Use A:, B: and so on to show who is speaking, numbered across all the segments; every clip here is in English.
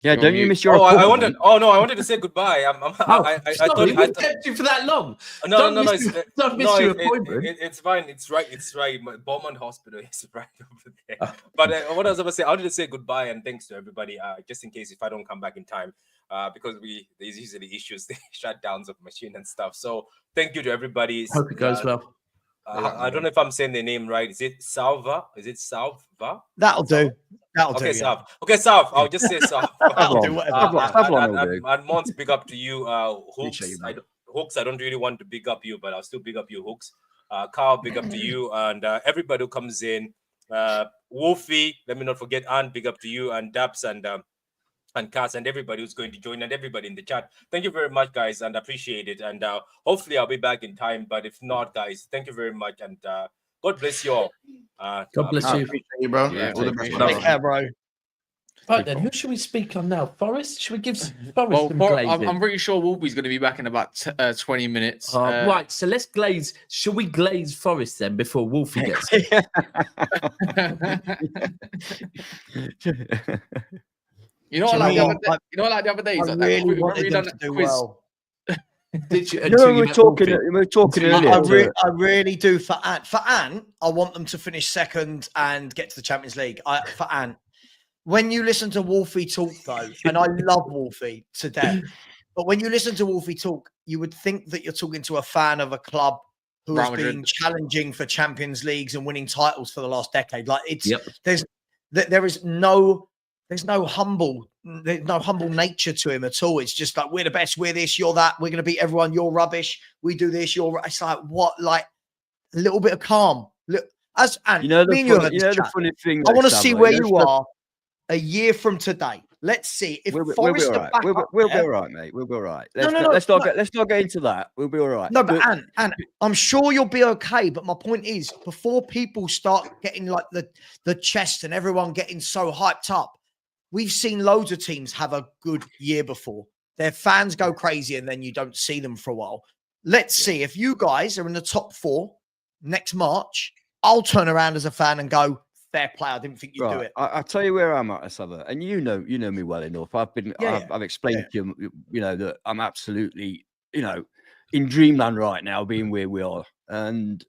A: Yeah, don't you miss your
B: I
A: appointment?
B: wanted to say goodbye.
C: Sorry, we kept you for that long.
B: Don't miss your
C: appointment.
B: It's fine. It's right. Beaumont Hospital is right over there. But what I was going to say, I wanted to say goodbye and thanks to everybody. Just in case if I don't come back in time, because there's usually issues, the shutdowns of machine and stuff. So thank you to everybody.
C: Hope it goes well.
B: I don't know if I'm saying the name right. Is it Salva?
D: That'll do.
B: Okay, Salv. Okay, Salv. I'll just say Salv.
D: I'll do whatever.
B: And Mons, big up to you. Hooks. Hooks, I don't really want to big up you, but I'll still big up you, Hooks. Carl, big up to you. And everybody who comes in. Wolfie, let me not forget Anne, big up to you. And Dabs and Cass and everybody who's going to join and everybody in the chat. Thank you very much, guys, and appreciate it. And hopefully I'll be back in time. But if not, guys, thank you very much. And God bless you all.
C: God bless you.
E: Appreciate you, bro.
A: Yeah,
E: All the best.
D: Take care, bro.
C: Right then, who should we speak on now? Forrest? Should we give Forrest some glazing?
F: I'm pretty sure Wolby's going to be back in about 20 minutes.
C: Right, so let's glaze. Shall we glaze Forrest then before Wolfie gets it?
F: You know what, like the other day,
D: I really wanted them to do well.
C: Did you?
A: We were talking earlier.
D: I really do for Ant. For Ant, I want them to finish second and get to the Champions League. For Ant. When you listen to Wolfie talk, though, and I love Wolfie to death, but when you listen to Wolfie talk, you would think that you're talking to a fan of a club who has been challenging for Champions Leagues and winning titles for the last decade. Like there's no humble nature to him at all. It's just like, we're the best, we're this, you're that, we're going to beat everyone, you're rubbish, we do this, it's like, what, like a little bit of calm. Look, the
A: funny thing,
D: I want to see where you are a year from today. Let's see if Forrest
A: we'll be all right, mate. We'll be all right. Let's not get into that. We'll be all right.
D: No, but Ant, I'm sure you'll be okay. But my point is, before people start getting like the chest and everyone getting so hyped up, we've seen loads of teams have a good year before. Their fans go crazy and then you don't see them for a while. Let's see if you guys are in the top 4 next March. I'll turn around as a fan and go, fair play. I didn't think you'd do it.
A: I'll tell you where I'm at, Asava, and you know me well enough. I've explained to you, that I'm absolutely, in dreamland right now, being where we are. And,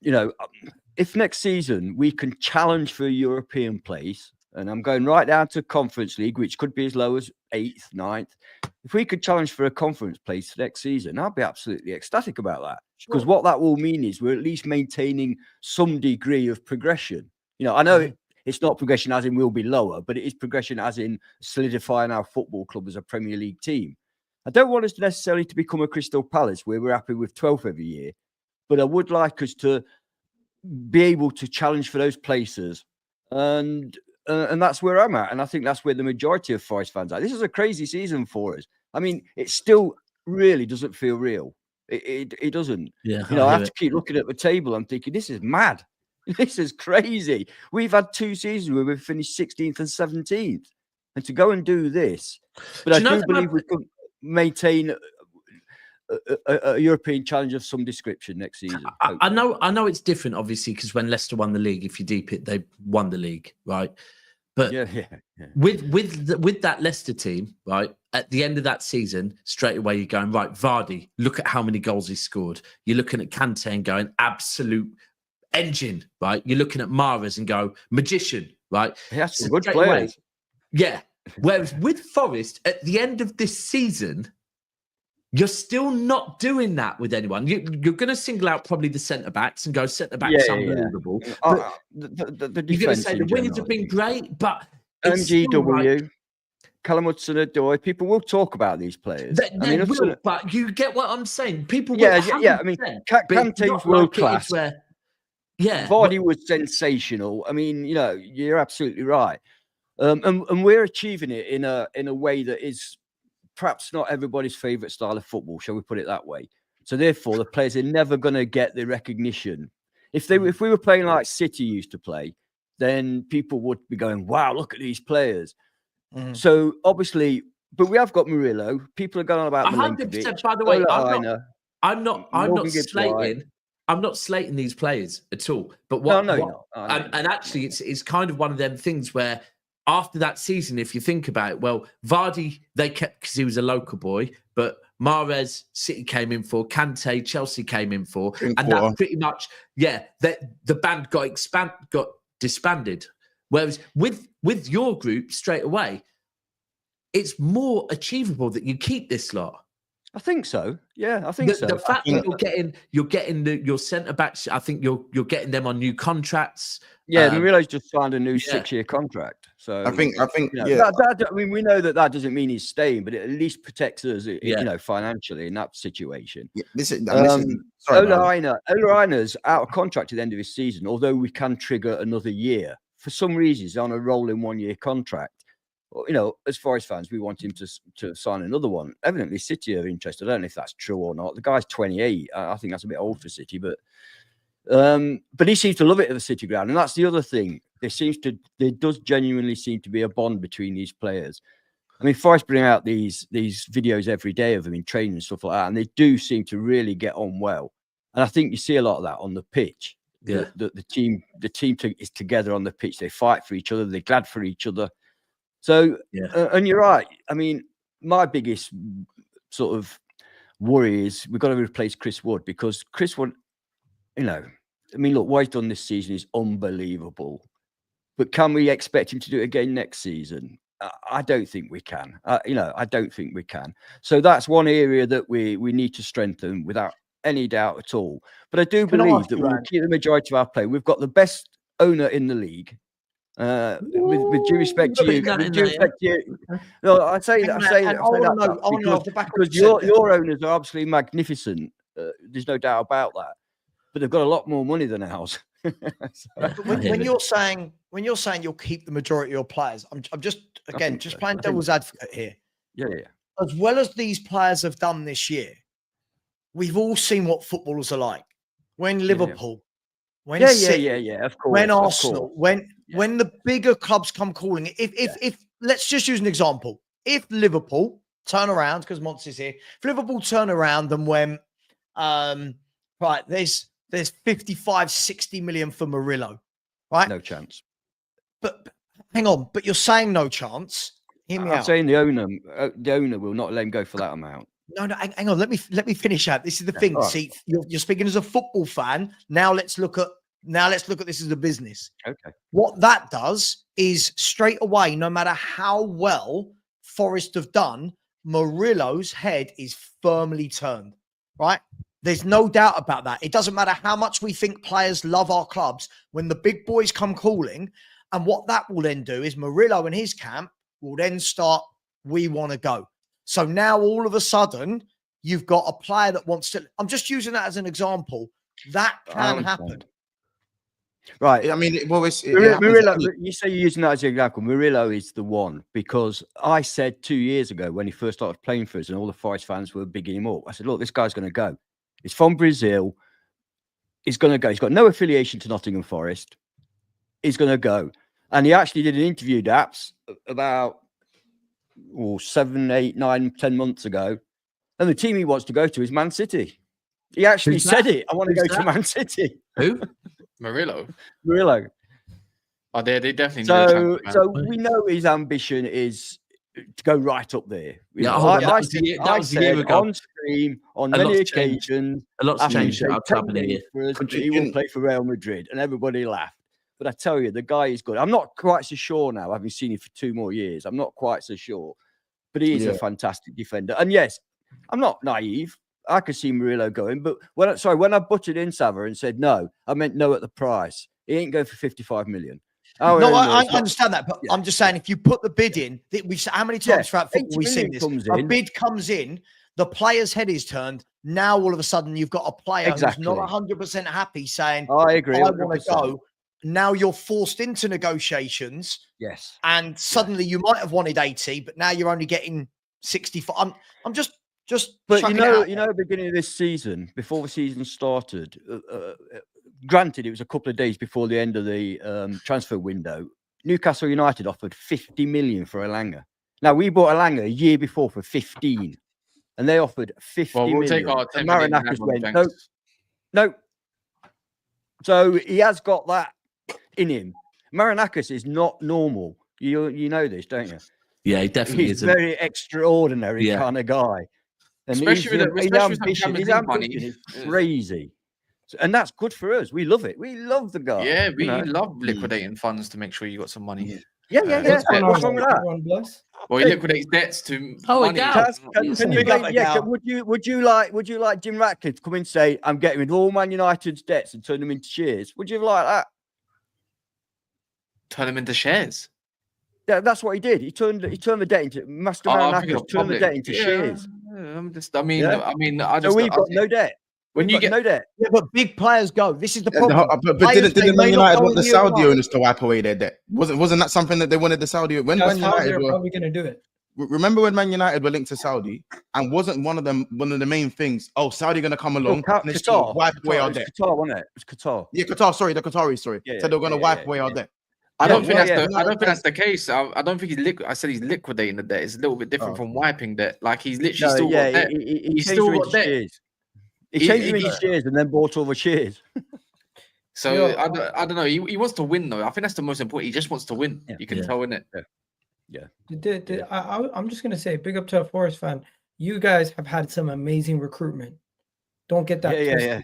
A: if next season we can challenge for a European place, and I'm going right down to Conference League, which could be as low as 8th, 9th. If we could challenge for a conference place next season, I'd be absolutely ecstatic about that. Because what that will mean is we're at least maintaining some degree of progression. I know it's not progression as in we'll be lower, but it is progression as in solidifying our football club as a Premier League team. I don't want us necessarily to become a Crystal Palace where we're happy with 12th every year, but I would like us to be able to challenge for those places. And that's where I'm at. And I think that's where the majority of Forest fans are. This is a crazy season for us. I mean, it still really doesn't feel real. It doesn't.
C: Yeah,
A: I have to keep looking at the table. I'm thinking, this is mad. This is crazy. We've had 2 seasons where we've finished 16th and 17th. And to go and do this. But I do believe we could maintain a European challenge of some description next season.
C: I know it's different, obviously, because when Leicester won the league, if you deep it, they won the league, right? But with that Leicester team, right, at the end of that season, straight away you're going, right, Vardy, look at how many goals he scored. You're looking at Kante and going, absolute engine, right? You're looking at Mahrez and go, magician, right?
A: He has some good players.
C: Yeah. Whereas with Forest, at the end of this season, you're still not doing that with anyone. You're going to single out probably the centre-backs and go, centre-backs unbelievable.
A: The
C: you're going to say the wingers have been great, but...
A: MGW, Callum Hudson-Odoi, people will talk about these players.
C: They will, but you get what I'm saying. People will.
A: Yeah. I mean, Kante's world-class. Vardy was sensational. I mean, you're absolutely right. And we're achieving it in a way that is perhaps not everybody's favourite style of football, shall we put it that way? So therefore, the players are never going to get the recognition. If we were playing like City used to play, then people would be going, "Wow, look at these players." So obviously, but we have got Murillo. People are going on about
C: 100%. By the way, I'm not slating these players at all. But and actually, it's kind of one of them things where after that season, if you think about it, well, Vardy, they kept because he was a local boy, but Mahrez, City came in for, Kante, Chelsea came in for, and that pretty much, the band got disbanded. Whereas with your group straight away, it's more achievable that you keep this lot.
A: I think so. Yeah, I think so.
C: The fact that you're getting your centre backs, I think you're getting them on new contracts.
A: Yeah, Murilo's just signed a new 6-year contract. So
E: I think,
A: I mean, we know that doesn't mean he's staying, but it at least protects us, financially in that situation.
E: Yeah,
A: Ola Aina's out of contract at the end of his season, although we can trigger another year. For some reason, he's on a rolling 1-year contract. As Forest fans, we want him to sign another one. Evidently, City are interested. I don't know if that's true or not. The guy's 28. I think that's a bit old for City, but he seems to love it at the City ground, and that's the other thing. There does genuinely seem to be a bond between these players. I mean, Forest bring out these videos every day of them in training and stuff like that, and they do seem to really get on well. And I think you see a lot of that on the pitch.
C: Yeah,
A: the team is together on the pitch. They fight for each other. They're glad for each other. So, and you're right. I mean, my biggest sort of worry is we've got to replace Chris Wood, because Chris Wood, look, what he's done this season is unbelievable. But can we expect him to do it again next season? I don't think we can. I don't think we can. So that's one area that we need to strengthen without any doubt at all. But I do believe that we'll keep the majority of our play. We've got the best owner in the league. With due respect to you, no, I say that because your owners are absolutely magnificent. There's no doubt about that, but they've got a lot more money than ours.
D: when you're saying you'll keep the majority of your players, I'm just playing devil's advocate here.
A: Yeah.
D: As well as these players have done this year, we've all seen what footballers are like. When Liverpool. When City,
A: of course.
D: When Arsenal, when the bigger clubs come calling, if let's just use an example. If Liverpool turn around, because Monts is here, if Liverpool turn around and went, right, there's 55, 60 million for Murillo, right?
A: No chance.
D: But hang on, but you're saying no chance. Hear me out.
A: I'm saying the owner will not let him go for that amount.
D: No, hang on. Let me finish out. This is the thing.
A: Right.
D: See, you're speaking as a football fan. Now let's look at this as a business.
A: Okay.
D: What that does is straight away, no matter how well Forest have done, Murillo's head is firmly turned. Right? There's no doubt about that. It doesn't matter how much we think players love our clubs. When the big boys come calling, and what that will then do is Murillo and his camp will then start. We want to go. So now all of a sudden, you've got a player that wants to. I'm just using that as an example. That can happen.
A: Right.
E: I mean,
A: Murillo, you say you're using that as an example. Murillo is the one, because I said 2 years ago when he first started playing for us and all the Forest fans were bigging him up, I said, look, this guy's going to go. He's from Brazil. He's going to go. He's got no affiliation to Nottingham Forest. He's going to go. And he actually did an interview, Daps, about 7, 8, 9, 10 months ago, and the team he wants to go to is Man City. He actually said it. I want to go to Man City.
F: Who? Murillo.
E: Oh, they definitely.
A: So we know his ambition is to go right up there. I said on stream on many occasions.
C: A lot's changed.
A: He will play for Real Madrid, and everybody laughed. But I tell you, the guy is good. I'm not quite so sure now, having seen him for 2 more years. I'm not quite so sure. But he is a fantastic defender. And yes, I'm not naive. I could see Murillo going. But when I butted in Sava and said no, I meant no at the price. He ain't going for 55 million.
D: I understand that. But I'm just saying, if you put the bid in, how many times throughout football we've seen this? A bid comes in, the player's head is turned. Now, all of a sudden, you've got a player who's not 100% happy saying,
A: I agree.
D: I want to go. Now you're forced into negotiations.
A: Yes.
D: And suddenly you might have wanted 80, but now you're only getting 65. I'm just
A: but you know, beginning of this season, before the season started, granted it was a couple of days before the end of the transfer window, Newcastle United offered 50 million for Elanga. Now we bought Elanga a year before for 15, and they offered 50 million.
F: Take our 10
A: Marinakis went, no. So he has got that in him. Marinakis is not normal. You know this, don't you?
C: Yeah, he definitely
A: He's
C: is.
A: very extraordinary kind of guy. And
F: especially
A: his ambition
F: money.
A: is crazy. And that's good for us. We love it. We love the guy.
F: Yeah, we love liquidating funds to make sure you got some money.
A: Yeah.
G: What's wrong with that?
F: Well, he liquidates debts to money.
A: Would you like Jim Ratcliffe to come in and say, I'm getting rid of all Man United's debts and turn them into shares? Would you like that?
F: Turn them into shares.
A: Yeah, that's what he did. He turned the debt into Master Man turned the debt into shares.
F: I mean,
A: so we've got no debt.
F: When you get
A: no debt.
D: Yeah, but big players go. This is the problem.
H: But didn't Man United want the Saudi owners to wipe away their debt? Wasn't that something that they wanted the Saudi? When Man United were
G: probably going to do it.
H: Remember when Man United were linked to Saudi, and wasn't one of the main things? Oh, Saudi going to come along and it's going to wipe away our debt.
A: Qatar, wasn't it? It was Qatar.
H: Yeah, Qatar. Sorry, the Qataris. Sorry, so they're going to wipe away our debt.
F: I don't think that's the case. I don't think I said he's liquidating the debt. It's a little bit different from wiping debt. Like he's literally still got debt. He's still got debt.
A: He changed them into shares and then bought all the shares.
F: So I don't know. He wants to win though. I think that's the most important. He just wants to win. You can tell, innit?
G: Yeah. I'm just gonna say, big up to a Forest fan. You guys have had some amazing recruitment. Don't get that.
A: Yeah.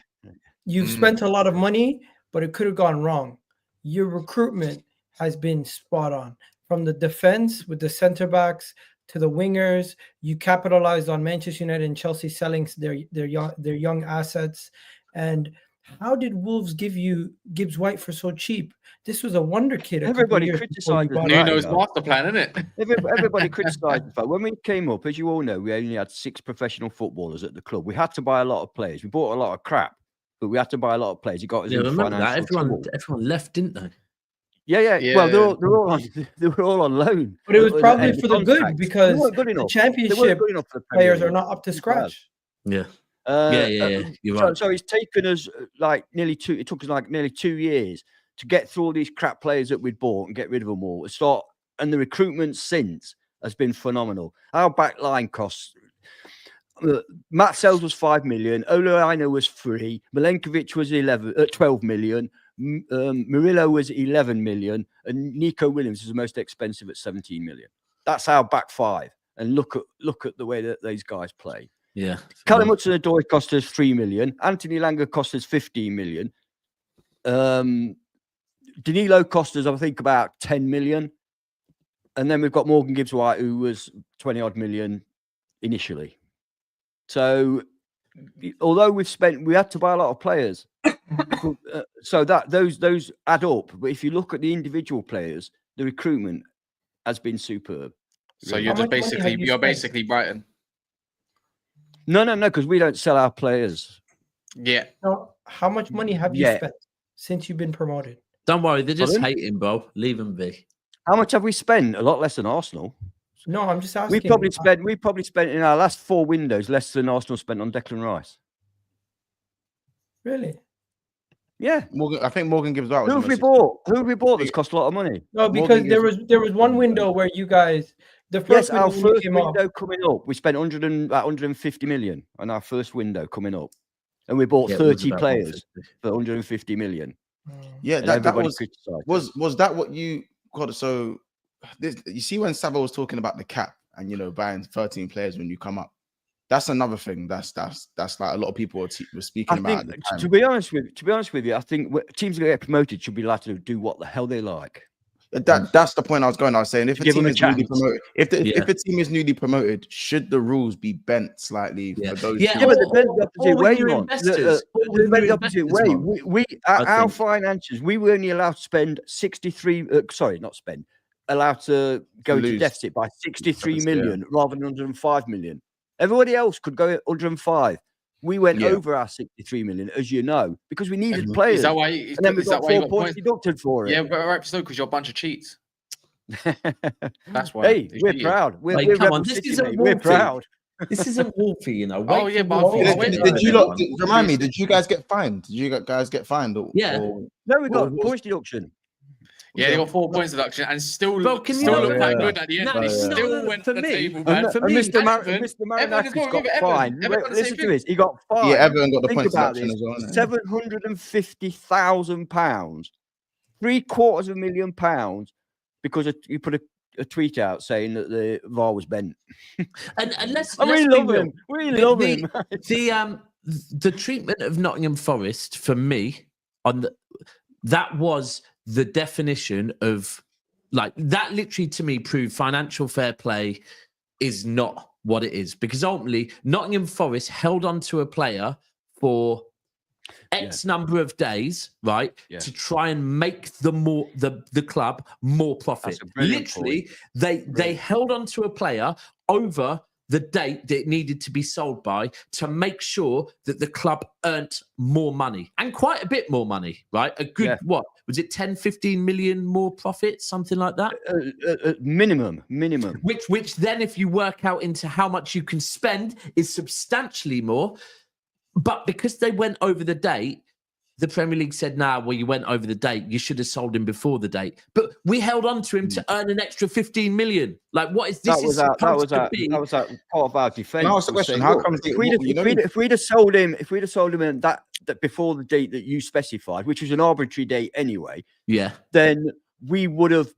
G: You've spent a lot of money, but it could have gone wrong. Your recruitment has been spot on. From the defense with the center backs to the wingers, you capitalized on Manchester United and Chelsea selling their young assets. And how did Wolves give you Gibbs White for so cheap? This was a wonder kid.
A: Everybody criticised
F: Nuno's master plan, isn't it?
A: Everybody criticised the fact when we came up, as you all know, we only had 6 professional footballers at the club. We had to buy a lot of players. We bought a lot of crap, but we had to buy a lot of players. It got us into financial trouble.
C: Everyone left, didn't they?
A: Yeah. Well, they were all on loan.
G: But it was probably for the good because the championship players are not up to scratch.
C: Yeah. You're right.
A: So it's taken us it took us nearly 2 years to get through all these crap players that we'd bought and get rid of them all. And the recruitment since has been phenomenal. Our back line costs. Matt Sells was 5 million. Olaina was 3. Milenkovic was 12 million. Murillo was 11 million, and Nico Williams is the most expensive at 17 million. That's our back 5. And look at the way that these guys play.
C: Yeah.
A: Callum Hudson-Odoi cost us 3 million. Anthony Langer cost us 15 million. Danilo cost us, I think, about 10 million. And then we've got Morgan Gibbs-White, who was 20 odd million initially. So although we had to buy a lot of players. So that those add up. But if you look at the individual players, the recruitment has been superb.
F: So you're just basically Brighton.
A: No, because we don't sell our players.
F: Yeah.
G: So how much money have you spent since you've been promoted?
C: Don't worry, they're just hating, bro. Leave them be.
A: How much have we spent? A lot less than Arsenal.
G: No, I'm just asking.
A: We probably spent in our last 4 windows less than Arsenal spent on Declan Rice.
G: Really?
A: Yeah.
H: I think Morgan Gibbs White.
A: Who have we bought that's cost a lot of money?
G: No, because there was one window where you guys
A: our first window coming up, we spent 150 million on our first window coming up. And we bought 30 players for 150 million.
H: Yeah, that was that what you got? So you see when Sabo was talking about the cap and buying 13 players when you come up, that's another thing. That's like a lot of people were speaking about.
A: To be honest with you, I think teams that get promoted should be allowed to do what the hell they like.
H: That's the point I was going. I was saying if a team is newly promoted, if a team is newly promoted, should the rules be bent slightly for those?
A: Yeah, but they bent the opposite way. They bent the opposite way. We our financials, we were only allowed to spend 63. Allowed to go into deficit by 63 million rather than 105 million. Everybody else could go 105. We went over our 63 million, as you know, because we needed players.
F: Is that why?
A: And then we got 4 points deducted for it.
F: Yeah, but right, so because you're a bunch of cheats. That's why.
A: Hey, we're proud. We're proud.
C: This isn't Wolfie,
H: Did you guys get fined? Did you guys get fined?
A: No, we got points deduction.
F: Yeah, they got 4 points deduction and still look quite good at the end. They still went to the table.
A: Mr. Marinakis got fined. Listen to this. He got fined.
H: Yeah, everyone got the points deduction as well.
A: £750,000, £750,000, £750,000, because you put a tweet out saying that the VAR was bent.
C: And let's
A: really love him. Really love him.
C: The treatment of Nottingham Forest for me that was the definition of like that. Literally, to me, proved financial fair play is not what it is, because ultimately Nottingham Forest held on to a player for X number of days, right, to try and make the club more profit. Literally, they held on to a player over the date that it needed to be sold by to make sure that the club earned more money, and quite a bit more money, right? A good, what was it, 10, 15 million more profit, something like that?
A: Minimum.
C: Which then, if you work out into how much you can spend, is substantially more. But because they went over the date, the Premier League said, nah, well, you went over the date. You should have sold him before the date. But we held on to him to earn an extra 15 million. Like, what is this? That was
A: part of our defense.
H: Can I ask the question? How come
A: if we'd have sold him in that before the date that you specified, which was an arbitrary date anyway, then we would have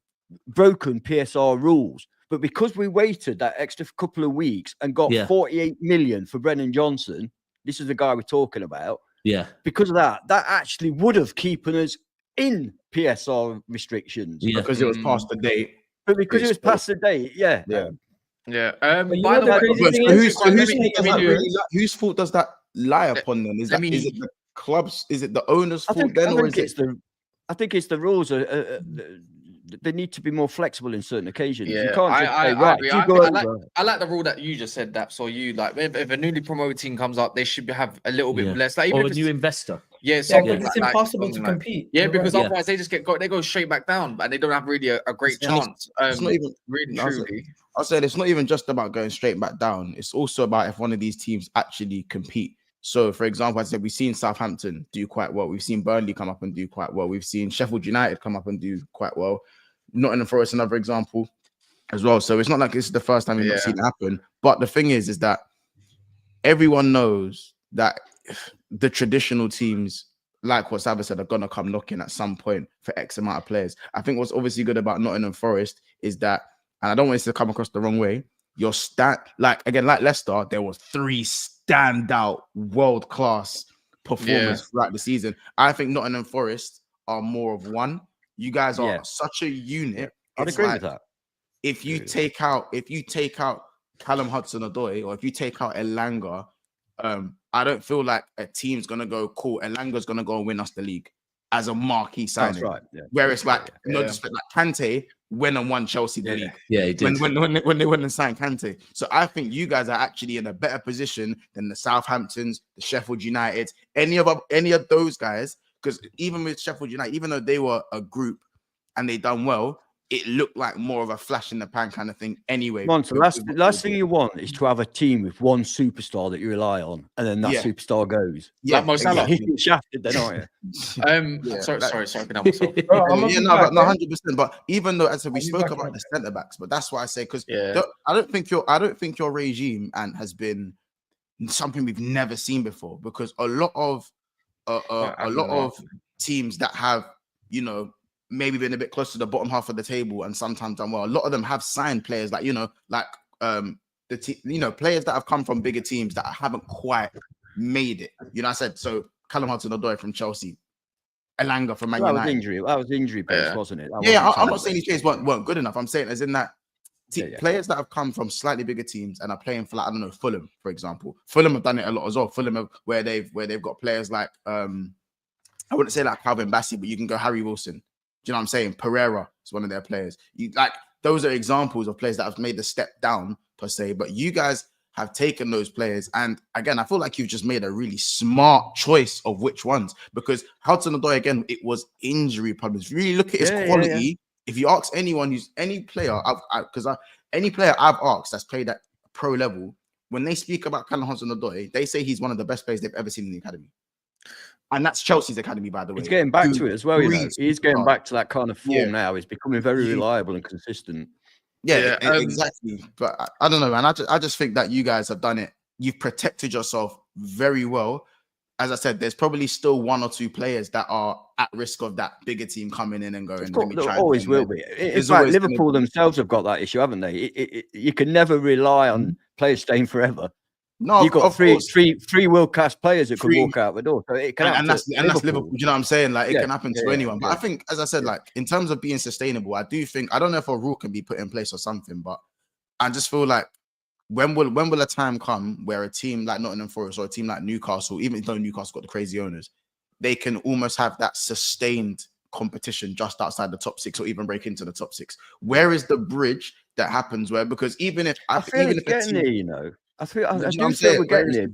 A: broken PSR rules. But because we waited that extra couple of weeks and got 48 million for Brennan Johnson, this is the guy we're talking about.
C: Yeah.
A: Because of that actually would have keeping us in PSR restrictions.
H: Yeah. Because it was past the date.
A: But because it was past the date,
F: Yeah.
H: By the way, whose fault does that lie upon them? Is it the club's? Is it the owner's fault?
A: I think it's the rules. They need to be more flexible in certain occasions.
F: Yeah,
A: you can't
F: I like the rule that you just said. That so you like if a newly promoted team comes up, they should have a little bit less. Like, even
C: or a new investor.
F: Yeah,
G: because it's impossible to compete.
F: Yeah, because otherwise they just they go straight back down, and they don't have really a great chance.
H: It's not even
F: really truly.
H: I said it's not even just about going straight back down. It's also about if one of these teams actually compete. So, for example, I said we've seen Southampton do quite well. We've seen Burnley come up and do quite well. We've seen Sheffield United come up and do quite well. Nottingham Forest, another example as well. So it's not like this is the first time we've seen it happen. But the thing is that everyone knows that the traditional teams, like what Sava said, are going to come knocking at some point for X amount of players. I think what's obviously good about Nottingham Forest is that, and I don't want this to come across the wrong way, like Leicester, there was 3 standout world-class performers throughout the season. I think Nottingham Forest are more of one. You guys are such a unit.
A: I'd agree with that.
H: If you take out Callum Hudson-Odoi, or if you take out Elanga, I don't feel like a team's gonna go, cool, Elanga's gonna go and win us the league as a marquee signing.
A: That's right. Yeah.
H: Where it's like just like Kante went and won Chelsea the league.
C: Yeah, he did.
H: When they went and signed Kante. So I think you guys are actually in a better position than the Southamptons, the Sheffield United, any of those guys. Because even with Sheffield United, even though they were a group and they done well, it looked like more of a flash in the pan kind of thing anyway.
A: The last thing you want is to have a team with one superstar that you rely on, and then that superstar goes.
F: Yeah, like Mo Salah.
A: You're shafted then, aren't you?
F: Sorry, can I myself?
H: No, 100%. But even though, as I said, we spoke about the centre backs, but that's why I say, because I don't think your regime and has been something we've never seen before, because a lot of teams that have, maybe been a bit close to the bottom half of the table and sometimes done well, a lot of them have signed players like, players that have come from bigger teams that haven't quite made it. I said, so Callum Hudson-Odoi from Chelsea, Elanga from Man United.
A: That was injury based, wasn't it?
H: I'm not saying these players weren't good enough. I'm saying as in that players that have come from slightly bigger teams and are playing for, like, I don't know, Fulham, for example. Fulham have done it a lot as well. Fulham where they've got players like I wouldn't say like Calvin Bassey, but you can go Harry Wilson. Do you know what I'm saying? Pereira is one of their players. Those are examples of players that have made the step down per se. But you guys have taken those players, and again, I feel like you've just made a really smart choice of which ones. Because Hudson-Odoi, again, it was injury problems. Really look at his quality. Yeah. If you ask anyone any player I've asked that's played at pro level, when they speak about Callum Hudson-Odoi, they say he's one of the best players they've ever seen in the academy. And that's Chelsea's academy, by the way.
A: He's getting back to it as well. He's getting back to that kind of form now. He's becoming very reliable and consistent.
H: Yeah, exactly. But I don't know, man. I just think that you guys have done it. You've protected yourself very well. as I said, there's probably still 1 or 2 players that are at risk of that bigger team coming in and going.
A: There always will be. In fact, Liverpool themselves have got that issue, haven't they? You can never rely on players staying forever.
H: No,
A: you've got three world-class players that could walk out the door. So it can happen.
H: That's Liverpool. You know what I'm saying? Like, it can happen to anyone. But I think, as I said, like, in terms of being sustainable, I don't know if a rule can be put in place or something, but I just feel like when will a time come where a team like Nottingham Forest or a team like Newcastle, even though Newcastle got the crazy owners, they can almost have that sustained competition just outside the top 6 or even break into the top 6? Where is the bridge that happens where, because even if
A: I feel it's getting there, you know, I do feel we're getting there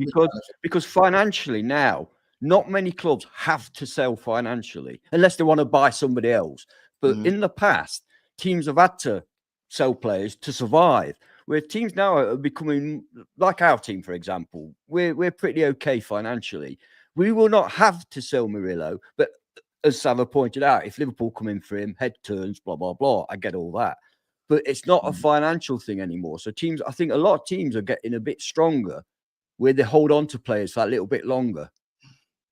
A: because financially now, not many clubs have to sell financially unless they want to buy somebody else. But in the past, teams have had to sell players to survive. Where teams now are becoming like our team, for example, we're pretty okay financially. We will not have to sell Murillo, but as Sava pointed out, if Liverpool come in for him, head turns, blah blah blah. I get all that, but it's not a financial thing anymore. So teams, I think a lot of teams are getting a bit stronger, where they hold on to players for a little bit longer.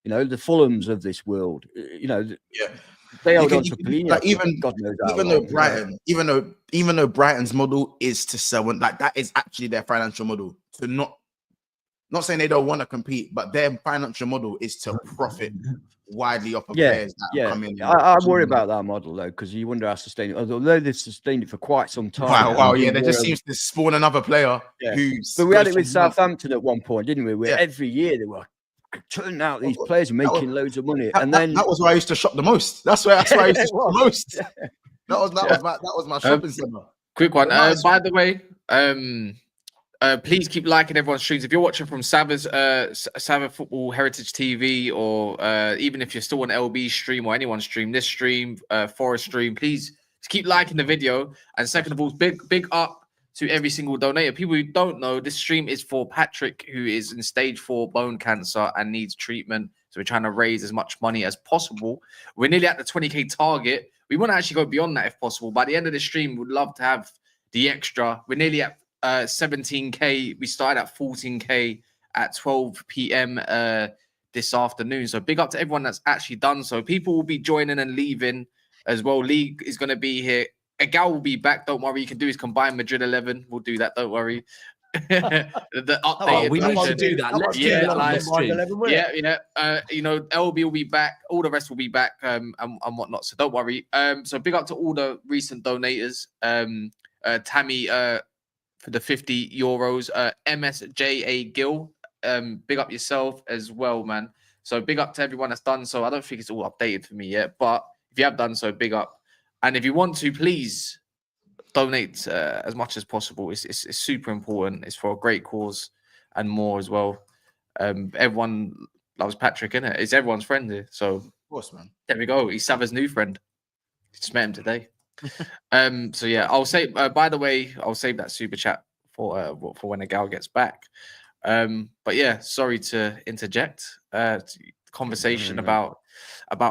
A: You know, the Fulhams of this world. You know, they hold on to Polino.
H: Like even though Brighton's model is to sell, and like that is actually their financial model, to not saying they don't want to compete, but their financial model is to profit widely off of players that come in.
A: I worry about that model though, because you wonder how sustainable. Although they've sustained it for quite some time.
H: Wow, yeah, there just seems to spawn another player who's.
A: But we had it with Southampton at one point, didn't we? Where every year they were turning out these players and making loads of money, and then
H: that was where I used to shop the most. That's where I used to shop the most. That was my shopping center.
F: Quick one, by the way, please keep liking everyone's streams. If you're watching from Sava's Sava Football Heritage TV, or even if you're still on LB stream or anyone's stream, this stream, Forest stream, please just keep liking the video. And second of all, big up to every single donator. People who don't know, this stream is for Patrick, who is in stage 4 bone cancer and needs treatment. So we're trying to raise as much money as possible. We're nearly at the 20k target. We want to actually go beyond that if possible. By the end of the stream, we'd love to have the extra. We're nearly at 17k. We started at 14k at 12 p.m. This afternoon. So big up to everyone that's actually done so. People will be joining and leaving as well. League is going to be here. Egal will be back. Don't worry. You can do his combined Madrid 11. We'll do that. Don't worry. The update.
C: We need to do that. Let's do that live stream.
F: You know, LB will be back. All the rest will be back and whatnot. So don't worry. So big up to all the recent donators. Tammy for the €50. MSJA Gill. Big up yourself as well, man. So big up to everyone that's done so. I don't think it's all updated for me yet, but if you have done so, big up. And if you want to, please donate as much as possible. It's super important. It's for a great cause and more as well. Everyone loves Patrick, innit? It's everyone's friend here. So, of
H: course, man.
F: There we go. He's Sava's new friend. Just met him today. So yeah, I'll say. By the way, I'll save that super chat for when the gal gets back. But yeah, sorry to interject. Conversation about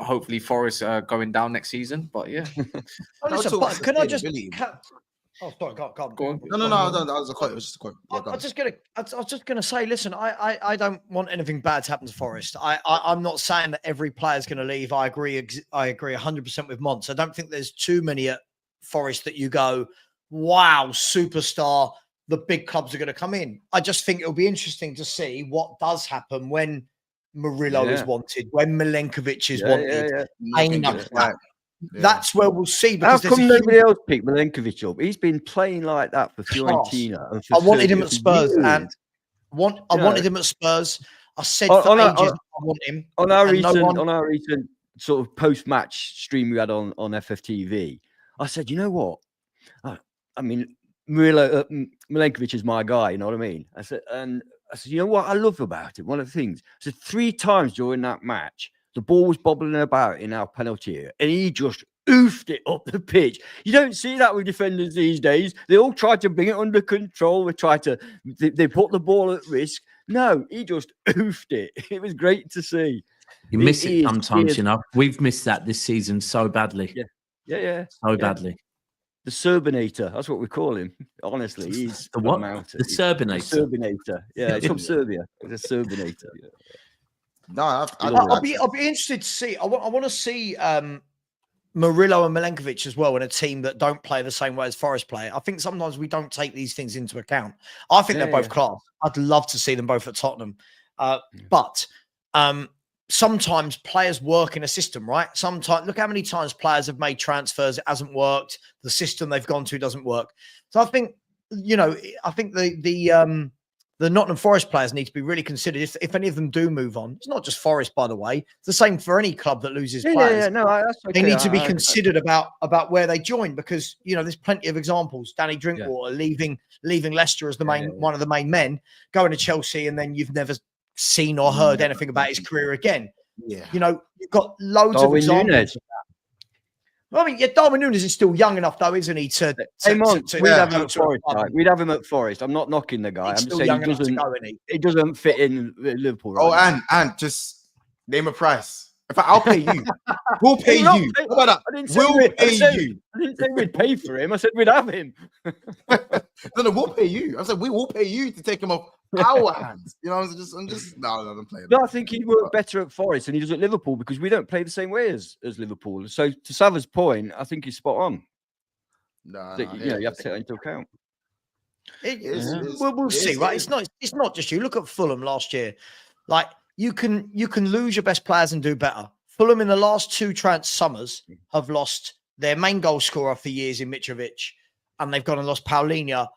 F: hopefully Forest going down next season, but yeah.
D: Can I just? Oh, sorry, go on.
H: No. That was a quote. It was just a quote. Yeah,
D: I was just gonna say, listen, I don't want anything bad to happen to Forest. I'm not saying that every player's going to leave. I agree 100% with Mons. I don't think there's too many at Forest that you go, wow, superstar. The big clubs are going to come in. I just think it'll be interesting to see what does happen when Murillo is wanted, when Milenkovic is wanted. That's where we'll see.
A: How come nobody else picked Milenkovic up? He's been playing like that for Fiorentina. And for
D: I wanted him at Spurs, and I wanted him at Spurs. I said for ages I want him.
A: On our recent sort of post-match stream we had on FFTV, I said, you know what? I mean, Milenkovic is my guy. You know what I mean? I said, you know what I love about it? One of the things. I said 3 times during that match, the ball was bobbling about in our penalty area, and he just oofed it up the pitch. You don't see that with defenders these days. They all try to bring it under control. They put the ball at risk. No, he just oofed it. It was great to see.
C: You miss it sometimes, you know. We've missed that this season so badly.
A: Yeah.
C: So badly.
A: The Serbinator, that's what we call him. Honestly, he's
C: the what? The Serbinator.
A: The Serbinator. Yeah, it's from Serbia. The Serbinator.
H: No,
D: I'll be interested to see. I want to see Murillo and Milenkovic as well in a team that don't play the same way as Forest play. I think sometimes we don't take these things into account. I think they're both class. I'd love to see them both at Tottenham. But sometimes players work in a system, right? Sometimes look how many times players have made transfers, it hasn't worked. The system they've gone to doesn't work. So I think, I think the Nottingham Forest players need to be really considered if any of them do move on. It's not just Forest, by the way. It's the same for any club that loses players.
A: No, that's okay.
D: They need to be considered about where they join because there's plenty of examples. Danny Drinkwater leaving Leicester as the one of the main men, going to Chelsea, and then you've never seen or heard anything about his career again.
H: Yeah,
D: you've got loads of examples. Well, I mean, Darwin Núñez is still young enough, though, isn't he?
A: We'd have him at Forest. We'd have him at Forest. I'm not knocking the guy. I'm just saying he doesn't fit in Liverpool.
H: Right and just name a price. In fact, I'll pay you. We'll pay you. How about that? We'll pay you.
A: I didn't say we'd pay for him. I said we'd have him.
H: No, we'll pay you. I said we will pay you to take him off our hands. I'm just I'm playing.
A: No, I think he'd work better at Forest than he does at Liverpool because we don't play the same way as Liverpool. So to Sava's point, I think he's spot on. You have to take that into account.
D: We'll see, right? It's not just you. Look at Fulham last year. Like you can lose your best players and do better. Fulham in the last 2 summers have lost their main goal scorer for years in Mitrovic, and they've gone and lost Paulinho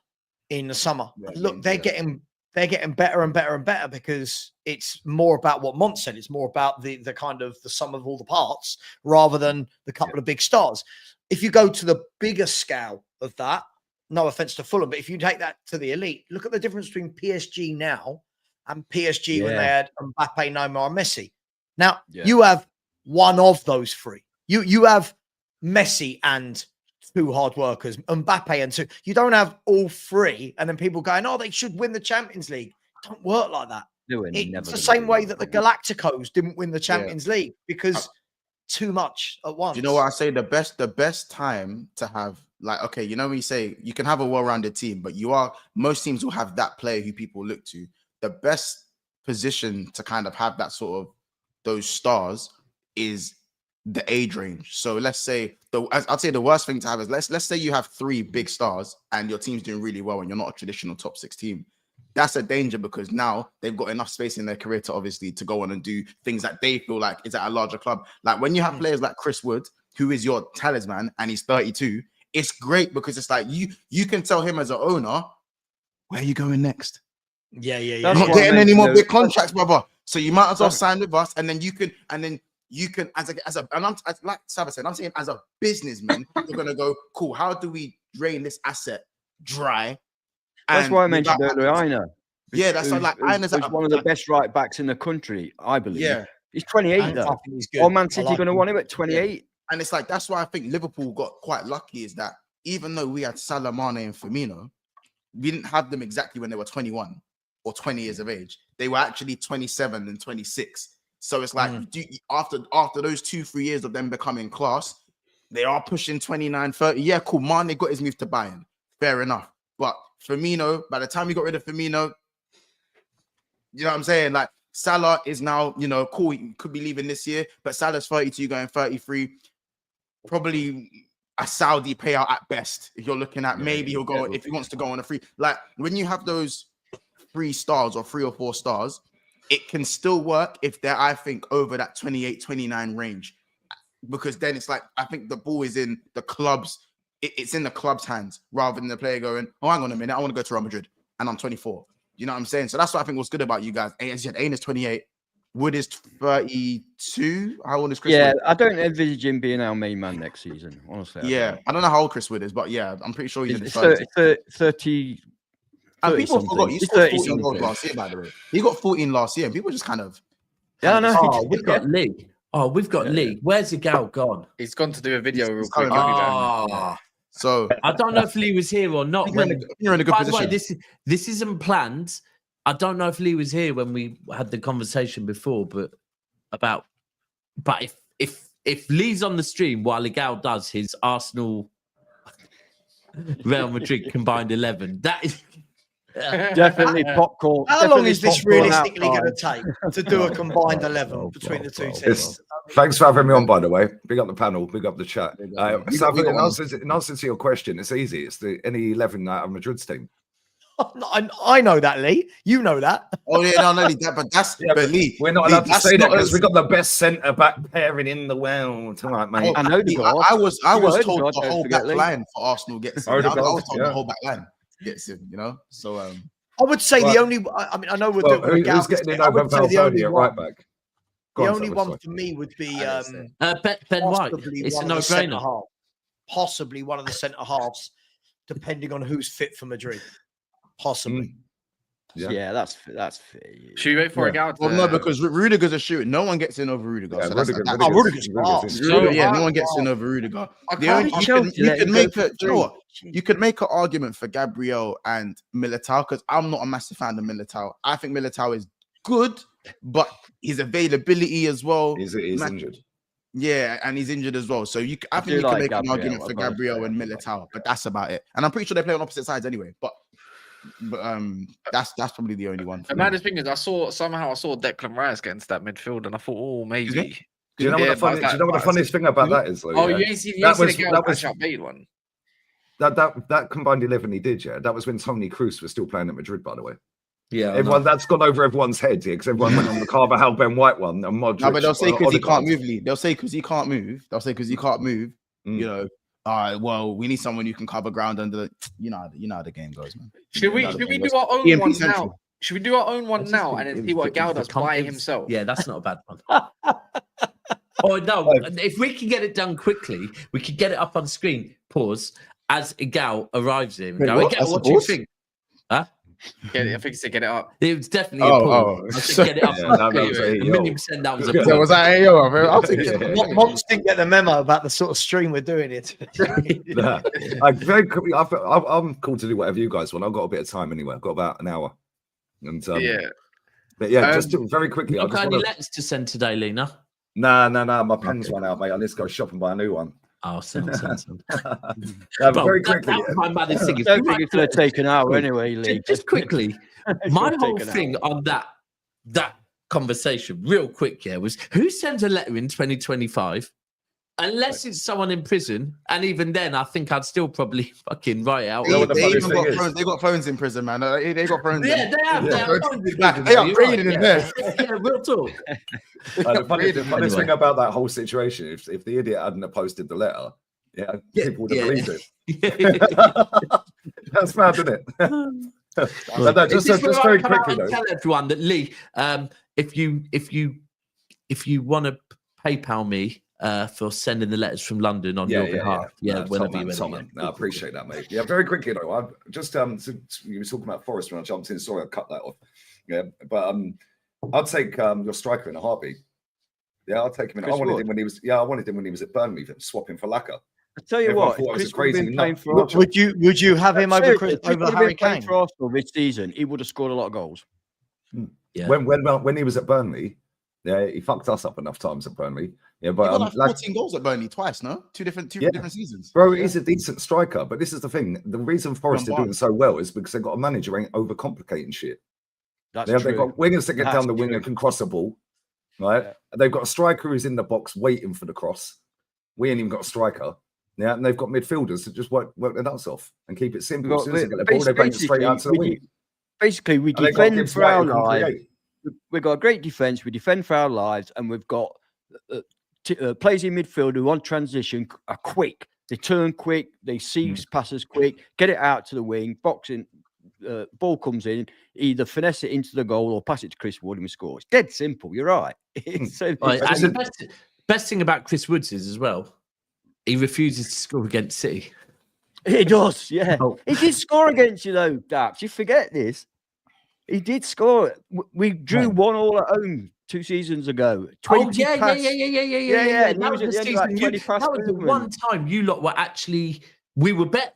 D: in the summer. Look, they're getting better and better and better because it's more about what Mont said. It's more about the kind of the sum of all the parts rather than the couple of big stars. If you go to the bigger scale of that, no offense to Fulham, but if you take that to the elite, look at the difference between PSG now and PSG when they had Mbappe, Neymar, and Messi. Now, you have one of those 3. You have Messi and 2 hard workers, Mbappe and 2. You don't have all 3, and then people going, "Oh, they should win the Champions League." It don't work like that. It's the same way that the Galacticos didn't win the Champions League because too much at once.
H: You know what I say? The best time to have when you say you can have a well-rounded team, but most teams will have that player who people look to. The best position to kind of have that sort of those stars is the age range. So let's say I'd say the worst thing to have is let's say you have 3 big stars and your team's doing really well and you're not a traditional top 6 team. That's a danger because now they've got enough space in their career to obviously to go on and do things that they feel like is at a larger club. Like when you have players like Chris Wood, who is your talisman and he's 32, it's great because it's like you can tell him as an owner, where are you going next?
D: Yeah.
H: You're not getting any more big contracts, brother. So you might as well sign with us, and then you can like Sava said, I'm saying as a businessman, you're gonna go, cool. How do we drain this asset dry?
A: That's why I mentioned earlier, Aina.
H: Yeah, that's like Aina's
A: one of the best right backs in the country, I believe.
H: Yeah,
A: he's 28 though. Or Man City going to want him at 28. Yeah.
H: And it's like that's why I think Liverpool got quite lucky is that even though we had Salah, Mane, and Firmino, we didn't have them exactly when they were 21 or 20 years of age. They were actually 27 and 26. So it's like after those 2-3 years of them becoming class, they are pushing 29, 30. Yeah, cool. Mane got his move to Bayern. Fair enough. But Firmino, by the time you got rid of Firmino, you know what I'm saying? Like Salah is now, cool. He could be leaving this year, but Salah's 32 going 33. Probably a Saudi payout at best. If you're looking at maybe he'll go if he wants to go on a free. Like when you have those 3 stars or 3 or 4 stars, it can still work if they're, I think, over that 28, 29 range. Because then it's like, I think the ball is in the club's, it's in the club's hands rather than the player going, oh, hang on a minute, I want to go to Real Madrid and I'm 24. You know what I'm saying? So that's what I think was good about you guys. As you said, Ain is 28. Wood is 32. How old is Chris Wood?
A: I don't envisage him being our main man next season, honestly.
H: I don't know how old Chris Wood is, but I'm pretty sure he's in his
A: 30.
H: And people forgot he scored 14 goals last year, by the way. He got 14 last year, and people just kind of.
C: Yeah, no. Oh, we've got Lee. Oh, we've got Lee. Where's the gal gone?
F: He's gone to do a video real quick.
H: So
C: I don't know if Lee was here or not.
H: You're in a good position.
C: By the way, this isn't planned. I don't know if Lee was here when we had the conversation before, but if Lee's on the stream while Ligal does his Arsenal Real Madrid combined 11, that is
A: Definitely popcorn.
D: How long is this realistically going to take to do a combined 11 between the two teams?
I: Thanks for having me on, by the way. Big up the panel, big up the chat. In answer to your question, it's easy. It's any 11 out of Madrid's team.
D: I know that, Lee. You know that.
H: Oh yeah, not only that, but that's but Lee.
I: We're not allowed to say that because we got the best centre back pairing in the world tonight, mate.
H: I know. I was told the whole back line for Arsenal gets him. I was told the whole back line gets him. You know, so
D: I would say the only. I mean, I know
I: who's getting in over Valverde at right back.
D: The only one for me would be
C: Ben White. It's a no-brainer.
D: Possibly one of the centre halves, depending on who's fit for Madrid. Possibly.
A: Yeah, that's fair.
F: Should we wait for a guy?
H: Well, no, because Rudiger's a shooter. No one gets in over Rudiger.
I: Yeah,
H: so
I: Rudiger's
H: no one gets in over Rudiger. You could make an argument for Gabriel and Militao because I'm not a massive fan of Militao. I think Militao is good, but his availability as well.
I: He's injured.
H: Yeah, and he's injured as well. So I think you can make an argument for Gabriel and Militao, but that's about it. And I'm pretty sure they play on opposite sides anyway. But that's probably the only one.
F: The maddest thing is I saw Declan Rice get into that midfield, and I thought, oh, maybe.
I: Do you know what the funniest thing about that is? Though,
F: oh, you ain't seen that Bale one.
I: That combined 11 he did, yeah. That was when Toni Kroos was still playing at Madrid, by the way.
C: Yeah,
I: that's gone over everyone's head here because everyone went on the Carvajal Ben White one and Modric.
H: No, but they'll say because he can't move, Lee. They'll say because he can't move. You know. All right, well, we need someone who can cover ground under the. You know how the game goes, man.
F: Should we do our own one now? Should we do our own one now and then see what Gal does by himself?
C: Yeah, that's not a bad one. Oh no! If we can get it done quickly, we could get it up on screen. Pause as Gal arrives in. What do you think? Huh?
F: I think he said get it up.
C: It was definitely a pull. I said get it up.
I: That was
C: a million% that was a pull.
H: Was that AO? I'll take it.
D: Monks didn't get the memo about the sort of stream we're doing it.
I: Very quickly, I'm cool to do whatever you guys want. I've got a bit of time anyway. I've got about an hour. And but just very quickly.
C: I've got any letters to send today, Lena?
I: No. My pen's run out, mate. I need to go shop and buy a new one.
C: Oh, send.
I: Very quickly.
C: My maddest thing is
A: I don't think it's going to take an hour anyway, Lee.
C: Just quickly, my whole thing on that conversation, real quick, was who sends a letter in 2025? Unless it's someone in prison, and even then, I think I'd still probably fucking write it out.
H: They got phones in prison, man. They got phones.
C: Yeah, they have. They
H: are upgraded in there.
C: Yeah, real talk.
I: The funniest thing about that whole situation, if the idiot hadn't posted the letter, people would have believed it. That's mad, isn't it? Just very quickly, though.
C: Tell everyone that Lee, if you want to PayPal me. For sending the letters from London on your behalf. Whenever you're ready.
I: I appreciate that, mate. Yeah, very quickly though. I just you were talking about Forest when I jumped in. Sorry, I cut that off. Yeah, but I'd take your striker in a heartbeat. Yeah, I'll take him in. I wanted him when he was at Burnley, swapping for Laka.
A: I tell you what,
I: it crazy.
A: Would you have him over Harry Kane for Arsenal this season? He would have scored a lot of goals.
I: Yeah. When he was at Burnley. Yeah, he fucked us up enough times at Burnley. Yeah, but
H: he got 14 goals at Burnley twice, no? Two different seasons.
I: Bro, he's a decent striker, but this is the thing. The reason Forest are doing so well is because they've got a manager who ain't overcomplicating shit. They've got wingers that get down the wing and can cross the ball, right? Yeah. They've got a striker who's in the box waiting for the cross. We ain't even got a striker. Yeah, and they've got midfielders that just work their nuts off and keep it simple. As soon as they get the ball, they bang it straight out to the wing.
A: Basically, we defend for our lives. We've got a great defense. We defend for our lives, and we've got players in midfield who on transition are quick. They turn quick. They see passes quick. Get it out to the wing. Boxing, ball comes in. Either finesse it into the goal or pass it to Chris Wood and we score. It's dead simple. You're right.
C: And the best thing about Chris Woods is as well, he refuses to score against City.
A: He does, yeah. Oh. He did score against you though, Daps. You forget this. He did score. We drew 1-1 at home 2 seasons ago. 20
C: yeah. That was the one time you lot were actually. We were better.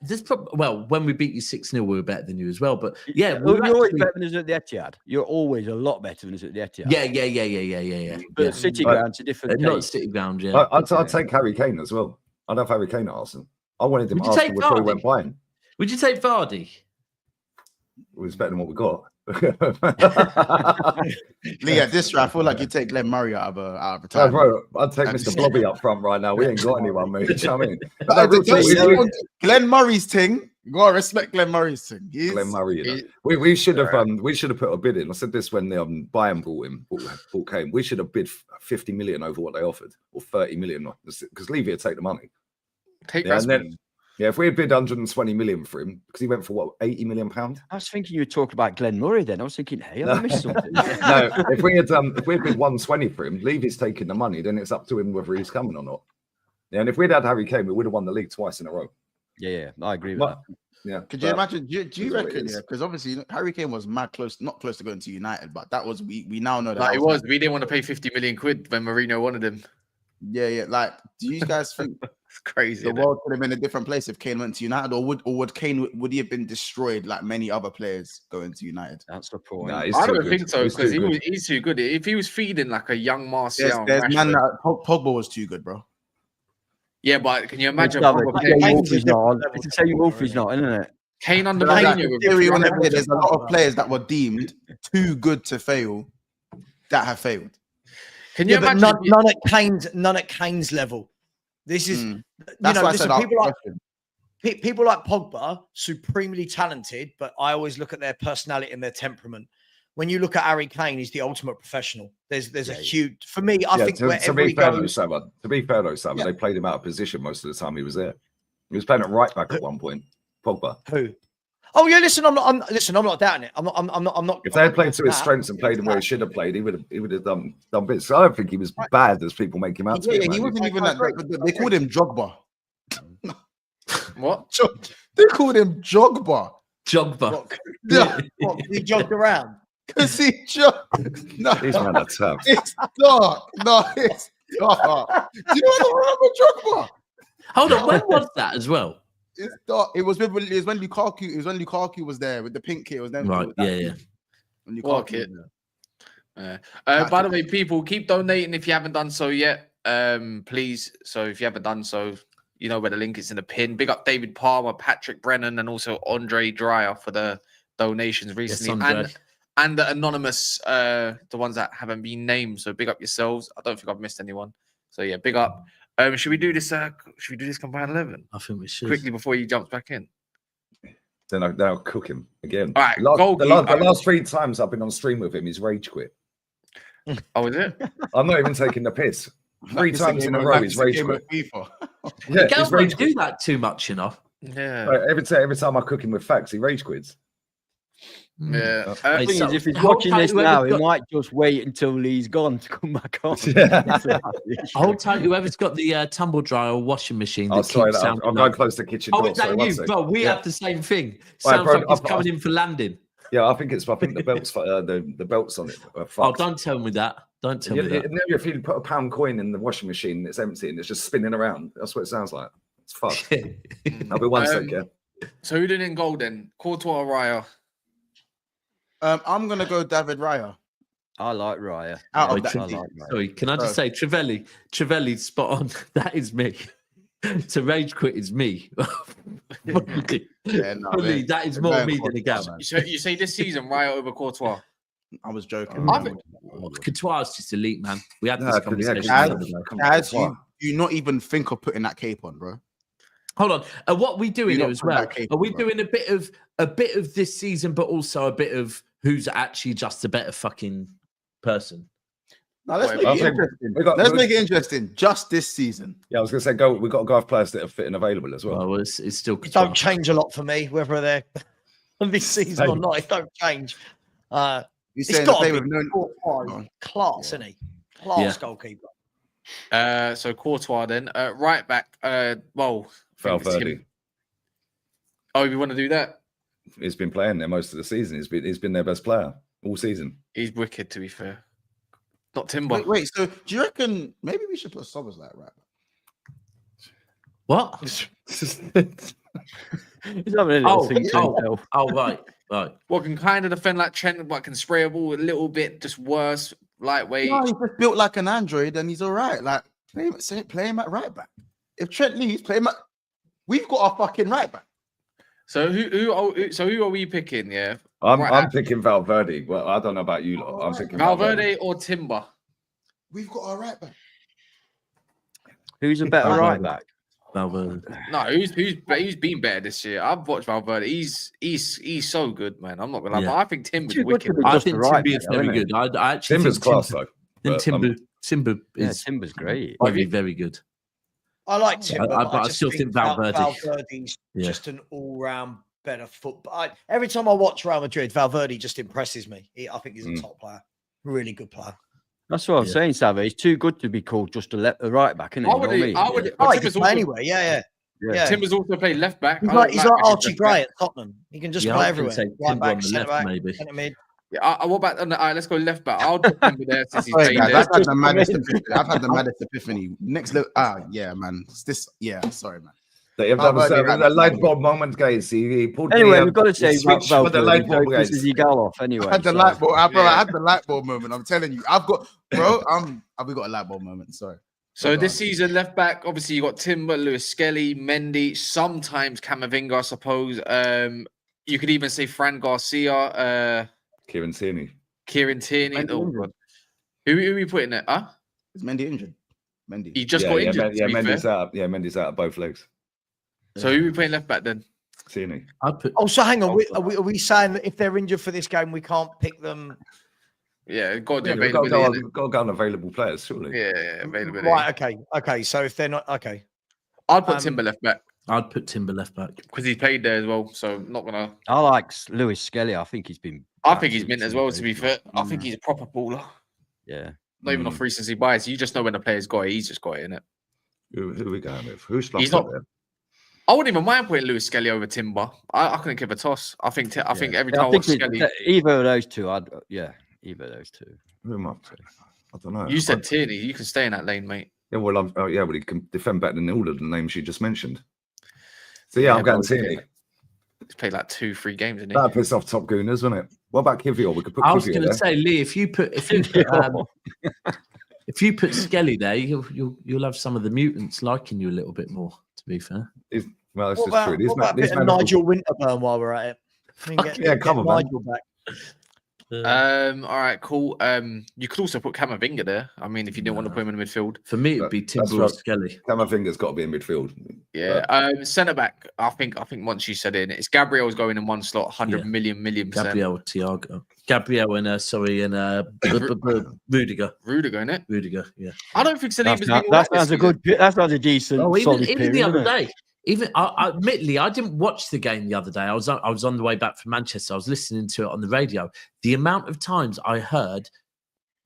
C: When we beat you 6-0, we were better than you as well. But
A: you're always better than us at the Etihad. You're always a lot better than us at the Etihad.
C: Yeah.
A: But City ground's a different.
C: Not City ground. Yeah.
I: I'd take Harry Kane as well. I'd have Harry Kane at Arsenal. I wanted him at Arsenal before he went buying.
C: Would you take Vardy?
I: was better than what we got.
H: Lee, at this rate, I feel like you take Glenn Murray out of a
I: Oh,
H: time.
I: bro, I'd take Mr. Blobby up front right now. We ain't got anyone, mate. You know what I mean?
H: Glenn Murray's thing. You gotta respect Glenn Murray's thing.
I: Glenn Murray, you know. We should have put a bid in. I said this when the Bayern bought came. We should have bid 50 million over what they offered, or 30 million, because Levy would take the money. If we had bid 120 million for him, because he went for what, 80 million pounds?
A: I was thinking you were talking about Glenn Murray then. I was thinking, hey, I missed something.
I: No, if we had bid 120 for him, Levy's taking the money, then it's up to him whether he's coming or not. Yeah, and if we'd had Harry Kane, we would have won the league twice in a row.
A: Yeah, I agree with that.
H: Yeah. Could you imagine? Do you reckon? Yeah, because obviously Harry Kane was not close to going to United, but that was we now know that.
F: Like, it was. We didn't want to pay 50 million quid when Mourinho wanted him.
H: Yeah. Like, do you guys think
F: it's crazy?
H: The world could have been a different place if Kane went to United, or would Kane would he have been destroyed like many other players going to United?
A: That's the point.
F: Nah, I don't think so, because he's too good. If he was feeding like a young Martial,
H: there's man that Pogba was too good, bro.
F: Yeah, but can you imagine?
A: Wolfie's not. It's the same Wolfie's not, isn't it?
F: Kane under
H: Mourinho. There's a lot of players that were deemed too good to fail that have failed.
F: Can you imagine?
D: None at Kane's level. This is people like Pogba, supremely talented, but I always look at their personality and their temperament. When you look at Harry Kane, he's the ultimate professional. There's a huge, for me, I think
I: to be fair though, Sam, they played him out of position most of the time he was there. He was playing at right back at one point. Pogba.
D: Who? Oh yeah, listen, I'm not doubting it. I'm not.
I: If they had played to his strengths and played him where he should have played, he would have done bits. So I don't think he was bad as people make him out to be.
H: Yeah, he wasn't even that. They called him Drogba.
F: What?
H: They called him Jogba.
D: Yeah. He jogged around.
H: Because he jogged. No,
I: he's not that tough.
H: It's dark. No, it's dark. Do you remember Jogba?
C: Hold on, when was that as well?
H: It's dark. It was when Lukaku. It was when Lukaku was there with the pink kit. It was then
C: right. Yeah.
H: When Lukaku
F: by the way, people, keep donating if you haven't done so yet. Please. So if you haven't done so, you know where the link is in the pin. Big up David Palmer, Patrick Brennan, and also Andre Dreyer for the donations recently, and the anonymous, the ones that haven't been named. So big up yourselves. I don't think I've missed anyone. So yeah, big up. Should we do this? Should we do this combined 11?
C: I think we should
F: quickly before he jumps back in.
I: Then I'll cook him again.
F: All right,
I: the last 3 times I've been on stream with him, he's rage quit.
F: Oh, is it?
I: I'm not even taking the piss. 3 times in a row, he's rage quit.
C: Yeah, he's rage do that too much enough.
F: Yeah.
I: Right, every time I cook him with facts, he rage quits.
F: Yeah.
A: If he's watching this now, he might just wait until he's gone to come back on.
C: Hold tight, whoever's got the tumble dryer or washing machine.
I: I'll try that. I'm going close to the kitchen door.
C: Oh, is that you? Bro, we have the same thing. Sounds like he's coming in for landing.
I: Yeah, I think the belts, the belts on it.
C: Oh, don't tell me that. Don't tell me that.
I: If you put a £1 coin in the washing machine and it's empty and it's just spinning around, that's what it sounds like. It's fucked. I'll be 1 sec, yeah.
F: So who did in goal then? Courtois or Raya?
H: I'm gonna go David Raya.
A: I like Raya.
C: Sorry, can I just say Trevelli's spot on. That is me. To rage quit is me. That is more me than a gap.
F: You say this season Raya over Courtois?
H: I was joking.
C: Courtois is just elite, man. We had this conversation.
H: Do you not even think of putting that cape on, bro?
C: Hold on. What are we doing here as well? Are we doing a bit of this season, but also a bit of who's actually just a better fucking person?
H: Now let's make it interesting. Let's make it interesting. Just this season.
I: Yeah, I was gonna say we've got to go off players that are fit and available as well.
C: Well, it's still
D: it don't change a lot for me whether they're on this season or not. It don't change. It's got to be class, isn't he? Class goalkeeper.
F: So Courtois then right back.
I: Valverde.
F: Oh, you want to do that?
I: He's been playing there most of the season. He's been their best player all season.
F: He's wicked, to be fair. Not Timber.
H: Wait. So do you reckon maybe we should put Sobbers like right?
C: What? Right.
F: What can kind of defend like Trent, but can spray a ball a little bit, just worse, lightweight.
H: No, he's just built like an android, and he's all right. Like play him at right back. If Trent leaves, play him at. We've got our fucking right back.
F: So who are we picking? Yeah,
I: I'm picking Valverde. Well, I don't know about you lot. I'm picking
F: Valverde or Timber.
H: We've got our right back.
A: Who's a better right back?
C: Valverde.
F: No, who's been better this year? I've watched Valverde. He's so good, man. I'm not gonna lie, but I think Timber's wicked.
C: I think Timber is very good. I actually
I: Timber's
C: think
I: class though.
C: Timber is
A: Timber's great.
C: very, very good.
D: I like Timber, but I
C: still think
D: Valverde's just an all-round better football. Every time I watch Real Madrid, Valverde just impresses me. I think he's a top player, really good player.
A: That's what I'm saying, Savvy. He's too good to be called just a right back, isn't he?
D: I would. Anyway, yeah.
F: Timber's also played left back.
D: He's like Archie Gray at Tottenham. He can just play everywhere.
C: Right back, centre back, maybe.
F: Yeah, what about let's go left back. I'll put Timber there since he's played there.
H: I've had the maddest epiphany. Next look, yeah, man. Sorry, man.
I: They've done the light bulb moment, guys. He pulled
A: anyway, we've got to say
I: with the light bulb, guys.
A: As you go off, anyway.
H: I had the light bulb. I had the light bulb moment. I'm telling you, I've got, bro. We got a light bulb moment. Sorry.
F: So this season, left back, obviously you got Timber, Lewis Skelly, Mendy, sometimes Camavinga, I suppose. You could even say Fran Garcia,
I: Kieran Tierney.
F: Oh god, who are we putting there? Huh?
H: Is Mendy injured? Mendy.
F: He just got injured.
I: Mendy's out. Yeah, Mendy's out of both legs.
F: So who are we playing left back then?
I: Tierney.
D: So hang on. Are we saying that if they're injured for this game, we can't pick them?
F: Yeah, got to
I: go on available players, surely.
F: Yeah, availability.
D: Right. Okay. So if they're not okay,
F: I'd put Timber left back.
C: I'd put Timber left back
F: because he played there as well. So not gonna.
A: I like Lewis Skelly. I think he's been.
F: I think he's mint as well. To be fair, I think he's a proper baller.
A: Yeah.
F: Not even off recency bias. You just know when the player's got it. He's just got it, innit?
I: Who are we going with? Who's
F: he's not there? I wouldn't even mind putting Lewis Skelly over Timber. I couldn't give a toss. I think every time I watch Skelly,
A: either of those two. Either of those two.
I: Who am I? I don't know.
F: You said Tierney. You can stay in that lane, mate.
I: Yeah, well, he can defend better than all of the names you just mentioned. So I'm going Tierney.
F: He's played like 2-3 games, didn't he?
I: That pissed off top gooners, wasn't it? What about Kivior? We could put.
C: I was going to say, Lee, if you put Skelly there, you'll have some of the mutants liking you a little bit more. To be fair,
D: well, it's just true. What about a bit of Nigel Winterburn while we're at it?
I: Come on,
D: Nigel back.
F: All right, cool. You could also put Camavinga there. I mean, if you didn't want to put him in the midfield.
C: For me, it'd be Timber or Skelly.
I: Camavinga's got to be in midfield.
F: Yeah. Centre back. I think once you said it, it's Gabriel's going in one slot, 100 million %.
C: Gabriel, Thiago, Gabriel, and Rudiger.
F: Rudiger, innit?
C: Rudiger. Yeah.
F: I don't think Saliba's been.
A: That sounds a decent.
C: Even the other day. Admittedly, I didn't watch the game the other day. I was on the way back from Manchester. I was listening to it on the radio. The amount of times I heard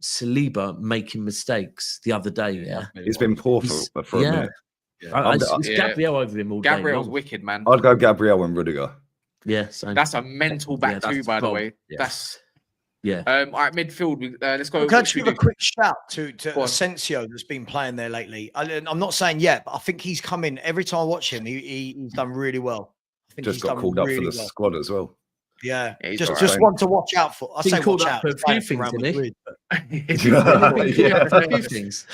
C: Saliba making mistakes the other day.
I: He's been poor for a minute.
C: It's Gabriel over him all day.
F: Gabriel's wicked, man.
I: I'd go Gabriel and Rudiger.
C: Yeah,
F: that's a mental back too, by the way.
C: Yeah.
F: That's.
C: Yeah.
F: All right, midfield. Let's go.
D: Can I just give a quick shout to Asensio that's been playing there lately? I'm not saying yet, but I think he's come in. Every time I watch him, he's done really well. I think
I: just got called up for the squad as well.
D: Yeah, just one to watch out for. I say watch out
C: for a few things, didn't
I: he? Things.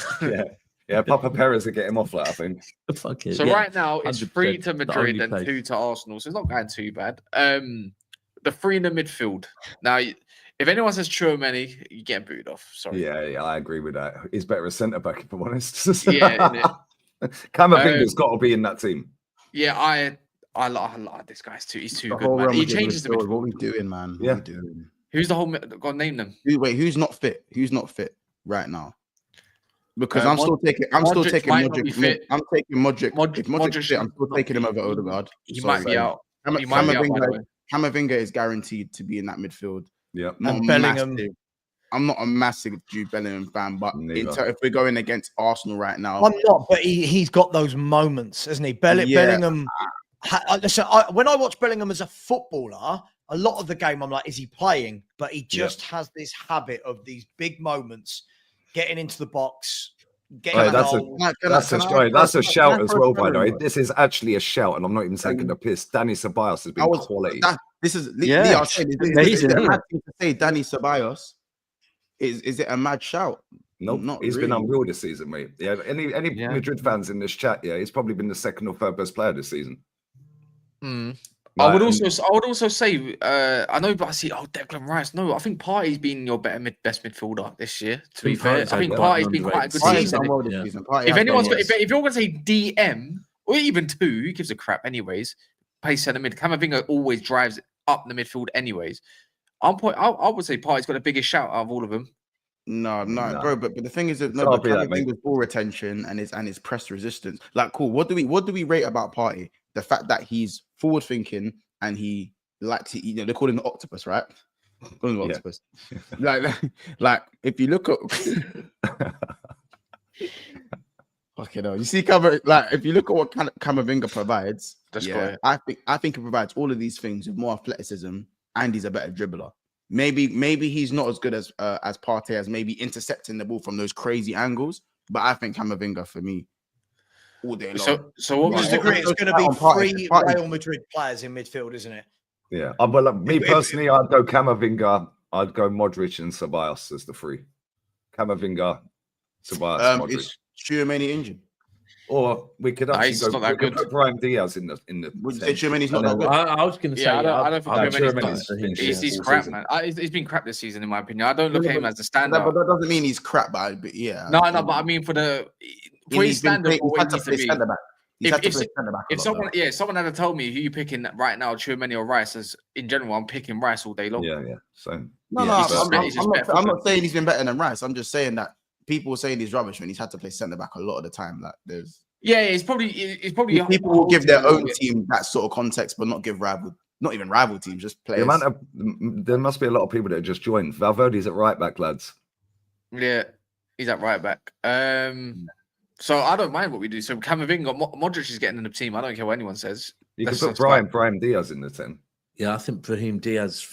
I: Yeah. Papa Perez will get him off that, I think.
C: Fuck it.
F: So right now it's 3 to Madrid and 2 to Arsenal, so it's not going too bad. The 3 in the midfield now. If anyone says Tchouaméni, you get booed off. Sorry.
I: Yeah, I agree with that. He's better as centre back, if I'm honest. Camavinga's got to be in that team.
F: Yeah, I like this guy too. He's too good, man. He changes the midfield.
H: What are we doing, man?
I: Yeah.
H: What are we doing?
F: Who's the whole? Got to name them.
H: Wait, who's not fit? Who's not fit right now? Because I'm still taking Modric. I'm taking Modric. If Modric's fit, I'm still taking him over Odegaard.
F: He might be out.
H: Camavinga is guaranteed to be in that midfield.
I: Yeah,
D: and Bellingham.
H: I'm not a massive Jude Bellingham fan, but if we're going against Arsenal right now,
D: I'm not. But he's got those moments, hasn't he? Bellingham. Listen, when I watch Bellingham as a footballer, a lot of the game I'm like, is he playing? But he just has this habit of these big moments, getting into the box.
I: That's a shout as well, by the way. This is actually a shout, and I'm not even taking the piss. Danny Ceballos has been quality.
H: This is amazing. To say Danny Ceballos, is it a mad shout?
I: Nope, he's been unreal this season, mate. Yeah, any Madrid fans in this chat, he's probably been the second or third best player this season.
F: I would also say, I know, but I see. Oh, Declan Rice. No, I think Partey's been your best midfielder this year. To be fair, I think Partey's been quite a good season. If anyone's got, if you're going to say DM or even 2, who gives a crap? Anyways, play centre mid. Camavinga always drives up the midfield. Anyways, I would say Partey's got the biggest shout out of all of them.
H: No, bro. But the thing is that Camavinga's ball retention and his press resistance. Like, cool. What do we rate about Partey? The fact that he's forward thinking and he likes to, they call him the octopus, right? Call him the octopus. like if you look at okay, no, you see, if you look at what Camavinga provides, I think he provides all of these things with more athleticism, and he's a better dribbler. Maybe he's not as good as Partey as maybe intercepting the ball from those crazy angles, but I think Camavinga for me all day long.
D: So what was agree? It's going to be 3 Real Madrid players in midfield, isn't it?
I: Yeah. Well, me personally, I'd go Camavinga, I'd go Modric and Ceballos as the 3. Camavinga, Ceballos, Modric.
H: Is Tchouaméni injured?
I: Or we could actually put Brahim Diaz in the.
H: Would you say Tchouaméni's not that good?
C: I was going to say,
F: I don't think Tchouaméni's he's crap, man. He's been crap this season, in my opinion. I don't look at him as a standout.
H: But that doesn't mean he's crap, but yeah.
F: No, but I mean for his standard, for what he needs to be. If someone had told me who you picking right now, Tchouaméni or Rice, as in general, I'm picking Rice all day long.
I: Yeah. So
H: I'm not saying he's been better than Rice. I'm just saying that people saying he's rubbish when he's had to play centre back a lot of the time. Like there's
F: it's probably
H: people will give their own team that sort of context, but not give not even rival teams, just players.
I: There must be a lot of people that have just joined. Valverde's at right back, lads.
F: Yeah, he's at right back. So I don't mind what we do. So Camavinga, Modric is getting in the team. I don't care what anyone says.
I: You can put Brahim Diaz in the 10.
C: Yeah, I think Brahim Diaz.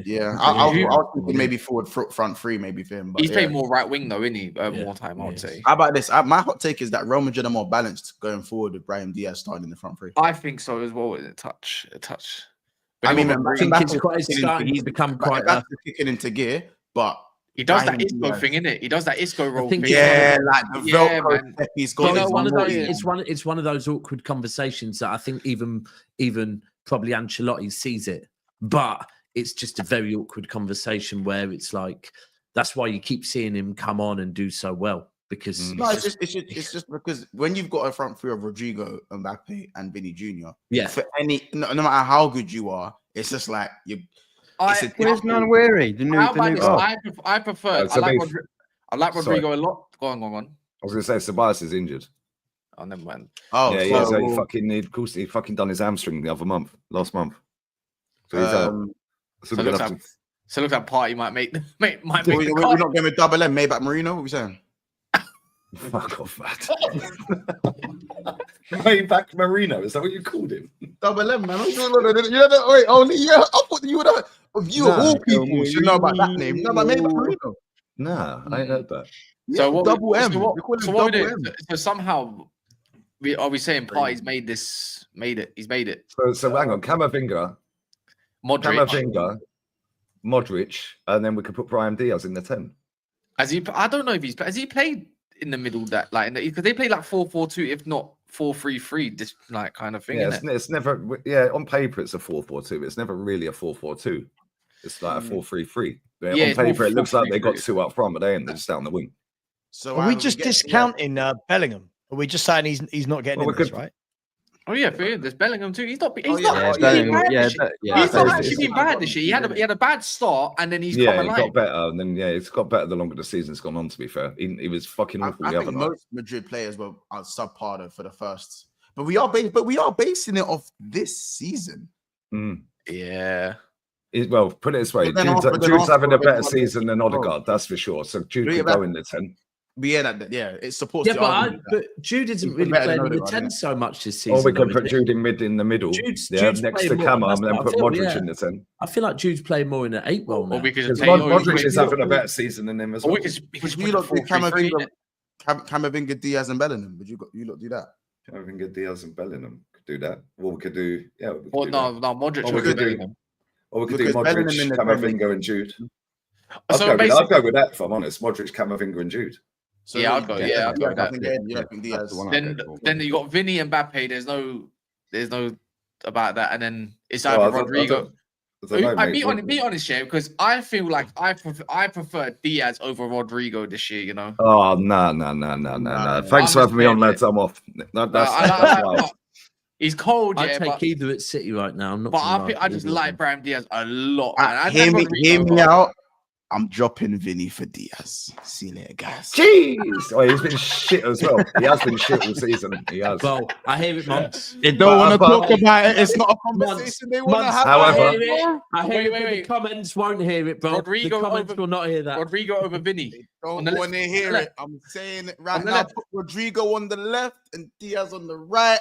H: Yeah, I was thinking maybe forward front 3, maybe for him. But
F: he's playing more right wing though, isn't he? More time, I would say.
H: How about this? My hot take is that Real Madrid are more balanced going forward with Brahim Diaz starting in the front 3.
F: I think so as well. A touch.
C: But I mean, I think he's become quite
H: kicking into gear, but.
F: He does that Isco thing, innit? He does that Isco role thing.
H: Yeah, like the Velcro.
C: He's got one of those. It's one of those awkward conversations that I think even probably Ancelotti sees it, but it's just a very awkward conversation where it's like that's why you keep seeing him come on and do so well because
H: it's just because when you've got a front 3 of Rodrigo, Mbappe, and Vinny Jr. For no matter how good you are, it's just like you.
A: Where's Nwaneri?
F: I prefer. I like Rodrigo a lot. Go on.
I: I was going to say Ceballos is injured.
F: Oh, never mind.
I: Oh, yeah. He fucking done his hamstring the other month, last month. So he's
F: looks like Partey might make.
H: We're not going with double M. Maybach Marino. What are we saying?
I: Fuck off, that. Maybach Marino. Is that what you called him?
H: Double M, man. Wait, only I thought you would have. Of all people should know about that name. No, about Maybach Marino.
I: Nah, I ain't heard that.
F: So what?
H: Double M.
F: So what we do? So somehow, are we saying Partey's made it? He's made it.
I: So hang on, Camavinga, Modric, and then we could put Brahim Diaz in the 10.
F: I don't know if has he played in the middle that because they play like 4-4-2, if not 4-3-3, this like kind of thing.
I: Yeah, it's never. On paper it's a 4-4-2. It's never really a 4-4-2. It's like a 4-3-3. On paper it looks like they got 2 up front, but they're just down the wing.
D: So are we just discounting Bellingham? Are we just saying he's not getting in this, right?
F: Oh yeah, there's Bellingham too. He's not actually been bad this year. He had a bad start, and then he's
I: got better, and then it's got better the longer the season's gone on. To be fair, he was fucking awful.
H: I think most Madrid players were subpar for the first, but we are basing it off this season.
F: Yeah.
I: Well, put it this way: Jude's having a better season than Odegaard, that's for sure. So Jude could go in the 10.
H: It supports.
C: Yeah, but Jude isn't really playing in the 10 so much this season.
I: Or we could put Jude in the middle, Jude's next to Cama, and then put Modric in the 10.
C: I feel like Jude's playing more in an 8 role now.
I: Because Modric is having a better season than him as well.
H: Would you lot do Camavinga, Diaz, and Bellingham? Would you lot do that?
I: Camavinga, Diaz, and Bellingham could do that. Well, we could do
F: Modric.
I: Or we could do Modric, Camavinga, and Jude. I'd go with that if I'm honest. Modric, Camavinga, and Jude.
F: So I'd go with that. Then you got Vinny and Mbappe. There's no about that, and then it's either Rodrigo. Be honest, yeah, because I feel like I prefer Diaz over Rodrigo this year. You know.
I: Oh no! Thanks for having me on, lads. I'm off. That's
F: he's cold.
C: I take either at City right now. I'm not.
F: But I just like Brahim Diaz a lot.
H: Hear me out. I'm dropping Vinny for Diaz. See you later, guys.
I: Jeez! Oh, he's been shit as well. He has been shit all season. He has.
C: Well, I hear it, Monks.
H: They don't want to talk about it. It's not a conversation they want to have.
I: However,
C: I hear it. The comments won't hear it, bro.
F: Rodrigo
C: the comments will not hear that.
F: Rodrigo over Vinny.
H: They don't want to hear it. I'm saying it right now. Put Rodrigo on the left and Diaz on the right.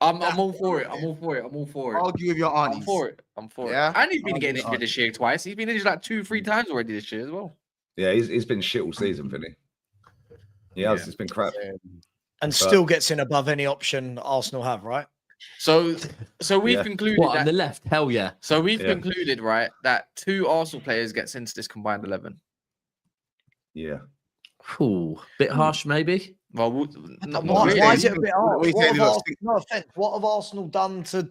F: I'm all for it. I'm all for it.
H: Argue with your aunties.
F: I'm for it. And he's been getting injured this year twice. He's been injured like 2-3 times already this year as well.
I: Yeah, he's been shit all season, Vinny. He has. It's been crap.
D: And still gets in above any option Arsenal have, right?
F: So we've concluded
C: what,
F: that
C: on the left. Hell yeah.
F: So we've concluded, right, that 2 Arsenal players gets into this combined 11.
I: Yeah.
C: Ooh, bit harsh, maybe.
F: Well,
D: why is it a bit harsh? No offense. What have Arsenal done to?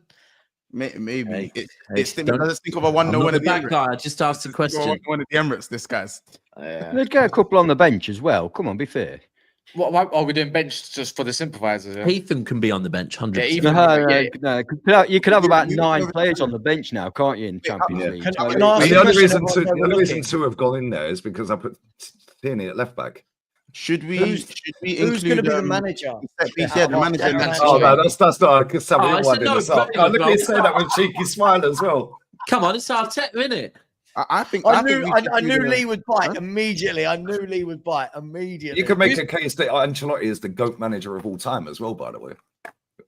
H: Maybe let's think of a 1-0 win at the Emirates.
C: Guy, I just asked the question.
H: One at the Emirates, this guy's.
A: They'd get a couple on the bench as well. Come on, be fair.
F: What are we doing bench just for the sympathisers? Yeah?
C: Ethan can be on the bench, 100%.
A: No, you could have about 9 players on the bench now, can't you? In Champions League.
I: The only reason 2 have gone in there is because I put Tierney at left back.
H: Should we
D: who's going to be the manager?
H: Yeah, the manager.
I: Oh no, that's not because somebody wanted this up. Look at you say that with a cheeky smile as well.
C: Come on, it's Arteta, isn't it?
D: I knew Lee would bite immediately. You
I: could make a case that Ancelotti is the GOAT manager of all time as well, by the way.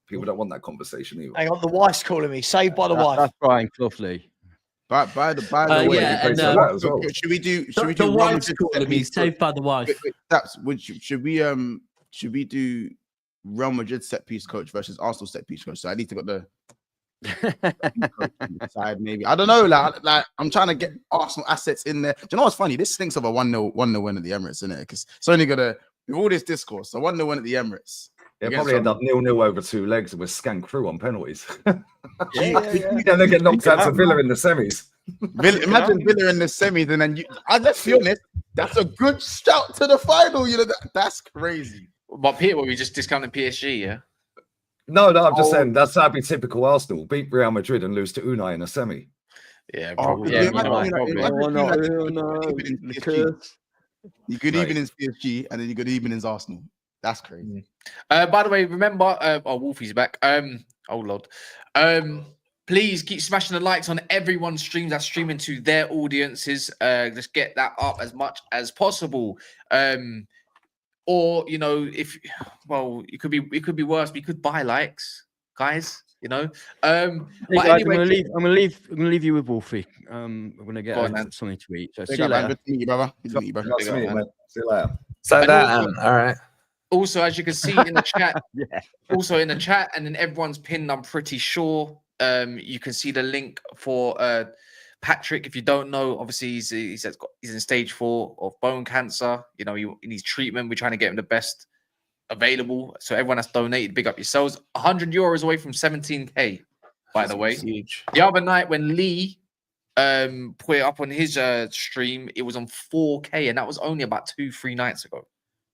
I: People don't want that conversation either.
D: Hang on, the wife's calling me. Saved by the wife.
A: That's Brian Cloughley.
H: By the way, should we do
C: the wife's calling me? Saved by the wife.
H: Should we do Real Madrid set piece coach versus Arsenal set piece coach? So I need to got the side maybe. I don't know. Like I'm trying to get Arsenal assets in there. Do you know what's funny? This stinks of a 1-0 win at the Emirates, isn't it? Because it's only gonna with all this discourse. A 1-0 win at the Emirates.
I: Yeah, probably end up 0-0 over 2 legs and we're skank through on penalties. And they get knocked out to Villa in the semis.
H: Imagine Villa in the semis, and then let's be honest, that's a good shout to the final. You know, that's crazy.
F: But Peter, were we just discounting PSG? Yeah.
I: No, I'm just saying that'd be typical Arsenal. Beat Real Madrid and lose to Unai in a semi.
F: Yeah, probably.
H: You good evenings PSG, and then you good evenings Arsenal. That's crazy.
F: By the way, remember, Wolfie's back. Oh Lord. Please keep smashing the likes on everyone's streams that's streaming to their audiences. Just get that up as much as possible. Or it could be worse. We could buy likes, guys.
A: Hey guys, anyway, I'm gonna leave you with Wolfie. We're gonna get something to eat. So see you later.
H: Good to meet you, brother. Good to meet you, brother.
I: See you later.
E: So all right.
F: Also, as you can see in the chat, and then everyone's pinned, I'm pretty sure. You can see the link for Patrick. If you don't know, obviously he's in stage 4 of bone cancer. He needs treatment. We're trying to get him the best available. So everyone that's donated, big up yourselves. €100 away from 17k. By the way, huge. The other night when Lee put it up on his stream, it was on 4k, and that was only about 2-3 nights ago.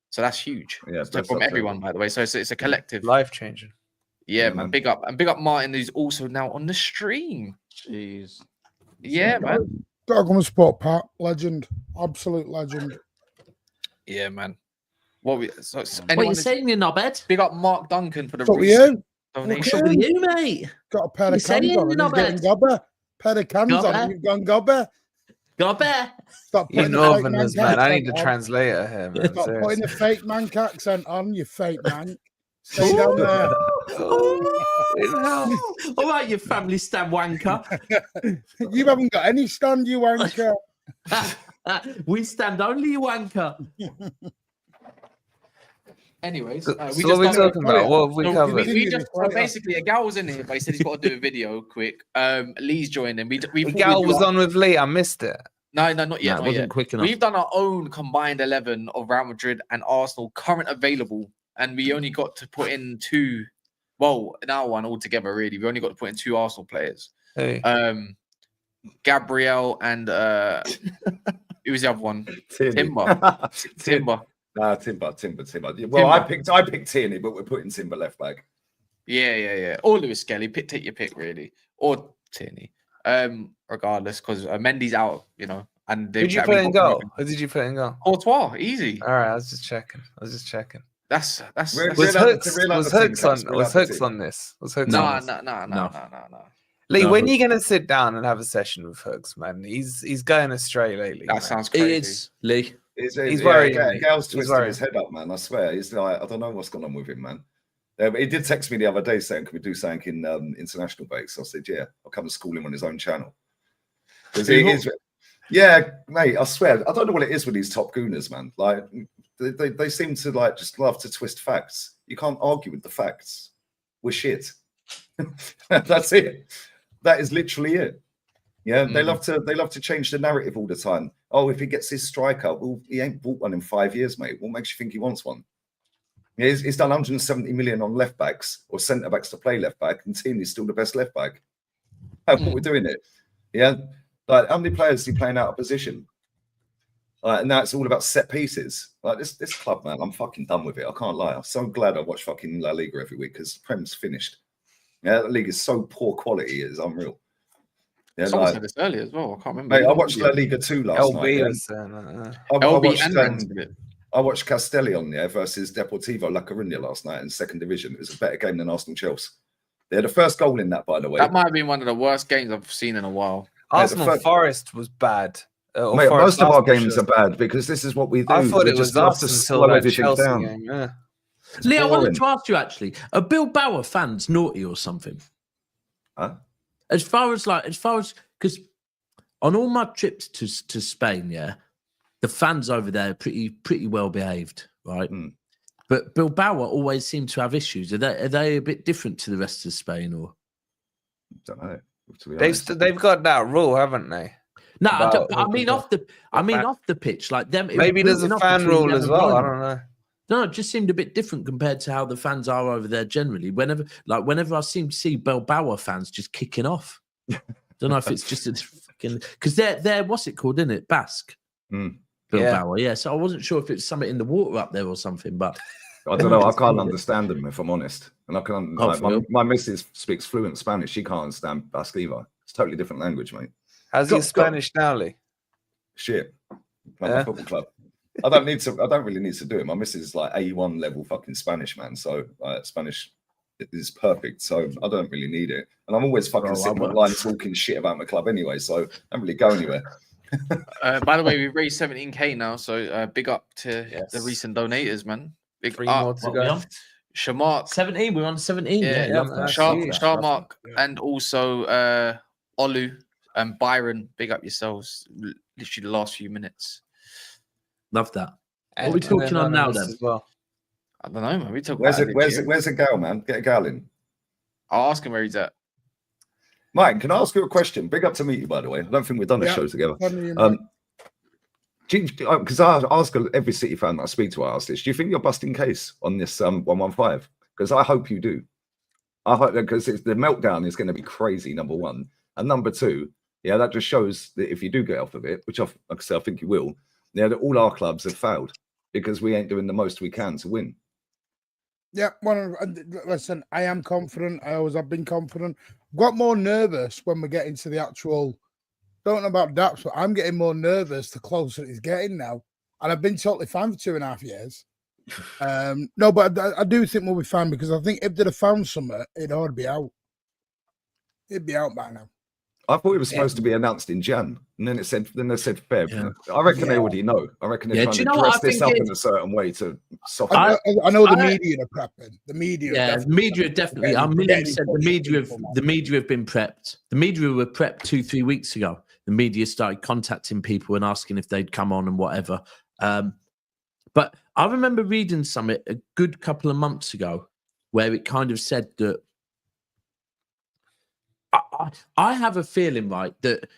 F: So that's huge. Yeah, so from everyone, by the way. So it's a collective,
E: life changing.
F: Yeah, man. Big up Martin, who's also now on the stream.
H: Jeez.
F: Yeah, man.
J: Gotta go on the spot, Pat. Legend, absolute legend.
F: Yeah, man.
C: What you saying, you're not bad?
F: Big up Mark Duncan for the
J: donation.
C: What with you, mate?
J: Got a pair of cans on. Pair of cans on. You've gone gobber.
C: Gobber.
E: You Northerners, man. I need a translator here, man.
J: Stop putting the fake mank accent on, you fake man. Stay down there.
C: All right, you family stand wanker.
J: You haven't got any stand, you wanker.
C: We stand only, you wanker.
F: Anyways,
E: so what are we talking about? What have we covered?
F: Basically, a gal was in here, but he said he's got to do a video quick. Lee's joining.
E: The gal was on with Lee. I missed it.
F: No, not yet.
C: It wasn't quick enough.
F: We've done our own combined 11 of Real Madrid and Arsenal current available, and we only got to put in 2 Well, now one altogether, really. We only got to put in 2 Arsenal players.
E: Hey.
F: Gabriel and who was the other one? Timber.
I: Timber. Well, I picked Tierney, but we're putting Timber left back.
F: Yeah. Or Lewis Skelly. Take your pick, really. Or Tierney. Regardless, because Mendy's out, you know. And
E: who did you put in goal? Who did you put in goal?
F: Courtois, easy.
E: All right, I was just checking.
F: That's
E: was Hooks on this?
F: No.
E: Lee, when are you going to sit down and have a session with Hooks, man? He's going astray lately.
F: That sounds crazy.
C: It's Lee.
I: He's worried. Gal's twisting his head up, man. I swear. He's like, I don't know what's going on with him, man. He did text me the other day saying, "Can we do something in international breaks?" I said, "Yeah, I'll come and school him on his own channel." Yeah, mate. I swear, I don't know what it is with these top gooners, man. Like, they seem to like just love to twist facts. You can't argue with the facts. We're shit. That's it. That is literally it. Yeah, they love to change the narrative all the time. Oh, if he gets his striker, well, he ain't bought one in 5 years, mate. What makes you think he wants one? Yeah, he's done 170 million on left backs or centre backs to play left back, and Tierney's still the best left back. What we're doing it? Yeah. Like, how many players is he playing out of position? And now it's all about set pieces. Like this club, man, I'm fucking done with it. I can't lie. I'm so glad I watch fucking La Liga every week because Prem's finished. Yeah, the league is so poor quality, it is unreal. Yeah,
F: someone said this earlier as well. I can't remember.
I: Mate, I watched La Liga 2 last night. I watched Castellón versus Deportivo La Coruña last night in second division. It was a better game than Arsenal-Chelsea. They had the first goal in that, by the way.
F: That might have been one of the worst games I've seen in a while.
E: Arsenal Forest was bad.
I: Mate, most of our games are bad because this is what we do.
E: I thought it was us to slow everything down. Game, yeah.
C: Lee, I wanted to ask you actually, are Bilbao fans naughty or something?
I: Huh?
C: As far as because on all my trips to Spain, yeah, the fans over there are pretty well behaved, right? But Bilbao always seem to have issues. Are they a bit different to the rest of Spain, or?
I: Don't know.
E: They've got that rule, haven't they?
C: No, I mean off the pitch, like them.
E: Maybe there's a fan rule as well. I don't know.
C: No, it just seemed a bit different compared to how the fans are over there generally. Whenever I seem to see Bilbao fans just kicking off, don't know if it's just because they're what's it called, isn't it? Basque. Bilbao, yeah. So I wasn't sure if it's something in the water up there or something, but
I: I don't know. I can't understand them if I'm honest, and I can. My missus speaks fluent Spanish. She can't understand Basque either. It's a totally different language, mate.
E: How's your Spanish now, Lee?
I: Shit, my football club. I don't really need to do it. My missus is like A1 level fucking Spanish, man. So Spanish is perfect. So I don't really need it. And I'm always fucking sitting online talking shit about my club anyway. So I don't really go anywhere.
F: By the way, we've raised 17k now. So big up to the recent donators, man. Big
E: 3 more to go.
F: Shamark.
C: 17. We're on 17. Yeah.
F: Sharmark and also Olu and Byron. Big up yourselves. Literally the last few minutes.
C: Love that. What are we talking on now then?
F: As well? I don't know, man. We talk.
I: Where's the gal, man? Get a gal in.
F: I'll ask him where he's at.
I: Mike, can I ask you a question? Big up to meet you, by the way. I don't think we've done a show together. Because I ask every City fan that I speak to, I ask this: do you think you're busting case on this 115? Because I hope you do. I hope, because the meltdown is going to be crazy. Number one, and number two, that just shows that if you do get off of it, which like I say, I think you will. That all our clubs have failed because we ain't doing the most we can to win.
J: Yeah, well, listen, I am confident. I always have been confident. Got more nervous when we get into the actual. Don't know about Daps, but I'm getting more nervous the closer it's getting now. And I've been totally fine for 2.5 years. No, but I do think we'll be fine because I think if they'd have found something, it'd already be out. It'd be out by now.
I: I thought it was supposed to be announced in Jan, and then they said Feb. Yeah. I reckon they already know. I reckon they're trying to dress this up in a certain way to soften.
J: I know the media are prepping. The media,
C: the media definitely. I'm million percent. The media have been prepped. The media were prepped 2-3 weeks ago. The media started contacting people and asking if they'd come on and whatever. But I remember reading something a good couple of months ago where it kind of said that. I have a feeling, right, that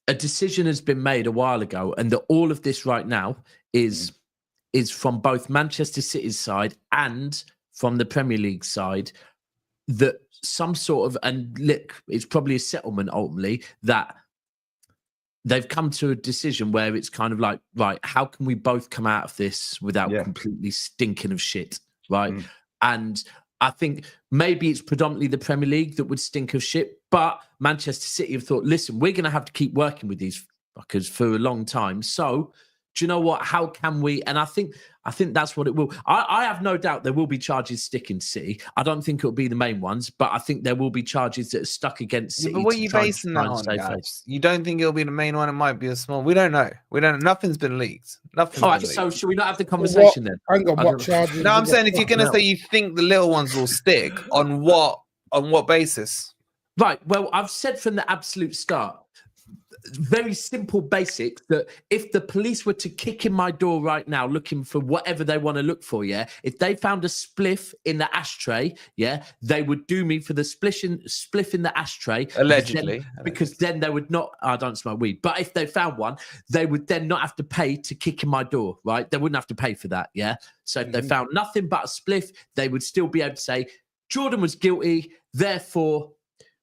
C: a decision has been made a while ago and that all of this right now is from both Manchester City's side and from the Premier League side that some sort of, and look, it's probably a settlement ultimately, that they've come to a decision where it's kind of like, right, how can we both come out of this without completely stinking of shit, right? And I think maybe it's predominantly the Premier League that would stink of shit, but Manchester City have thought, listen, we're going to have to keep working with these fuckers for a long time. So, do you know what? How can we? And I think that's what it will. I have no doubt there will be charges sticking to City. I don't think it'll be the main ones, but I think there will be charges that are stuck against City.
E: But what are you basing that on, guys? You don't think it'll be the main one? It might be a small. We don't know. Nothing's been leaked. Nothing's
C: All right.
E: been
C: So
E: leaked.
C: should we not have the conversation then?
J: Hang on. What charges?
E: No, I'm saying if you're going to say you think the little ones will stick, on what basis?
C: Right. Well, I've said from the absolute start, very simple basics, that if the police were to kick in my door right now looking for whatever they want to look for, if they found a spliff in the ashtray, they would do me for the spliff in the ashtray.
E: Allegedly.
C: Because then they would not, I don't smoke weed, but if they found one, they would then not have to pay to kick in my door, right? They wouldn't have to pay for that, So if they found nothing but a spliff, they would still be able to say, Jordan was guilty, therefore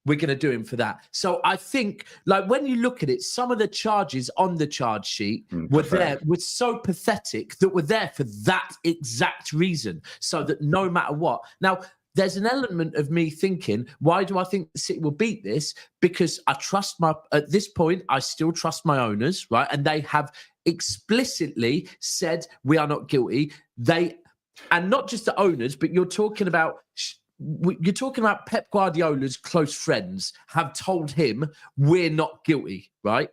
C: we're going to do him for that. So I think, like, when you look at it, some of the charges on the charge sheet were so pathetic that were there for that exact reason, so that no matter what. Now, there's an element of me thinking, why do I think the City will beat this? Because at this point, I still trust my owners, right? And they have explicitly said, we are not guilty. And not just the owners, but you're talking about Pep Guardiola's close friends have told him we're not guilty, right?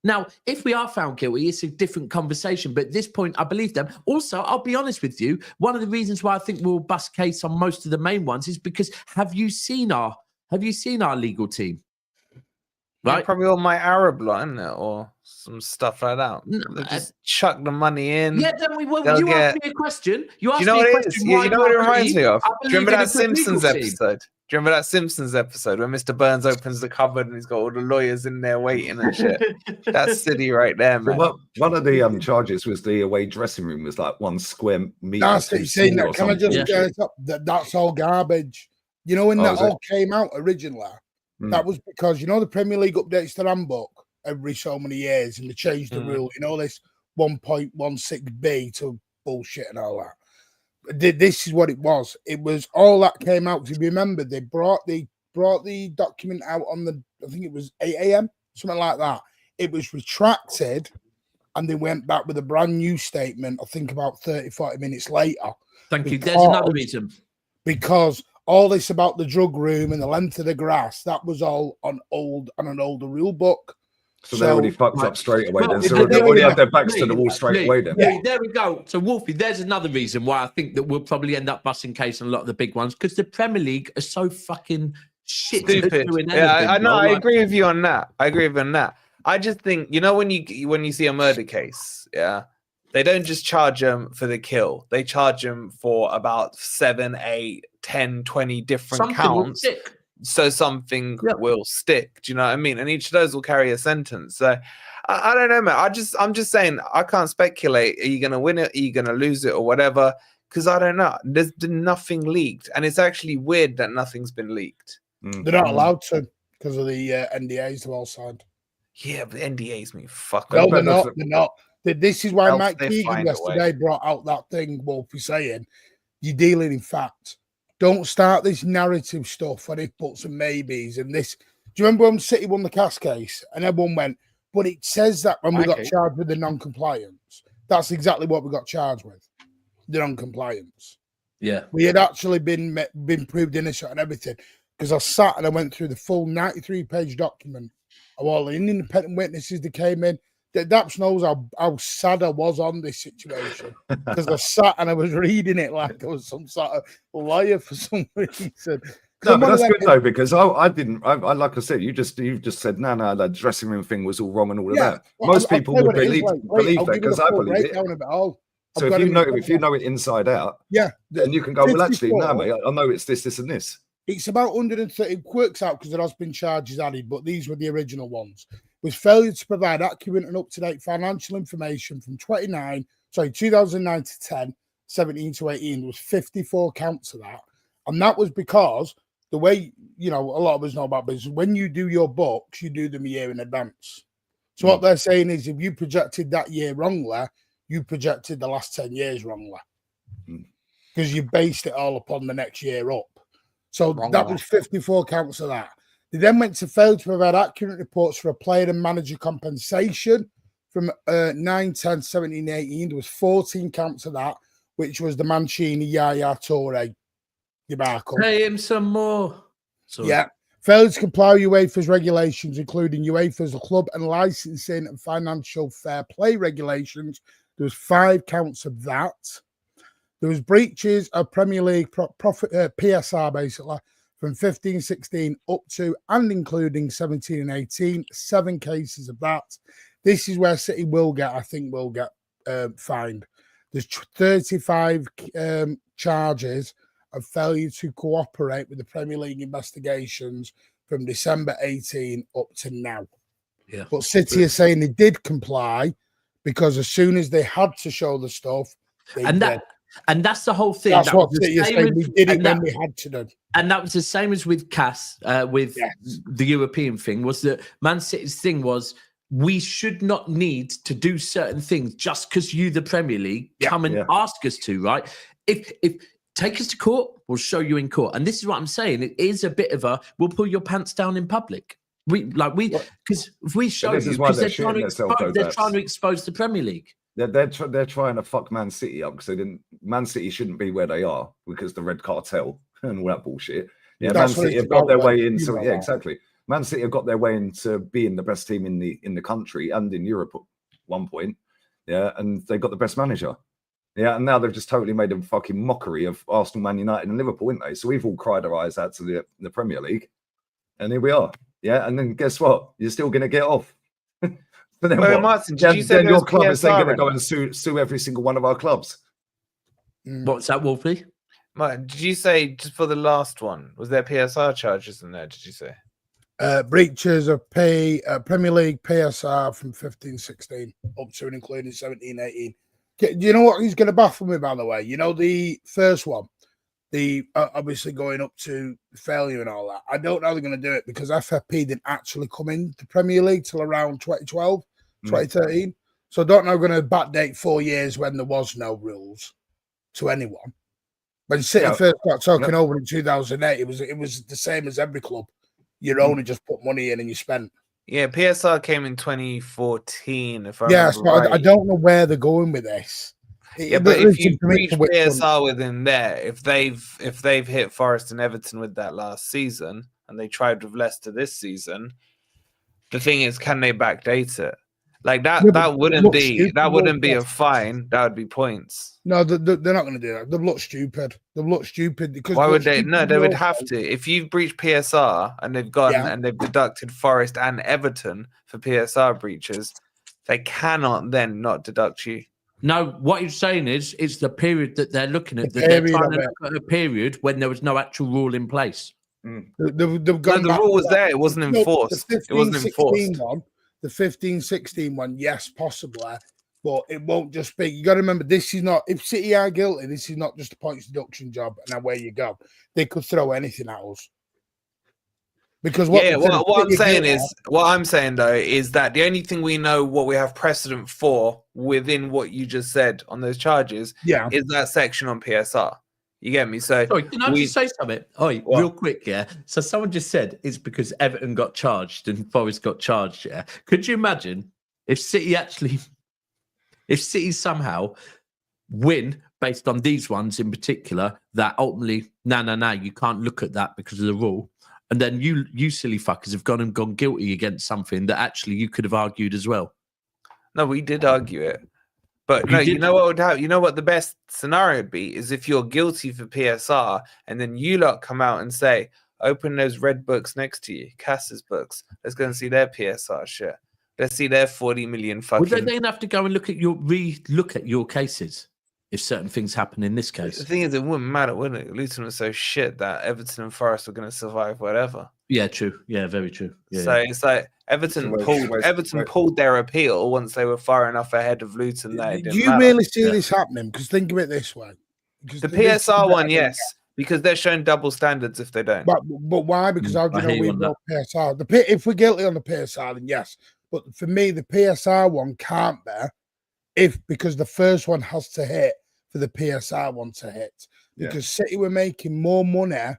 C: Now, if we are found guilty, it's a different conversation. But at this point, I believe them. Also, I'll be honest with you. One of the reasons why I think we'll bust case on most of the main ones is because have you seen our legal team? Right,
E: you're probably all my Arab lot, isn't it, or some stuff like that. They just chuck the money in.
C: Yeah, then you asked me a question. You
E: know what it is? You know what it reminds me of? Do you remember that Simpsons episode? Do you remember that Simpsons episode where Mr. Burns opens the cupboard and he's got all the lawyers in there waiting and shit? That's City right there, man.
I: Well, one of the charges was the away dressing room was like 1 square meter.
J: That's it. See, can I just get it up? That's all garbage. You know, when that all came out originally, that was because, you know, the Premier League updates the handbook every so many years and they changed the rule. You know, this 1.16b to bullshit and all that. This is what it was. It was all that came out. If you remember, they brought the document out on I think it was 8 a.m., something like that. It was retracted and they went back with a brand new statement, I think about 30, 40 minutes later.
C: Thank you. There's another reason.
J: Because all this about the drug room and the length of the grass, that was all on an older rule book.
I: So they already fucked up straight away then. So they already had their backs to the wall straight away then.
C: Yeah, there we go. So Wolfie, there's another reason why I think that we'll probably end up busting case on a lot of the big ones, because the Premier League are so fucking stupid.
E: I know. I agree with you on that. I just think, you know, when you see a murder case, they don't just charge them for the kill. They charge them for about 7, 8, 10, 20 different counts. So something will stick. Do you know what I mean? And each of those will carry a sentence. So I don't know, man. I'm just saying, I can't speculate. Are you going to win it? Are you going to lose it or whatever? Because I don't know. There's been nothing leaked. And it's actually weird that nothing's been leaked.
J: They're not allowed to because of the NDAs they've all signed.
E: Yeah, but the NDAs mean fuck.
J: No, they're not. They're not. This is why Mike Keegan yesterday brought out that thing, Wolfie, saying, you're dealing in fact. Don't start this narrative stuff and if buts and maybes and this. Do you remember when City won the Cass case and everyone went, but it says that when we got charged with the non-compliance. That's exactly what we got charged with, the non-compliance.
C: Yeah.
J: We had actually been proved innocent and everything, because I sat and I went through the full 93-page document of all the independent witnesses that came in. Daps knows how sad I was on this situation, because I sat and I was reading it like I was some sort of liar for some reason.
I: No, but that's good though, because I didn't. I like I said, you just said no, the dressing room thing was all wrong and all of that.
J: Well,
I: most people would believe that, because I believe it. So if you know it inside out, then you can go, well, actually, no, mate, I know it's this, and this.
J: It's about 130. It works out because there has been charges added, but these were the original ones. With failure to provide accurate and up-to-date financial information from 2009 to 10, 17 to 18, there was 54 counts of that. And that was because the way, a lot of us know about business, when you do your books, you do them a year in advance. So what they're saying is if you projected that year wrongly, you projected the last 10 years wrongly. Because you based it all upon the next year up. So that was 54 counts of that. They then went to fail to provide accurate reports for a player and manager compensation from 9, 10, 17, 18. There was 14 counts of that, which was the Mancini, Yaya Toure debacle.
C: Pay him some more. Sorry.
J: Yeah. Failed to comply with UEFA's regulations, including UEFA's club and licensing and financial fair play regulations. There was 5 counts of that. There was breaches of Premier League PSR, basically, from 15-16 up to and including 17 and 18. 7 cases of that. This is where City will get fined. There's 35 charges of failure to cooperate with the Premier League investigations from December 18 up to now.
C: Yeah.
J: But City are saying they did comply because as soon as they had to show the stuff, they did.
C: And that's the whole thing.
J: That's what City are saying. We did it when we had to do.
C: And that was the same as with Cass, the European thing, was that Man City's thing was, we should not need to do certain things just because you, the Premier League, come and ask us to, right? If take us to court, we'll show you in court. And this is what I'm saying. It is a bit of we'll pull your pants down in public. Because if we show you, because they're trying to expose the Premier League.
I: They're trying to fuck Man City up because Man City shouldn't be where they are because the red cartel and all that bullshit. Yeah, Man City have got their way into exactly. Man City have got their way into being the best team in the country and in Europe at one point. Yeah, and they got the best manager. Yeah, and now they've just totally made a fucking mockery of Arsenal, Man United, and Liverpool, haven't they? So we've all cried our eyes out to the Premier League, and here we are. Yeah, and then guess what? You're still going to get off. But then what?
E: Martin, did you say
I: your club is then going to go and sue every single one of our clubs?
C: What's that, Wolfie?
E: Martin, did you say just for the last one, was there PSR charges in there? Did you say
J: breaches of Premier League PSR from 15-16 up to and including 17-18? Do you know what he's going to baffle me, by the way? You know, the first one, the obviously going up to failure and all that. I don't know how they're going to do it because FFP didn't actually come in the Premier League till around 2012, 2013. So I don't know, going to backdate 4 years when there was no rules to anyone. When City first got taken over in 2008, it was the same as every club. You only just put money in and you spent.
E: Yeah, PSR came in 2014. If I remember right.
J: I don't know where they're going with this.
E: Yeah, but if you reach PSR within there, if they've hit Forest and Everton with that last season, and they tried with Leicester this season, the thing is, can they backdate it? Like that wouldn't be a fine. That would be points.
J: No, they're not going to do that. They look stupid. They look stupid because
E: why would they? No, they would have to. If you've breached PSR and they've gone and they've deducted Forest and Everton for PSR breaches, they cannot then not deduct you.
C: No, what you're saying is it's the period that they're looking at. They're trying to look at a period when there was no actual rule in place.
J: The
E: rule was there. It wasn't enforced. It wasn't enforced.
J: The 15-16 one, yes, possibly, but it won't just be. You got to remember, this is not. If City are guilty, this is not just a points deduction job, and away you go. They could throw anything at us. Because what I'm saying though is that the only thing we know what we have precedent for within what you just said on those charges, is that section on PSR. You get me? So
C: sorry, can I just say something? Real quick, yeah. So someone just said it's because Everton got charged and Forest got charged, yeah. Could you imagine if City somehow win based on these ones in particular, that ultimately, no, you can't look at that because of the rule. And then you silly fuckers have gone guilty against something that actually you could have argued as well.
E: No, we did argue it. But no, you know what would happen? You know what the best scenario would be is if you're guilty for PSR and then you lot come out and say, open those red books next to you, Cass's books. Let's go and see their PSR shit. Let's see their 40 million fucking.
C: Would they then have to go and look at your cases if certain things happen in this case?
E: The thing is, it wouldn't matter, would it? Luton was so shit that Everton and Forest were going to survive whatever.
C: Yeah, true. Yeah, very true. Yeah,
E: so it's like Everton pulled their appeal once they were far enough ahead of Luton that it didn't matter.
J: Really see this happening? Because think of it this way.
E: The PSR one, yes. because they're showing double standards if they don't.
J: But why? Because how do you know we brought PSR? If we're guilty on the PSR, then yes. But for me, the PSR one can't be because the first one has to hit for the PSR one to hit. Because City were making more money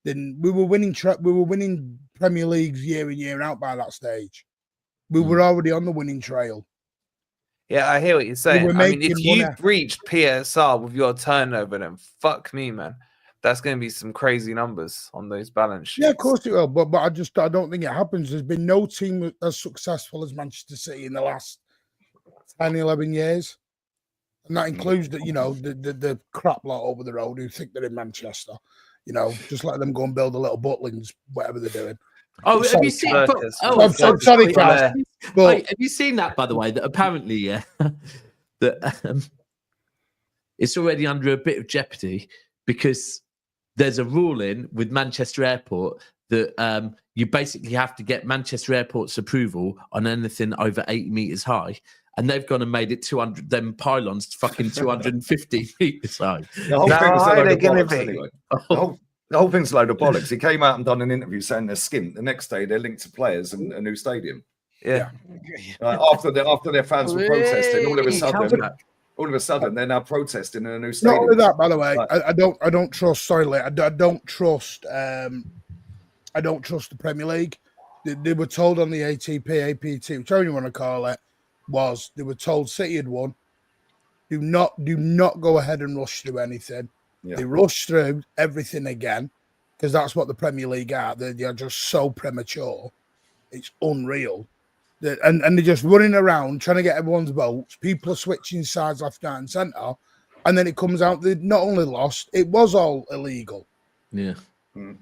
J: than we were winning. We were winning Premier Leagues year in year out by that stage. We were already on the winning trail.
E: Yeah, I hear what you're saying. I mean, if you reach PSR with your turnover, then fuck me, man. That's going to be some crazy numbers on those balance sheets.
J: Yeah, of course it will. But I don't think it happens. There's been no team as successful as Manchester City in the last 10, 11 years. And that includes the crap lot over the road who think they're in Manchester. Just let them go and build a little Butlins, whatever they're doing.
C: Oh, have you seen?
J: Sorry, Carl.
C: Have you seen that, by the way? That apparently, that it's already under a bit of jeopardy because there's a ruling with Manchester Airport that you basically have to get Manchester Airport's approval on anything over 80 meters high. And they've gone and made it 200, them pylons fucking 250 meters high.
I: The whole thing's a load of bollocks. He came out and done an interview saying they're skint. The next day, they're linked to players and a new stadium.
E: Yeah.
I: After their fans were protesting, all of a sudden, they're now protesting in a new stadium.
J: Not only that, by the way, I don't trust. Sorry, I don't trust. I don't trust the Premier League. They were told on the ATP, APT, whichever you want to call it, they were told City had won. Do not go ahead and rush through anything. Yeah. They rush through everything again because that's what the Premier League are. They're just so premature. It's unreal. And they're just running around trying to get everyone's votes. People are switching sides left, right, and centre. And then it comes out they not only lost, it was all illegal.
C: Yeah.
J: And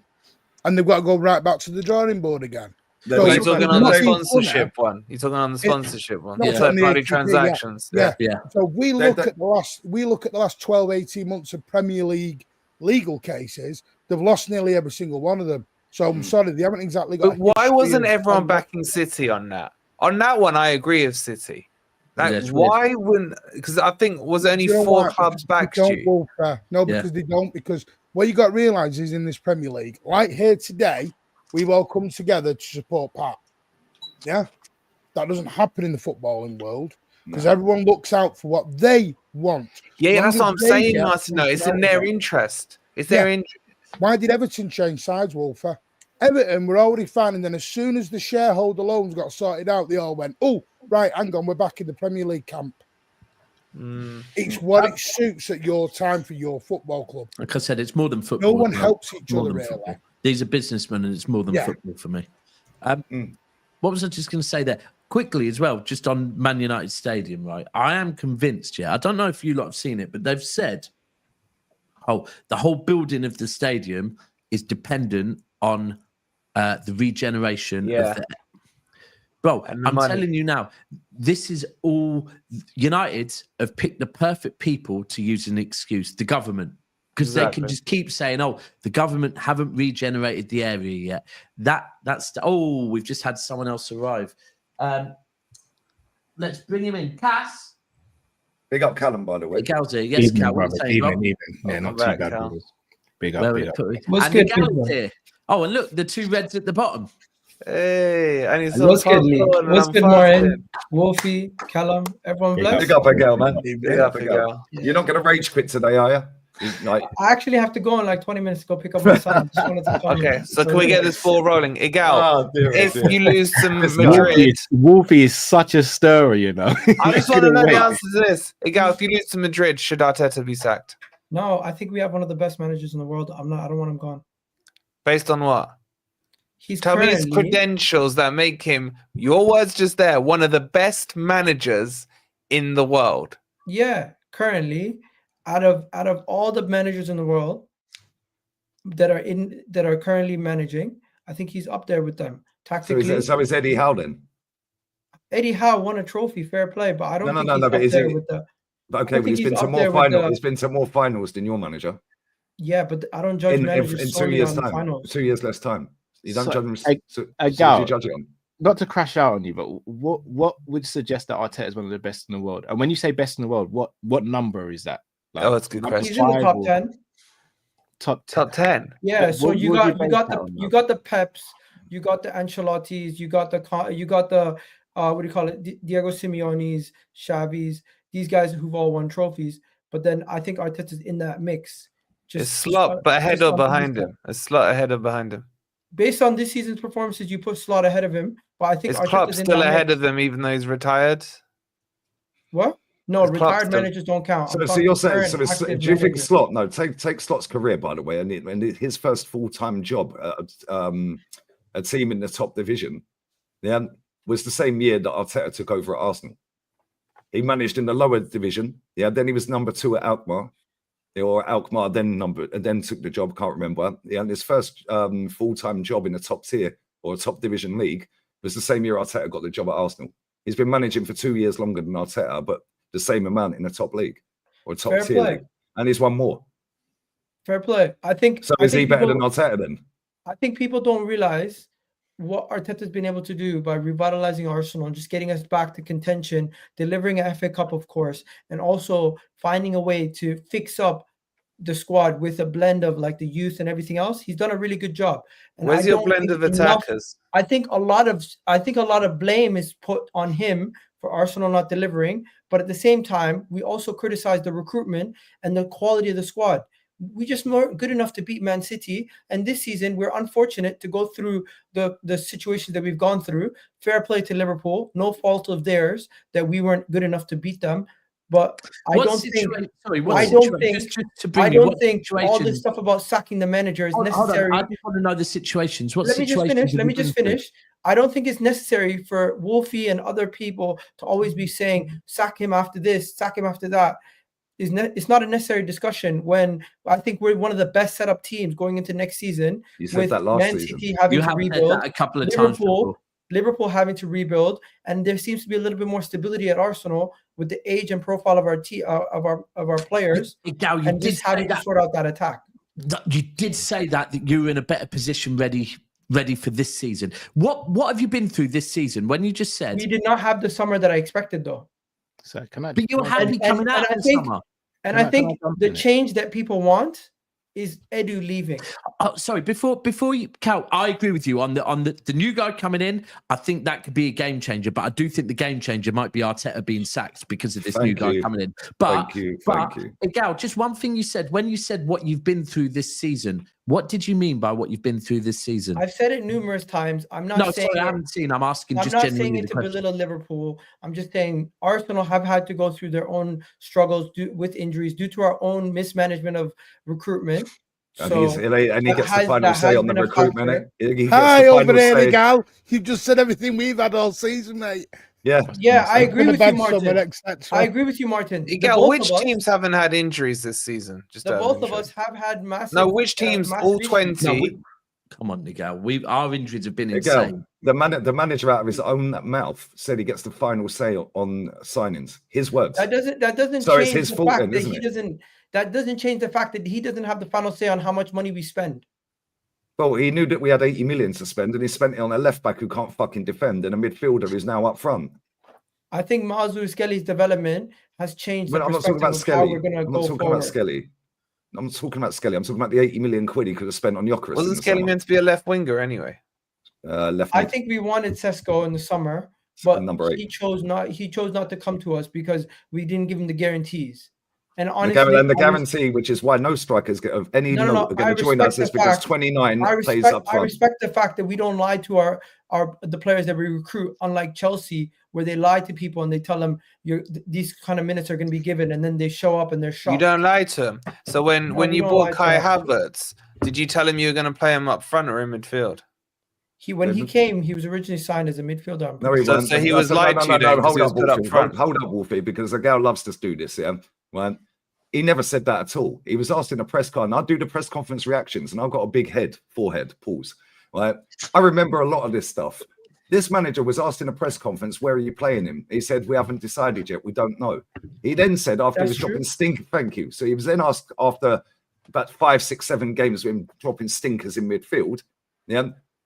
J: they've got to go right back to the drawing board again.
E: So you're talking on the sponsorship one. You're talking on the sponsorship one. Third-party transactions.
J: Yeah. So we look at the last 12, 18 months of Premier League legal cases. They've lost nearly every single one of them. So I'm sorry, they haven't exactly got.
E: But why wasn't everyone backing City on that? On that one, I agree with City. Why wouldn't? Because I think was only 4 clubs backed you.
J: Because they don't. Because what you got to realise is in this Premier League, like here today, we've all come together to support Pat. Yeah, that doesn't happen in the footballing world because everyone looks out for what they want.
E: Yeah, that's what I'm saying, Martin. No, it's in their interest. It's their interest.
J: Why did Everton change sides, Wolfer? Everton were already fine, and then as soon as the shareholder loans got sorted out, they all went, "Oh, right, hang on, we're back in the Premier League camp." It's what it suits at your time for your football club.
C: Like I said, it's more than football.
J: No one helps each other, really.
C: Football. These are businessmen, and it's more than football for me. What was I just going to say there? Quickly as well, just on Man United Stadium, right? I am convinced, I don't know if you lot have seen it, but they've said, the whole building of the stadium is dependent on the regeneration of the... Bro, I'm telling you now, this is all... United have picked the perfect people to use an excuse, the government. Because they can just keep saying, the government haven't regenerated the area yet. We've just had someone else arrive. Let's bring him in. Cass.
I: Big up Callum, by the way.
C: Cal's here. Yes, Cal.
K: Even. Yeah, not too bad. Big up.
C: What's good, here. Oh, and look, the 2 reds at the bottom.
E: Hey, and he's
G: what's good, Lee? What's good, Martin? Wolfie, Callum, everyone blessed.
I: Big up, girl, man. Big up, girl. You're not going to rage quit today, are you?
G: I actually have to go in like 20 minutes to go pick up my son.
E: Okay, so can we get this ball rolling? Igal, if you lose to Madrid...
K: Wolfie is such a stirrer, you know.
E: I just want to know the answer to this. Igal, if you lose to Madrid, should Arteta be sacked?
G: No, I think we have one of the best managers in the world. I don't want him gone.
E: Based on what? Tell me his credentials that make him, your words just there, one of the best managers in the world.
G: Yeah, currently... Out of all the managers in the world that are currently managing, I think he's up there with them tactically.
I: So is Eddie Howe then?
G: Eddie Howe won a trophy, fair play, but I don't think he's
I: up
G: there with the.
I: Okay, well, he's been to more finals. He's been to more finals than your manager.
G: Yeah, but I don't judge managers
I: in 2 years' time. Finals. 2 years less time. You don't judge him.
K: Not to crash out on you, but what would suggest that Arteta is one of the best in the world? And when you say best in the world, what number is that?
E: That's a good question.
G: He's in the top 10.
K: Top
E: 10.
G: Yeah. So you got
K: you
G: got the Peps, you got the Ancelottis, you got the what do you call it? Diego Simeone's, Xavi's, these guys who've all won trophies. But then I think Arteta's in that mix.
E: Just Slot, but ahead or behind him. A Slot ahead or behind him.
G: Based on this season's performances, you put Slot ahead of him. But I think
E: is Klopp still ahead of him, even though he's retired?
G: What? No, retired managers don't count.
I: So you're saying, do you think Slot? No, take Slot's career, by the way, and his first full-time job at a team in the top division, was the same year that Arteta took over at Arsenal. He managed in the lower division. Then he was number 2 at Alkmaar. Or Alkmaar then took the job, can't remember. And his first full-time job in a top tier or a top division league was the same year Arteta got the job at Arsenal. He's been managing for 2 years longer than Arteta, but the same amount in a top league or a top tier league. And he's won more.
G: Fair play. I think.
I: So is he better than Arteta then?
G: I think people don't realize what Arteta's been able to do by revitalizing Arsenal and just getting us back to contention, delivering an FA Cup, of course, and also finding a way to fix up the squad with a blend of like the youth and everything else. He's done a really good job. And
E: where's your blend of attackers?
G: I think a lot of blame is put on him for Arsenal not delivering, but at the same time, we also criticize the recruitment and the quality of the squad. We just weren't good enough to beat Man City, and this season we're unfortunate to go through the situations that we've gone through. Fair play to Liverpool, no fault of theirs that we weren't good enough to beat them. But I don't think all this stuff about sacking the manager is necessary.
C: I just want to know the situations.
G: Let me just finish. I don't think it's necessary for Wolfie and other people to always be saying sack him after this, sack him after that. It's not a necessary discussion when I think we're one of the best set up teams going into next season.
I: You said that last
G: Man
I: season.
G: City having to rebuild,
C: that a couple of times.
G: Liverpool having to rebuild, and there seems to be a little bit more stability at Arsenal with the age and profile of our players.
C: Gal, you
G: and
C: did
G: just having to sort out that attack.
C: You did say that you were in a better position, ready for this season. What have you been through this season? When you just said
G: we did not have the summer that I expected, though.
K: So
C: but you're happy coming out in summer.
G: And I think the change that people want is Edu leaving.
C: Sorry, before you, Cal, I agree with you on the new guy coming in. I think that could be a game changer, but I do think the game changer might be Arteta being sacked because of this new guy coming in. But thank you. Gal, just one thing you said when you said what you've been through this season. What did you mean by what you've been through this season?
G: I've said it numerous times. I'm not saying
C: I haven't seen. I'm asking.
G: I'm not saying it to belittle Liverpool. I'm just saying Arsenal have had to go through their own struggles with injuries due to our own mismanagement of recruitment.
I: And he gets the final say on the recruitment.
J: Hi, over there, Gal. You just said everything we've had all season, mate.
I: Yeah,
G: I agree with you, Martin. I agree with you, Martin.
E: Gal, which teams haven't had injuries this season?
G: Both of us have had massive.
E: No, which teams? All 20.
C: Come on, Miguel. Our injuries have been insane.
I: The manager out of his own mouth said he gets the final say on signings. His words.
G: That doesn't.
I: So
G: change
I: it's his
G: the
I: fault,
G: fact
I: then,
G: that
I: isn't
G: he
I: it?
G: doesn't. That doesn't change the fact that he doesn't have the final say on how much money we spend.
I: Well, he knew that we had 80 million to spend, and he spent it on a left back who can't fucking defend, and a midfielder who's now up front.
G: I think Mazu Skelly's development has changed.
I: But I'm not talking about Skelly. I'm not talking about Skelly. I'm talking about Skelly. I'm talking about the 80 million quid he could have spent on Gyökeres.
E: Wasn't Skelly meant to be a left winger anyway?
I: Left.
G: I think we wanted Sesko in the summer, but
I: number 8.
G: he chose not to come to us because we didn't give him the guarantees. And honestly,
I: the guarantee, which is why no strikers of any note are going to join us, is because 29 plays up front.
G: I respect the fact that we don't lie to the players that we recruit, unlike Chelsea, where they lie to people and they tell them these kind of minutes are going to be given, and then they show up and they're shocked.
E: You don't lie to them. So when you bought Kai Havertz, did you tell him you were going to play him up front or in midfield?
G: When he came, he was originally signed as a midfielder.
I: No, he wasn't.
E: So he was lied to.
I: Hold up, Wolfie, because the girl loves to do this. Yeah, well, he never said that at all. He was asked in a press conference, and I do the press conference reactions, and I've got a big forehead, pause. Right? I remember a lot of this stuff. This manager was asked in a press conference, where are you playing him? He said, we haven't decided yet. We don't know. He then said, after he was dropping stink, thank you. So he was then asked after about 5, 6, 7 games with him dropping stinkers in midfield,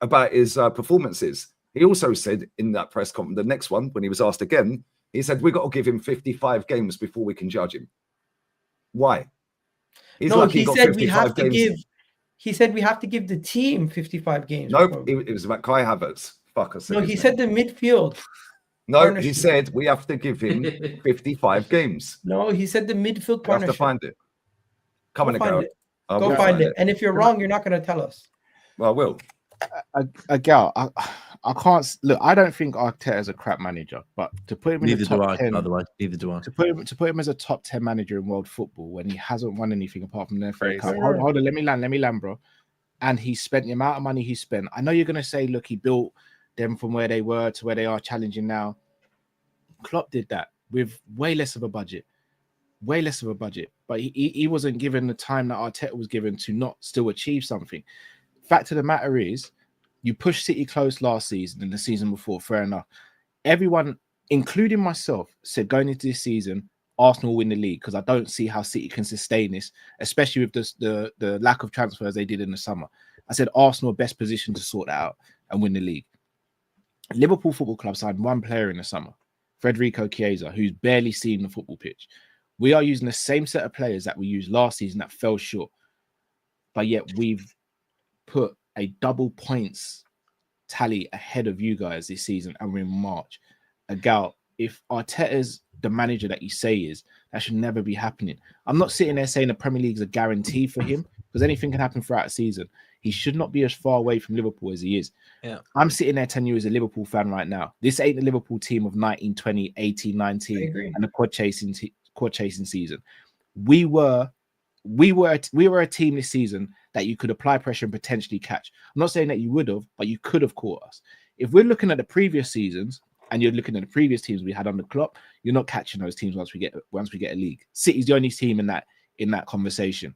I: about his performances. He also said in that press conference, the next one, when he was asked again, he said, we've got to give him 55 games before we can judge him. Why? He's
G: no,
I: lucky
G: he
I: got
G: said we
I: 55
G: have to
I: games.
G: give. He said we have to give the team 55 games.
I: Nope, it was about Kai Havertz. Fuck, I said
G: no, he said the midfield.
I: No,
G: partnership.
I: he said we have to give him 55 games.
G: No, he said the midfield
I: We have to
G: partnership.
I: find it. Come on,
G: find
I: go.
G: it. Go find it. And if you're wrong, you're not going to tell us.
I: Well, I will.
K: Gal, I can't look. I don't think Arteta is a crap manager, but to put him in the top 10,
C: by the way, neither do I.
K: To put him as a top 10 manager in world football when he hasn't won anything apart from the FA Cup. Hold on, let me land, bro. And he spent the amount of money he spent. I know you're going to say, look, he built them from where they were to where they are challenging now. Klopp did that with way less of a budget, but he wasn't given the time that Arteta was given to not still achieve something. Fact of the matter is, you pushed City close last season and the season before, fair enough. Everyone, including myself, said going into this season, Arsenal win the league because I don't see how City can sustain this, especially with the lack of transfers they did in the summer. I said Arsenal are best positioned to sort that out and win the league. Liverpool Football Club signed one player in the summer, Federico Chiesa, who's barely seen the football pitch. We are using the same set of players that we used last season that fell short, but yet we've put a double points tally ahead of you guys this season, and we're in March. Gal, if Arteta's the manager that you say is, that should never be happening. I'm not sitting there saying the Premier League's a guarantee for him, because anything can happen throughout the season. He should not be as far away from Liverpool as he is. Yeah. I'm sitting there telling you as a Liverpool fan right now, this ain't the Liverpool team of 19, 20, 18, 19, and the quad chasing season. We were a team this season that you could apply pressure and potentially catch. I'm not saying that you would have, but you could have caught us. If we're looking at the previous seasons and you're looking at the previous teams we had on the clock, you're not catching those teams once we get a league. City's the only team in that conversation.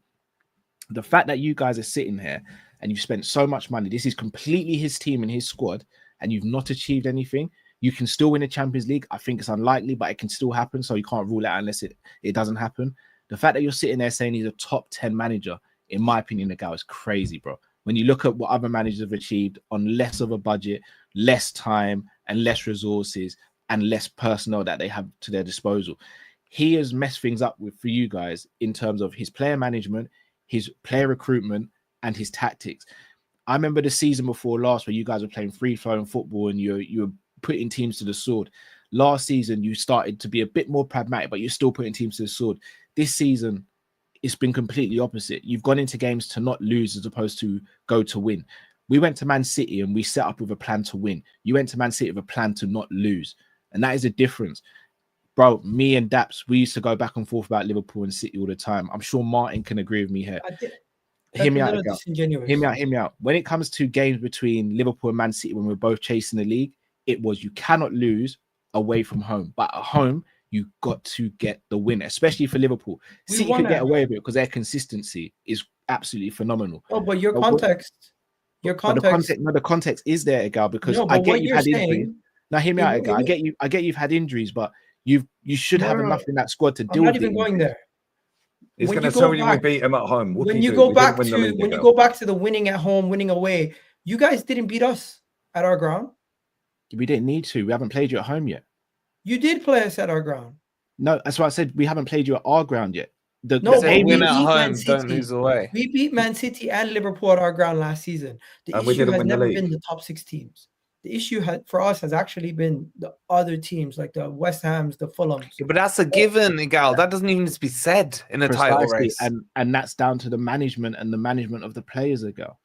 K: The fact that you guys are sitting here and you've spent so much money, this is completely his team and his squad, and you've not achieved anything. You can still win the Champions League. I think it's unlikely, but it can still happen. So you can't rule it out unless it doesn't happen. The fact that you're sitting there saying he's a top 10 manager, in my opinion, the guy is crazy, bro. When you look at what other managers have achieved on less of a budget, less time and less resources and less personnel that they have to their disposal, he has messed things up for you guys in terms of his player management, his player recruitment, and his tactics. I remember the season before last where you guys were playing free-flowing football and you were putting teams to the sword. Last season, you started to be a bit more pragmatic, but you're still putting teams to the sword. This season, it's been completely opposite. You've gone into games to not lose as opposed to go to win. We went to Man City and we set up with a plan to win. You went to Man City with a plan to not lose. And that is a difference. Bro, me and Daps, we used to go back and forth about Liverpool and City all the time. I'm sure Martin can agree with me here. Hear me out. When it comes to games between Liverpool and Man City, when we're both chasing the league, it was you cannot lose away from home. But at home, you got to get the win, especially for Liverpool. City can get away with it because their consistency is absolutely phenomenal.
G: Oh, but the
K: context is there, Egal, because I get you've had injuries. Now, hear me out, Egal. I get you've had injuries, but you should have enough in that squad to deal with it. I'm not even
G: going there.
I: He's going to tell you we beat him at home.
G: When you go back to the winning at home, winning away, you guys didn't beat us at our ground.
K: We didn't need to. We haven't played you at home yet.
G: You did play us at our ground.
K: No, that's why I said we haven't played you at our ground yet.
E: We win at home, don't lose away.
G: We beat Man City and Liverpool at our ground last season. The issue has never been the top 6 teams. The issue for us has actually been the other teams, like the West Hams, the Fulhams.
E: Yeah, but that's a given, Igal. That doesn't even need to be said in a title race.
K: And that's down to the management and the management of the players, Igal.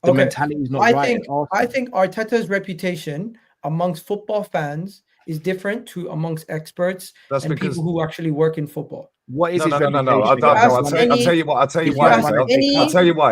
K: The mentality is not right.
G: I think Arteta's reputation amongst football fans is different to amongst experts and people who actually work in football.
K: What is his reputation?
I: No. I'll tell you why.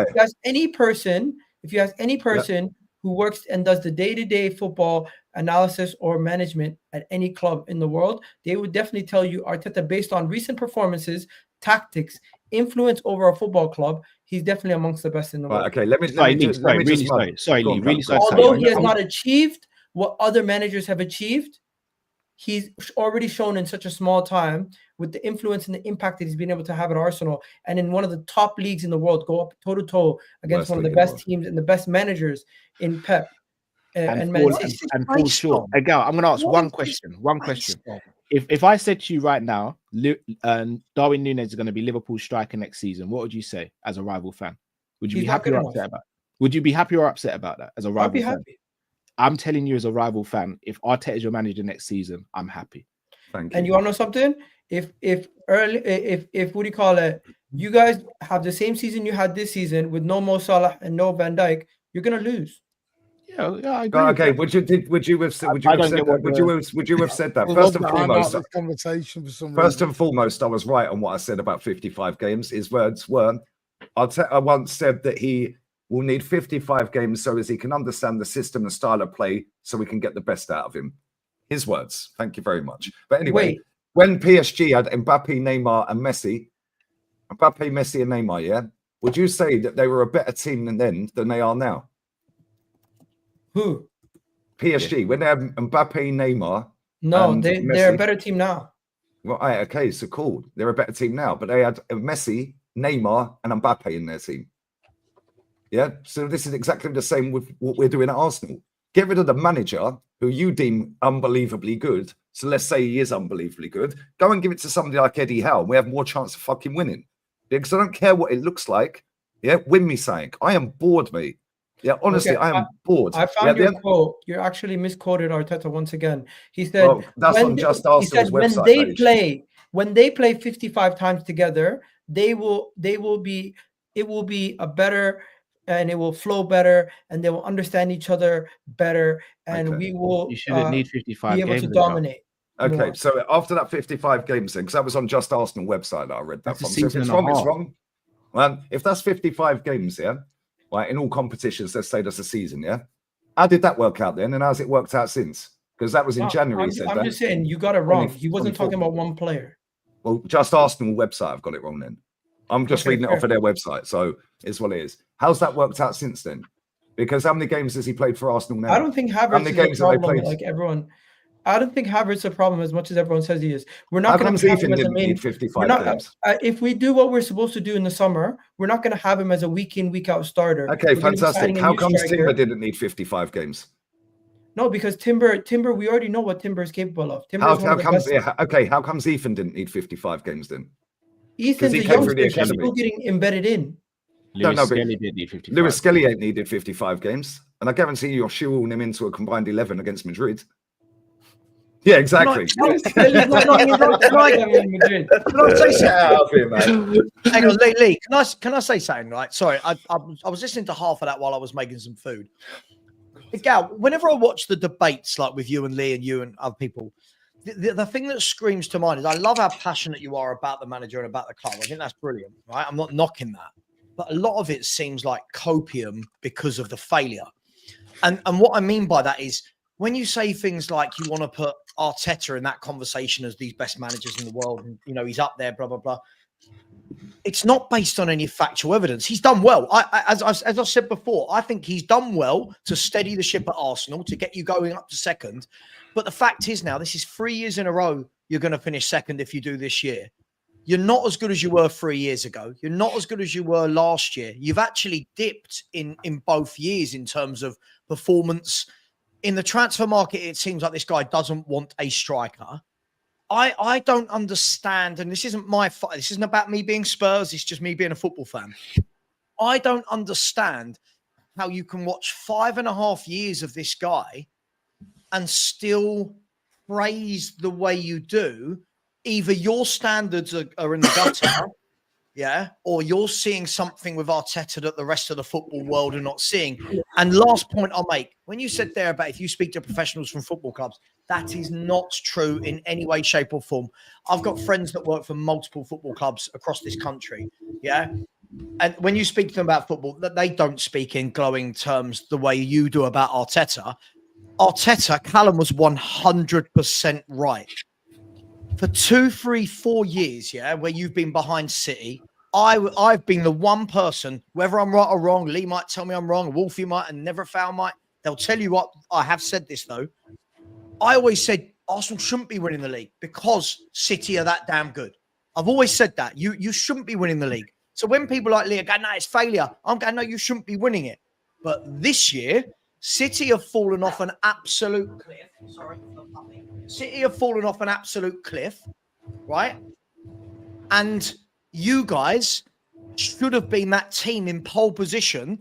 G: If you ask any person who works and does the day-to-day football analysis or management at any club in the world, they would definitely tell you Arteta, based on recent performances, tactics, influence over a football club, he's definitely amongst the best in the world.
I: Okay, let me
K: sorry, Lee.
G: Although he has not achieved what other managers have achieved, he's already shown in such a small time with the influence and the impact that he's been able to have at Arsenal and in one of the top leagues in the world, go up toe-to-toe against one of the best teams and the best managers in Pep and Man City.
K: And fall short. Egal, I'm going to ask one question. If I said to you right now, Darwin Núñez is going to be Liverpool's striker next season, what would you say as a rival fan? Would you be happy or upset about? Would you be happy or upset about that as a rival fan?
G: Happy.
K: I'm telling you, as a rival fan, if Arteta is your manager next season, I'm happy.
I: Thank you.
G: And you want to know something? If what do you call it? You guys have the same season you had this season with no Mo Salah and no Van Dijk, you're gonna lose.
K: Yeah, I agree.
I: Okay, would you have said that? First and foremost, I was right on what I said about 55 games. His words were, Arteta once said that he will need 55 games so as he can understand the system and style of play so we can get the best out of him. His words. Thank you very much. But anyway, when PSG had Mbappe, Neymar, and Messi, Messi, and Neymar, yeah, would you say that they were a better team than they are now?
G: Who?
I: PSG. When they had Mbappe, Neymar.
G: No, they're a better team now.
I: Right, okay, so cool. They're a better team now, but they had Messi, Neymar, and Mbappe in their team. Yeah, so this is exactly the same with what we're doing at Arsenal. Get rid of the manager who you deem unbelievably good. So let's say he is unbelievably good. Go and give it to somebody like Eddie Howe. We have more chance of fucking winning. Because I don't care what it looks like. Yeah, win me something. I am bored, mate. Yeah, honestly, I am bored.
G: I found your quote. You actually misquoted Arteta once again. He said, well,
I: that's on Just Arsenal's
G: website. When they play 55 times together, it will be a better, and it will flow better, and they will understand each other better, and we will.
K: You shouldn't need 55
G: be able
K: games
G: to dominate.
I: Okay, more. So after that 55 games thing, because that was on Just Arsenal website that I read that from. So if it's wrong, it's wrong. Well, if that's 55 games, yeah, right, in all competitions, let's say that's a season, yeah. How did that work out then, and how's it worked out since? Because that was in January.
G: I'm just saying you got it wrong. He wasn't talking about one player.
I: Well, Just Arsenal website, I've got it wrong then. I'm just reading it off of their website, so it's what it is. How's that worked out since then? Because how many games has he played for Arsenal now?
G: I don't think Havertz is a problem like everyone. I don't think Havertz is a problem as much as everyone says he is. We're not going to have him as a main.
I: 55 games.
G: If we do what we're supposed to do in the summer, we're not going to have him as a week in, week out starter.
I: Okay, fantastic. How comes Timber didn't need 55 games?
G: No, because Timber, we already know what Timber is capable of.
I: How comes Ethan didn't need 55 games then?
G: Ethan's a youngster, he's still getting embedded in.
K: Lewis Skelly did need 55.
I: Lewis Skelly ain't needed 55 games. And I guarantee you're shoehorning him into a combined 11 against Madrid. Yeah, exactly.
D: Can I say something? Hang on, Lee. Can I say something? Right? Sorry, I was listening to half of that while I was making some food. Gal, whenever I watch the debates, like with you and Lee and you and other people, the thing that screams to mind is I love how passionate you are about the manager and about the club. I think that's brilliant. Right? I'm not knocking that, but a lot of it seems like copium because of the failure. And what I mean by that is, when you say things like you want to put Arteta in that conversation as these best managers in the world, and he's up there, blah blah blah, it's not based on any factual evidence. He's done well. As I said before, I think he's done well to steady the ship at Arsenal, to get you going up to second. But the fact is now, this is 3 years in a row you're going to finish second if you do this year. You're not as good as you were 3 years ago. You're not as good as you were last year. You've actually dipped in both years in terms of performance. In the transfer market, it seems like this guy doesn't want a striker. I don't understand, and this isn't my fault. This isn't about me being Spurs. It's just me being a football fan. I don't understand how you can watch 5.5 years of this guy and still praise the way you do. Either your standards are in the gutter, yeah, or you're seeing something with Arteta that the rest of the football world are not seeing. And last point I'll make, when you said there about if you speak to professionals from football clubs, that is not true in any way, shape or form. I've got friends that work for multiple football clubs across this country, yeah? And when you speak to them about football, they don't speak in glowing terms the way you do about Arteta. Callum was 100% right. For 2, 3, 4 years, yeah, where you've been behind City, I've been the one person, whether I'm right or wrong, Lee might tell me I'm wrong, Wolfie might, and Never Foul might. They'll tell you what, I have said this, though. I always said Arsenal shouldn't be winning the league because City are that damn good. I've always said that. You shouldn't be winning the league. So when people like Lee are going, no, it's failure, I'm going, no, you shouldn't be winning it. But this year, City have fallen off an absolute cliff. City have fallen off an absolute cliff, right? And you guys should have been that team in pole position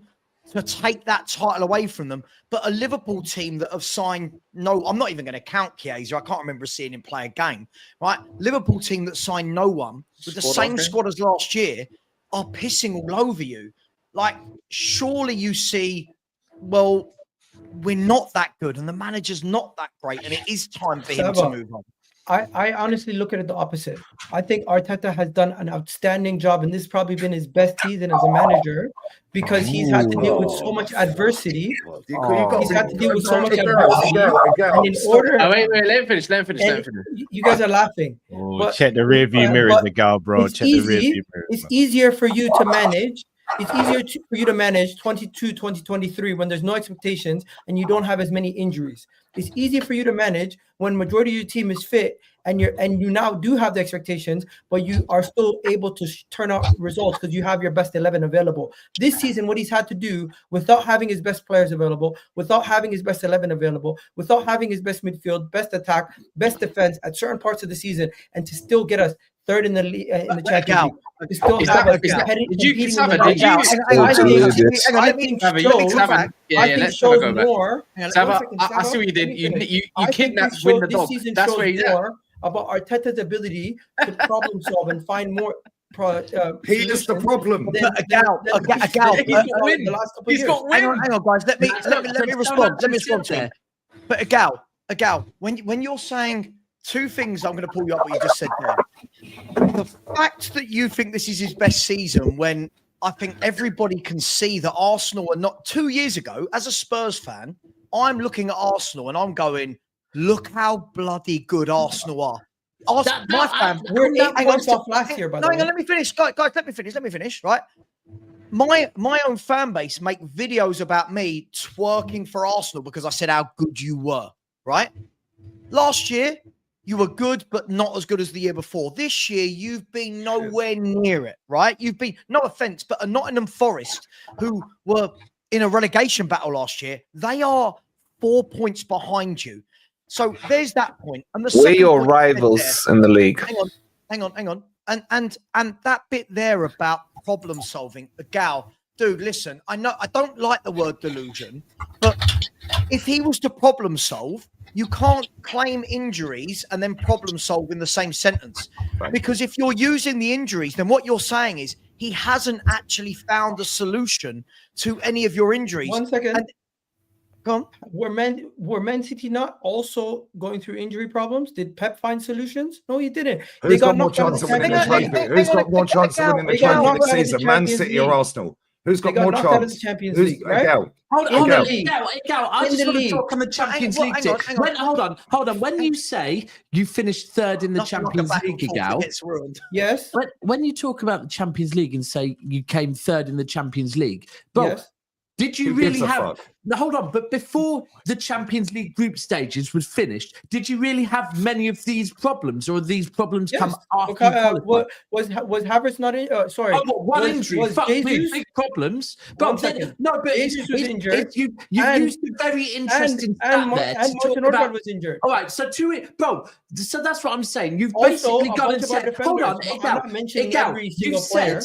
D: to take that title away from them. But a Liverpool team that have signed I'm not even going to count Chiesa. I can't remember seeing him play a game, right? Liverpool team that signed no one with the same squad as last year are pissing all over you. Like, surely you see, well, we're not that good and the manager's not that great and it is time for him to move on.
G: I honestly look at it the opposite. I think Arteta has done an outstanding job, and this has probably been his best season as a manager because he's had to deal with so much adversity. He's had to deal with so much adversity. And in order,
F: wait, let him finish.
G: You guys are laughing.
K: But, check the rear view mirrors, the girl, bro. Check the rear view mirrors.
G: It's easier for you to manage. It's easier for you to manage 2023 when there's no expectations and you don't have as many injuries. It's easier for you to manage when majority of your team is fit and you now do have the expectations, but you are still able to turn out results because you have your best 11 available. This season, what he's had to do without having his best players available, without having his best 11 available, without having his best midfield, best attack, best defense at certain parts of the season, and to still get us third in the Champions League. We still have a
F: I see what you did. You kidnapped Win the Dog. That's where he's at.
G: About Arteta's ability to problem solve and find more.
I: He is the problem.
F: He's got win.
D: Hang on, guys. Let me respond. Let me respond to him. But Agal, when you're saying two things, I'm going to pull you up what you just said there. The fact that you think this is his best season, when I think everybody can see that Arsenal are not. 2 years ago, as a Spurs fan, I'm looking at Arsenal and I'm going, look how bloody good Arsenal are.
G: Last year, by the way.
D: Let me finish, guys. Let me finish. Right, my own fan base make videos about me twerking for Arsenal because I said how good you were. Right, last year you were good, but not as good as the year before. This year you've been nowhere near it. Right, you've been, no offense, but a Nottingham Forest who were in a relegation battle last year. They are 4 points behind you. So there's that point. And
E: we're your rivals in the league.
D: Hang on. And that bit there about problem solving, Gal, dude, listen, I know I don't like the word delusion, but if he was to problem solve, you can't claim injuries and then problem solve in the same sentence. Right. Because if you're using the injuries, then what you're saying is he hasn't actually found a solution to any of your injuries.
G: 1 second.
D: Go on.
G: Were Man City not also going through injury problems? Did Pep find solutions? No, he didn't.
I: Who's got more chance of winning the trophy? Who's got more chance of winning the trophy this season? Man City or Arsenal? Who's got more chance?
G: The Champions League, right?
C: Hold on, I just want to talk on the Champions League. Hold on. When you say you finished third in the Champions League, Gal,
G: yes.
C: When you talk about the Champions League and say you came third in the Champions League, but yes. Did you really have? No, hold on. But before the Champions League group stages was finished, did you really have many of these problems, or these problems come after?
G: Was Havertz not in? Sorry,
C: one injury. Fuck me, big problems. But
G: Jesus was injured.
C: You used a very interesting stat there.
G: And Martin Odegaard was injured.
C: All right, so so that's what I'm saying. You've basically gone and said, hold on, you said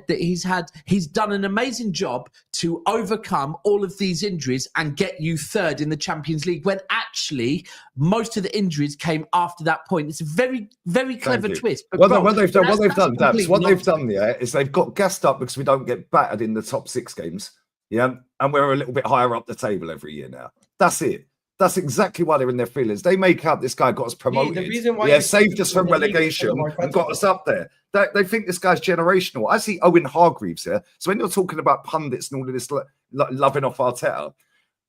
C: that he's done an amazing job to overcome all of these injuries and get you third in the Champions League, when actually most of the injuries came after that point. It's a very, very clever twist. But
I: what they've done, is they've got gassed up because we don't get battered in the top 6 games. Yeah. And we're a little bit higher up the table every year now. That's it. That's exactly why they're in their feelings. They make up this guy got us promoted.
G: The reason why
I: saved us from relegation and got us up there. They think this guy's generational. I see Owen Hargreaves here. So when you're talking about pundits and all of this loving off Arteta,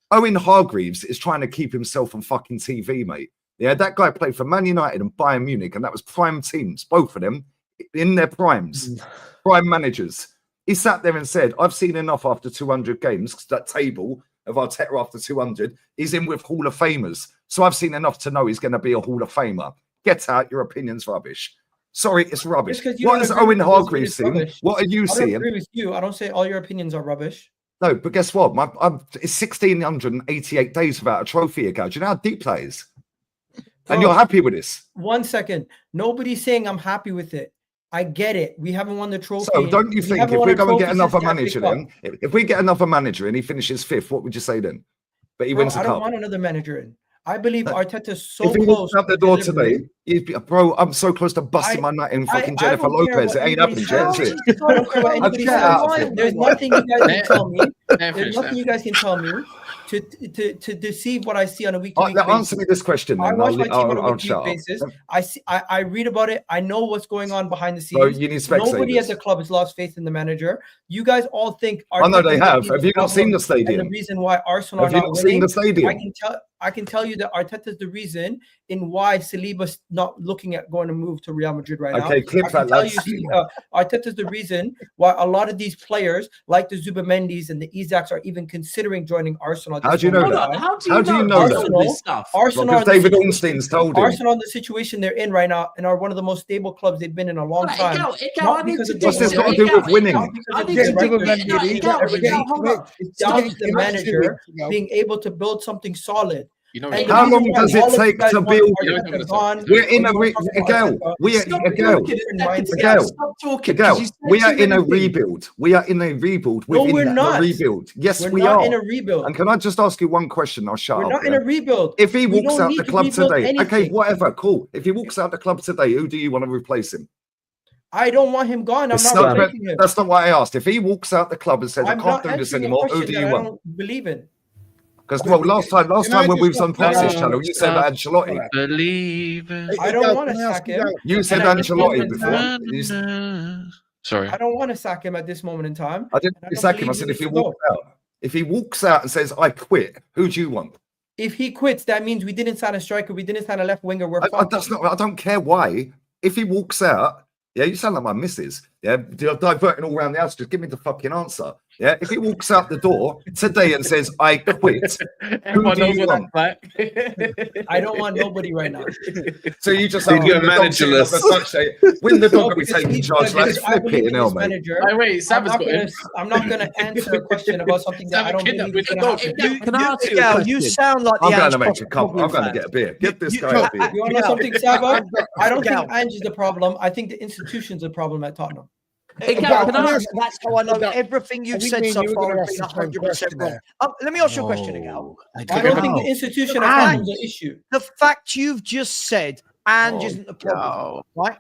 I: Owen Hargreaves is trying to keep himself on fucking TV, mate. Yeah, that guy played for Man United and Bayern Munich, and that was prime teams, both of them in their primes, prime managers. He sat there and said, I've seen enough after 200 games, because that table of Arteta after 200 is in with Hall of Famers. So I've seen enough to know he's going to be a Hall of Famer. Get out, your opinion's rubbish. Sorry, it's rubbish. What has Owen Hargreaves seen? What are you seeing?
G: I agree with you. I don't say all your opinions are rubbish.
I: No, but guess what? It's 1,688 days without a trophy ago. Do you know how deep that is? And you're happy with this?
G: 1 second. Nobody's saying I'm happy with it. I get it. We haven't won the trophy.
I: So don't you think if we go and get another manager then, if we get another manager and he finishes 5th, what would you say then? But he wins the cup.
G: I don't want another manager in. I believe Arteta's so
I: if he
G: close.
I: Out the door today, bro, I'm so close to busting my nut in fucking Jennifer Lopez. It ain't happening yet, is it?
G: I don't care what anybody says. There's nothing you guys can tell me. There's nothing you guys can tell me to deceive what I see on a week-to-week basis.
I: Answer me this question. Then.
G: I watch my team on a week-to-week basis. I read about it. I know what's going on behind the scenes.
I: So you need spectators.
G: Nobody at the club has lost faith in the manager. You guys all think.
I: I know they have. Have you not seen the stadium?
G: And the reason why Arsenal are not winning.
I: Seen the stadium?
G: I can tell you that Arteta is the reason in why Saliba's not looking at going to move to Real Madrid right now.
I: Okay, clip that.
G: Arteta is the reason why a lot of these players, like the Zubamendis and the Isaks, are even considering joining Arsenal.
I: How do you know that? How do you know that?
G: Arsenal,
I: because David Ornstein's told him.
G: Arsenal, in the situation they're in right now, and are one of the most stable clubs they've been in a long time.
I: What's this got to do with winning?
G: It's down to the manager being able to build something solid.
I: How long does it take to build? We're in a rebuild. We are in a rebuild. We are in a rebuild within a rebuild. Yes, we are
G: in a rebuild.
I: And can I just ask you one question? I'll shut up.
G: We're not in a rebuild.
I: If he walks out the club today, okay, whatever, cool. If he walks out the club today, who do you want to replace him?
G: I don't want him gone. I'm not replacing him.
I: That's not what I asked. If he walks out the club and says, I can't do this anymore, who do you want?
G: I don't believe in.
I: Because last time when we was on Fox's channel, you said Ancelotti.
G: I don't want to sack him.
I: You said Ancelotti before.
F: Sorry.
G: I don't want to sack him at this moment in time.
I: I didn't sack him. I said if he walks out and says I quit, who do you want?
G: If he quits, that means we didn't sign a striker, we didn't sign a left winger.
I: I don't care why. If he walks out, yeah, you sound like my missus. Yeah, you're diverting all around the house. Just give me the fucking answer. Yeah, if he walks out the door today and says, I quit, who do you want?
G: I don't want nobody right now.
I: So you just have
E: you're managerless.
I: Win the dog and be taking charge. Let's flip it,
F: mate.
G: I'm not going to answer a question about something that I don't believe is going to happen.
D: Can I ask you? You sound like the
I: I'm going to make a cup. I'm going to get a beer. Get this guy a beer.
G: You want to know something, Sabo? I don't think Ange is the problem. I think the institution's the problem at Tottenham.
D: That's how I know everything you've said so far has been 100% wrong. Let me ask you a question, Agal.
G: I don't think the institution is the issue.
D: The fact you've just said Ange isn't the problem, right?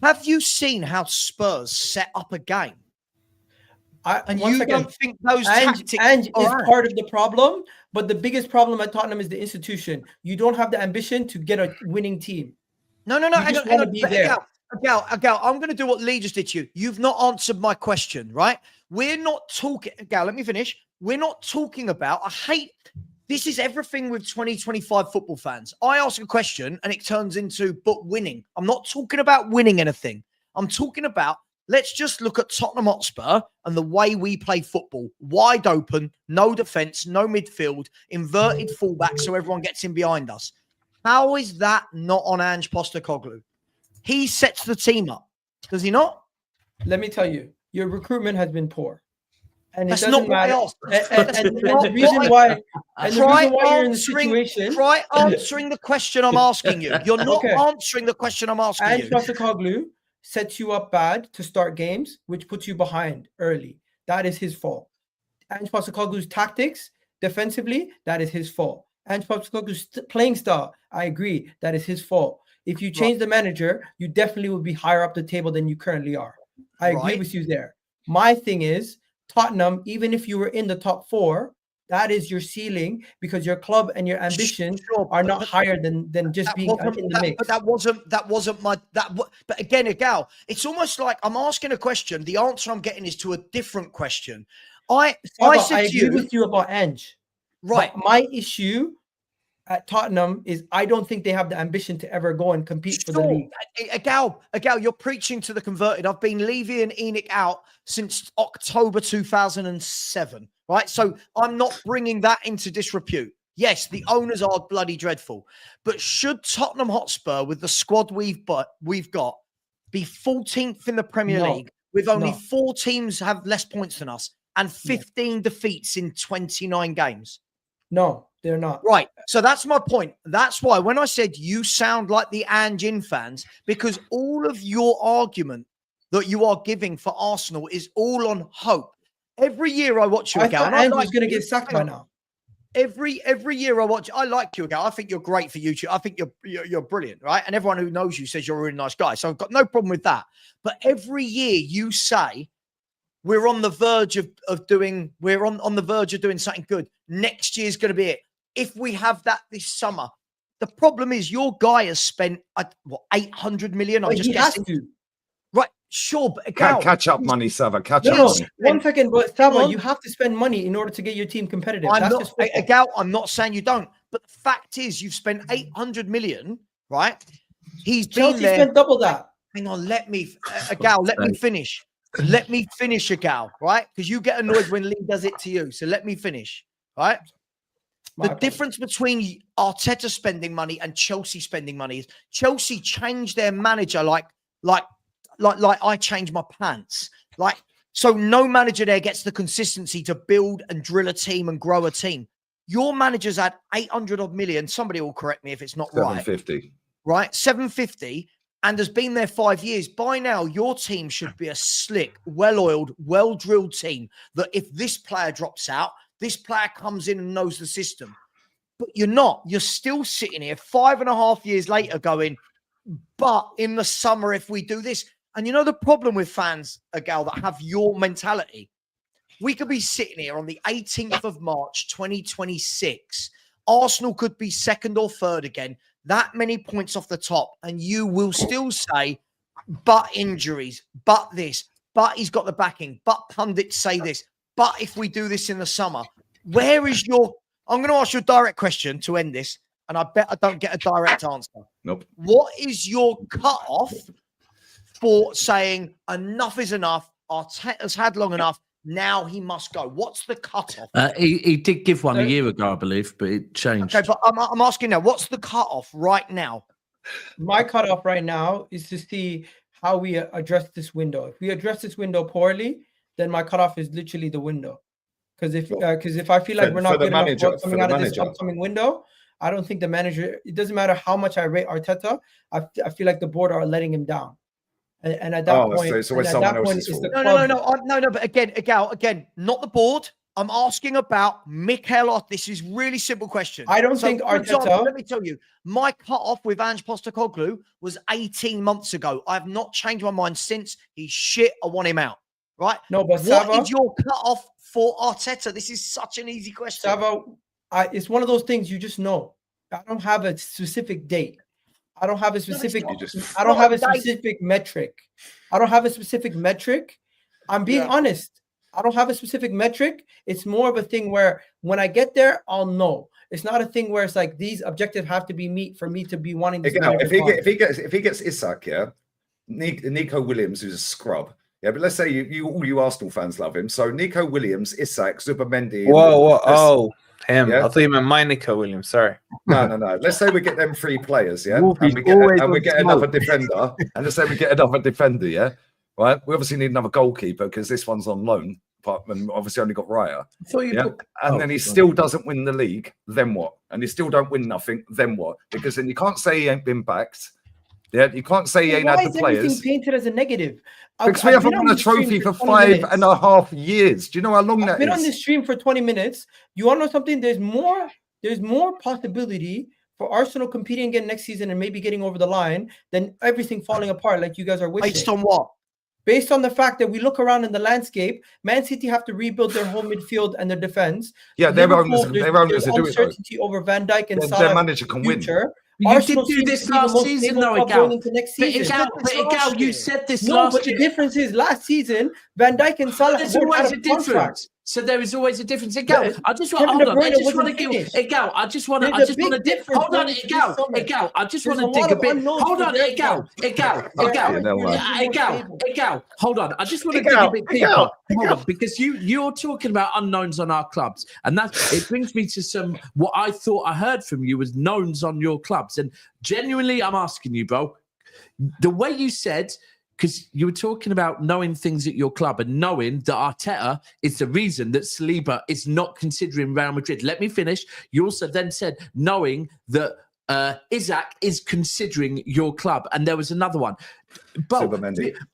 D: Have you seen how Spurs set up a game? And you don't think those tactics...
G: Ange is part of the problem, but the biggest problem at Tottenham is the institution. You don't have the ambition to get a winning team.
D: No. You just want to be there. Agal, I'm going to do what Lee just did to you. You've not answered my question, right? We're not talking... Agal, let me finish. We're not talking about... This is everything with 2025 football fans. I ask a question and it turns into, but winning. I'm not talking about winning anything. I'm talking about, let's just look at Tottenham Hotspur and the way we play football. Wide open, no defence, no midfield, inverted fullback so everyone gets in behind us. How is that not on Ange Postecoglou? He sets the team up. Does he not?
G: Let me tell you, your recruitment has been poor. And
D: that's not what I asked.
G: And the reason why you're in the situation...
D: Try answering the question I'm asking you. You're not answering the question I'm asking you.
G: Ange Postecoglou sets you up bad to start games, which puts you behind early. That is his fault. Ange Postecoglou's tactics, defensively, that is his fault. Ange Postecoglou's playing style, I agree, that is his fault. If you change the manager, you definitely will be higher up the table than you currently are. I agree with you there. My thing is, Tottenham, even if you were in the top 4, that is your ceiling because your club and your ambitions are not higher than just being in the mix.
D: But that wasn't my... But again, Agal, it's almost like I'm asking a question. The answer I'm getting is to a different question. I
G: agree with you about Ange.
D: Right.
G: But my issue at Tottenham is I don't think they have the ambition to ever go and compete for the league.
D: Agal, you're preaching to the converted. I've been Levy and Enoch out since October 2007, right? So I'm not bringing that into disrepute. Yes, the owners are bloody dreadful. But should Tottenham Hotspur, with the squad we've got, be 14th in the Premier League with only 4 teams have less points than us and 15 defeats in 29 games?
G: No. They're not.
D: Right. So that's my point. That's why when I said you sound like the Anjin fans, because all of your argument that you are giving for Arsenal is all on hope. Every year I watch you,
G: I thought
D: Ange
G: was going to get sacked by now.
D: Every year I watch, I like you, Gal. I think you're great for YouTube. I think you're brilliant, right? And everyone who knows you says you're a really nice guy. So I've got no problem with that. But every year you say we're on the verge of doing something good. Next year's going to be it. If we have that this summer, the problem is your guy has spent 800 million. I'm just guessing. Right, sure, but
I: catch up money, Sava. Catch up money.
G: 1 second, but Sava, you have to spend money in order to get your team competitive.
D: I'm not saying you don't, but the fact is, you've spent 800 million, right?
G: Chelsea spent double that.
D: Hang on, let me finish. Let me finish, Gal, right? Because you get annoyed when Lee does it to you. So let me finish, right? The difference between Arteta spending money and Chelsea spending money is Chelsea changed their manager like I changed my pants. So no manager there gets the consistency to build and drill a team and grow a team. Your manager's had 800 odd million. Somebody will correct me if it's not
I: 750.
D: Right? 750 and has been there 5 years. By now, your team should be a slick, well-oiled, well-drilled team that if this player drops out, this player comes in and knows the system. But you're not. You're still sitting here 5.5 years later going, but in the summer, if we do this. And you know the problem with fans, Gal, that have your mentality? We could be sitting here on the 18th of March, 2026. Arsenal could be second or third again. That many points off the top. And you will still say, but injuries, but this, but he's got the backing, but pundits say this. But if we do this in the summer, where is your... I'm going to ask you a direct question to end this, and I bet I don't get a direct answer.
I: Nope.
D: What is your cutoff for saying enough is enough, Arteta's had long enough, now he must go? What's the cutoff?
C: He did give one a year ago, I believe, but it changed.
D: Okay, but I'm asking now, what's the cutoff right now?
G: My cutoff right now is to see how we address this window. If we address this window poorly, then my cutoff is literally the window. Because if I feel like we're not good enough coming out of this upcoming window, I don't think the manager. It doesn't matter how much I rate Arteta. I feel like the board are letting him down. And at that point,
I: it's always someone else's
G: fault.
D: No. But again, not the board. I'm asking about Mikel. This is really simple question.
G: I don't think Arteta.
D: Example, let me tell you, my cutoff with Ange Postecoglou was 18 months ago. I have not changed my mind since. He's shit. I want him out. Right?
G: No, but
D: what is your cutoff for Arteta? This is such an easy question.
G: Sava, it's one of those things you just know. I don't have a specific date. I don't have a specific. I don't have a specific metric. I don't have a specific metric. I'm being honest. I don't have a specific metric. It's more of a thing where when I get there, I'll know. It's not a thing where it's like these objectives have to be met for me to be wanting to.
I: If he gets Isak, Nico Williams, who's a scrub. Yeah, but let's say all you Arsenal fans love him. So Nico Williams, Isak, Zubimendi.
E: Whoa. Him. I thought you meant my Nico Williams. Sorry.
I: No. Let's say we get them 3 players, yeah? And we get another defender. And let's say we get another defender, yeah? Right? We obviously need another goalkeeper because this one's on loan. But obviously only got Raya. Then he still doesn't win the league. Then what? And he still don't win nothing. Then what? Because then you can't say he ain't been backed. Yeah, you can't say he ain't had the players.
G: Why is everything painted as a negative?
I: Because we haven't won a trophy for 5.5 years. Do you know how long that is?
G: I've been on this stream for 20 minutes. You want to know something? There's more possibility for Arsenal competing again next season and maybe getting over the line than everything falling apart like you guys are wishing.
D: Based on what?
G: Based on the fact that we look around in the landscape, Man City have to rebuild their whole midfield and their defense.
I: Yeah, their owners are doing it.
G: Uncertainty over Van Dijk and
I: Salah. Their manager can win.
C: You did do this last season, though, Gal. But you said this last year.
G: The difference is last season, Van Dijk and Salah
C: there's always a difference. So there is always a difference. Gal, I just want to dig. Gal, I just want to hold on, Gal. I just want to dig a bit. Hold on, Gal. Hold on. I just want to dig a bit deeper. Hold on, because you're talking about unknowns on our clubs, and it brings me to what I thought I heard from you was knowns on your clubs, and genuinely, I'm asking you, bro. The way you said because you were talking about knowing things at your club and knowing that Arteta is the reason that Saliba is not considering Real Madrid. Let me finish. You also then said knowing that Isaac is considering your club, and there was another one. But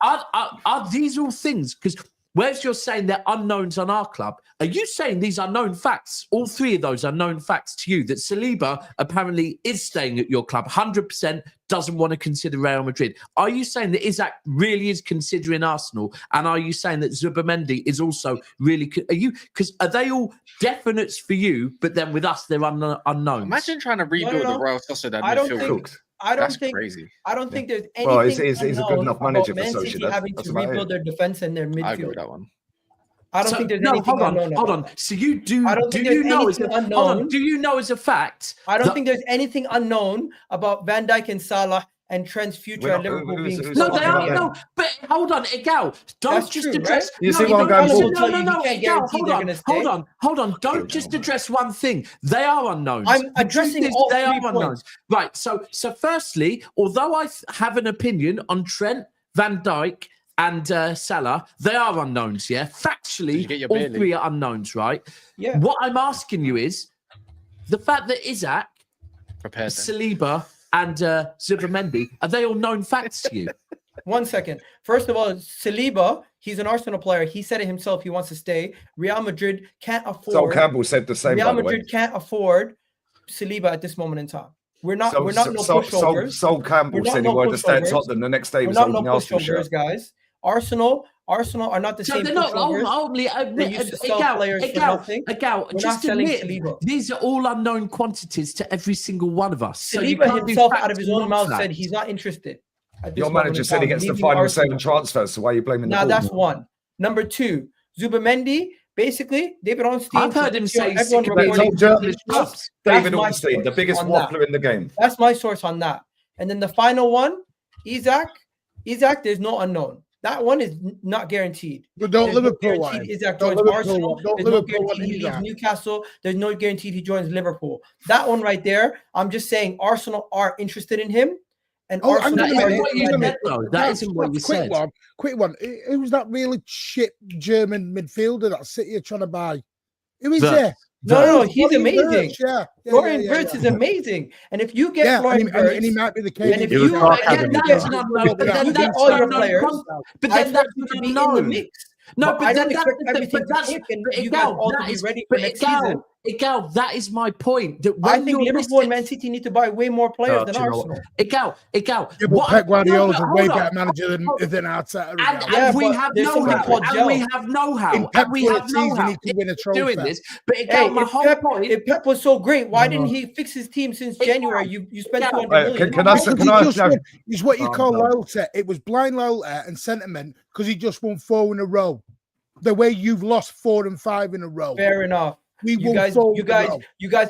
C: are these all things? Because whereas you're saying they're unknowns on our club, are you saying these are known facts? All three of those are known facts to you, that Saliba apparently is staying at your club, 100% doesn't want to consider Real Madrid. Are you saying that Isaac really is considering Arsenal? And are you saying that Zubimendi is also really... Are they all definites for you, but then with us, they're unknowns?
F: Imagine trying to rebuild the Royal Sociedad midfield.
G: I don't think there's anything
I: is a good enough manager for Sociedad.
G: Having to rebuild their defense and their midfield.
F: I agree with that one.
G: I don't think there's anything unknown.
C: Hold on. So you do? Do you know as a fact?
G: I don't think there's anything unknown about Van Dijk and Salah and Trent's future at Liverpool being.
C: No, they are. No, but hold on, Egal. Don't just address.
I: You see what I'm going for?
C: No, Egal. Hold on. Don't just address one thing. They are unknowns.
G: I'm addressing all
C: they
G: three
C: are unknowns. Right. So firstly, although I have an opinion on Trent, Van Dijk, and Salah, they are unknowns. Yeah, factually, all three are unknowns. Right.
G: Yeah.
C: What I'm asking you is the fact that Isaac, Saliba, and Zubimendi, are they all known facts to you?
G: 1 second. First of all, Saliba, he's an Arsenal player. He said it himself. He wants to stay. Real Madrid can't afford.
I: Sol Campbell said the same.
G: Real Madrid can't afford Saliba at this moment in time. We're not no pushovers.
I: Sol Campbell said he wanted to stay at Tottenham. The next day he was holding the Arsenal shirt.
G: Guys. Arsenal are not the same.
C: They're not only just admit these are all unknown quantities to every single one of us.
G: Saliba himself, out of his own mouth, said he's not interested.
I: Your manager said he gets the final say in transfers, so why are you blaming the ball?
G: Now that's one. Number two, Zubimendi. Basically, David Ornstein.
C: I've heard him say
I: David Ornstein, the biggest waffler in the game.
G: That's my source on that. And then the final one, Isaac, there's no unknown. That one is not guaranteed.
J: But don't Liverpool one.
G: Isaac joins Arsenal. There's no guarantee he leaves Newcastle. There's no guarantee he joins Liverpool. That one right there, I'm just saying Arsenal are interested in him. And Arsenal
C: that isn't what you said.
J: Quick one. Who's that really shit German midfielder that City are trying to buy? Who is there?
G: No, he's amazing. Florian Wirtz is amazing. And if you get Florian Wirtz,
J: and he might be the case.
G: And if you get all your players, but then that's going to be in the mix.
C: No, but then Egal, that is my point. That
G: I think Liverpool and Man City need to buy way more players than Arsenal.
J: Egal. Yeah, but Pep Guardiola's a way better manager than Arteta.
C: And we have know-how. And we have know-how. And we have know-how doing this. But Egal, my whole point.
G: If Pep was so great, why didn't he fix his team since January? You spent 200 million.
J: Can I it's what you call loyalty. It was blind loyalty and sentiment because he just won 4 in a row. The way you've lost 4 and 5 in a row.
G: Fair enough. You guys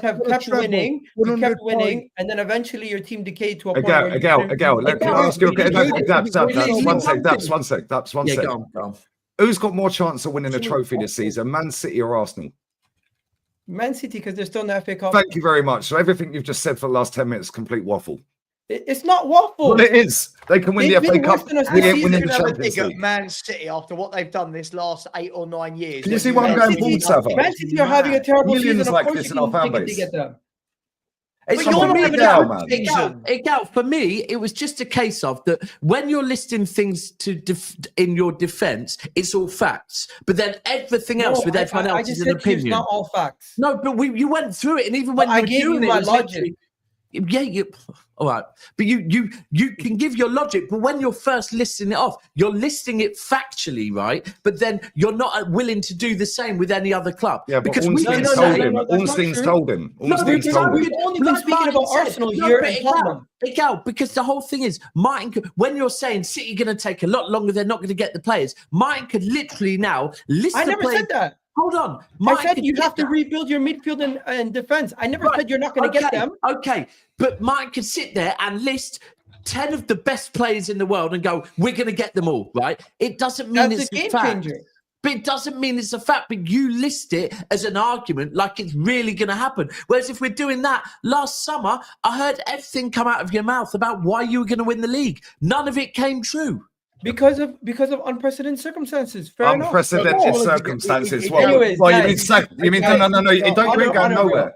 G: have kept winning. You kept winning, and then eventually your team decayed to a point.
I: Can I ask you? One sec. Who's got more chance of winning a trophy this season, Man City or Arsenal?
G: Man City, because they're still in the FA Cup.
I: Thank you very much. So everything you've just said for the last 10 minutes, complete waffle.
G: It's not waffle.
I: Well, it is. They can win the FA Cup. They ain't winning the Champions League.
D: Man City, after what they've done this last 8 or 9 years.
I: Can you see what I'm going for, Sava?
G: Man City are having a terrible
I: Millions
G: season.
I: like this in our fan base.
C: It's for me, it was just a case of that when you're listing things in your defense, it's all facts. But then everything else with everyone else is an opinion.
G: It's not all facts.
C: No, but you went through it, and even when
G: I gave you my logic.
C: All right, but you can give your logic, but when you're first listing it off, you're listing it factually, right? But then you're not willing to do the same with any other club.
I: Yeah, because Ornstein's told him. Ornstein's told him.
G: We've only been speaking about Arsenal here in Tottenham.
C: Because the whole thing is, Martin, when you're saying City going to take a lot longer, they're not going to get the players. Martin could literally now list.
G: I never said that.
C: Hold on.
G: I said you have to rebuild your midfield and defense. I never said you're not going to get them.
C: Okay, but Mike could sit there and list 10 of the best players in the world and go, we're going to get them all, right? It doesn't mean it's a game changer. But it doesn't mean it's a fact. But you list it as an argument like it's really going to happen. Whereas if we're doing that, last summer, I heard everything come out of your mouth about why you were going to win the league. None of it came true.
G: Because of unprecedented circumstances. Fair
I: unprecedented circumstances.
G: Anyways,
I: well,
G: guys,
I: you mean no, you ain't going nowhere.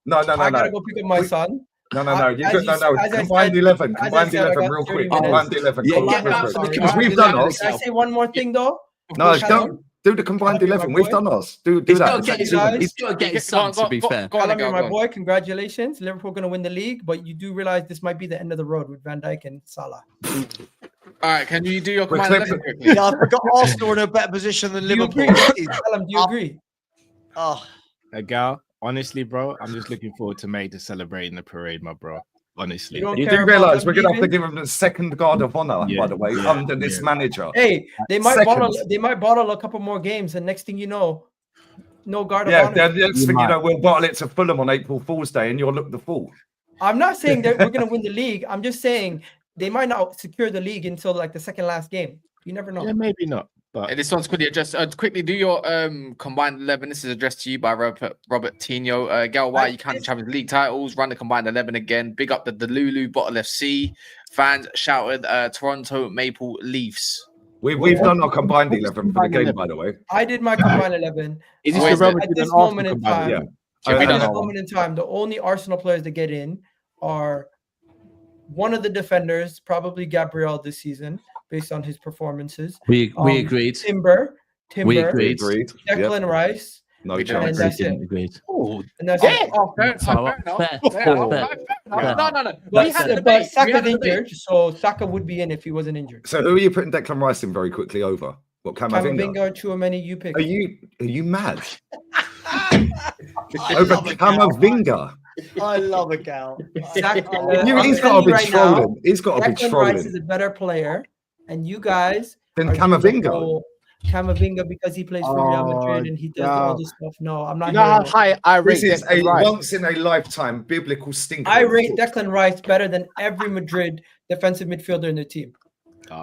G: No. I gotta go pick up my son.
I: No. Combined 11. Combined 11 real quick. Combined 11. Because we've done ours.
G: Can I say one more thing though?
I: No, don't do the combined 11. We've done ours. Do that.
C: He's got to get his son, to be fair.
G: My boy, congratulations. Liverpool going to win the league, but you do realize this might be the end of the road with Van Dijk and Salah.
F: All right, can you do your combined 11 quickly?
D: Yeah, I forgot Arsenal in a better position than Liverpool.
G: Do you agree?
D: Oh,
K: Gal, honestly, bro, I'm just looking forward to May to celebrating the parade, my bro. Honestly,
I: you do realise we're going to have to give him the second guard of honor, by the way, under this manager.
G: Hey, they might bottle a couple more games, and next thing you know, no guard of honor.
I: Yeah, the next thing you know, we'll bottle it to Fulham on April Fool's Day, and you'll look the fool.
G: I'm not saying that we're going to win the league. I'm just saying they might not secure the league until like the second last game. You never know.
K: Yeah, maybe not. But
F: this one's quickly addressed. Quickly do your combined 11. This is addressed to you by Robert Tino. Gal, why you can't Champions League titles? Run the combined 11 again. Big up the Delulu Bottle FC fans. Shouted Toronto Maple Leafs.
I: We've done our combined 11 for the game, by the way.
G: I did my combined 11.
K: Is this
G: at this moment in time?
I: Yeah.
G: At this moment in time, the only Arsenal players that get in are one of the defenders, probably Gabriel this season, based on his performances.
C: We agreed.
G: Timber.
C: We agreed.
G: Declan Rice.
I: No,
C: we didn't agree.
G: And that's
F: fair. No.
G: But Saka's injured, so Saka would be in if he wasn't injured.
I: So who are you putting Declan Rice in very quickly over? What,
G: Camavinga or Tchouameni, you pick.
I: Are you mad? Over Camavinga.
D: I love a gal.
I: He's got to be trolling. He's got to be trolling.
G: Rice is a better player, and you guys
I: then Camavinga.
G: Camavinga because he plays for Real Madrid and he does all this stuff. No, I'm not.
K: You know how high I rate
I: this is a once in a lifetime biblical stinker.
G: I rate Declan Rice better than every Madrid defensive midfielder in the team.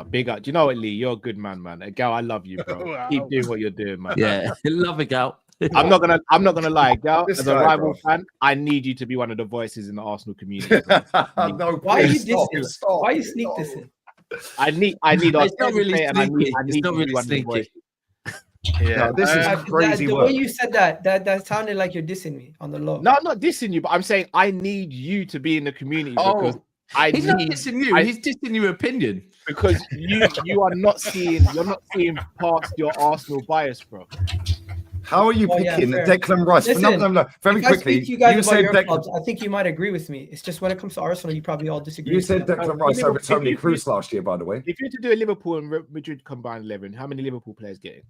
K: Big up. Do you know what, Lee? You're a good man. Gal, I love you, bro. Wow. Keep doing what you're doing, man.
C: Yeah, love it, Gal.
K: I'm not gonna lie, Gal. As a rival fan, I need you to be one of the voices in the Arsenal community.
I: No,
G: why are you dissing? Why are you sneak dissing?
K: I need.
C: It's not really sneaky. It's not really sneaky.
I: Yeah, no, this is crazy.
G: The way you said that sounded like you're dissing me on the low.
K: No, I'm not dissing you, but I'm saying I need you to be in the community because
C: he's not dissing you. He's dissing your opinion
K: because you are not seeing. You're not seeing past your Arsenal bias, bro.
I: How are you picking Declan Rice?
G: Listen,
I: no, very quickly.
G: You guys said clubs, I think you might agree with me. It's just when it comes to Arsenal, you probably all disagree.
I: You said Declan Rice over Tony Kroos last year, by the way.
K: If you were to do a Liverpool and Madrid combined 11, how many Liverpool players get in?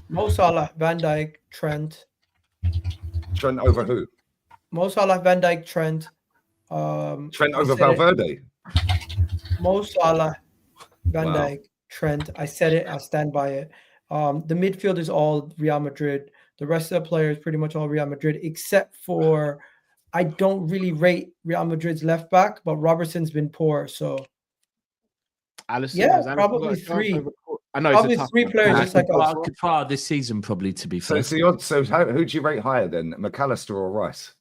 G: Mo Salah, Van Dijk, Trent.
I: Trent over who?
G: Mo Salah, Van Dijk, Trent.
I: Trent over Valverde.
G: Mo Salah, Van Dijk, Trent. I said it. I stand by it. The midfield is all Real Madrid. The rest of the players pretty much all Real Madrid, except for I don't really rate Real Madrid's left back, but Robertson's been poor. So
K: Alisson,
G: probably three.
K: I know
G: probably three players just like
C: far this season, probably to be fair.
I: So who do you rate higher then, McAllister or Rice?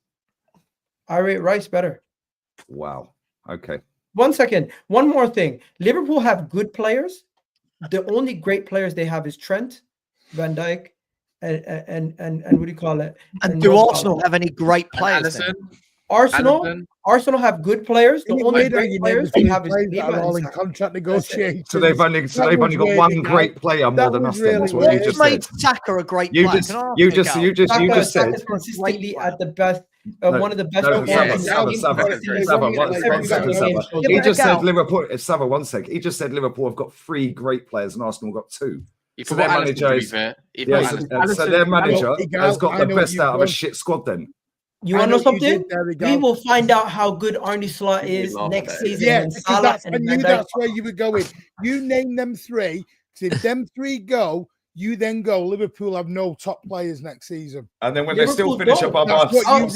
G: I rate Rice better.
I: Wow. Okay.
G: 1 second. One more thing. Liverpool have good players. The only great players they have is Trent, Van Dijk, and what do you call it?
D: And do Arsenal have any great players?
G: Arsenal have good players. The only great players they have is
J: all in contract negotiations.
I: So they've only got one great player more than us. That's what you just said.
D: Saka a great player.
I: You just said
G: consistently at the best. One of the best.
I: He just said Liverpool. Sava, 1 sec. He just said Liverpool have got 3 great players and Arsenal got 2. So their manager has got the best out of a shit squad. Then
G: you want to know something? We will find out how good Arne Slot is next season.
J: Yeah, because I knew that's where you were going. You name them 3. If them 3 go. You then go, Liverpool have no top players next season.
I: And then when they still finish above us,
G: when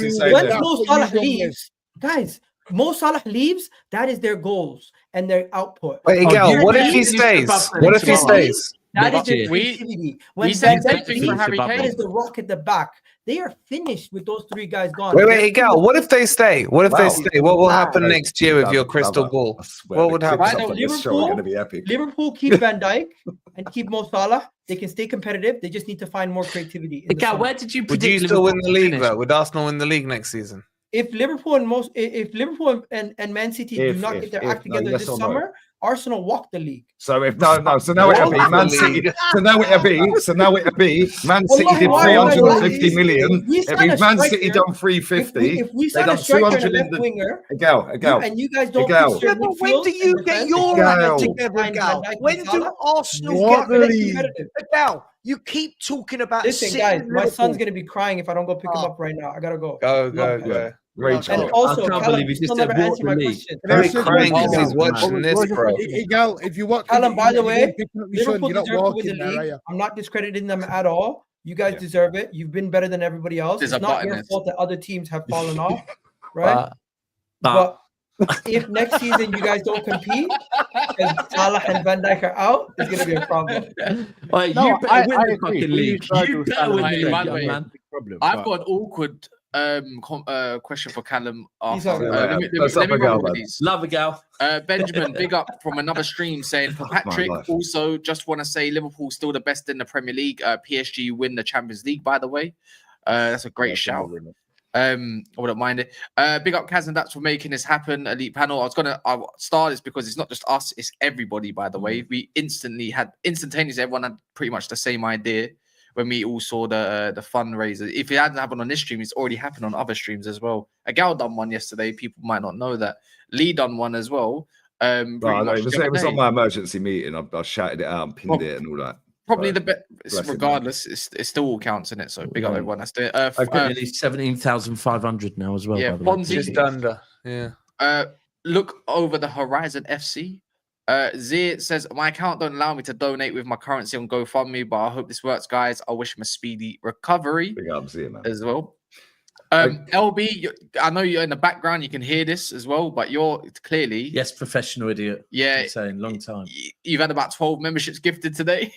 G: Mo Salah leaves, guys, Mo Salah leaves, that is their goals and their output.
E: Wait, Miguel, what if he stays? What if he stays?
G: That is
C: next year.
G: their creativity.
F: We said same thing for Harry
G: that
F: Kane.
G: is the rock at the back. They are finished with those 3 guys gone.
E: Wait, Gal, what if they stay? What if they stay? What will happen next year with your crystal ball? What would happen?
G: Liverpool keep Van Dijk and keep Mo Salah. They can stay competitive. They just need to find more creativity.
C: Gal, where did you predict?
E: Would you still win the league though? Would Arsenal win the league next season?
G: If Liverpool and Man City do not get their act together this summer, Arsenal walk the league.
I: So if so now it'll be Man City. So now it'll be Man City did 350 million. If Man City done 350,
G: if we sign a striker and a left winger, and you guys don't fix your midfield,
D: when do you get your act together, Gal? When do Arsenal get the league? Gal, you keep talking about.
G: Listen, guys, my son's gonna be crying if I don't go pick him up right now. I gotta go.
E: Go.
G: And also,
C: I can't believe you just
G: never answered my question.
E: He's crying because he's watching this, bro.
J: Gal, if you watch,
G: Callum, by the way, Liverpool deserve to win the league. I'm not discrediting them at all. You guys deserve it. You've been better than everybody else. It's not your fault that other teams have fallen off, right? But if next season you guys don't compete and Salah and Van Dijk are out, it's going to be a problem.
C: Right, you better win the fucking league. You better win the league, man.
F: I've got an awkward question for Callum.
C: Love a gal.
F: Benjamin, big up from another stream saying for Patrick. Also, just want to say Liverpool's still the best in the Premier League. PSG win the Champions League, by the way. That's a great shout. I wouldn't mind it. Big up Kaz and Dats for making this happen. Elite panel. I'll start this because it's not just us, it's everybody, by the way. We instantaneously everyone had pretty much the same idea when we all saw the fundraiser. If it hadn't happened on this stream, it's already happened on other streams as well. A gal done one yesterday. People might not know that. Lee done one as well.
I: It was on my emergency meeting. I shouted it out and pinned it and all that.
F: Probably the best. Regardless, it still all counts in it. So big up everyone. That's it.
C: Nearly 17,500 now as well.
F: Yeah, Ponzi
E: just under. Yeah.
F: Look over the horizon, FC. Zia says, my account don't allow me to donate with my currency on GoFundMe, but I hope this works, guys. I wish him a speedy recovery.
I: Big up, Zia, man.
F: As well. LB, I know you're in the background. You can hear this as well, but you're clearly...
C: Yes, professional idiot.
F: Yeah.
C: Saying long time.
F: You've had about 12 memberships gifted today.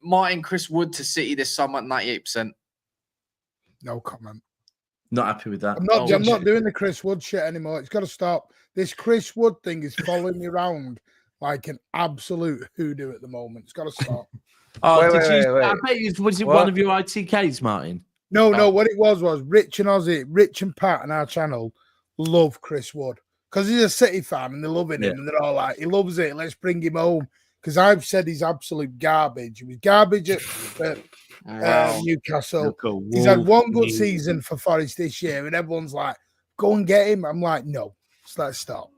F: Martin Chris Wood to City this summer at 98%.
J: No comment.
C: Not happy with that.
J: I'm not doing the Chris Wood shit anymore. It's got to stop. This Chris Wood thing is following me around like an absolute hoodoo at the moment. It's got to stop.
C: I bet you was it one of your ITKs, Martin?
J: No. What it was Rich and Pat on our channel love Chris Wood because he's a City fan and they're loving him and they're all like, he loves it. Let's bring him home. Because I've said he's absolute garbage. He was garbage at Newcastle. He's had one good season for Forest this year, and everyone's like, go and get him. I'm like, no, let's stop.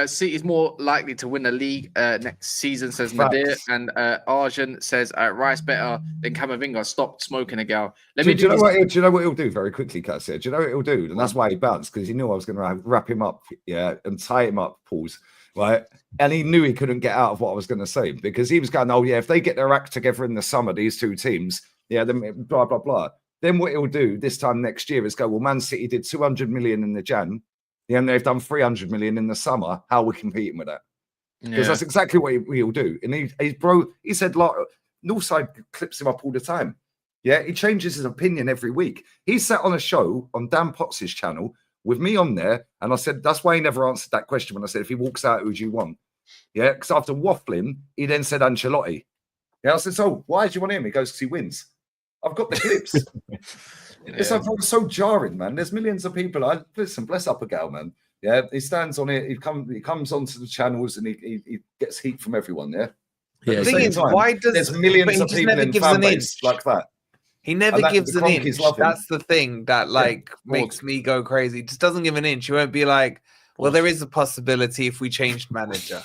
F: City is more likely to win the league next season, says Nadir. And Arjun says, Rice better than Camavinga. Stop smoking a gal.
I: Do you know what he'll do very quickly, Cassia? Do you know what he'll do? And that's why he bounced, because he knew I was going to wrap him up, and tie him up, pause. Right, and he knew he couldn't get out of what I was going to say because he was going, oh yeah, if they get their act together in the summer, these two teams, then blah blah blah. Then what he'll do this time next year is go, well, Man City did 200 million in the Jan, and they've done 300 million in the summer. How are we competing with that? Because that's exactly what he'll do. And he said, like, Northside clips him up all the time. Yeah, he changes his opinion every week. He sat on a show on Dan Potts' channel with me on there, and I said, that's why he never answered that question when I said, if he walks out, who do you want? Yeah, because after waffling, he then said Ancelotti. Yeah, I said, so why do you want him? He goes, because he wins. I've got the clips. It's so jarring, man. There's millions of people. Listen, bless up a gal, man. Yeah, he stands on it. He comes onto the channels and he gets heat from everyone. Yeah.
E: The thing is, why does
I: there's millions of people in fan base like that?
E: He never gives an inch. That's the thing that makes me go crazy. He just doesn't give an inch. He won't be like, well, there is a possibility if we changed manager.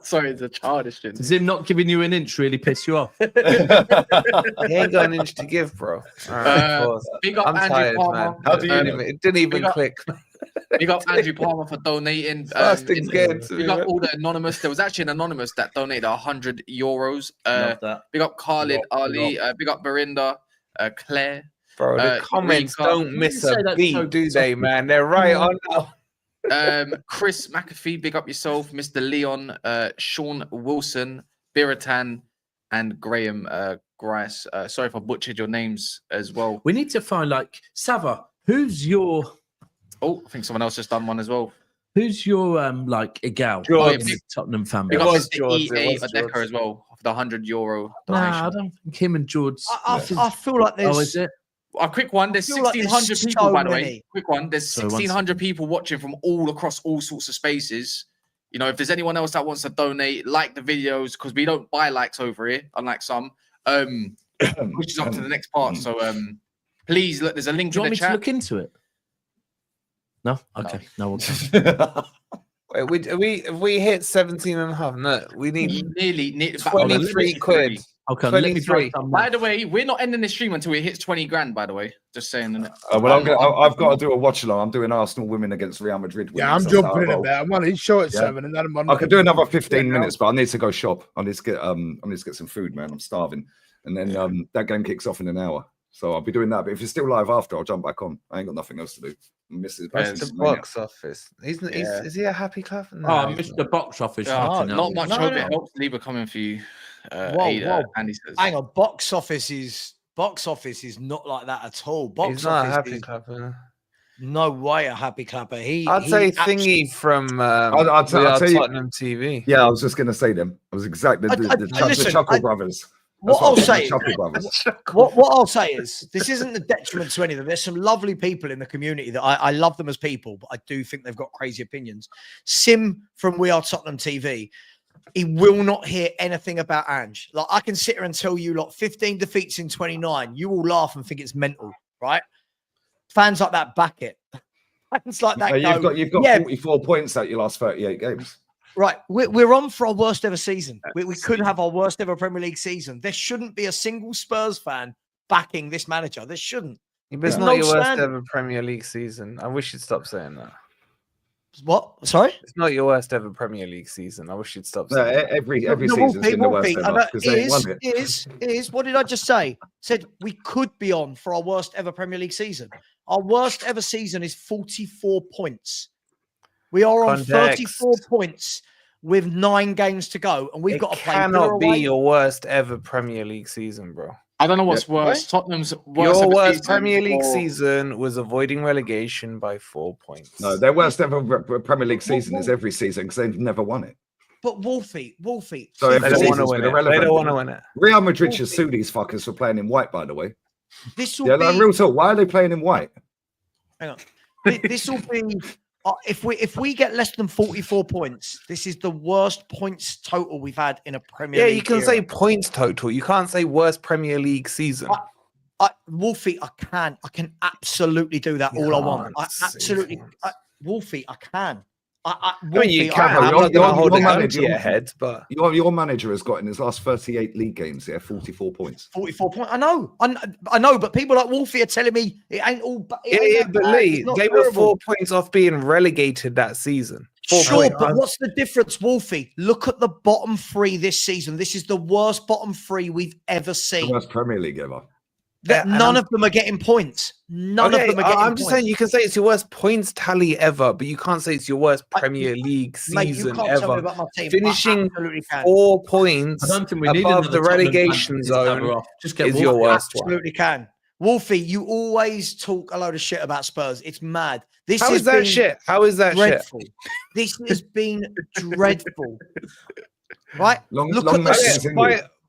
F: Sorry, it's a childish thing.
C: Does him not giving you an inch really piss you off?
E: He ain't got an inch to give, bro.
F: Big up
E: I'm
F: Andrew
E: tired,
F: Palmer.
E: man. How do you it didn't even click.
F: Big up Andrew Palmer for donating. Big up all the anonymous. There was actually an anonymous that donated €100. Big up Khalid Ali. Big up Barinda. Claire.
E: Bro, the comments don't miss a beat, do they, man? They're right on now.
F: Chris McAfee, big up yourself. Mr. Leon, Sean Wilson, Biratan, and Graham Grice. Sorry if I butchered your names as well.
C: We need to find like Sava. Who's your?
F: Oh, I think someone else just done one as well.
C: Who's your like Egal? Tottenham fan base.
F: It was George. EA Adeka as well for the €100 donation.
C: Nah, I don't think him and George.
D: I feel like there's.
C: Oh, is it?
F: A quick one. There's 1,600 people,
D: so
F: by the
D: many.
F: way. Quick one. There's 1,600 people watching from all across all sorts of spaces. You know, if there's anyone else that wants to donate, like the videos, because we don't buy likes over here, unlike some. Which is up to the next part. So please look. There's a link.
C: Do you want me to look into it? No. Okay. No.
E: Wait, we hit 17.5. No, we need
F: nearly
E: 23 quid.
C: Okay,
E: 23.
F: By the way, we're not ending the stream until it hits 20 grand. By the way, just saying.
I: I've got to do a watch along. I'm doing Arsenal women against Real Madrid.
J: Yeah, I'm jumping in a bit. I'm on his show at 7, and then I'm on.
I: I could do another 15 minutes, but I need to go shop. I need to get some food, man. I'm starving. And then that game kicks off in an hour, so I'll be doing that. But if you're still live after, I'll jump back on. I ain't got nothing else to do. Mrs.
E: The box office. Is he a happy club? No,
C: I missed the box office.
F: Not much hope. It helps. Lieber coming for you.
D: Whoa.
F: Andy says.
D: Hang on, box office is not like that at all.
E: He's not a happy clapper.
D: No way a happy clapper.
E: I'd say Thingy from
I: I'll tell you,
E: Tottenham TV.
I: Yeah, I was just going to say them. I was exactly the Chuckle Brothers.
D: What I'll say is this isn't the detriment to any of them. There's some lovely people in the community that I love them as people, but I do think they've got crazy opinions. Sim from We Are Tottenham TV, he will not hear anything about Ange. Like, I can sit here and tell you, like, 15 defeats in 29. You will laugh and think it's mental, right? Fans like that back it. Fans like that.
I: You've got 44 points out your last 38 games.
D: Right, we're on for our worst ever season. We could have our worst ever Premier League season. There shouldn't be a single Spurs fan backing this manager. There shouldn't.
E: But it's not your worst ever Premier League season. I wish you'd stop saying that.
D: What? Sorry?
E: It's not your worst ever Premier League season. I wish you'd stop saying that.
I: Every season's been the worst ever because they won it.
D: What did I just say? Said we could be on for our worst ever Premier League season. Our worst ever season is 44 points. We are on 34 points with 9 games to go, and we've got to play.
E: Cannot be your worst ever Premier League season, bro.
F: I don't know what's worse. Tottenham's
E: worst. Your worst Premier League season was avoiding relegation by 4 points.
I: No, their worst ever Premier League season is every season because they've never won it.
D: But Wolfie.
I: So
E: they don't want to win it. They don't want to win it.
I: Real Madrid should sue these fuckers for playing in white, by the way.
D: This will be
I: real talk. Why are they playing in white?
D: Hang on. This will be. If we get less than 44 points, this is the worst points total we've had in a Premier League.
E: Yeah, you can say points total. You can't say worst Premier League season.
D: Wolfie, I can absolutely do that all I want. Wolfie, I can.
E: You can. I'm not going to hold it over to your head, but
I: your manager has got in his last 38 league games 44 points.
D: 44 points. I know, but people like Wolfie are telling me it ain't all.
E: But Lee, they were 4 points off being relegated that season.
D: Sure, but what's the difference, Wolfie? Look at the bottom 3 this season. This is the worst bottom 3 we've ever seen.
I: The worst Premier League ever.
D: None of them are getting points. None of them are getting points.
E: I'm just saying you can say it's your worst points tally ever, but you can't say it's your worst Premier League season ever. Finishing 4 points above the relegation zone is your worst one.
D: Absolutely can. Wolfie, you always talk a load of shit about Spurs. It's mad.
E: How is that shit? How is that
D: dreadful? This has been dreadful. Right?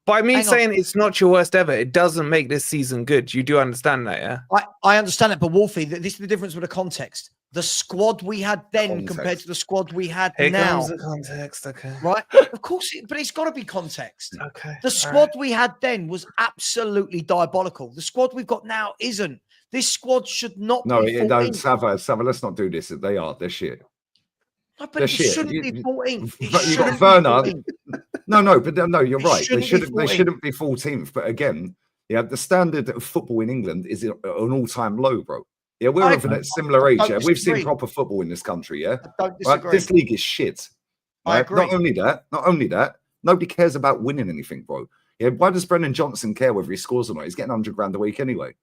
E: By me saying it's not your worst ever, it doesn't make this season good. You do understand that, yeah?
D: I understand it, but Wolfie, this is the difference with the context. The squad we had then compared to the squad we had now. Here
E: comes the context, okay.
D: Right? Of course, but it's got to be context.
E: Okay.
D: The squad we had then was absolutely diabolical. The squad we've got now isn't. This squad should not be 14.
I: No, Sava, let's not do this. They're shit.
D: No, but it shouldn't be 14.
I: You got Werner. No, you're right. They shouldn't be 14th. But again, the standard of football in England is an all-time low, bro. Yeah, we're of a similar age. Yeah, we've seen proper football in this country. Yeah,
D: I don't disagree.
I: Right? This league is shit. Right?
D: I agree.
I: Not only that, nobody cares about winning anything, bro. Yeah, why does Brendan Johnson care whether he scores or not? He's getting 100 grand a week anyway.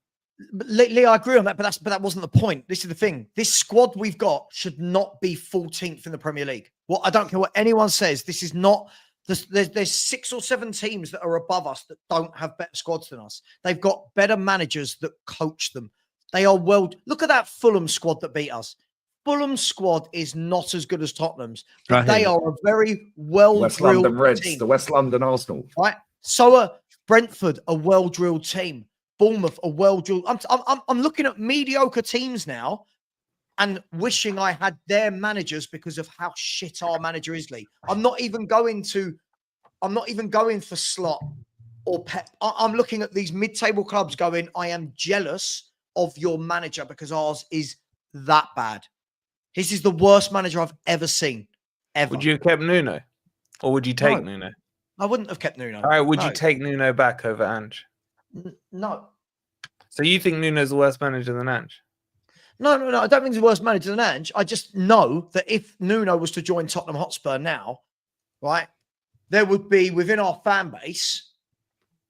D: Lee, I agree on that, but that wasn't the point. This is the thing. This squad we've got should not be 14th in the Premier League. Well, I don't care what anyone says. This is not. There's 6 or 7 teams that are above us that don't have better squads than us. They've got better managers that coach them. They are Look at that Fulham squad that beat us. Fulham squad is not as good as Tottenham's, but they are a very well-drilled
I: West London Reds,
D: team.
I: the West London Arsenal.
D: Right. So are Brentford, a well-drilled team. Bournemouth, a well-drilled. I'm looking at mediocre teams now and wishing I had their managers because of how shit our manager is, Lee. I'm not even going for Slot or Pep. I'm looking at these mid-table clubs going, I am jealous of your manager because ours is that bad. This is the worst manager I've ever seen, ever.
E: Would you have kept Nuno? Or would you take Nuno?
D: I wouldn't have kept Nuno.
E: All right, would you take Nuno back over Ange?
D: No.
E: So you think Nuno's the worst manager than Ange?
D: No. I don't think he's the worst manager than Ange. I just know that if Nuno was to join Tottenham Hotspur now, right, there would be within our fan base,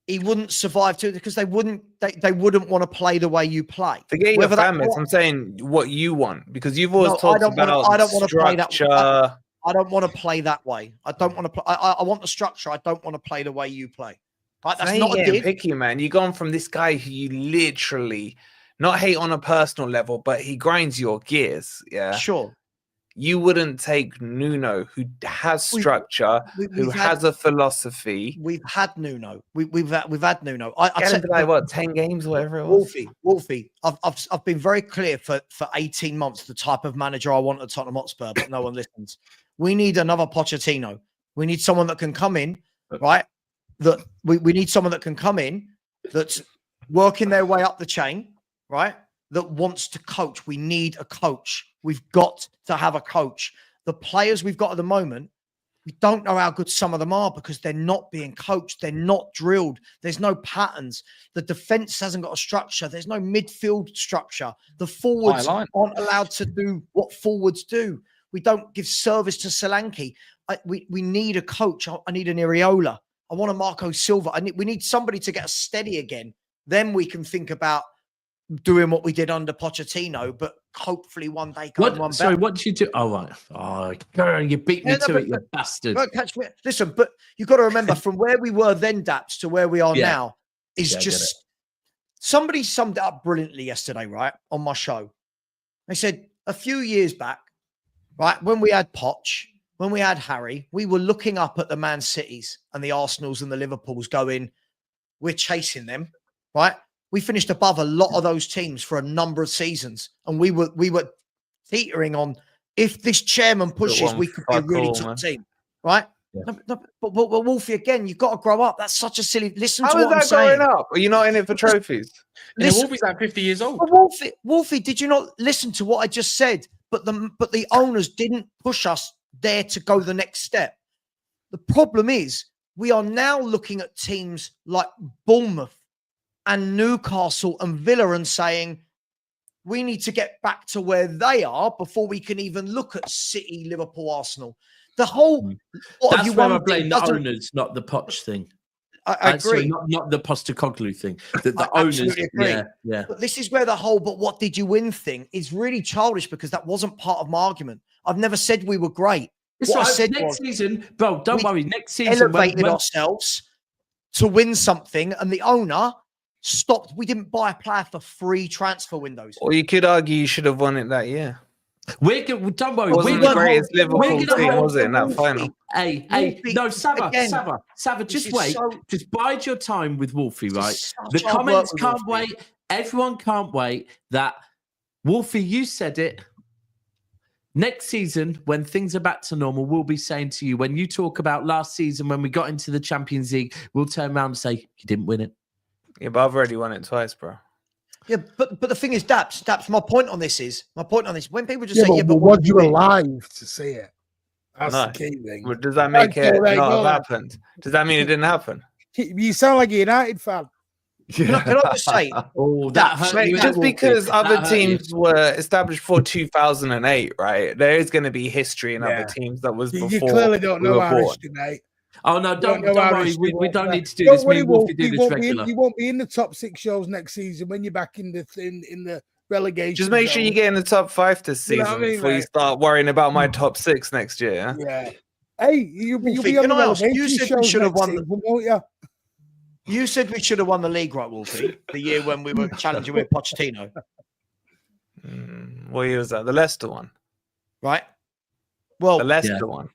D: he wouldn't survive too because they wouldn't want to play the way you play.
E: Forget your fan base. I'm saying what you want because you've always talked about
D: I don't want to play that
E: structure.
D: I don't want to play that way. I don't want to play. I want the structure. I don't want to play the way you play. Right? That's not a dig.
E: Picky, man. You've gone from this guy who you literally not hate on a personal level, but he grinds your gears. Yeah,
D: sure.
E: You wouldn't take Nuno, who has structure, who has a philosophy.
D: We've had Nuno. We've had Nuno.
E: I said like 10 games, whatever it was.
D: Wolfie. I've been very clear for 18 months the type of manager I want at Tottenham Hotspur, but no one listens. We need another Pochettino. We need someone that can come in, right? That we need someone that can come in that's working their way up the chain, right? That wants to coach. We need a coach. We've got to have a coach. The players we've got at the moment, we don't know how good some of them are because they're not being coached. They're not drilled. There's no patterns. The defense hasn't got a structure. There's no midfield structure. The forwards aren't allowed to do what forwards do. We don't give service to Solanke. We need a coach. I need an Areola. I want a Marco Silva. We need somebody to get us steady again. Then we can think about doing what we did under Pochettino, but hopefully one day come one.
C: Sorry, what did you do? Oh, right. Oh, girl, you beat me to it, you bastard.
D: But catch me. Listen, but you've got to remember from where we were then, Daps, to where we are now is just somebody summed it up brilliantly yesterday, right? On my show. They said a few years back, right, when we had Poch, when we had Harry, we were looking up at the Man Cities and the Arsenals and the Liverpools going, we're chasing them, right? We finished above a lot of those teams for a number of seasons. And we were teetering on, if this chairman pushes, we could be a really top team, right? Yeah. No, but Wolfie, again, you've got to grow up. That's such a silly... Listen to what I'm saying.
E: Growing up? Are you not in it for trophies?
F: Wolfie's like 50 years old.
D: Wolfie, did you not listen to what I just said? But the owners didn't push us there to go the next step. The problem is we are now looking at teams like Bournemouth and Newcastle and Villa and saying we need to get back to where they are before we can even look at City, Liverpool, Arsenal. The whole...
C: That's where I blame the owners, not the Poch thing.
D: I agree.
C: Not the Postecoglou thing. The owners...
D: Agree. Yeah. But this is where the whole "but what did you win" thing is really childish because that wasn't part of my argument. I've never said we were great.
C: What I said next season, bro, don't worry. Next season...
D: elevated ourselves to win something and the owner... stopped. We didn't buy a player for free transfer windows.
E: Or you could argue you should have won it that year.
C: Don't worry.
E: Wasn't the greatest Liverpool team, was it, in that final?
C: No, Sava, just wait. Just bide your time with Wolfie, right? The comments can't wait. Everyone can't wait. That Wolfie, you said it. Next season, when things are back to normal, we'll be saying to you, when you talk about last season, when we got into the Champions League, we'll turn around and say, you didn't win it.
E: Yeah, but I've already won it twice, bro.
D: Yeah, but the thing is, Daps, my point on this, when people just say,
J: but was you alive to see it? That's the key thing.
E: Well, does that make it not have happened? Does that mean it didn't happen?
J: You sound like a United fan.
D: Can I just say,
E: just because other teams were established for 2008, right? There is going to be history in other teams that was before.
J: You clearly don't know Irish tonight.
C: Oh no, don't worry. We don't need to do this. Me and Wolfie do this regular.
J: You won't be in the top 6 shows next season when you're back in the relegation.
E: Just make sure you get in the top 5 this season before you start worrying about my top 6 next year.
J: Yeah. Hey, you'll be on the relegation.
D: You said we should have won.
J: Won't you?
D: You said we should have won the league, right, Wolfie? The year when we were challenging with Pochettino.
E: What year was that? The Leicester one,
D: right? Well,
E: the Leicester one.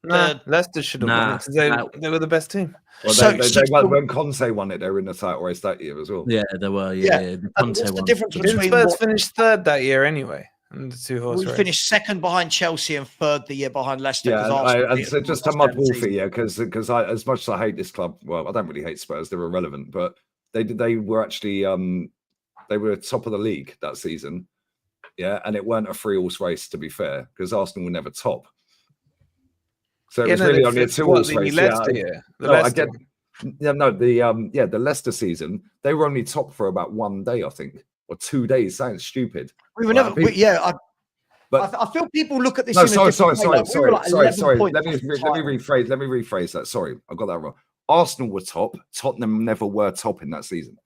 E: Leicester should have won it because they were the best team.
I: Well, when Conte won it, they were in the title race that year as well.
C: Yeah, they were. Yeah.
D: The Conte won. The difference between
E: Spurs finished 3rd that year anyway. And the 2 horse
D: we
E: race.
D: Finished 2nd behind Chelsea and 3rd the year behind Leicester.
I: Yeah, and so just to mud Wolfie, because as much as I hate this club, well, I don't really hate Spurs; they're irrelevant. But they were actually they were top of the league that season. Yeah, and it weren't a 3-horse race, to be fair, because Arsenal were never top. So it was really only a 2-horse race. The Leicester season, they were only top for about 1 day, I think, or 2 days. Sounds stupid.
D: We were never. I feel people look at this.
I: No, sorry. Let me rephrase that. Sorry, I got that wrong. Arsenal were top. Tottenham never were top in that season.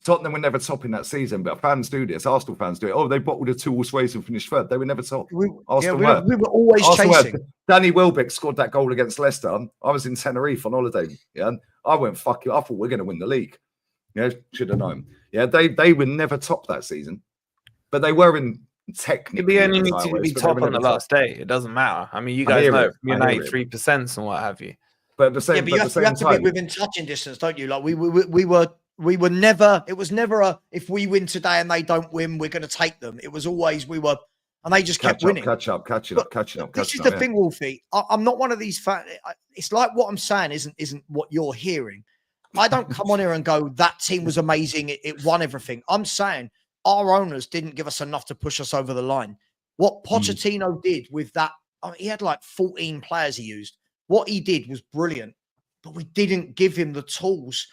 I: Tottenham were never top in that season, but fans do this. Arsenal fans do it. Oh, they bottled a 2-horse race and finished 3rd. They were never top.
D: We were always chasing.
I: Danny Welbeck scored that goal against Leicester. I was in Tenerife on holiday. Yeah, I went, fuck it. I thought we're going to win the league. Yeah, should have known. Yeah, they were never top that season, but they were in technically.
E: You only need to be top on the last day. It doesn't matter. I mean, you guys know you're 93% and what have you.
I: But at the same,
D: you have to be within touching distance, don't you? Like we were never. It was never a if we win today and they don't win, we're going to take them. It was always we were, and they just kept winning.
I: Catching up.
D: This is the thing, Wolfie. I'm not one of these fans. It's like what I'm saying isn't what you're hearing. I don't come on here and go, that team was amazing. It won everything. I'm saying our owners didn't give us enough to push us over the line. What Pochettino did with that, he had like 14 players he used. What he did was brilliant, but we didn't give him the tools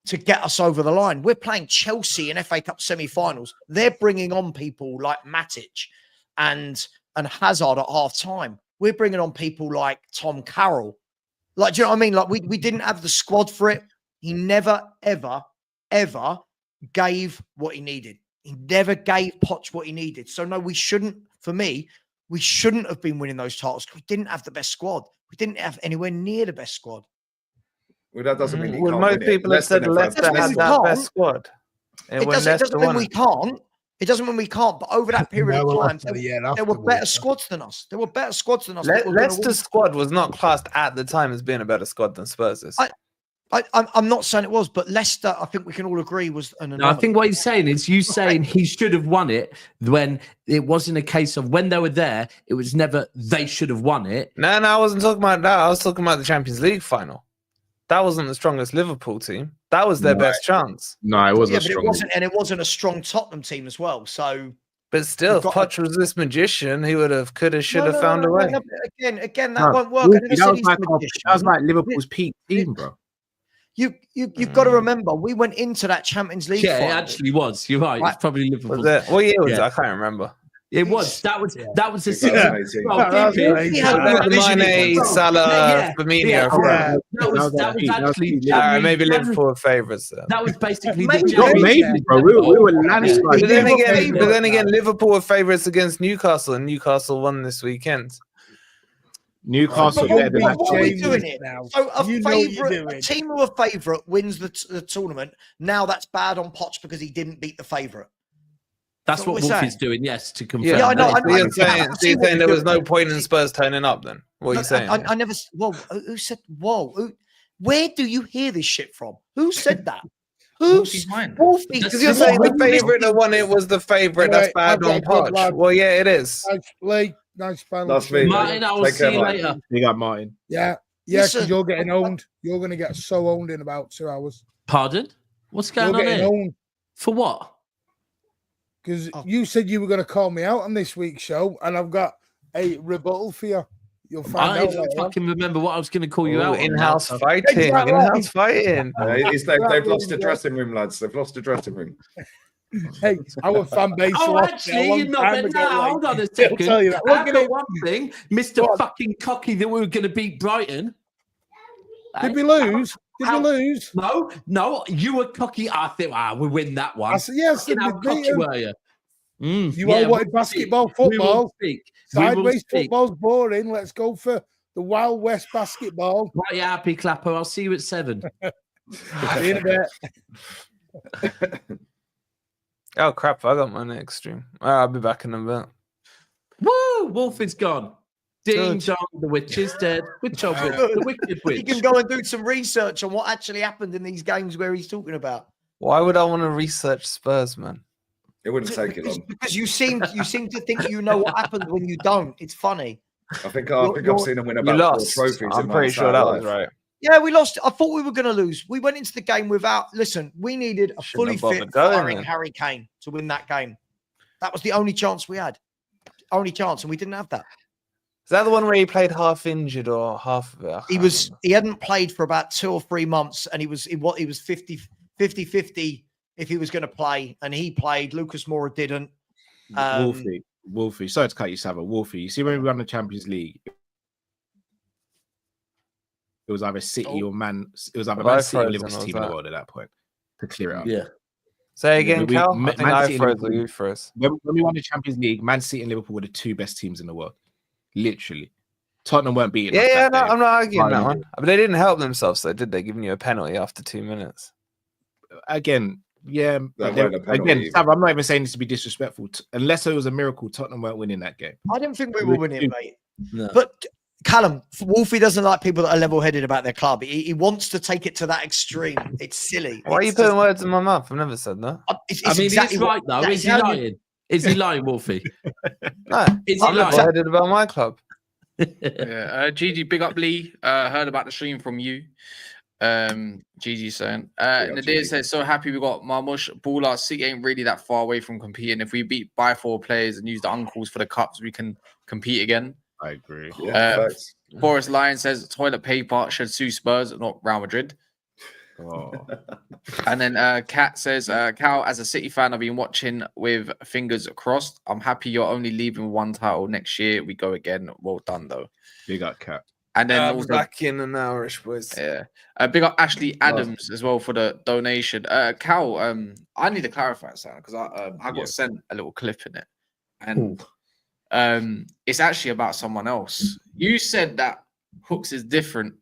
D: to get us over the line. We're playing Chelsea in FA Cup semi-finals. They're bringing on people like Matic and Hazard at half time. We're bringing on people like Tom Carroll. Like, do you know what I mean? Like we didn't have the squad for it. He never, ever, ever gave what he needed. He never gave Poch what he needed. So no, we shouldn't have been winning those titles because we didn't have the best squad. We didn't have anywhere near the best squad.
I: Well, that doesn't mean
E: most people have said Leicester had that best squad.
D: It doesn't mean we can't. It doesn't mean we can't. But over that period of time, there were better squads than us.
E: Leicester's squad was not classed at the time as being a better squad than Spurs is.
D: I'm not saying it was, but Leicester, I think we can all agree, was an anomaly.
C: No, I think what he's saying is saying he should have won it when it wasn't a case of when they were there, it was never they should have won it.
E: No, I wasn't talking about that. I was talking about the Champions League final. That wasn't the strongest Liverpool team. That was their best chance.
K: No, it wasn't.
D: Yeah, but it wasn't a strong Tottenham team as well. So,
E: but still, if Poch was this magician, he would have, should have found a way.
D: Again, that won't work.
K: That was like Liverpool's peak team, bro.
D: You've got to remember, we went into that Champions League.
C: Yeah, it actually was. You're right. It's probably Liverpool.
E: Was it? What year was it? I can't remember.
C: It was. That was the
E: season. Mane, Salah, Firmino.
C: That was actually
E: maybe Liverpool favourites.
C: That was basically
K: bro. We were landslide.
E: But then again, Liverpool were favourites against Newcastle, and Newcastle won this weekend.
K: Newcastle.
D: What are we doing it now? So a team who a favourite wins the tournament. Now that's bad on Poch because he didn't beat the favourite.
C: That's what Wolfie's doing, yes, to confirm.
E: Yeah, I know. You're saying there was no point in Spurs turning up then? What are you saying?
D: I never... Whoa, who said... Whoa, where do you hear this shit from? Who said that? Who's mine?
E: Because you're saying the favourite that won it was the favourite that's bad on Poch. Well, yeah, it is.
J: Nice final.
I: That's me.
C: Martin, I will see you later.
K: You got Martin.
J: Yeah, because you're getting owned. You're going to get so owned in about 2 hours.
C: Pardon? What's going on here?
J: Owned.
C: For what?
J: Because you said you were going to call me out on this week's show, and I've got a rebuttal for you. You'll find out. I don't
C: fucking remember what I was going to call you out.
E: In-house fighting. In-house fighting.
I: They've lost the dressing room, lads. They've lost the dressing room.
J: Hey, our fan base.
C: Oh, actually, you're not. Hold on a second.
J: I'll tell you that.
C: I've got one thing, Mr. Fucking Cocky, that we were going to beat Brighton.
J: Did we lose? Did we lose?
C: No, you were cocky. I think we win that one.
J: I said, yes,
C: how cocky were you?
J: You all wanted basketball, football. Sideways football's boring. Let's go for the Wild West basketball.
C: Right, you happy, Clapper. I'll see you at 7.
J: See you in a bit.
E: Oh crap! I got my next stream. I'll be back in a bit.
C: Woo! Wolf is gone. Ding dong, the witch is dead. Which of it? The wicked witch.
D: He can go and do some research on what actually happened in these games where he's talking about.
E: Why would I want to research Spurs, man?
I: It wouldn't take it long.
D: Because you seem to think you know what happened when you don't. It's funny.
I: I think I've seen him win about 4 trophies.
E: I'm pretty sure that was right.
D: Yeah, we lost. I thought we were going to lose. We went into the game without. Listen, we needed a fully fit, firing Harry Kane to win that game. That was the only chance we had. Only chance, and we didn't have that.
E: Is that the one where he played half injured or half of it?
D: He hadn't played for about 2 or 3 months, and he was 50-50 if he was going to play, and he played. Lucas Moura didn't.
K: Wolfie. Sorry to cut you, Sava. Wolfie, you see when we won the Champions League, it was either City or Man. It was either Man City or Liverpool's team in the world at that point to clear it up.
C: Yeah.
E: Say again, Cal. I think I froze or you froze.
K: When we won the Champions League, Man City and Liverpool were the 2 best teams in the world. Literally. Tottenham weren't beating us.
E: Yeah, no, I'm not arguing that one. But they didn't help themselves, though, did they? Giving you a penalty after 2 minutes.
K: Again, yeah. Again, Sav, I'm not even saying this to be disrespectful. Unless it was a miracle, Tottenham weren't winning that game.
D: I didn't think we were winning, mate. No. But Callum, Wolfie doesn't like people that are level-headed about their club. He wants to take it to that extreme. It's silly.
E: Why are you putting words in my mouth? I've never said that.
C: I mean, exactly he's right, though. Is he lying? Is he lying, Wolfie?
E: No, I'm level-headed about my club.
F: Gigi, big up Lee. Heard about the stream from you. Gigi saying. Nadir says, so happy we got Marmush. Baller City ain't really that far away from competing. If we beat by 4 players and use the uncles for the cups, we can compete again.
K: I agree.
F: Forest Lion says toilet paper should sue Spurs, not Real Madrid.
K: Oh.
F: And then Kat says, Cal, as a City fan, I've been watching with fingers crossed. I'm happy you're only leaving 1 title next year. We go again. Well done, though.
K: Big up, Kat.
F: And then also,
E: back in an hourish, boys.
F: Yeah. Big up Ashley Adams as well for the donation. Cal, I need to clarify something because I got sent a little clip in it. And it's actually about someone else. You said that Hooks is different.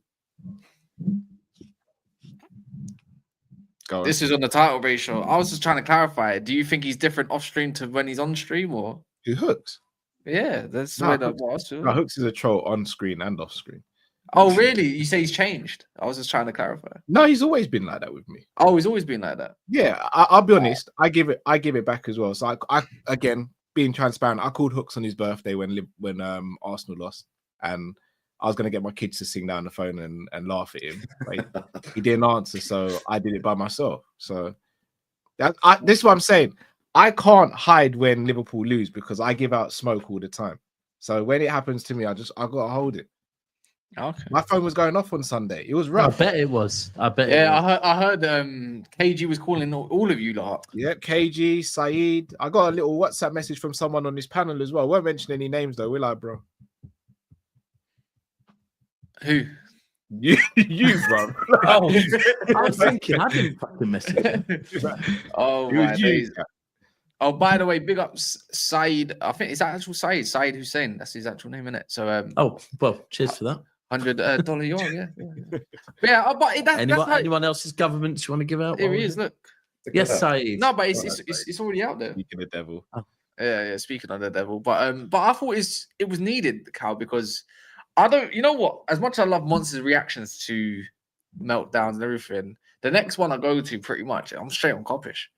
F: This is on the title ratio. I was just trying to clarify. Do you think he's different off stream to when he's on stream, or
K: who Hooks?
F: Yeah, that's the way that was.
K: No, Hooks is a troll on screen and off screen.
F: Oh, really? You say he's changed? I was just trying to clarify.
K: No, he's always been like that with me.
F: Oh, he's always been like that.
K: Yeah, I'll be honest. I give it back as well. So I again, being transparent, I called Hooks on his birthday when Arsenal lost, and I was gonna get my kids to sing down the phone and laugh at him. Like, he didn't answer, so I did it by myself. So this is what I'm saying. I can't hide when Liverpool lose because I give out smoke all the time. So when it happens to me, I gotta hold it.
F: Okay.
K: My phone was going off on Sunday. It was rough.
C: I bet it was.
F: Yeah, I heard KG was calling all of you lot.
K: Yeah, KG, Saeed. I got a little WhatsApp message from someone on this panel as well. I won't mention any names though, will I, bro?
F: Who?
K: You, bro.
C: Oh, I was thinking, I didn't fucking message.
F: Oh, my days. Oh, by the way, big up Saeed. I think it's actual Saeed Hussein. That's his actual name, isn't it? So,
C: oh, well, cheers for that.
F: $100 euro, yeah. Yeah, but
C: anyone else's governments you want to give out?
F: Here he is, look.
C: Yes, Saeed.
F: No, but it's already out there.
K: Speaking of the devil.
F: Oh. Yeah, speaking of the devil. But I thought it was needed, Cal, because you know what? As much as I love Monster's reactions to meltdowns and everything, the next one I go to pretty much, I'm straight on Coppish.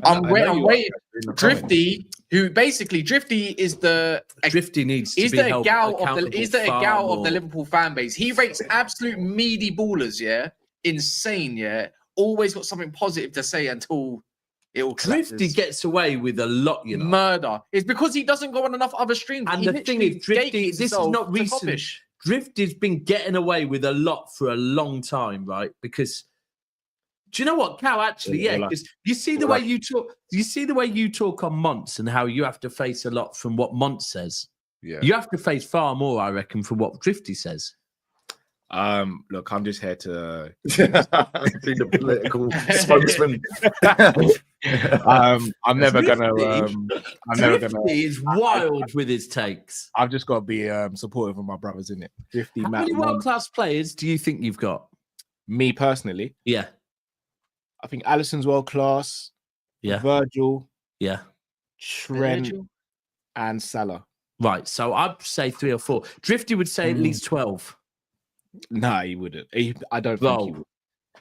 F: I'm waiting. Drifty, who basically is the
C: Drifty needs to be held accountable.
F: He's the gal of the Liverpool fan base. He rates absolute meaty ballers, yeah, insane, yeah. Always got something positive to say until it all collapses.
C: Drifty gets away with a lot, you know.
F: Murder. It's because he doesn't go on enough other streams.
C: And the thing is, Drifty, this is not recent. Drifty's been getting away with a lot for a long time, right? Because Do you know what, Cal? Actually, yeah, because you see the way you talk. You see the way you talk on Monts and how you have to face a lot from what Monts says.
K: Yeah,
C: you have to face far more, I reckon, from what Drifty says.
K: Look, I'm just here to
I: be the political spokesman.
K: I'm never gonna.
C: Drifty is wild with his takes.
K: I've just got to be supportive of my brothers, in it. 50.
C: How many world-class players do you think you've got?
K: Me personally,
C: yeah,
K: I think Alisson's world class.
C: Yeah,
K: Virgil.
C: Yeah,
K: Trent and Salah.
C: Right, so I'd say 3 or 4. Drifty would say at least 12.
K: No, he wouldn't. I don't think he would.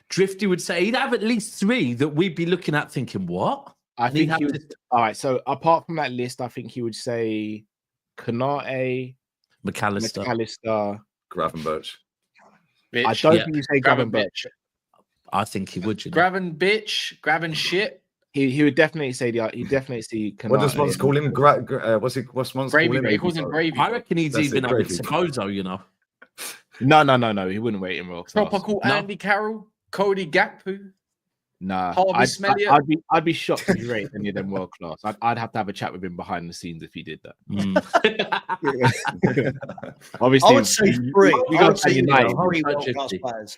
C: Drifty would say he'd have at least 3 that we'd be looking at thinking, what?
K: I think he would. All right, so apart from that list, I think he would say Konate, McAllister,
I: Gravenberch.
K: I don't think you say Gravenberch.
C: I think he would.
F: Graven shit.
K: He would definitely say He'd definitely see Konate.
I: What does Mons call him? What's Mons call him?
F: He calls him Gravy.
C: I reckon he's even up with Sabozo, you know.
K: No. He wouldn't wait in Royal class.
F: Tropical Andy Carroll, Cody Gakpo.
K: Nah, I'd be shocked if he rated any of them world class. I'd have to have a chat with him behind the scenes if he did that. Obviously,
D: I would say 3.
K: We got to United.
D: 3 world-class players.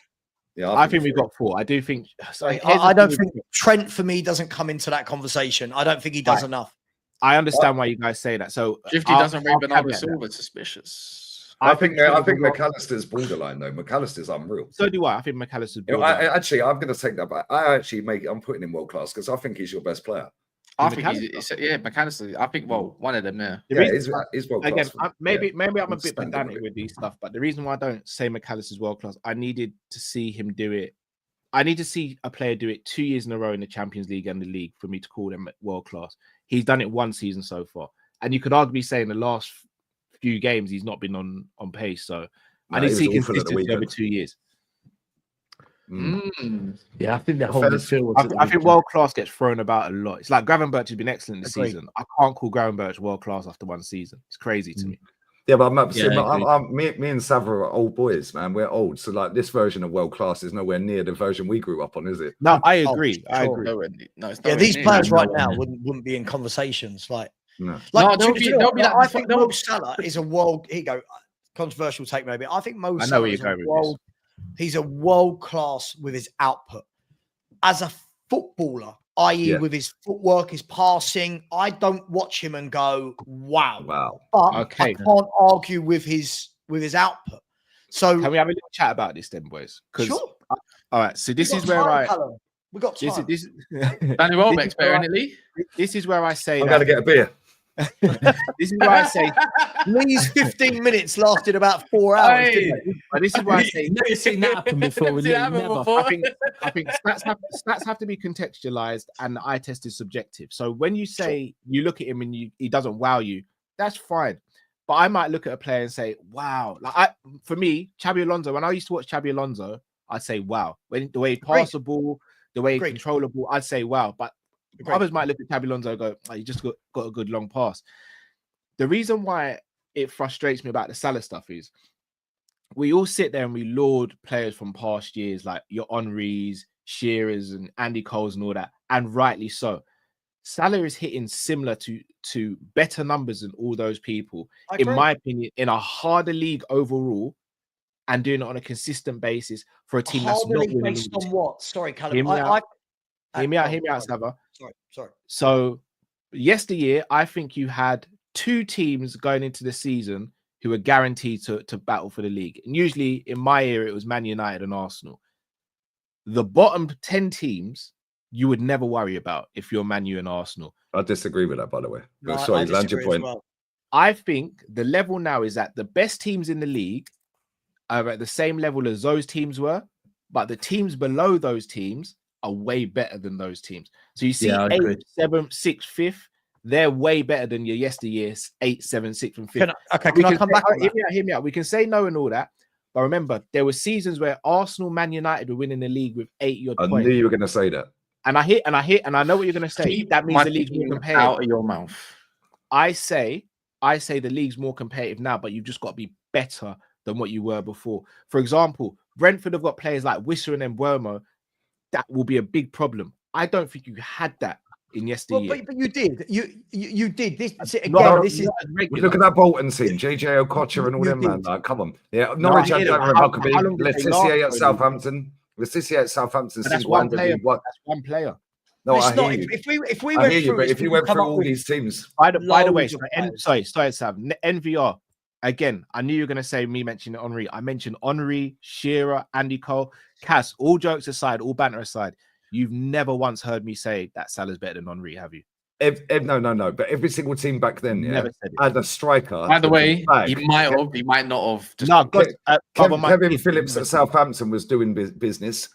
I: Yeah,
K: I think we've got 4. I do think.
D: I don't think Trent for me doesn't come into that conversation. I don't think he does enough.
K: I understand why you guys say that. So
F: Drifty doesn't rate Bernardo Silva suspicious.
I: I think McAllister's borderline though. McAllister's unreal.
K: So do I. I think McAllister's
I: borderline. I'm going to take that back. I'm putting him world class because I think he's your best player.
F: I think McAllister. I think one of them.
I: He's world class.
K: Again, maybe I'm a bit pedantic with these stuff, but the reason why I don't say McAllister's world class, I needed to see him do it. I need to see a player do it 2 years in a row in the Champions League and the league for me to call them world class. He's done it 1 season so far, and you could arguably say in the last few games he's not been on pace. So I need to see consistency over 2 years.
C: Yeah, I think that whole midfield.
K: I think world class gets thrown about a lot. It's like Gravenberch has been excellent this season. I can't call Gravenberch world class after 1 season. It's crazy to me.
I: Yeah, but me and Sava are old boys, man. We're old, so like this version of world class is nowhere near the version we grew up on, is it?
K: No, I agree. I agree.
D: No, these players right now wouldn't be in conversations like.
I: No.
D: I think Mo Salah is a world. Here you go. Controversial take, maybe. I think Mo Salah is a world. He's a world class with his output as a footballer, i.e., with his footwork, his passing. I don't watch him and go, "Wow!" But I can't argue with his output. So
K: can we have a little chat about this, then, boys?
D: Sure.
K: All right. So this is where
D: we got time.
F: Danny Welbeck's better in the league.
K: This is where I say
I: I'm going to get a beer.
K: This is why I say
D: Lee's 15 minutes lasted about 4 hours.
K: But this is why I say
C: never seen that happen before.
K: I think stats have to be contextualized and the eye test is subjective. So when you say you look at him and he doesn't wow you, that's fine. But I might look at a player and say, wow. For me, Xabi Alonso, when I used to watch Xabi Alonso, I'd say, wow. When the way he passed the ball, the way he controlled the ball, I'd say, wow. But others might look at Xabi Alonso and go, oh, you just got a good long pass. The reason why it frustrates me about the Salah stuff is we all sit there and we laud players from past years like your Henrys, Shearers and Andy Coles and all that, and rightly so. Salah is hitting similar to better numbers than all those people, in my opinion, in a harder league overall and doing it on a consistent basis for a team that's not winning.
D: Based on what? Sorry, Callum.
K: Hear me out, Sava.
D: Sorry.
K: So, yesteryear, I think you had 2 teams going into the season who were guaranteed to battle for the league. And usually, in my era, it was Man United and Arsenal. The bottom 10 teams, you would never worry about if you're Man U and Arsenal.
I: I disagree with that, by the way. Sorry, land your point.
K: Well. I think the level now is that the best teams in the league are at the same level as those teams were, but the teams below those teams are way better than those teams. So you see 8th, 7th, 6th, 5th, they're way better than your yesteryear's 8th, 7th, 6th, and 5th.
D: Can I come back?
K: Hear me out. We can say no and all that, but remember, there were seasons where Arsenal, Man United were winning the league with 8 points.
I: I knew you were going to say that.
K: And I know what you're going to say. That means the league's more competitive.
F: Out of your mouth.
K: I say the league's more competitive now, but you've just got to be better than what you were before. For example, Brentford have got players like Wisser and Mbeumo. that will be a big problem. I don't think you had that in yesteryear.
D: Well, but you did. You did. This again.
I: Look at that Bolton team, JJ Okocha and all them, man. Like, come on. Yeah, Norwich had Darren Huckabee, Letitia at Southampton. Letitia at Southampton.
K: That's one player. That's one player.
I: No,
D: it's
I: I
D: not.
I: hear you.
D: If we went through,
I: but if you went through all these teams,
K: by the way, sorry, Sam. NVR again. I knew you were going to say me mentioning Henry. I mentioned Henry, Shearer, Andy Cole, Cass. All jokes aside, all banter aside, you've never once heard me say that Salah's better than Henry, have you?
I: No. But every single team back then,
K: never said it.
I: had a striker.
F: By the way, he might not have.
I: Kevin Phillips at Southampton was doing business.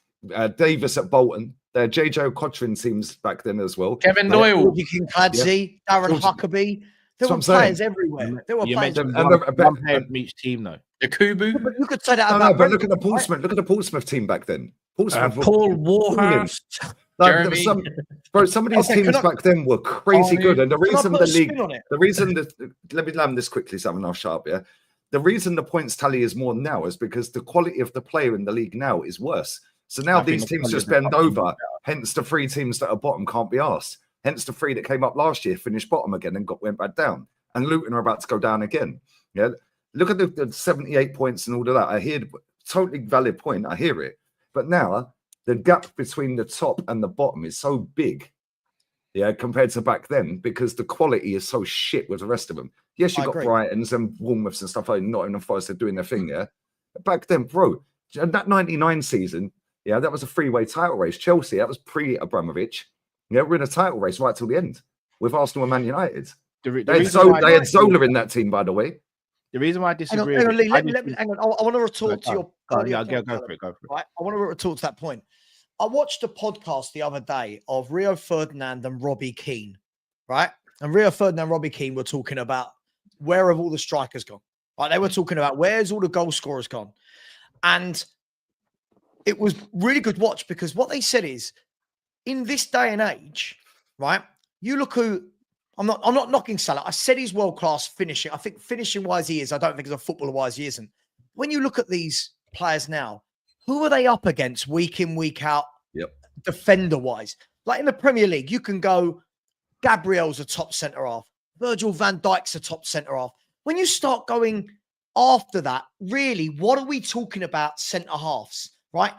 I: Davis at Bolton. There, JJ Okocha teams back then as well.
F: Kevin Doyle,
D: Darren Huckabee. There were players everywhere. There were players.
K: One player from each team, though.
F: Yakubu.
D: But you could say that about.
I: But look at the Portsmouth. Right? Look at the Portsmouth team back then.
C: Paul Warhurst.
I: Some of these teams back then were crazy good, and the reason let me land this quickly, Sam, and I'll shut up. Yeah, the reason the points tally is more now is because the quality of the player in the league now is worse. So now these teams just bend over. Hence, the 3 teams that are bottom can't be asked. Hence, the 3 that came up last year finished bottom again and went back down. And Luton are about to go down again. Yeah, look at the 78 points and all of that. I hear totally valid point. I hear it, but now the gap between the top and the bottom is so big, yeah, compared to back then, because the quality is so shit with the rest of them. Yes, you got Brightons and Bournemouths and stuff like Nottingham Forest are doing their thing, yeah. But back then, bro, that 99 season, yeah, that was a 3-way title race. Chelsea, that was pre-Abramovich. Yeah, we're in a title race right till the end with Arsenal and Man United. They had Zola in that team, by the way.
K: The reason why I disagree.
D: Hang on, hang on. I want to retort to your.
K: Go for it.
D: Right, I want to retort to that point. I watched a podcast the other day of Rio Ferdinand and Robbie Keane, right? And Rio Ferdinand and Robbie Keane were talking about where have all the strikers gone? Right? They were talking about where's all the goal scorers gone, and it was really good watch because what they said is, in this day and age, right? You look who. I'm not knocking Salah. I said he's world class finishing. I think finishing wise he is. I don't think as a footballer wise he isn't. When you look at these players now, who are they up against week in, week out, defender wise? Like in the Premier League, you can go, Gabriel's a top centre half, Virgil van Dijk's a top centre half. When you start going after that, really, what are we talking about centre halves, right?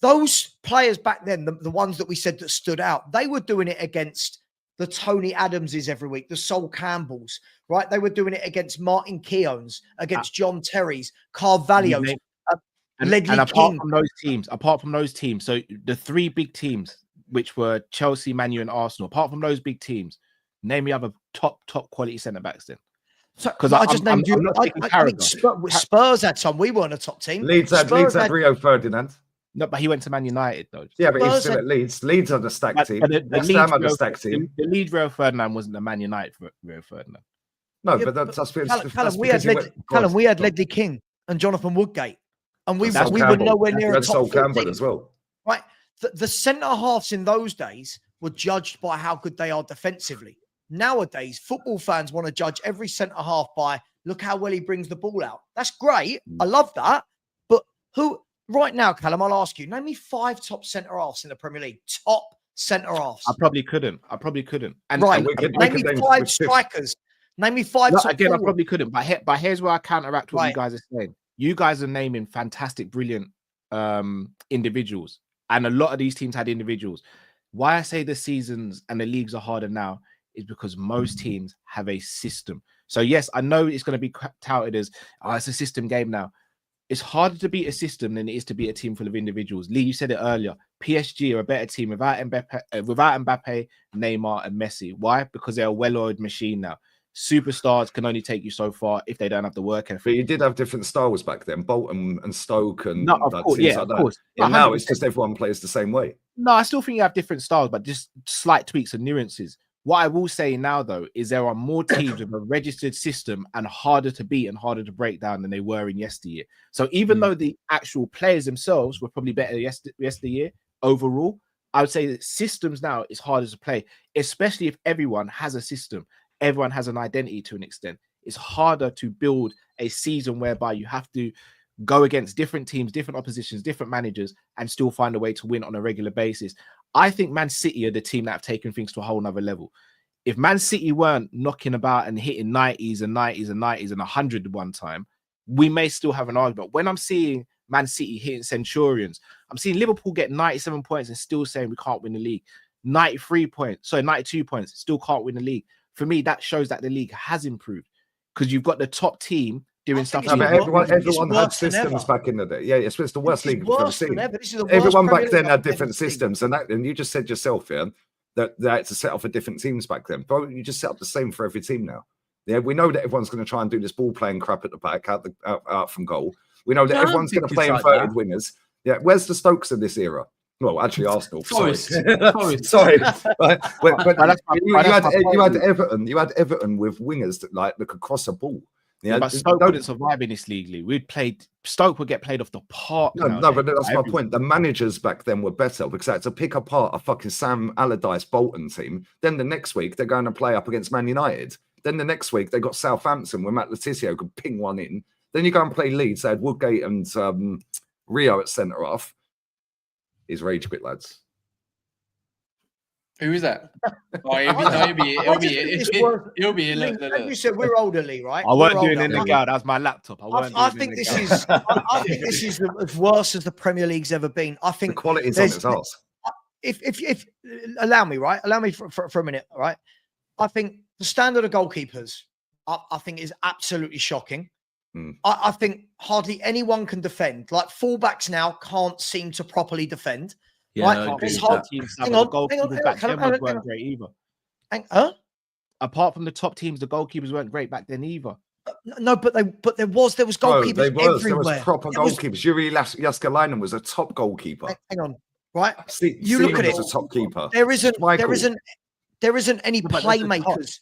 D: Those players back then, the ones that we said that stood out, they were doing it against the Tony Adamses every week, the Sol Campbells, right? They were doing it against Martin Keown's, against John Terry's, Carvalho's, Ledley
K: apart
D: King.
K: Apart from those teams, so the 3 big teams, which were Chelsea, Man U, and Arsenal, apart from those big teams, name me other top quality centre backs then.
D: Because I just named you. I mean, Spurs had some. We weren't a top team.
I: Leeds had Rio Ferdinand.
K: No, but he went to Man United though.
I: Yeah, but he's still at Leeds. Leeds are the stacked team. The
K: Leeds Rio Ferdinand wasn't the Man United Rio Ferdinand.
I: No, yeah, but that's
D: Callum, we had Ledley King and Jonathan Woodgate, and we were nowhere near a top
I: Sol Campbell as well.
D: Right, the centre halves in those days were judged by how good they are defensively. Nowadays, football fans want to judge every centre half by look how well he brings the ball out. That's great. I love that. But who? Right now, Callum, I'll ask you, name me 5 top centre-halves in the Premier League. Top centre-halves.
K: I probably couldn't. And
D: right. Name me 5 strikers. Name me 5 top
K: again, forward. I probably couldn't. But here's where I counteract what you guys are saying. You guys are naming fantastic, brilliant individuals. And a lot of these teams had individuals. Why I say the seasons and the leagues are harder now is because most teams have a system. So, yes, I know it's going to be touted as, it's a system game now. It's harder to beat a system than it is to beat a team full of individuals. Lee, you said it earlier. PSG are a better team without Mbappe, Neymar, and Messi. Why? Because they're a well-oiled machine now. Superstars can only take you so far if they don't have the work ethic.
I: But you did have different styles back then, Bolton and Stoke and
K: of course.
I: Yeah, now it's just everyone plays the same way.
K: No, I still think you have different styles, but just slight tweaks and nuances. What I will say now, though, is there are more teams with a registered system and harder to beat and harder to break down than they were in yesteryear. So even though the actual players themselves were probably better yesteryear overall, I would say that systems now is harder to play, especially if everyone has a system. Everyone has an identity to an extent. It's harder to build a season whereby you have to go against different teams, different oppositions, different managers, and still find a way to win on a regular basis. I think Man City are the team that have taken things to a whole nother level. If Man City weren't knocking about and hitting 90s and 90s and 90s and 100 at one time, we may still have an argument. When I'm seeing Man City hitting Centurions, I'm seeing Liverpool get 97 points and still saying we can't win the league. 92 points, still can't win the league. For me, that shows that the league has improved because you've got the top team doing stuff.
I: No, but everyone had systems back in the day. Yeah, it's the worst league we've ever seen. Everyone back then had different systems, and you just said yourself, yeah, that they had to set up for different teams back then. But you just set up the same for every team now. Yeah, we know that everyone's going to try and do this ball playing crap at the back, out from goal. We know that everyone's going to play inverted wingers. Yeah, where's the Stokes of this era? Well, actually, Arsenal. Sorry. But you had Everton. You had Everton with wingers that could cross a ball.
K: Yeah, but Stoke wouldn't survive in this league. Stoke would get played off the park.
I: No, but that's my point. The managers back then were better because they had to pick apart a fucking Sam Allardyce Bolton team. Then the next week they're going to play up against Man United. Then the next week they got Southampton where Matt Letizia could ping one in. Then you go and play Leeds. They had Woodgate and Rio at centre half. He's rage quit, lads.
F: Who is that? Oh, he'll be in.
D: Like you said, we're older, Lee, right?
K: I weren't doing it in the girl. That was my laptop.
D: I think this is as worse as the Premier League's ever been. I think
I: the quality's on its arse.
D: If allow me for a minute, right? I think the standard of goalkeepers, I think, is absolutely shocking. I think hardly anyone can defend. Like fullbacks now can't seem to properly defend.
K: Yeah, right? It's hard. Hang on. Weren't great either. Apart from the top teams, the goalkeepers weren't great back then either.
D: No, but there was goalkeepers everywhere.
I: There was proper goalkeepers. Yuri Jaskalainen was a top goalkeeper.
D: Hang on, right?
I: You look at it. Was a top keeper.
D: There isn't any playmakers.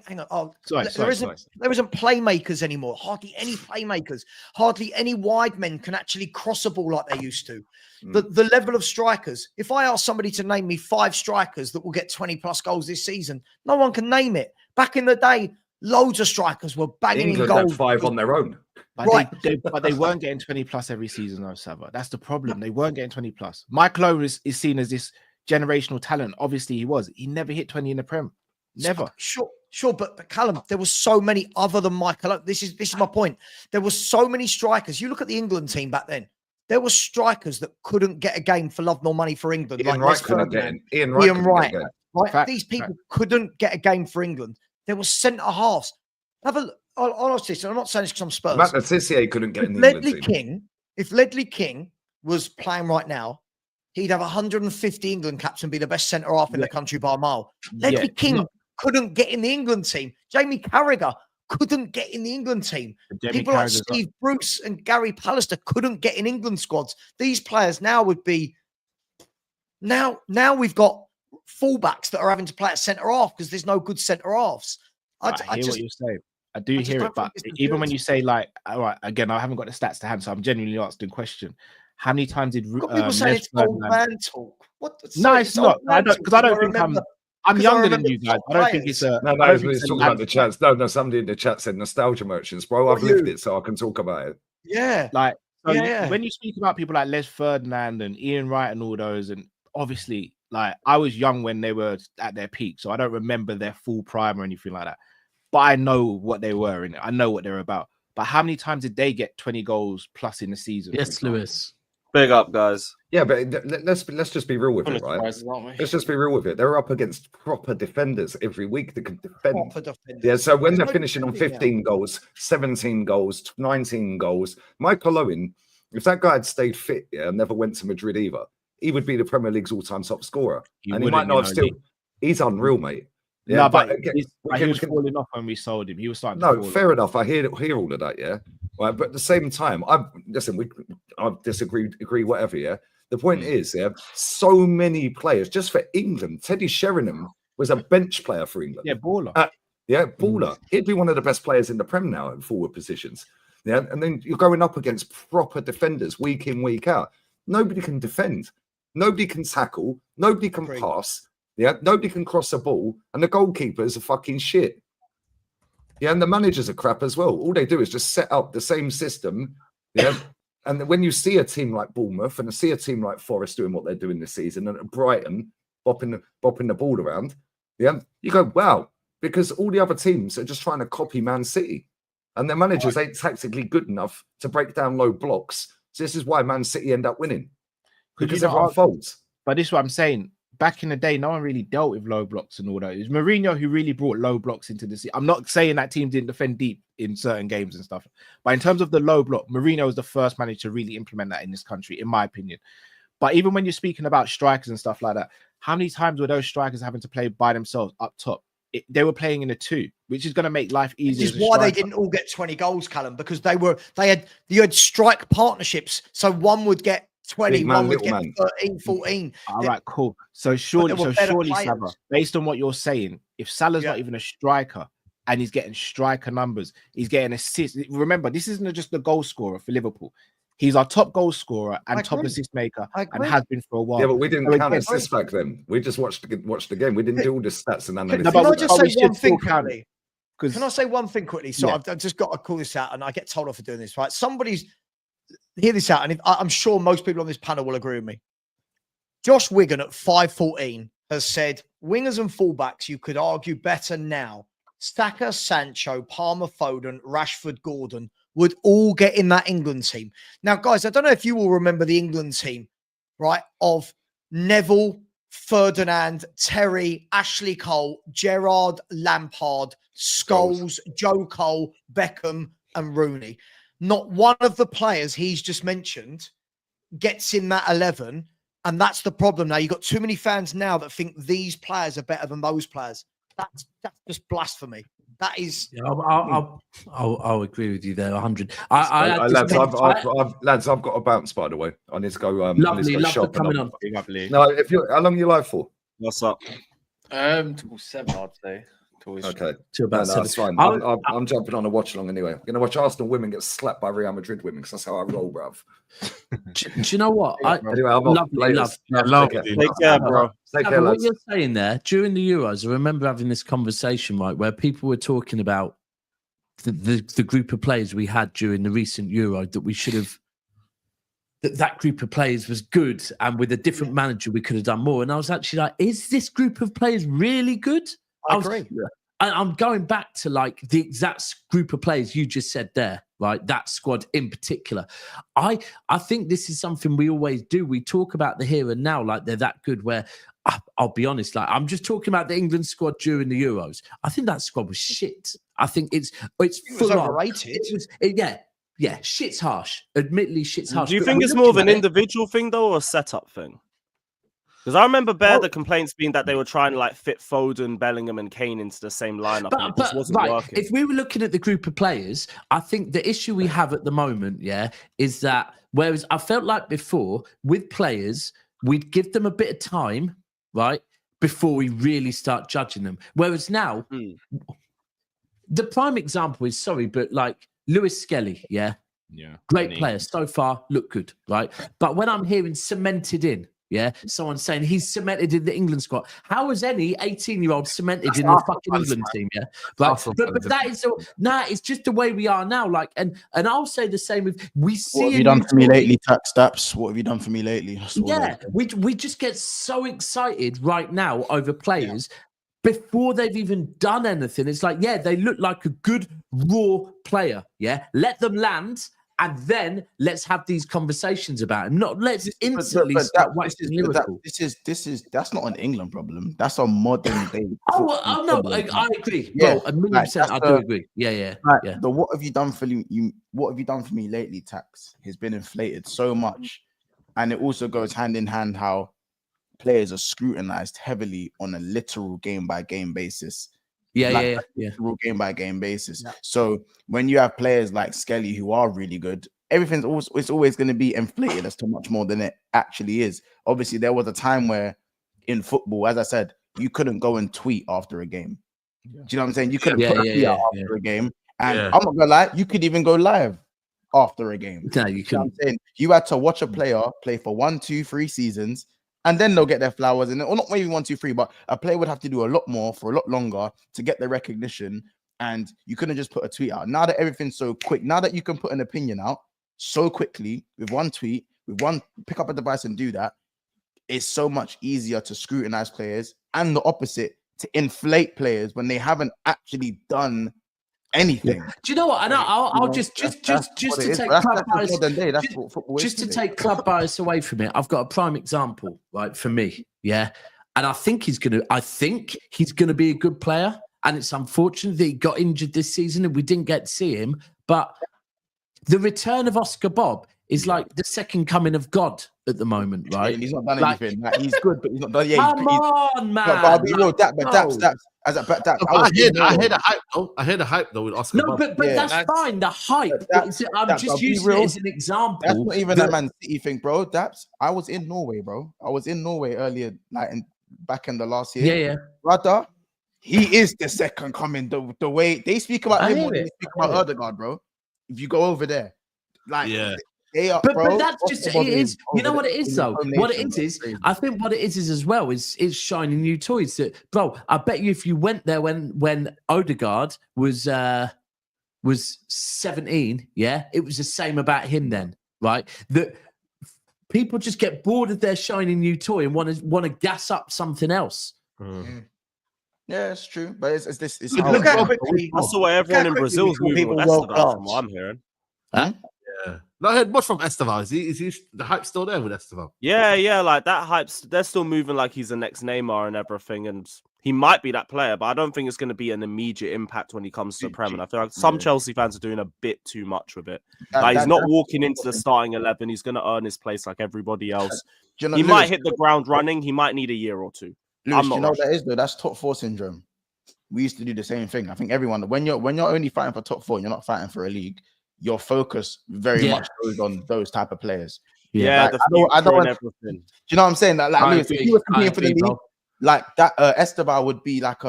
D: Hang on. Oh, there isn't playmakers anymore. Hardly any playmakers. Hardly any wide men can actually cross a ball like they used to. The level of strikers. If I ask somebody to name me 5 strikers that will get 20 plus goals this season, no one can name it. Back in the day, loads of strikers were banging
I: England
D: in goals.
I: Had 5 on their own.
K: But they weren't getting 20 plus every season, though, Sava. That's the problem. They weren't getting 20 plus. Mikel Owen is seen as this generational talent. Obviously, he was. He never hit 20 in the Prem. Never.
D: Sure, but Callum, there were so many other than Mikel. This is my point. There were so many strikers. You look at the England team back then. There were strikers that couldn't get a game for love nor money for England.
I: Ian Wright couldn't get in.
D: Ian Wright. Right? These people couldn't get a game for England. There were centre halves. Have a look. Honestly, I'm not saying this because I'm Spurs.
I: Matt Letizia couldn't get in the England
D: team. If Ledley King was playing right now, he'd have 150 England caps and be the best centre half in the country by a mile. Ledley King couldn't get in the England team. Jamie Carragher couldn't get in the England team. People like Steve Bruce and Gary Pallister couldn't get in England squads. These players now would be... Now we've got fullbacks that are having to play at centre half because there's no good centre halves.
K: I hear what you're saying. I do hear it, but even when you say like, all right, again, I haven't got the stats to hand, so I'm genuinely asking a question. How many times did
D: people say it's old man talk? What?
K: No, it's not. I don't think I'm younger than you guys. I don't think it's a...
I: No, it's talking about the chats. No, somebody in the chat said nostalgia merchants. Bro, I've lived it, so I can talk about it.
D: Yeah.
K: When you speak about people like Les Ferdinand and Ian Wright and all those, and obviously, like, I was young when they were at their peak, so I don't remember their full prime or anything like that. But I know what they were in it. I know what they're about. But how many times did they get 20 goals plus in the season?
C: Yes, Lewis.
L: Big up, guys.
I: Yeah, but let's just be real with it, right? Let's just be real with it. They're up against proper defenders every week that can defend. Yeah, so when they're finishing on 15 goals, 17 goals, 19 goals, Mikel Owen, if that guy had stayed fit, and never went to Madrid either, he would be the Premier League's all-time top scorer. And he might not have still. He's unreal, mate. Yeah,
K: no, but he was falling off when we sold him. He was starting.
I: No, fair enough. I hear all of that. Yeah, right. But at the same time, I agree, whatever. Yeah. The point is, so many players just for England. Teddy Sheringham was a bench player for England.
K: Yeah, baller.
I: Baller. He'd be one of the best players in the Prem now in forward positions. Yeah, and then you're going up against proper defenders week in, week out. Nobody can defend. Nobody can tackle. Nobody can pass. Yeah, nobody can cross a ball, and the goalkeepers are fucking shit. Yeah, and the managers are crap as well. All they do is just set up the same system. Yeah, And when you see a team like Bournemouth and see a team like Forest doing what they're doing this season, and Brighton bopping the ball around, yeah, you go, wow, because all the other teams are just trying to copy Man City, and their managers ain't tactically good enough to break down low blocks. So this is why Man City end up winning, because everyone folds.
K: But this is what I'm saying. Back in the day, no one really dealt with low blocks and all that. It was Mourinho who really brought low blocks into the season. I'm not saying that team didn't defend deep in certain games and stuff, but in terms of the low block, Mourinho was the first manager to really implement that in this country, in my opinion. But even when you're speaking about strikers and stuff like that, how many times were those strikers having to play by themselves up top? They were playing in a 2, which is going to make life easier.
D: This is why they didn't all get 20 goals, Callum, because you had strike partnerships. So one would get 20, one would get 13, 14.
K: All right, cool. So surely, Salah, based on what you're saying, if Salah's not even a striker and he's getting striker numbers, he's getting assists. Remember, this isn't just the goal scorer for Liverpool. He's our top goal scorer and top assist maker, and has been for a while.
I: Yeah, but we didn't count assists back then. We just watched the game. We didn't do all the stats and analysis.
D: Can I just say one thing quickly? Can I say one thing quickly? So I've just got to call this out, and I get told off for doing this, right? Somebody's hear this out, and I'm sure most people on this panel will agree with me. Josh Wigan at 5'14" has said, wingers and fullbacks, you could argue better now. Saka, Sancho, Palmer, Foden, Rashford, Gordon would all get in that England team. Now, guys, I don't know if you will remember the England team, right, of Neville, Ferdinand, Terry, Ashley Cole, Gerrard, Lampard, Scholes, Joe Cole, Beckham, and Rooney. Not one of the players he's just mentioned gets in that 11, and that's the problem now. You've got too many fans now that think these players are better than those players. That's just blasphemy. That is.
C: Yeah, I'll agree with you there. 100.
I: Lads, I've got a bounce. By the way, I need to go.
C: Lovely, love for coming on.
I: No, how long are you live for?
L: What's up?
F: Till 7, I'd say.
I: Okay,
C: to about 7.
I: That's fine. I'm jumping on a watch along anyway. I'm going to watch Arsenal women get slapped by Real Madrid women because that's how I roll, bruv.
C: Do you know what?
I: Anyway, I'm
L: lovely. Take care, bro.
I: Take care,
C: what you're saying there during the Euros, I remember having this conversation, right, where people were talking about the group of players we had during the recent Euro that we should have. That group of players was good, and with a different manager, we could have done more. And I was actually like, is this group of players really good?
D: I agree.
C: I'm going back to like the exact group of players you just said there, right? That squad in particular. I think this is something we always do. We talk about the here and now like they're that good, where I'll be honest, like I'm just talking about the England squad during the Euros. I think that squad was shit. I think it's full
D: overrated.
C: Yeah, shit's harsh. Admittedly, shit's harsh.
L: Do you think it's more of an individual thing though, or a setup thing? Because I remember the complaints being that they were trying to like fit Foden, Bellingham, and Kane into the same lineup, and it just wasn't working.
C: If we were looking at the group of players, I think the issue we have at the moment, is that whereas I felt like before with players, we'd give them a bit of time, right, before we really start judging them. Whereas now, the prime example is but like Lewis Skelly, great player so far, look good, right? But when I'm hearing cemented in. Someone saying he's cemented in the England squad. How is any 18-year-old cemented in the fucking England team? But that is it's just the way we are now. Like, and I'll say the same with we see.
H: What have you done for me lately, Tax Staps? What have you done for me lately?
C: We just get so excited right now over players before they've even done anything. It's like, they look like a good raw player. Let them land. And then let's have these conversations about him. Not let's instantly start watching Liverpool.
H: That's not an England problem. That's a modern day.
C: No, I agree. Yeah, a 1,000,000%. I do agree. Yeah.
H: The what have you done for you? What have you done for me lately? Tax has been inflated so much, and it also goes hand in hand how players are scrutinized heavily on a literal game by game basis. Literal game by game basis. So when you have players like Skelly who are really good, it's always going to be inflated as to much more than it actually is. Obviously, there was a time where in football, as I said, you couldn't go and tweet after a game. Do you know what I'm saying? You couldn't put a tweet out after a game, and I'm not gonna lie, you could even go live after a game.
C: No, you couldn't.
H: You know what I'm saying? You had to watch a player play for 1, 2, 3 seasons. And then they'll get their flowers, or not maybe 1, 2, 3, but a player would have to do a lot more for a lot longer to get the recognition. And you couldn't just put a tweet out. Now that everything's so quick, now that you can put an opinion out so quickly with one tweet, with one pick up a device and do that, it's so much easier to scrutinize players, and the opposite, to inflate players when they haven't actually done anything.
C: Do you know what? And I'll just to take club bias, just to take club bias away from it. I've got a prime example, right, for me. Yeah. And I think he's gonna be a good player. And it's unfortunate that he got injured this season and we didn't get to see him. But the return of Oscar Bob is like the second coming of God at the moment, right?
H: He's not done anything. Like, he's good, but he's not done. Yeah,
C: come on, man.
H: But I'll be real, I
M: hear the hype though. I hear the hype though with Oscar.
C: No, but that's fine. The hype. I'm just using it as an example.
H: That's not even a Man City thing, bro. I was in Norway, bro. I was in Norway earlier, back in the last year.
C: Yeah.
H: Brother, he is the second coming. The way they speak about him, when they speak about Ødegaard, bro. If you go over there, they are,
C: but that's just it is. You know what it is though. What it is I think what it is as well is shining new toys. That, bro, I bet you if you went there when Ødegaard was 17, yeah, it was the same about him then, right? That people just get bored of their shiny new toy and want to gas up something else.
H: Yeah, it's true, but it's this.
L: Look how quickly. That's the way everyone in Brazil is moving with Esteban, from what I'm hearing.
M: Huh? Yeah. Not heard much from Esteban. Is he the hype still there with Esteban?
L: Yeah, like that hype's. They're still moving like he's the next Neymar and everything, and he might be that player, but I don't think it's going to be an immediate impact when he comes to the Prem. And I feel like some Chelsea fans are doing a bit too much with it. He's not walking into the starting 11. He's going to earn his place like everybody else. He might hit the ground running. He might need a year or two.
H: Lewis, you know what that is though? That's top 4 syndrome. We used to do the same thing. I think everyone, when you're only fighting for top 4, you're not fighting for a league. Your focus very much goes on those type of players.
L: Yeah,
H: I don't want everything. Do you know what I'm saying? Like Lewis, if you were competing for the league, like that, Esteban would be like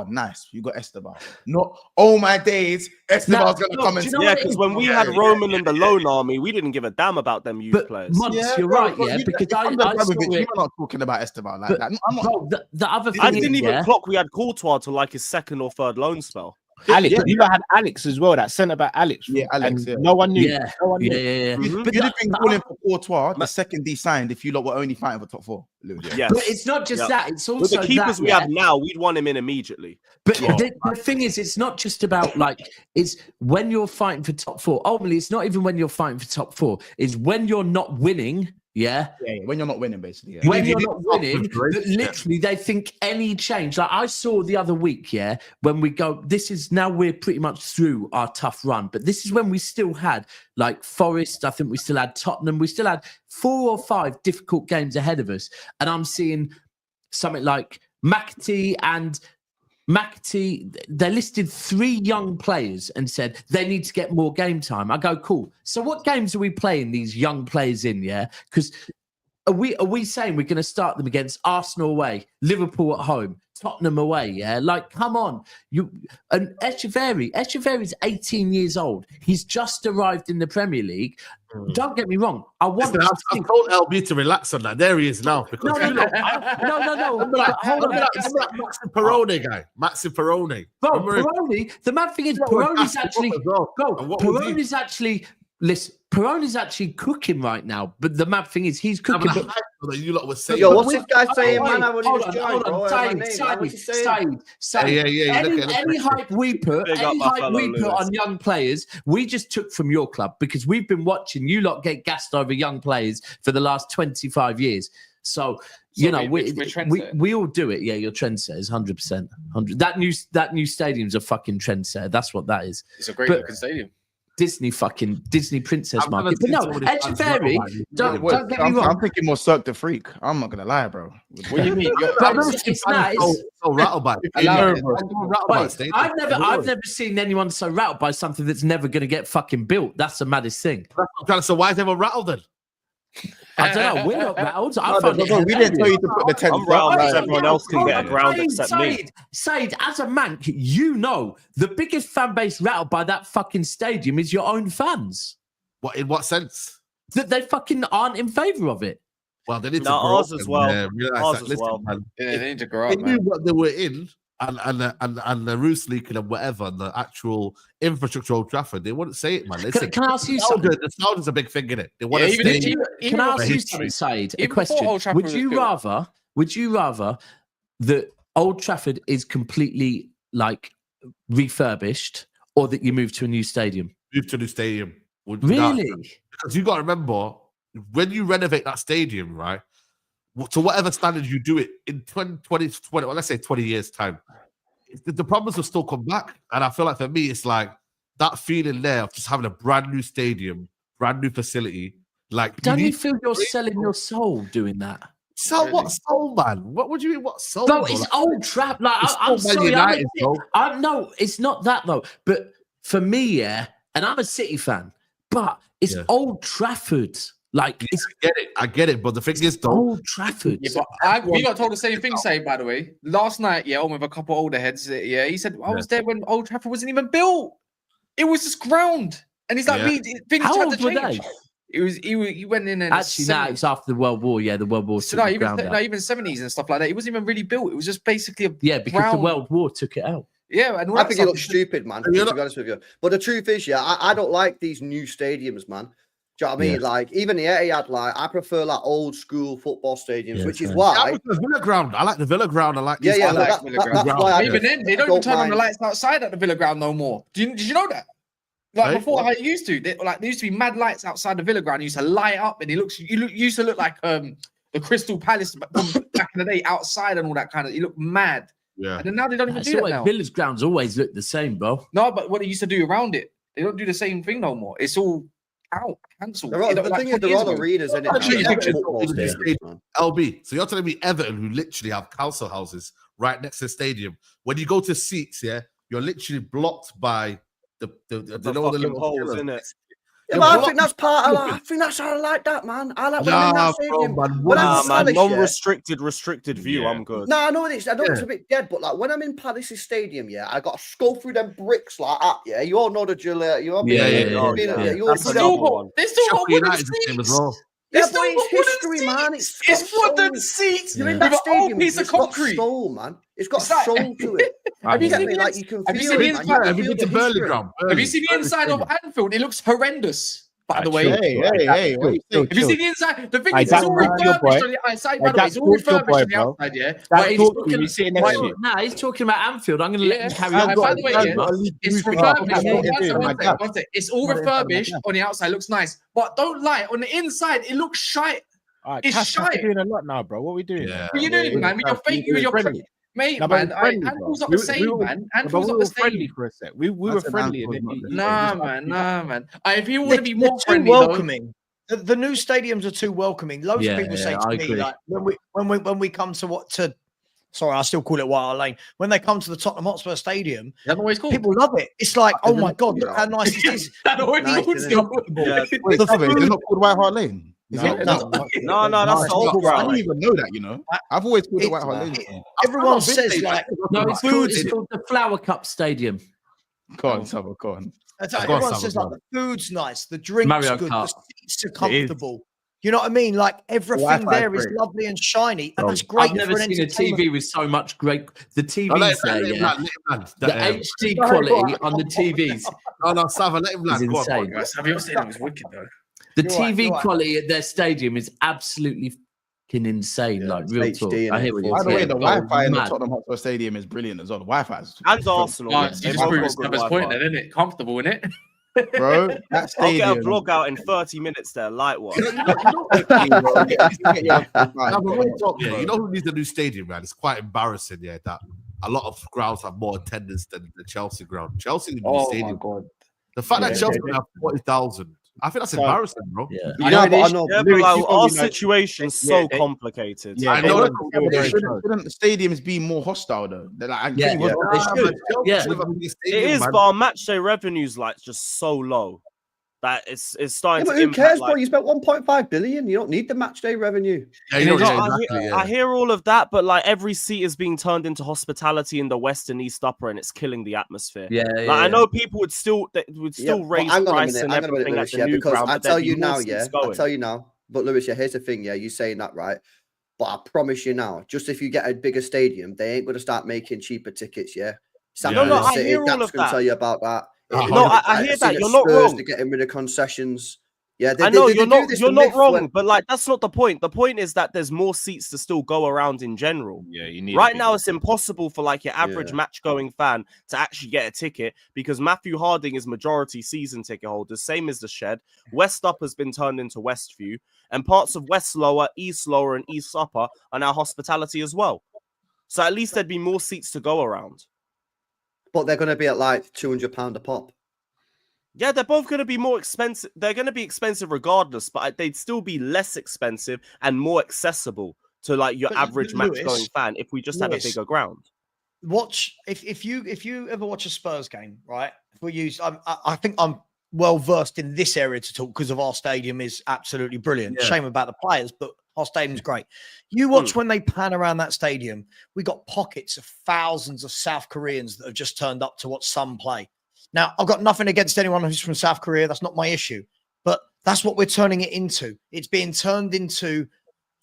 H: nice, you got Esteban. Not my days, Esteban's gonna come and
L: because when we had Roman in the loan army, we didn't give a damn about them youth players.
C: You're right, because I'm
H: not talking about Esteban like that.
C: The other thing
L: I didn't even clock we had Courtois to like his second or third loan spell.
K: Alex, you had Alex as well, that centre back Alex.
H: Yeah, Alex. Yeah.
K: No one knew.
C: Yeah.
H: But you'd have been calling for Courtois the second he signed if you lot were only fighting for top 4.
L: Yes.
C: But it's not just that. It's also
L: with the keepers we have now, we'd want him in immediately.
C: But the thing is, it's not just about it's when you're fighting for top 4. Ultimately, it's not even when you're fighting for top 4. It's when you're not winning. Yeah,
H: when you're not winning, basically. Yeah.
C: When you're not winning, literally they think any change. Like I saw the other week, when we go, we're pretty much through our tough run, but this is when we still had like Forest, I think we still had Tottenham, we still had 4 or 5 difficult games ahead of us. And I'm seeing something like McAtee, they listed 3 young players and said they need to get more game time. I go, cool. So what games are we playing these young players in? Yeah, because are we saying we're going to start them against Arsenal away, Liverpool at home, Tottenham away? Yeah, like come on. And Echeverry's 18 years old. He's just arrived in the Premier League. Don't get me wrong. I told
M: LB to relax on that. There he is now. Because
C: no.
M: I'm like Maxi Perone guy. Maxi Perone.
C: Bro, Perone. The mad thing is, Perone's actually. Listen, Perone's actually cooking right now, but the mad thing is he's cooking.
M: You lot was saying.
N: Yo, what's this guy saying, man? I've only just joined, bro.
C: Said. Any hype we put on young players, we just took from your club because we've been watching you lot get gassed over young players for the last 25 years. So we all do it. Yeah, your trendsetters, 100%. That new stadium's a fucking trendsetter. That's what that is.
F: It's a great looking stadium.
C: Disney princess market. But no, Echeverry, don't get me wrong.
H: I'm thinking more Cirque du Freak. I'm not gonna lie, bro.
C: What do you mean? It's nice.
M: So rattled by
C: I've never seen anyone so rattled by something that's never gonna get fucking built. That's the maddest thing.
M: So why is everyone rattled then?
C: I don't know. We're not rattled.
H: We didn't tell you to put the tent.
L: I'm rattled because everyone else can get a ground except me.
C: Said, as a Manc, you know the biggest fan base rattled by that fucking stadium is your own fans.
M: What? In what sense?
C: That they fucking aren't in favour of it.
M: Well, they need to
L: grow ours as well.
M: Ours as well.
F: They need to grow up.
M: They knew what they were in. and the roofs leaking and whatever, and the actual infrastructure of Old Trafford, they wouldn't say it, man. Listen,
C: can I ask you something?
M: The sound is a big thing in it. They want to
C: Can
M: stay.
C: I ask you something, Saeed? A question. Would you rather that Old Trafford is completely like refurbished, or that you move to a new stadium?
M: Move to a new stadium.
C: Really?
M: Because you got to remember, when you renovate that stadium, right, to whatever standard you do it in 20, well, let's say 20 years time, the problems will still come back. And I feel like for me, it's like that feeling there of just having a brand new stadium, brand new facility. Like,
C: don't you feel you're selling your soul doing that?
M: So what soul, man? What would you mean? What soul?
C: Bro, it's Old Trafford. Like, I'm sorry, no, it's not that though. But for me, yeah, and I'm a City fan, but it's Old Trafford. Like,
M: I get it. But the thing is, though,
C: Old Trafford.
F: Yeah, but we got told the same thing. Say, by the way, last night, on with a couple older heads. Yeah, he said I was there when Old Trafford wasn't even built. It was just ground, and he's like, things
C: how
F: had
C: old
F: to
C: were
F: change.
C: they?
F: He went in and
C: actually now it's after the World War. Yeah, the World War.
F: So even 70s and stuff like that. It wasn't even really built. It was just basically
C: because the World War took it out.
F: Yeah, and
N: I think it looks stupid, man. To be honest with you, but the truth is, I don't like these new stadiums, man. Do you know what I mean? Like, even the Etihad, like, I prefer like old school football stadiums, which is why
M: I like the Villa Ground. I like the Villa Ground. I like
N: that's why.
F: Even then, they don't even turn on the lights outside at the Villa Ground no more. Did you know that? Like before, how it used to. There used to be mad lights outside the Villa Ground. It used to light up, and used to look like the Crystal Palace back in the day outside and all that kind of. You look mad.
M: Yeah.
F: And then now they don't even do that now.
C: Villa's grounds always look the same, bro.
F: No, but what they used to do around it, they don't do the same thing no more. It's all out, cancelled.
N: The thing is, they're all arenas, isn't it?
M: LB. So you're telling me Everton, who literally have council houses right next to the stadium, when you go to seats, you're literally blocked by the little
L: holes in it.
N: Yeah, but I think that's part of. I think that's how I like that, man. I like when I'm in that stadium.
L: Non-restricted, restricted view. I'm good.
N: No, I know it's a bit dead, but like when I'm in Palace's stadium, I got to go through them bricks like that. Yeah, you all know the drill. You all
F: They still got wooden seats.
N: Yeah, but it's history, man.
F: It's wooden seats.
N: You're in that stadium.
F: Piece of concrete.
N: It's got soul, man. It's got soul to it.
F: Have you seen
N: like you can
F: have
N: feel
F: you seen
N: it,
F: have you been to Burley? Have you seen the inside of Anfield? It looks horrendous. By the way,
J: hey,
F: have you seen the inside? The thing is, it's all refurbished on the outside. By the way, it's all refurbished on the outside. Yeah,
C: Nah, he's talking about Anfield. I'm going to let him carry on.
F: By the way, it's refurbished. It's all refurbished on the outside. Looks nice, but don't lie. On the inside, it looks shite. It's shite.
K: We're doing a lot now, bro. What are we doing?
F: What are you doing, man? With your fake, with your mate, man. Handles up the same, man. Handles up the same.
K: For a sec. We were friendly.
F: Nah, man. If you want to be more
D: friendly, welcoming. The new stadiums are too welcoming. Loads of people say to me, like when we come to sorry, I still call it White Hart Lane. When they come to the Tottenham Hotspur Stadium, people love it. It's like, oh my god, look how nice it is.
H: They're not called White Hart Lane.
L: No, that's the old ground.
H: I didn't even know that, you know. I've always called it White Hart Lane.
D: Everyone says like,
C: no, it's called the Flower Cup Stadium.
H: Go on, Sava, go on.
D: Everyone says like the food's nice, the drink's good, the seats are comfortable. You know what I mean? Like everything there is lovely and shiny, and that's great.
C: I've never seen a TV with so much great. The TVs there, the HD quality on the TVs.
M: No, Sava, let him land.
F: Go on, guys. Have you ever seen it? It was wicked though.
C: The TV quality at their stadium is absolutely fucking insane. Like real talk. I hear what you're saying.
H: By the way, the Wi-Fi in the Tottenham Hotspur Stadium is brilliant as well. The Wi-Fi is
L: and Arsenal.
F: You just proved Sava's point, then, isn't it? Comfortable, isn't it?
H: Bro, that stadium.
L: I'll get a vlog out in 30 minutes there, light one.
M: You know who needs a new stadium, man? It's quite embarrassing, that a lot of grounds have more attendance than the Chelsea ground. Chelsea needs a new stadium.
N: My God.
M: The fact that Chelsea have 40,000, I think that's embarrassing, bro.
L: But our situation's so complicated.
H: I know. Shouldn't the stadiums be more hostile though?
L: It is, but our matchday revenue's like just so low that it's starting to.
N: But who cares, bro? You spent 1.5 billion. You don't need the matchday revenue.
L: I hear all of that, but like every seat is being turned into hospitality in the West and East Upper, and it's killing the atmosphere. I know people would still raise price and everything at the new ground.
N: I tell you now, But Lewis, here's the thing, you saying that right. But I promise you now, just if you get a bigger stadium, they ain't going to start making cheaper tickets, yeah?
L: I hear all of
N: going to tell you about that.
L: I hear that. You're not wrong.
N: They're getting rid of concessions. Yeah,
L: I know you're not wrong, but like that's not the point. The point is that there's more seats to still go around in general.
K: Yeah, you need
L: right now. It's impossible for like your average match-going fan to actually get a ticket because Matthew Harding is majority season ticket holders, same as the Shed. West Upper has been turned into Westview, and parts of West Lower, East Lower, and East Upper are now hospitality as well. So at least there'd be more seats to go around.
N: But they're going to be at like £200 a pop.
L: Yeah, they're both going to be more expensive. They're going to be expensive regardless, but they'd still be less expensive and more accessible to like your average match-going fan if we just had a bigger ground.
D: Watch if you ever watch a Spurs game, right? If we use, I think I'm well versed in this area to talk because of our stadium is absolutely brilliant. Shame about the players, but our stadium's great. You watch when they pan around that stadium, we got pockets of thousands of South Koreans that have just turned up to watch some play. Now, I've got nothing against anyone who's from South Korea. That's not my issue. But that's what we're turning it into. It's being turned into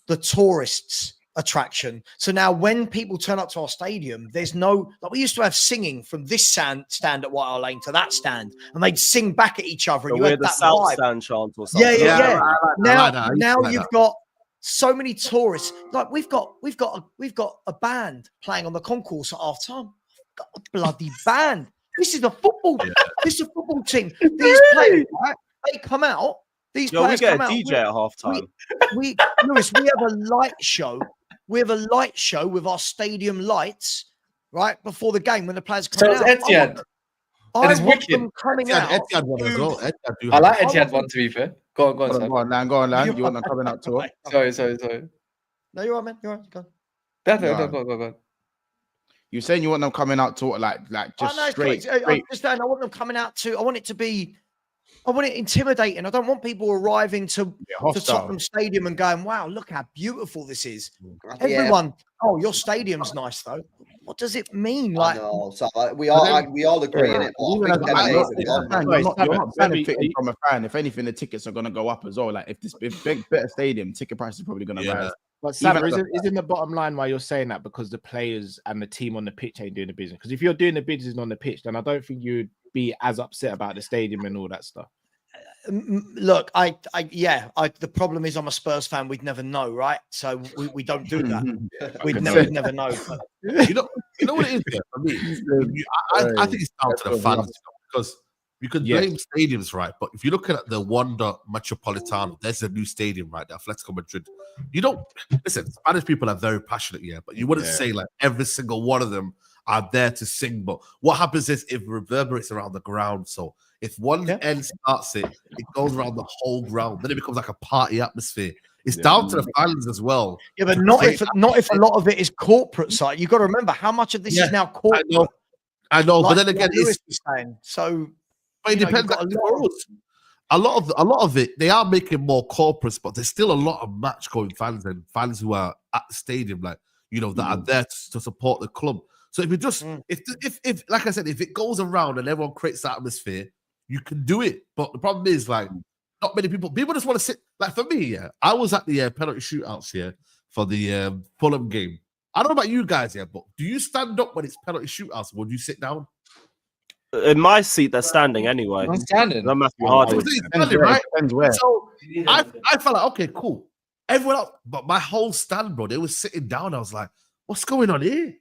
D: the tourists' attraction. So now when people turn up to our stadium, there's no... Like we used to have singing from this stand at White Hart Lane to that stand. And they'd sing back at each other. And
L: you had the South vibe. Stand chant or something.
D: Yeah. Now you've got so many tourists. Like we've got a band playing on the concourse at half time. We've got a bloody band. This is a football. This is a football team. These players, right, they come out. These players
L: we get
D: come
L: a
D: out.
L: DJ at halftime.
D: Lewis, we have a light show. We have a light show with our stadium lights, right before the game when the players come out.
O: So it's Etihad.
D: I want them coming out.
M: Etihad one as well.
O: I like Etihad one to be fair. Go on,
H: Go on, Lan. You want them coming out to it?
O: Sorry.
D: No, you're right, man. You're right. Go.
O: Go.
H: You're saying you want them coming out to like just straight.
D: I understand. I want them coming out to. I want it intimidating. I don't want people arriving to Tottenham Stadium and going, "Wow, look how beautiful this is." Everyone, oh, your stadium's nice though. What does it mean? Like,
N: so we all agree in it.
H: You're not benefiting from a fan. If anything, the tickets are going to go up as well. Like if better stadium, ticket price is probably going to rise.
K: But Sam, isn't the bottom line why you're saying that because the players and the team on the pitch ain't doing the business? Because if you're doing the business on the pitch, then I don't think you'd be as upset about the stadium and all that stuff.
D: Look, the problem is I'm a Spurs fan. We'd never know, right? So we don't do that. We'd never know.
M: You know what it is for me? I think it's down to the fans because you can blame stadiums, right? But if you're looking at the Wanda Metropolitano, there's a new stadium, right? The Atletico Madrid. You don't listen. Spanish people are very passionate, but you wouldn't say like every single one of them are there to sing. But what happens is it reverberates around the ground. So if one end starts it goes around the whole ground. Then it becomes like a party atmosphere. It's down to the fans as well.
D: Yeah, but not if a lot of it is corporate side. You've got to remember how much of this is now corporate.
M: I know, like, but then again,
D: it's saying so.
M: But it depends. A lot of it, they are making more corporates, but there's still a lot of match-going fans and fans who are at the stadium, like that are there to support the club. So if you just, if like I said, if it goes around and everyone creates that atmosphere, you can do it. But the problem is, like, not many people just want to sit. Like for me, I was at the penalty shootouts for the Fulham game. I don't know about you guys, but do you stand up when it's penalty shootouts, or do you sit down?
L: In my seat, they're standing anyway.
O: I'm standing.
L: I'm Matthew Harding.
H: Right?
M: So I felt like, okay, cool. Everyone else, but my whole stand, bro, they were sitting down. I was like, what's going on here?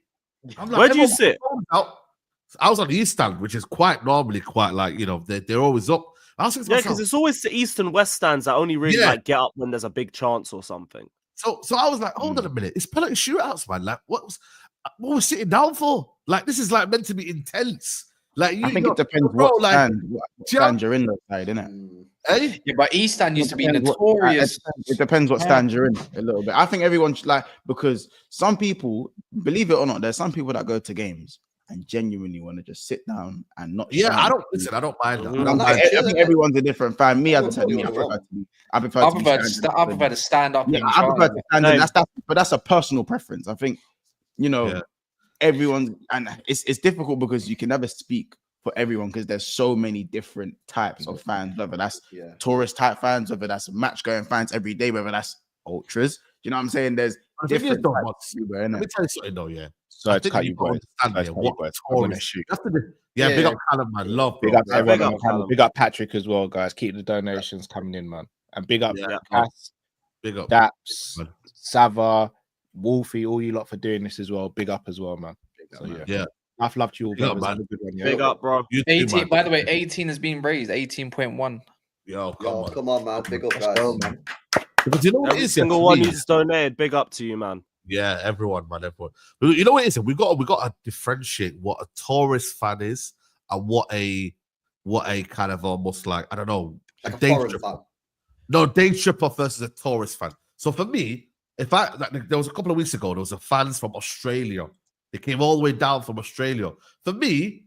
M: I'm like,
L: where do you sit?
M: I was on the east stand, which is normally quite like, they're always up.
L: Because it's always the east and west stands that only really like get up when there's a big chance or something.
M: So I was like, hold on a minute, it's penalty shootouts, man. Like, what was sitting down for? Like, this is like meant to be intense. Like,
H: I think it depends what stand you're in, though, side, innit?
M: Hey?
O: Yeah, but East Stand used to be notorious.
H: It depends what stand you're in a little bit. I think everyone should, because some people, believe it or not, there's some people that go to games and genuinely want to just sit down and not.
M: Yeah, I don't mind that.
H: I think everyone's a different fan. Me, as I said, I prefer
O: to stand up.
H: Yeah, I prefer to stand in. But that's a personal preference. I think, everyone, and it's difficult because you can never speak for everyone because there's so many different types of fans, whether that's tourist type fans, whether that's match going fans every day, whether that's ultras. You know what I'm saying?
M: Different
H: Let
M: me tell you something though, yeah.
K: So
M: I
K: it's
M: think
K: cut
M: you
K: you
M: got to
K: boys.
M: understand here what
K: I'm gonna
M: Tories.
K: shoot.
M: Big up Callum, man. Love, bro.
K: Big up everyone
L: big
K: on
L: up
K: the panel.
L: Callum.
K: Big up Patrick as well, guys. Keep the donations coming in, man. And big up Cass,
M: big up
K: Daps, Sava, Wolfie, all you lot for doing this as well. Big up as well, man. So yeah. I've loved you all,
M: Big up,
K: brothers.
M: man.
K: Have a good one, yeah.
L: Big up, bro.
O: 18, by the way, 18 has been raised. 18.1.
M: Yo,
N: come on, man. Big up, guys.
O: Go, man.
M: Because you know what
L: Every
M: it is,
L: single
M: for
L: one
M: me,
L: who's donated, big up to you, man.
M: Yeah, everyone, man, everyone. But you know what it is? We got to differentiate what a tourist fan is and what a kind of almost like, I don't know,
N: like
M: a
N: day tripper.
M: No, day tripper versus a tourist fan. So for me, there was a couple of weeks ago, there was a fans from Australia. They came all the way down from Australia. For me,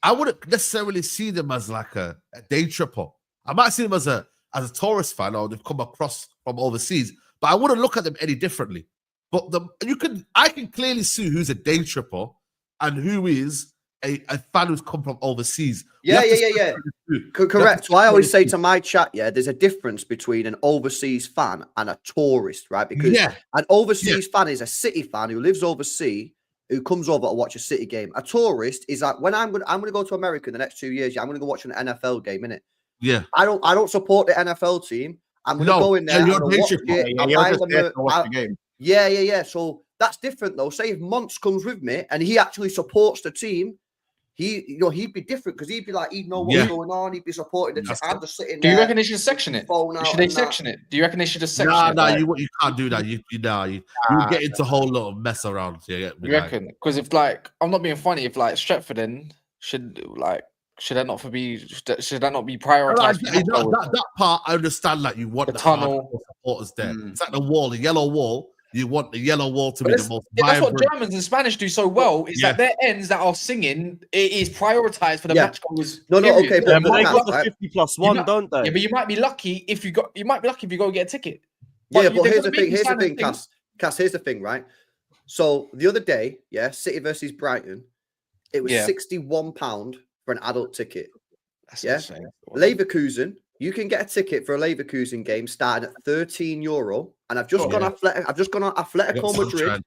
M: I wouldn't necessarily see them as like a day tripper. I might see them as a tourist fan, or they've come across from overseas, but I wouldn't look at them any differently. But I can clearly see who's a day tripper and who is a fan who's come from overseas.
N: Yeah. Correct. So I always say to my chat, there's a difference between an overseas fan and a tourist, right? Because an overseas fan is a City fan who lives overseas, who comes over to watch a City game. A tourist is like, when I'm going to go to America in the next 2 years, I'm going to go watch an NFL game, innit?
M: Yeah.
N: I don't support the NFL team. I'm going to go in there. I'm going to watch it.
H: The game.
N: Yeah. So that's different though. Say if Monts comes with me and he actually supports the team, he'd be different because he'd be like, he'd know what's going on. He'd be supporting the team. I'm just sitting there.
O: Do you reckon they should section it? Should they section it? Do you reckon they should just section it?
M: No, you can't do that. You get into a whole lot of mess around. You
O: reckon? Because if I'm not being funny, if Stretford then should that not be prioritized?
M: That part I understand. Like you want the tunnel supporters there. It's like the wall, the yellow wall. You want the yellow wall to be the most vibrant.
O: That's what Germans and Spanish do so well. Is that their ends that are singing, it is prioritized for the match goers.
N: No, okay,
L: but they got the 50+1, don't they?
O: Yeah, but you might be lucky if you go get a ticket.
N: But here's the thing, Cass. Here's the thing, right? So the other day, City versus Brighton, it was £61 for an adult ticket.
O: That's insane.
N: Leverkusen, you can get a ticket for a Leverkusen game starting at €13, and I've just gone Atletico Madrid.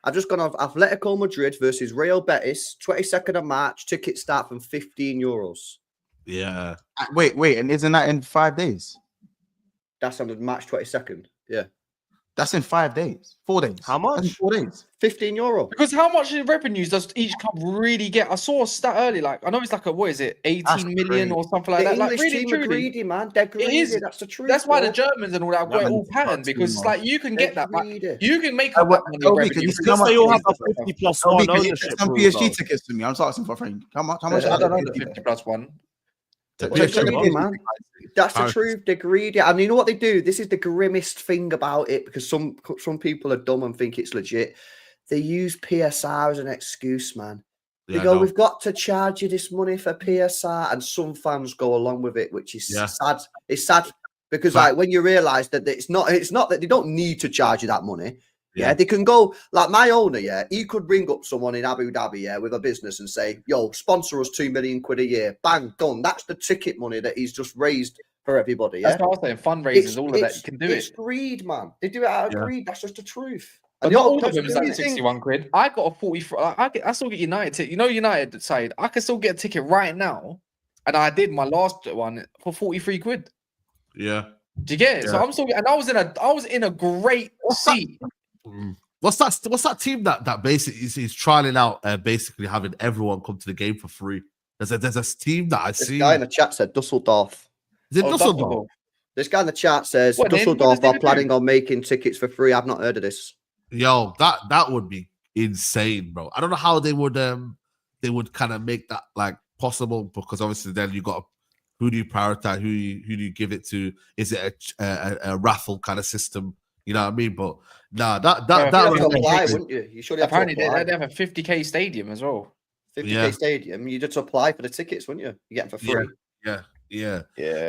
N: I've just gone off Atletico Madrid versus Real Betis, 22nd of March. Tickets start from €15.
M: Yeah.
H: Wait, and isn't that in 5 days?
N: That's on March 22nd. Yeah.
H: That's in 5 days, 4 days.
L: How much?
H: That's in 4 days.
N: €15.
O: Because how much revenues does each club really get? I saw a stat earlier. I know it's like 18 million or something like that.
N: English team are greedy, man. They're greedy.
O: It is.
N: That's the truth.
O: That's why the Germans and all that got it all patterned, because you can get that. You can make up that money revenue.
L: Because they all have a 50+1 ownership.
H: Some PSG tickets to me. I'm asking for a friend. How much?
O: I don't know the 50+1.
N: Man. That's the truth. They're greedy, and you know what they do? This is the grimmest thing about it, because some people are dumb and think it's legit. They use PSR as an excuse, man. They go, "We've got to charge you this money for PSR," and some fans go along with it, which is sad. It's sad because when you realise that it's not that they don't need to charge you that money. Yeah, they can go, like my owner, he could ring up someone in Abu Dhabi, with a business and say, "Yo, sponsor us £2 million a year." Bang, done. That's the ticket money that he's just raised for everybody.
O: That's what I was saying. Fundraisers, all of that, you can do it.
N: It's greed, man. They do it out of greed. That's just the truth.
O: But not all of them is like 61 quid. I got a 40. I still get United ticket. You know, United side, I can still get a ticket right now, and I did my last one for 43 quid.
M: Yeah.
O: Do you get it? Yeah. So I'm still, and I was in a great seat.
M: What's that team that basically is trialing out basically having everyone come to the game for free? There's a team that I see.
N: This guy in the chat said Dusseldorf.
M: Is it Dusseldorf?
N: This guy in the chat says Dusseldorf are planning on making tickets for free. I've not heard of this.
M: Yo, that would be insane, bro. I don't know how they would kind of make that like possible, because obviously then you got who do you prioritize, who do you give it to? Is it a raffle kind of system? You know what I mean? But that
N: would apply, wouldn't you? You should
O: apparently they have a 50k stadium as well.
N: 50k stadium. You just apply for the tickets, wouldn't you? You get them for free.
M: Yeah.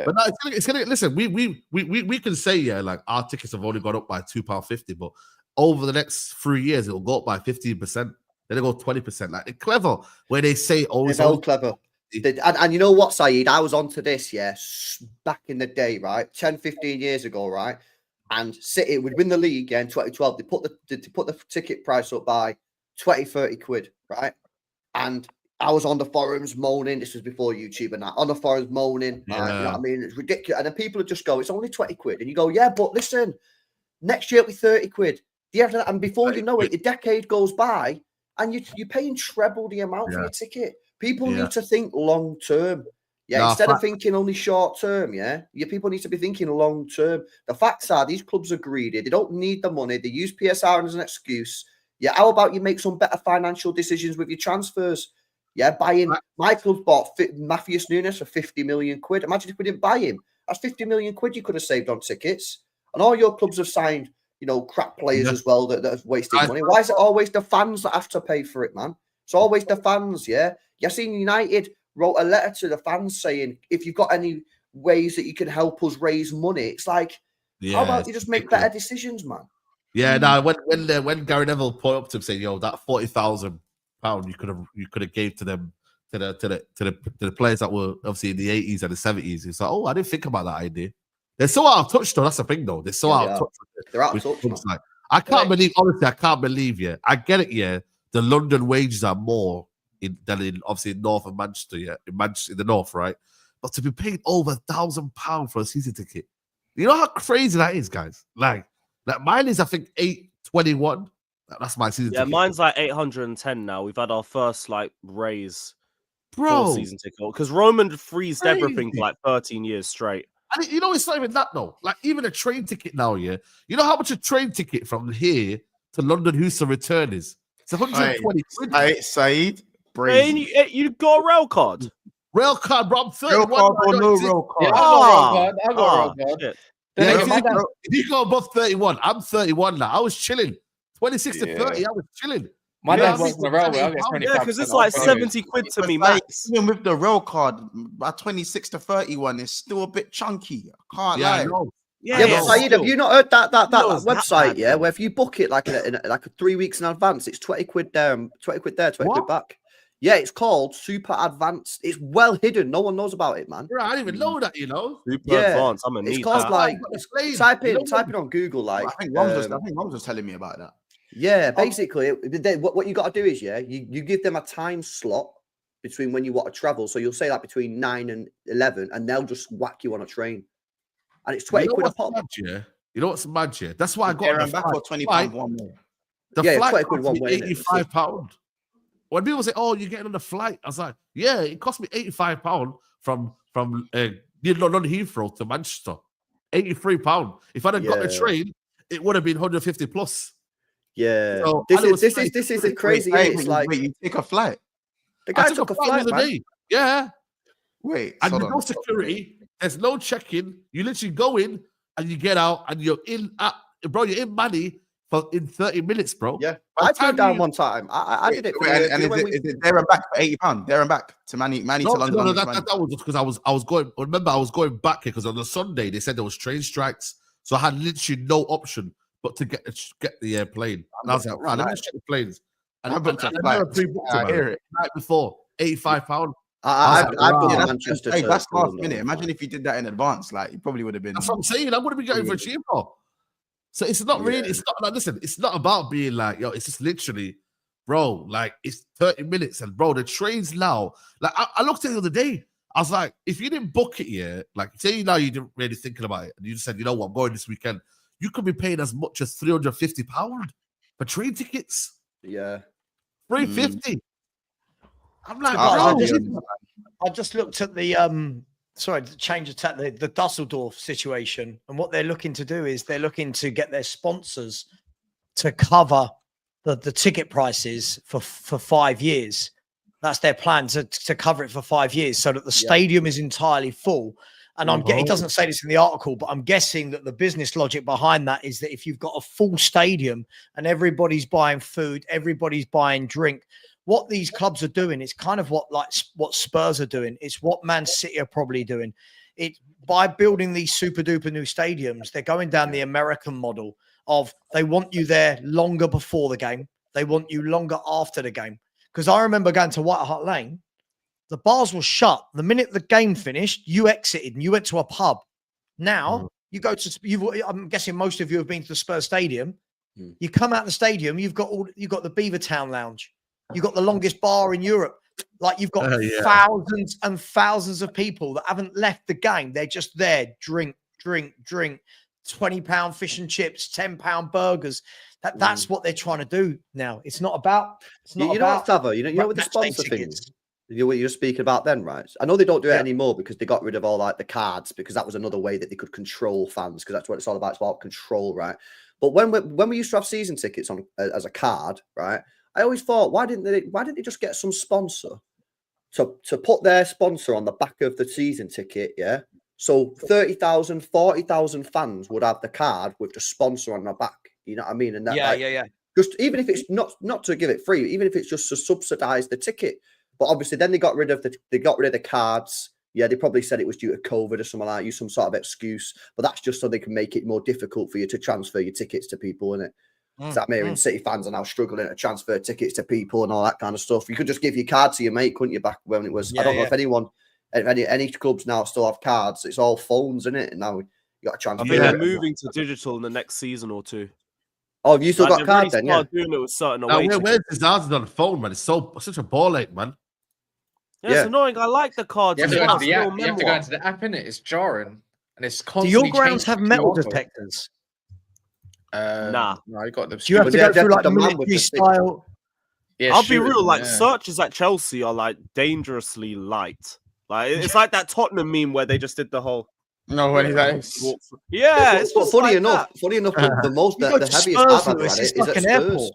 M: But no, it's gonna listen. We can say like our tickets have only gone up by £2.50, but over the next 3 years it'll go up by 15%. Then it'll go 20%. Like it's clever where they say
N: it's all clever. And you know what, Saeed? I was onto this, back in the day, right? 10, 15 years ago, right? And City would win the league in 2012. They put the ticket price up by 20, 30 quid, right? And I was on the forums moaning. This was before YouTube and that. On the forums moaning, right? You know what I mean? It's ridiculous. And then people would just go, it's only 20 quid. And you go, yeah, but listen, next year it'll be 30 quid. And before you know it, the decade goes by and you're paying treble the amount for your ticket. People need to think long term. Yeah, instead of thinking only short term, people need to be thinking long term. The facts are these clubs are greedy. They don't need the money. They use PSR as an excuse. Yeah, how about you make some better financial decisions with your transfers? Yeah, buying my club bought Matthias Nunes for 50 million quid. Imagine if we didn't buy him. That's 50 million quid you could have saved on tickets. And all your clubs have signed, crap players as well that have wasted money. Why is it always the fans that have to pay for it, man? It's always the fans, yeah? You've seen United wrote a letter to the fans saying, if you've got any ways that you can help us raise money, it's like, how about you just make better decisions, man?
M: Yeah, no. When Gary Neville pointed up to him saying, "Yo, that £40,000 you could have gave to them to the players that were obviously in the 80s and the 70s," it's like, oh, I didn't think about that idea. They're so out of touch, though. That's the thing, though. They're so out of touch.
N: They're out of touch.
M: Like, I can't believe, honestly, I can't believe. Yeah, I get it. Yeah, the London wages are more than in obviously in North of Manchester. Yeah, in the North, right? But to be paid over £1,000 for a season ticket, you know how crazy that is, guys. Like mine is, I think, 821. That's my season ticket.
L: Yeah, mine's like 810 now. We've had our first raise for season ticket because Roman freezed everything for like 13 years straight.
M: And it's not even that though. Like even a train ticket now, yeah. You know how much a train ticket from here to London Houston return is? It's 120 quid.
H: Hey, Saeed,
L: you got a rail card?
M: Rail card, bro. I'm 31.
H: Rail card or no rail card?
O: Yeah, I got a rail card.
M: Yeah, if you go above 31, I'm 31 now. I was chilling. 26 to 30, I was chilling.
O: My dad works on the railway. I get 25%.
L: Yeah, because it's like 70 quid to me, max.
H: Even with the rail card, by 26 to 31, it's still a bit chunky. I can't lie.
N: But Saeed, have you not heard that website? Yeah, where if you book it like 3 weeks in advance, it's 20 quid there, 20 quid there, 20 quid back. Yeah, it's called Super Advanced. It's well hidden. No one knows about it, man.
M: I didn't even know that,
L: Super Advanced. I'm gonna
N: need
L: that.
N: It's called type it on Google. Like
H: I think Ron was telling me about that.
N: Yeah, basically, what you got to do is, you give them a time slot between when you want to travel. So you'll say like between 9 and 11, and they'll just whack you on a train. And it's 20 quid a pop.
M: You know what's mad, yeah? That's why I got
H: it back for £20 one more.
M: The flight cost me £85. When people say, "Oh, you're getting on the flight," I was like, "Yeah, it cost me £85 from London Heathrow to Manchester. £83. If I'd have got the train, it would have been 150 plus."
N: Yeah, so, this is a crazy. It's like
H: you take a flight.
N: The guy took a flight the other day.
M: Yeah.
H: Wait,
M: and there's no security. There's no check-in. You literally go in and you get out, and you're in. You're in Manny in 30 minutes, bro.
N: Yeah, I turned down one time. I did it.
H: And is it there and back for £80? There and back to Manny to London.
M: No, that was just because I was going. Remember, I was going back here because on the Sunday they said there was train strikes, so I had literally no option but to get the plane. And I was like, right, let me check the planes. And I hear it night before £85.
N: I've gone to Manchester.
H: Hey, that's last minute. Imagine if you did that in advance. Like, you probably would have been.
M: That's what I'm saying. I would have been going for a cheap, bro. So it's not really. It's not like, listen. It's not about being like, yo. It's just literally, bro. Like it's 30 minutes, and bro, the trains now. Like I looked at it the other day. I was like, if you didn't book it, like say now you didn't really thinking about it, and you just said, you know what, I'm going this weekend. You could be paying as much as £350 for train tickets.
N: Yeah,
M: £350. I'm like,
D: I just looked at the change of tack, the Dusseldorf situation, and what they're looking to do is they're looking to get their sponsors to cover the ticket prices for 5 years. That's their plan to cover it for 5 years, so that the stadium is entirely full. And it doesn't say this in the article, but I'm guessing that the business logic behind that is that if you've got a full stadium and everybody's buying food, everybody's buying drink, what these clubs are doing, it's kind of what Spurs are doing. It's what Man City are probably doing. By building these super duper new stadiums, they're going down the American model of they want you there longer before the game. They want you longer after the game. Because I remember going to White Hart Lane, the bars were shut. The minute the game finished, you exited and you went to a pub. Now You go to, I'm guessing most of you have been to the Spurs Stadium. You come out the stadium, you've got the Beavertown Lounge. You've got the longest bar in Europe. Like you've got thousands and thousands of people that haven't left the game. They're just there, drink. £20 fish and chips, £10 burgers. That's what they're trying to do now. It's not about.
N: You know what, Sava? You know with the sponsor things. You know what you're speaking about then, right? I know they don't do it anymore because they got rid of all like the cards, because that was another way that they could control fans, because that's what it's all about. It's about control, right? But when we used to have season tickets on as a card, right? I always thought, why didn't they just get some sponsor to put their sponsor on the back of the season ticket? Yeah. So 30,000, 40,000 fans would have the card with the sponsor on the back. You know what I mean? And that, just even if it's not to give it free, even if it's just to subsidize the ticket. But obviously, then they got rid of the cards. Yeah, they probably said it was due to COVID or something like that. Use some sort of excuse, but that's just so they can make it more difficult for you to transfer your tickets to people, isn't it? That Man City fans are now struggling to transfer tickets to people and all that kind of stuff. You could just give your card to your mate, couldn't you? Back when it was, I don't know if any clubs now still have cards. It's all phones, isn't it? And now you got to transfer.
L: I think they're moving to digital in the next season or two.
N: Oh, have you still got cards then? Yeah.
L: Doing it with certain
M: where's this on the phone, man? It's such a ball ache, man.
L: Yeah, it's annoying. I like the cards.
O: You have to go into the app, innit? It's jarring. And it's constantly.
D: Do your grounds have metal detectors?
L: Nah.
O: No, you got them.
D: Do you have to go through like the military style?
L: Yeah, I'll be real. Like searches at Chelsea are like dangerously light. Like it's like that Tottenham meme where they just did the whole.
E: No, when he's like,
L: yeah, it's
N: funny
L: like
N: enough. Funny enough, the heaviest I've had
D: it's like an airport.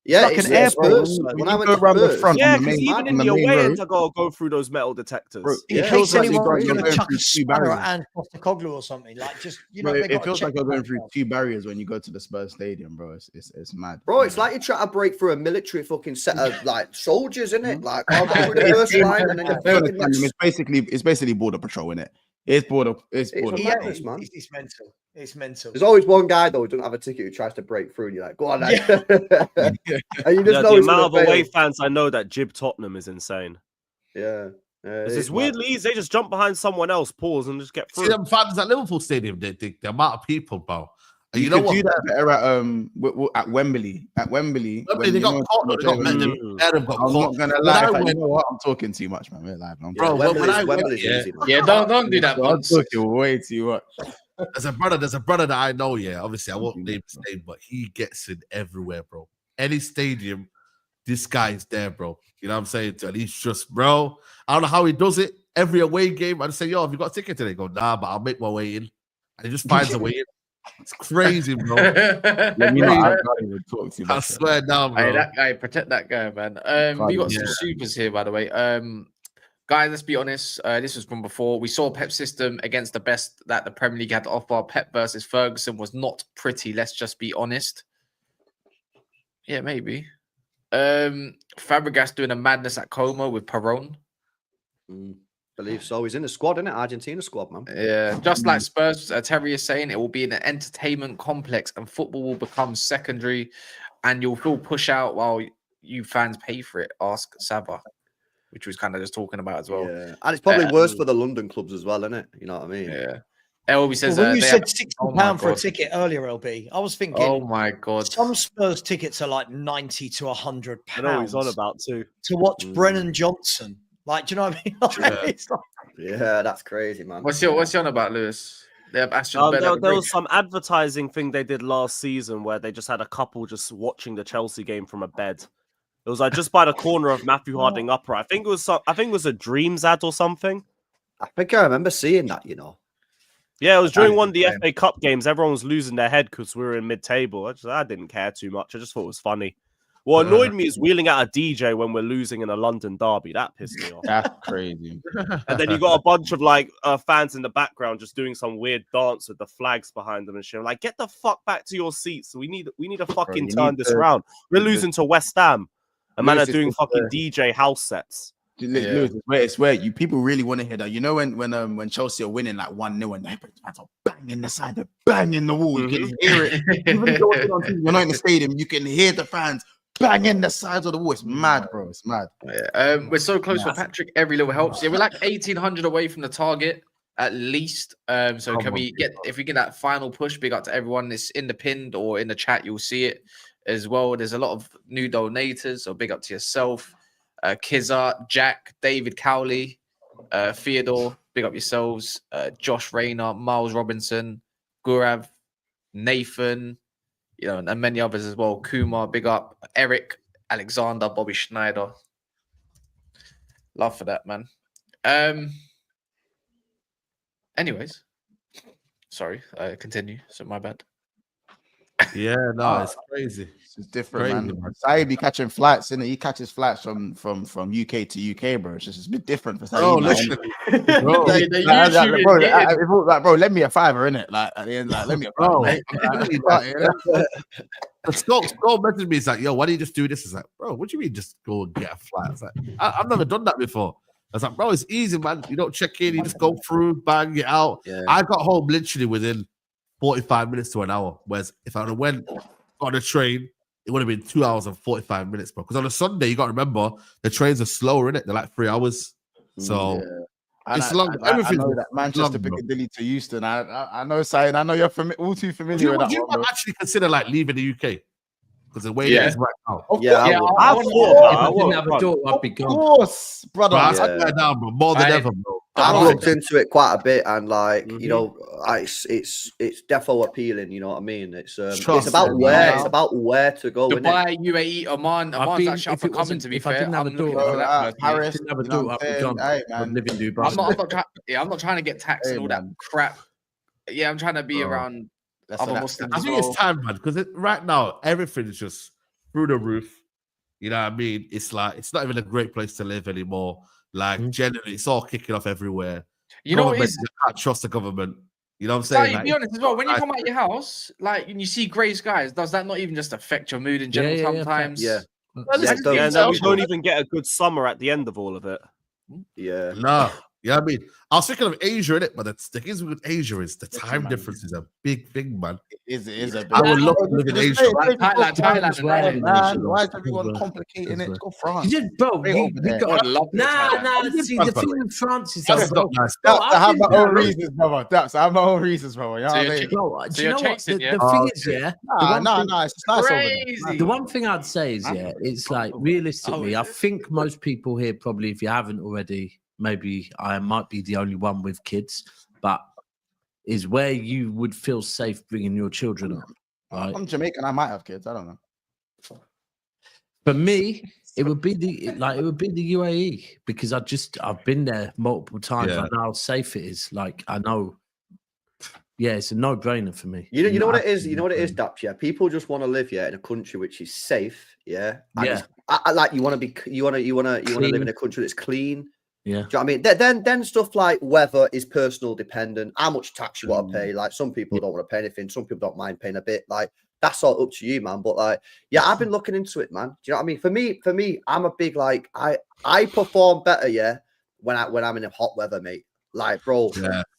N: Yeah,
D: it's like an airport.
N: When I went around
D: the front,
L: yeah, because even in the away end, I gotta go through those metal detectors.
D: In case anyone was going to chuck a spanner at Postecoglou or something, like just
H: it feels like you're going through two barriers when you go to the Spurs Stadium, bro. It's mad,
N: bro. It's like you're trying to break through a military fucking set of like soldiers, isn't it? Like I'll go through the first line and then
H: it's basically border patrol, innit? It's border. It's
N: man.
D: It's mental. It's mental.
N: There's always one guy though who doesn't have a ticket who tries to break through, and you're like, "Go on, then." And you just know
L: the amount of away fans I know that jib Tottenham is insane.
N: Yeah,
L: it's weirdly easy. They just jump behind someone else, pause, and just get through.
M: See them fans at Liverpool Stadium. The amount of people, bro.
H: You know what? Do that better at Wembley. At Wembley,
M: they got caught. I'm
H: not gonna lie. You know what? I'm talking too much, man. We're live,
M: bro.
N: Wembley's easy.
O: Don't do that.
H: I'm talking way too much.
M: There's a brother that I know. Yeah, obviously I won't name his name, but he gets in everywhere, bro. Any stadium, this guy's there, bro. You know what I'm saying? And he's just, bro. I don't know how he does it. Every away game, I just say, "Yo, have you got a ticket today?" He go, "Nah, but I'll make my way in," and he just finds a way in. It's crazy, bro. I swear down, bro.
O: Hey, that guy, protect that guy, man. We got some supers here, by the way. Guys, let's be honest. This was from before. We saw Pep's system against the best that the Premier League had to offer. Pep versus Ferguson was not pretty. Let's just be honest. Yeah, maybe. Fabregas doing a madness at Como with Perón.
N: Believe so. He's in the squad, isn't it? Argentina squad, man.
O: Yeah, just like Spurs, Terry is saying, it will be an entertainment complex and football will become secondary and you'll feel push out while you fans pay for it. Ask Sava, which was kind of just talking about as well.
N: Yeah, and it's probably worse for the London clubs as well, isn't it? You know what I mean?
O: Yeah. LB says
D: when you said £60 for a ticket earlier, LB, I was thinking,
O: oh my god,
D: some Spurs tickets are like £90 to £100.
L: I know he's on about too.
D: To watch Brennan Johnson. Like, do you know what I mean?
N: Yeah, that's crazy, man.
O: What's you on about, Lewis? They have
L: there was some advertising thing they did last season where they just had a couple just watching the Chelsea game from a bed. It was like just by the corner of Matthew Harding upright. I think it was a Dreams ad or something.
N: I think I remember seeing that. You know.
L: Yeah, it was during one of the FA Cup games. Everyone was losing their head because we were in mid-table. I didn't care too much. I just thought it was funny. What annoyed me is wheeling out a DJ when we're losing in a London derby. That pissed me off.
H: That's crazy.
L: And then you got a bunch of like fans in the background just doing some weird dance with the flags behind them and shit. Like, get the fuck back to your seats. We need to fucking turn this around. We're losing to West Ham. And man are doing fucking DJ house sets.
H: Lewis, it's where you people really want to hear that. You know when Chelsea are winning like 1-0 and they're banging the side, they're banging the wall. You can hear it. Even if you're not in the stadium, you can hear the fans banging the sides of the wall. It's mad, bro. It's mad.
O: We're so close for Patrick. Every little helps. Yeah, we're like 1,800 away from the target. at least. So can we get, if we get that final push, big up to everyone. It's in the pinned or in the chat, you'll see it as well. There's a lot of new donators, so big up to yourself. Kizar, Jack, David Cowley, Theodore, big up yourselves. Josh Rayner, Miles Robinson, Gurav, Nathan, you know, and many others as well. Kumar, big up. Eric, Alexander, Bobby Schneider. Love for that, man. Anyways, sorry, continue. So my bad.
M: Yeah, no, it's crazy.
H: It's different, man. Saeed be catching flights, innit? He catches flights from UK to UK, bro. It's just a bit different for Saeed.
M: Oh, listen, bro.
H: Bro, lend me a fiver, innit? Like at the end, like, lend me a fiver.
M: Scott messaged me. He's like, "Yo, why don't you just do this?" It's like, "Bro, what do you mean just go and get a flight?" It's like, I've never done that before. I was like, "Bro, it's easy, man. You don't check in. You just go through, bang, get out."
N: Yeah.
M: I got home literally within 45 minutes to an hour. Whereas if I would have got on a train, it would have been 2 hours and 45 minutes, bro. Because on a Sunday, you got to remember the trains are slower, innit? They're like 3 hours. So it's long. Everything.
H: I know that Manchester Piccadilly to Euston. I know, Saeed. I know you're all too familiar with that.
M: Would you actually consider like leaving the UK? Because the way it is right now.
H: I
C: didn't have a daughter, I'd be gone.
H: Of course, brother.
M: Bro, down, bro. More than ever, bro.
N: I've looked into it quite a bit, and like you know, it's defo appealing. You know what I mean? It's about where it's about where to go.
O: Dubai, UAE, Oman. Oman's actually up and coming. To be fair,
C: I'm looking for that. Paris, didn't have a daughter, I'd be gone. I'm living Dubai.
O: I'm not trying to get taxed and all that crap. Yeah, I'm trying to be around other Muslims.
M: I think it's time, man, because right now everything is just through the roof. You know what I mean? It's like it's not even a great place to live anymore. Like generally, it's all kicking off everywhere.
O: You know what is?
M: I can't trust the government. You know what I'm saying?
O: Like, be honest as well. When you come out of your house, like, and you see grey skies, does that not even just affect your mood in general? Sometimes,
L: and then we don't even get a good summer at the end of all of it.
N: Yeah,
M: no. Yeah, I mean, I was thinking of Asia in it, but the thing is with Asia is the time difference is a big thing, man.
H: It is a big.
M: I would love to live in Asia.
H: Thailand. Why is everyone complicating it? Go France.
C: Bro, we got nah. See, the thing with France is
H: I have my own reasons, brother. I have my own reasons, brother. You know what I mean?
C: Do you know what? The thing is,
H: it's nice over there.
C: The one thing I'd say is, it's like realistically, I think most people here probably, if you haven't already. Maybe I might be the only one with kids, but is where you would feel safe bringing your children up. Right?
H: I'm Jamaican. I might have kids. I don't know.
C: For me, it would be the UAE because I've been there multiple times. I know how safe it is. Like I know, it's a no-brainer for me.
N: You know what it is. You know what it is, Daps. Yeah, people just want to live in a country which is safe. Yeah, and I like you want to live in a country that's clean.
C: Yeah,
N: do you know what I mean? Then stuff like weather is personal dependent. How much tax you want to pay? Like some people don't want to pay anything. Some people don't mind paying a bit. Like that's all up to you, man. But like, I've been looking into it, man. Do you know what I mean? For me, I'm a big like I perform better, when I'm in a hot weather, mate. Like, bro,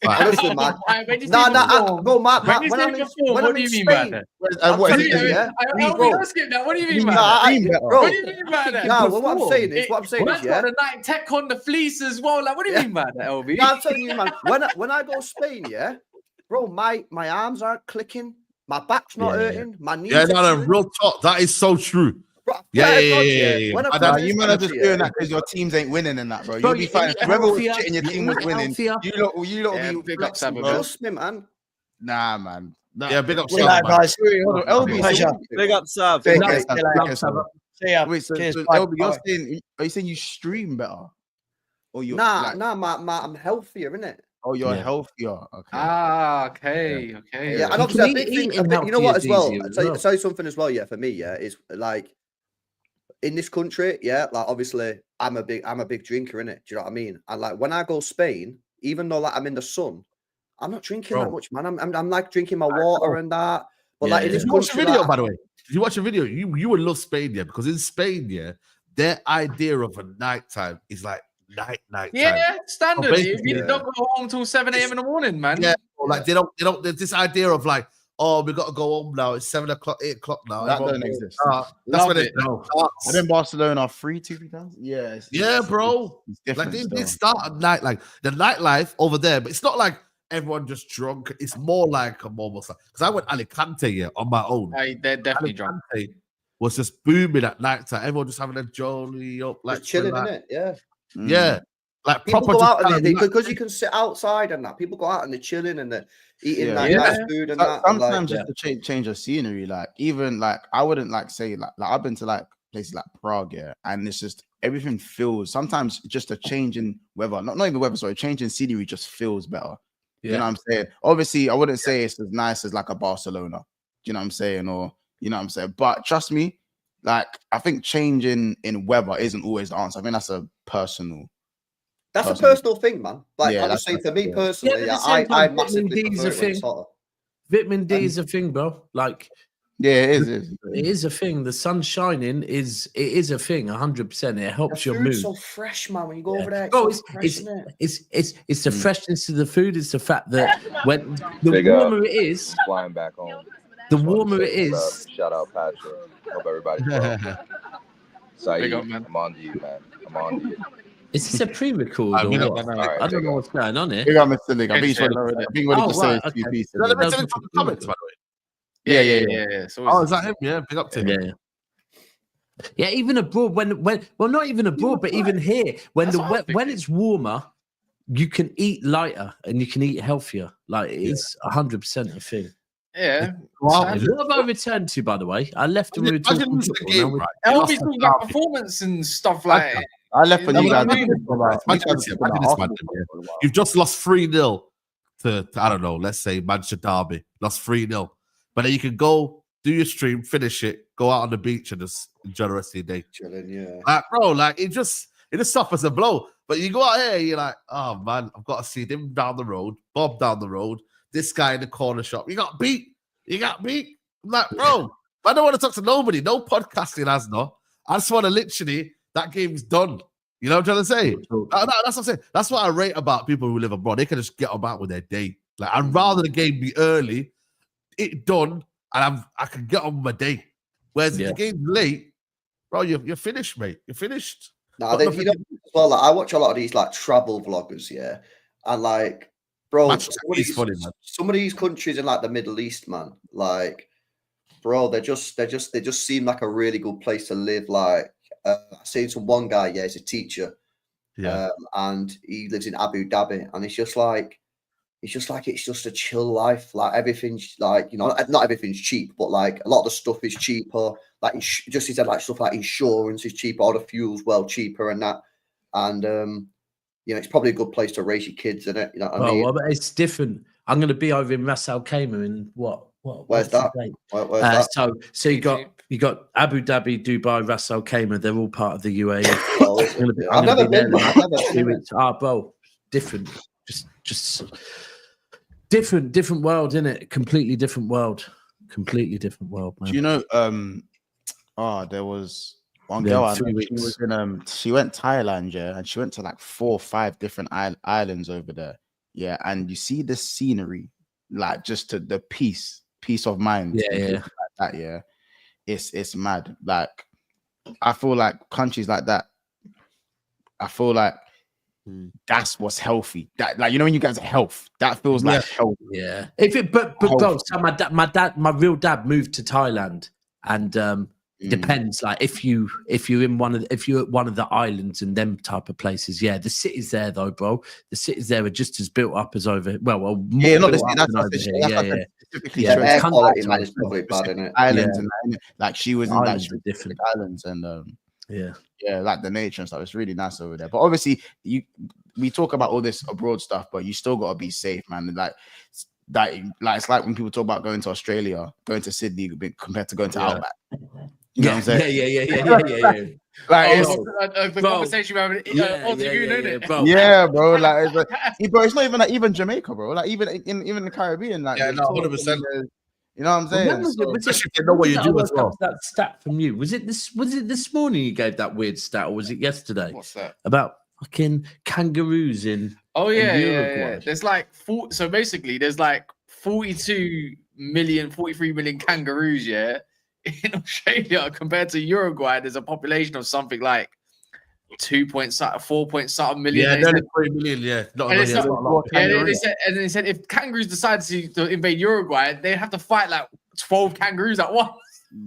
N: honestly, man. Bro, man. When I'm in Spain,
O: what do you mean by that?
N: No, what I'm saying is,
O: got a night tech on the fleece as well. Like, what do you mean by that, LB?
N: No, I'm telling you, man. When I go to Spain, bro, my arms aren't clicking, my back's not hurting, my knees.
M: Real talk. That is so true.
N: Bro,
H: yeah. You might have just doing that because your teams ain't winning in that, bro. You'll be fine. Whoever was shitting your team was winning. You lot will be
N: big up, trust me, man.
H: Nah, man.
M: Yeah, big up,
H: guys.
L: Big up, Sav.
H: Wait, so LB, are you saying you stream better? Or you?
N: I'm healthier, innit?
H: Oh, you're healthier.
N: Okay.
H: Okay.
N: Yeah, and obviously a big thing. You know what? As well, I'll tell you something as well. Yeah, for me, is like. In this country, like obviously I'm a big drinker, innit? Do you know what I mean? And like when I go Spain, even though like I'm in the sun, I'm not drinking that much, man. I'm like drinking my water and that. But like in this country,
M: watch a video, by the way. Did you watch a video? You would love Spain, because in Spain, their idea of a nighttime is like night time.
O: Yeah, standard. You don't go home till 7 a.m. in the morning, man.
M: Yeah, like they don't. There's this idea of like, oh, we got to go home now. It's 7 o'clock, 8 o'clock now.
H: That don't exist.
M: That's when it
H: starts. And then Barcelona 3,000. Yeah,
M: bro. Like they start at night, like the nightlife over there, but it's not like everyone just drunk. It's more like I'm almost like because I went Alicante on my own.
O: They're definitely
M: Alicante
O: drunk.
M: Was just booming at night time. Everyone just having a jolly up, like
N: just chilling in it. Yeah.
M: Yeah. Like
N: people
M: proper
N: go out and because you can sit outside and that. People go out and they're chilling and they're eating nice food and that.
H: Sometimes just to change of scenery, like even like I wouldn't like say like I've been to like places like Prague, and it's just everything feels sometimes just a change in weather, not even weather, sorry, change in scenery just feels better. You know what I'm saying? Obviously, I wouldn't say it's as nice as like a Barcelona. You know what I'm saying? Or you know what I'm saying? But trust me, like I think changing in weather isn't always the answer. I think that's a personal.
N: That's a personal thing, man. Like I'm just saying, for me personally, I massively prefer it when it's hotter.
C: Vitamin D is a thing, bro. Like,
H: it is.
C: It is a thing. The sun shining is a thing. 100%. It helps your mood.
N: So fresh, man. When you go over there,
C: it's the freshness of the food. It's the fact that when the warmer it is,
P: flying back home.
C: The warmer it is.
P: Shout out Patrick. Hope everybody's well. Saeed, I'm on to you, man. I'm on to you.
C: Is this a pre-record? I don't know what's going on here.
H: Big up, Mr. Lig. I think he's ready to say a few pieces.
M: Is that the comments, by the way?
C: Yeah.
M: Oh, is that him? Yeah, big up to him.
C: Yeah, even abroad, well, not even abroad, but even here, when it's warmer, you can eat lighter and you can eat healthier. Like it's 100% a thing.
O: Yeah.
C: Wow. What have I returned to, by the way? I left and we were talking football.
O: I'll be talking about performance and stuff like that.
H: I left for you guys.
M: You've just lost 3-0 to I don't know, let's say Manchester Derby. Lost 3-0. But then you can go do your stream, finish it, go out on the beach and just enjoy the rest of your day.
N: Chilling, yeah.
M: Like, bro, like it just suffers a blow. But you go out here, you're like, oh man, I've got to see him down the road, Bob down the road, this guy in the corner shop. You got beat. I'm like, bro, I don't want to talk to nobody. No podcasting has no. I just want to literally, that game's done. You know what I'm trying to say? That's what I'm saying. That's what I rate about people who live abroad. They can just get about with their day. Like, I'd rather the game be early, it done, and I can get on with my day. Whereas if the game's late, bro, you're finished, mate. You're finished.
N: No, well, like, I watch a lot of these like travel vloggers, and like, bro, some of these countries in like the Middle East, man, like, bro, they just seem like a really good place to live. Like, I seen some one guy, he's a teacher, and he lives in Abu Dhabi, and it's just a chill life. Like everything's like, you know, not everything's cheap, but like a lot of the stuff is cheaper. Like just he said, like stuff like insurance is cheaper, all the fuel's well cheaper, and that, and you know, it's probably a good place to raise your kids in it. You know what I mean?
C: Well, it's different. I'm going to be over in Ras Al Khaimah in what?
N: Where's that? Where's that?
C: So you got Abu Dhabi, Dubai, Ras Al Khaimah. They're all part of the UAE.
N: I've never been.
C: Bro, different, just different world, innit? Completely different world, man.
H: Do you know? There was one girl. She went Thailand, and she went to like 4 or 5 different islands over there. Yeah, and you see the scenery, like just to the peace of mind.
C: Like
H: that, it's mad. Like I feel like countries like that, I feel like that's what's healthy. That, like, you know, when you guys are health, that feels like health.
C: Yeah. But bro, so my real dad moved to Thailand, and depends. Like if you're at one of the islands and them type of places, the cities there though, bro. The cities there are just as built up as over. Well, more
H: not
C: over
H: here.
N: Air quality, man, is probably bad, isn't it?
H: Islands and like she was in
C: islands
H: like
C: different
H: islands and like the nature and stuff. It's really nice over there. But obviously, we talk about all this abroad stuff, but you still got to be safe, man. Like it's like when people talk about going to Australia, going to Sydney compared to going to Outback. You know what I'm saying?
C: Yeah.
O: Like the conversation we're having,
H: bro. Yeah, bro. Like, it's not even like even Jamaica, bro. Like even in the Caribbean, like
M: 100%.
H: You know what I'm saying?
M: Especially if you know what you do as well.
C: That stat from you was it this morning? You gave that weird stat, or was it yesterday?
O: What's that
C: about? Fucking kangaroos in
O: Uruguay. There's like so basically there's like 42 43 million kangaroos, yeah, in Australia compared to Uruguay, there's a population of something like 4 million.
M: Yeah, nearly 3 million. Yeah,
O: they said if kangaroos decide to invade Uruguay, they have to fight like 12 kangaroos at once.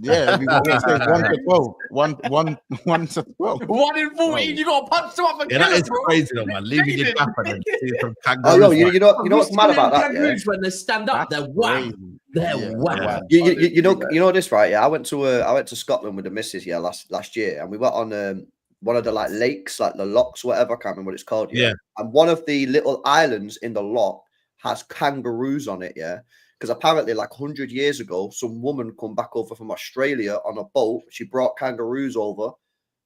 H: Yeah, we got 1 to 12. 1 to 12.
O: 1 in 14, you got to punch them up and
M: yeah,
O: kill
M: that is
O: them, bro.
M: crazy, though, man. Leaving your gap and then seeing some kangaroos.
N: Oh, no, you know what's mad about that?
C: Kangaroos, when they stand up, they're wow. They're wow.
N: You know this, right? Yeah, I went to Scotland with the missus last year, and we went on one of the like lakes, like the locks, whatever. I can't remember what it's called. Yeah. And one of the little islands in the lock has kangaroos on it. Yeah. Because apparently, like 100 years ago, some woman come back over from Australia on a boat. She brought kangaroos over,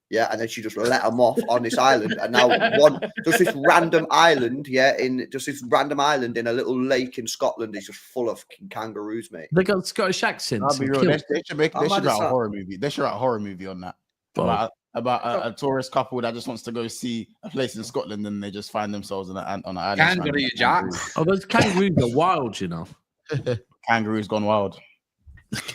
N: yeah, and then she just let them off on this island. And now this random island, in a little lake in Scotland is just full of kangaroos, mate.
C: They got Scottish accents.
H: I'll be real. They should write a horror movie. They should write a horror movie on that. About a tourist couple that just wants to go see a place in Scotland, and they just find themselves on an island.
O: Kangaroo jacks.
C: Oh, those kangaroos are wild, you know.
H: Kangaroos gone wild.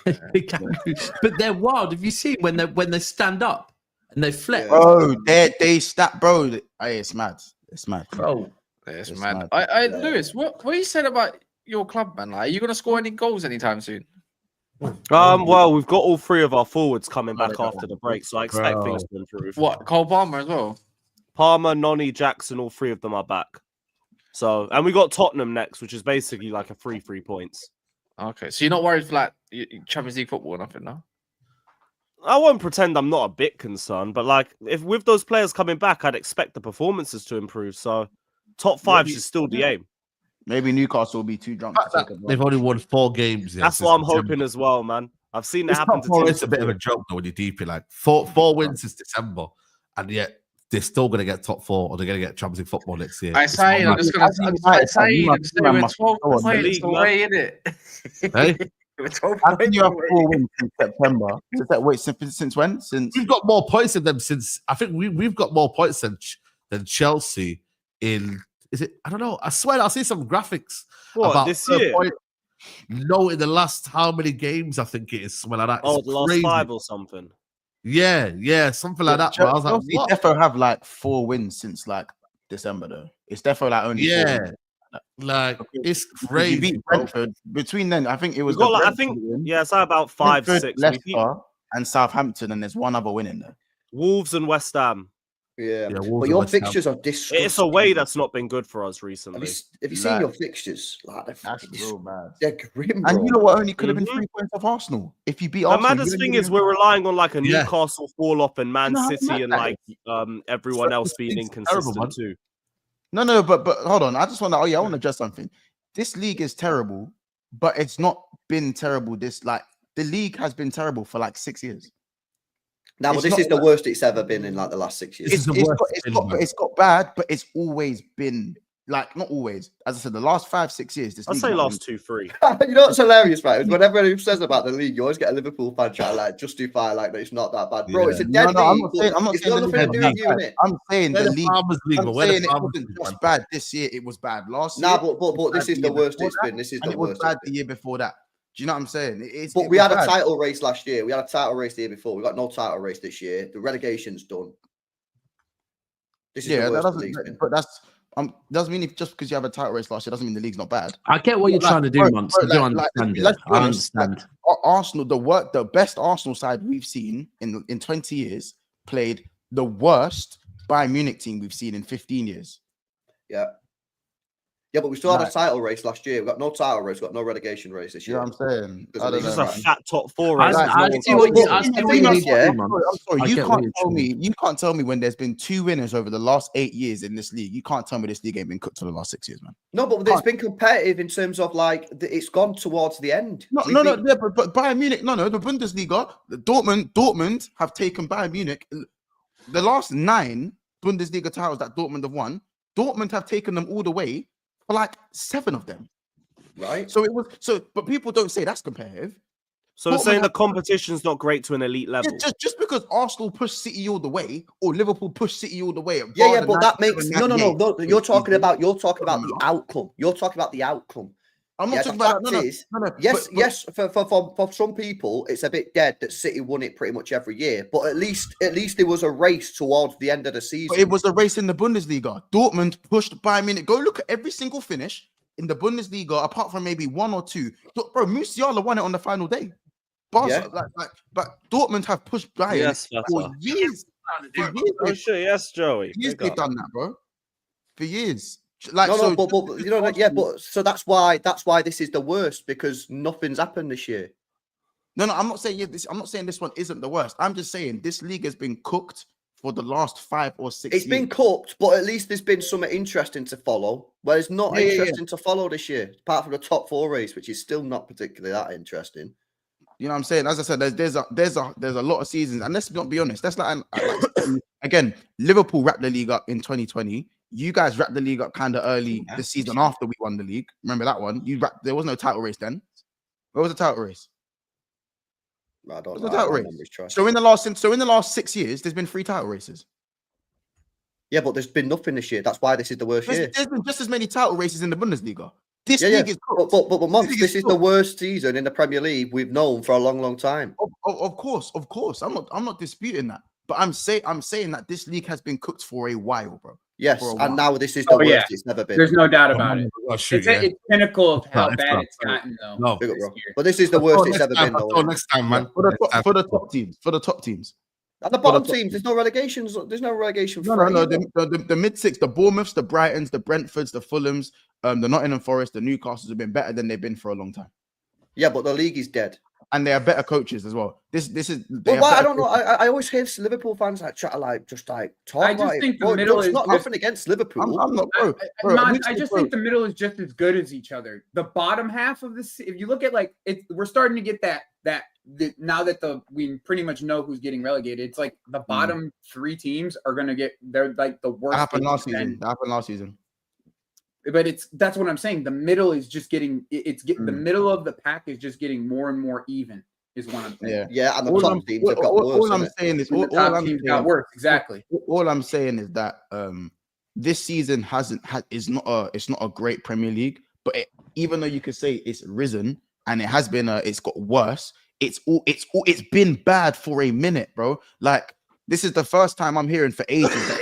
C: But they're wild. Have you seen when they stand up and they flip?
H: Bro, they snap, bro. Hey, it's mad. It's mad.
C: Bro,
O: it's mad. Lewis, what you said about your club, man? Like, are you gonna score any goals anytime soon?
L: Well, we've got all 3 of our forwards coming back after the break, so I expect things to improve.
O: What, Cole Palmer as well?
L: Palmer, Nonny, Jackson, all 3 of them are back. So, and we got Tottenham next, which is basically like a 3 points.
O: Okay, so you're not worried for like Champions League football or nothing, no?
L: I won't pretend I'm not a bit concerned, but like if with those players coming back, I'd expect the performances to improve. So, top 5 is still the aim.
H: Maybe Newcastle will be too drunk to take a
M: They've only won 4 games.
L: That's what I'm hoping as well, man. I've seen it happen to teams.
M: It's a bit of a joke though when you deep it. Like 4 wins since December, and yet they're still going to get top 4 or they're going to get Champions League football next year.
O: I'm just going to say, we're 12 points away, innit?
M: Hey?
H: How can you have 4 wins in September? Wait, since when? Since
M: we've got more points than them since I think we've got more points than Chelsea in. Is it? I don't know. I swear I'll see some graphics about
L: this year.
M: No, in the last how many games I think it is something like that.
L: Oh, the last 5 or something.
M: Yeah, something like that. Chelsea, I was like, what?
H: Defo have like 4 wins since like December though. It's defo like only 4 wins.
M: Like it's crazy.
H: You beat Brentford. Between then, I think it was.
L: It's about 5,
H: Brentford,
L: 6.
H: Leicester and Southampton, and there's one other win in there.
L: Wolves and West Ham.
N: Yeah, but your fixtures are disgusting.
L: It's a way that's not been good for us recently.
N: Have you seen your fixtures? Like,
H: that's real bad.
N: They're grim, bro.
H: And you know what? Only could have been 3 points off Arsenal if you beat Arsenal.
L: The maddest thing is we're relying on like a Newcastle fall off and Man City and like everyone else being inconsistent too.
H: No, but hold on. I just want to. I want to address something. This league is terrible, but it's not been terrible. The league has been terrible for like 6 years.
N: Now, but this is the worst it's ever been in like the last 6 years.
H: It's got bad, but it's always been like not always. As I said, the last 5-6 years.
L: I'd say last 2-3.
N: You know what's hilarious, right? Whenever anyone says about the league, you always get a Liverpool fan try to like justify like that it's not that bad, bro. It's a dead league. I'm not saying I'm saying the league. I'm saying it wasn't just bad this year. It was bad last year. But this is the worst it's been. This is the worst.
H: It was bad the year before that. Do you know what I'm saying?
N: But we had a title race last year. We had a title race the year before. We got no title race this year. The relegation's done. This is the worst the league's been.
H: But that's doesn't mean just because you have a title race last year doesn't mean the league's not bad.
C: I get what you're trying to do, Monts. I do understand it. I understand.
H: Arsenal, the best Arsenal side we've seen in 20 years played the worst Bayern Munich team we've seen in 15 years.
N: Yeah, but we still had a title race last year. We got no title race, got no relegation race this year.
H: You know what I'm saying?
L: It's just a fat top 4 race.
H: I'm sorry, you can't tell me when there's been 2 winners over the last 8 years in this league. You can't tell me this league ain't been cooked for the last 6 years, man.
N: No, but it's been competitive in terms of like it's gone towards the end.
H: But Bayern Munich, the Bundesliga, Dortmund have taken Bayern Munich. The last 9 Bundesliga titles that Dortmund have won, Dortmund have taken them all the way. For like 7 of them,
N: right?
H: But people don't say that's competitive.
L: So we're saying the competition's not great to an elite level.
H: Yeah, just because Arsenal pushed City all the way or Liverpool pushed City all the way.
N: But that makes no. You're talking about the outcome. You're talking about the outcome.
H: I'm not talking about that.
N: Yes. For some people, it's a bit dead that City won it pretty much every year. But at least there was a race towards the end of the season.
H: But it was a race in the Bundesliga. Dortmund pushed Bayern Munich. Go look at every single finish in the Bundesliga, apart from maybe one or two. Bro, Musiala won it on the final day. Barca, but Dortmund have pushed Bayern for years.
L: Oh shit, yes, Joey.
H: For years they've done that, bro. For years.
N: But so that's why this is the worst, because nothing's happened this year.
H: No, I'm not saying I'm not saying this one isn't the worst. I'm just saying this league has been cooked for the last 5 or 6 years.
N: It's been cooked, but at least there's been something interesting to follow. Well, it's not interesting to follow this year, apart from the top 4 race, which is still not particularly that interesting.
H: You know what I'm saying? As I said, there's a lot of seasons, and let's not be honest. That's like again, Liverpool wrapped the league up in 2020. You guys wrapped the league up kind of early the season after we won the league. Remember that one? There was no title race then. Where was the title race?
N: I don't
H: know. So in the last 6 years, there's been 3 title races.
N: Yeah, but there's been nothing this year. That's why this is the worst year.
H: There's been just as many title races in the Bundesliga. This league is
N: but this is the worst season in the Premier League we've known for a long, long time.
H: Of course. I'm not disputing that. But I'm saying that this league has been cooked for a while, bro.
N: Yes, and now this is the worst it's never been.
Q: There's no doubt about it. It's pinnacle of how bad it's gotten, though.
H: No.
N: But this is the worst it's ever been, though.
M: Next time, man.
H: For the top teams.
N: At the bottom teams, there's no relegations. There's no relegation.
H: No. The mid 6, the Bournemouths, the Brightons, the Brentfords, the Fulhams, the Nottingham Forest, the Newcastles have been better than they've been for a long time.
N: Yeah, but the league is dead.
H: And they are better coaches as well. This is.
N: Well, I don't know. I always hear Liverpool fans try to talk.
Q: I just think the middle is
N: not nothing against Liverpool.
H: I'm not, bro.
Q: I just think the middle is just as good as each other. The bottom half of this, if you look at we're starting to get that now that we pretty much know who's getting relegated. It's like the bottom 3 teams are gonna they're like the worst.
H: That happened last season.
Q: But that's what I'm saying. The middle is just getting the middle of the pack is just getting more and more even. Is what I'm saying.
N: Yeah, and the top teams have got worse.
H: All I'm saying is
Q: got worse. Exactly.
H: All I'm saying is that this season it's not a great Premier League, but even though you could say it's risen and it has been it's got worse, it's been bad for a minute, bro. Like this is the first time I'm hearing for ages.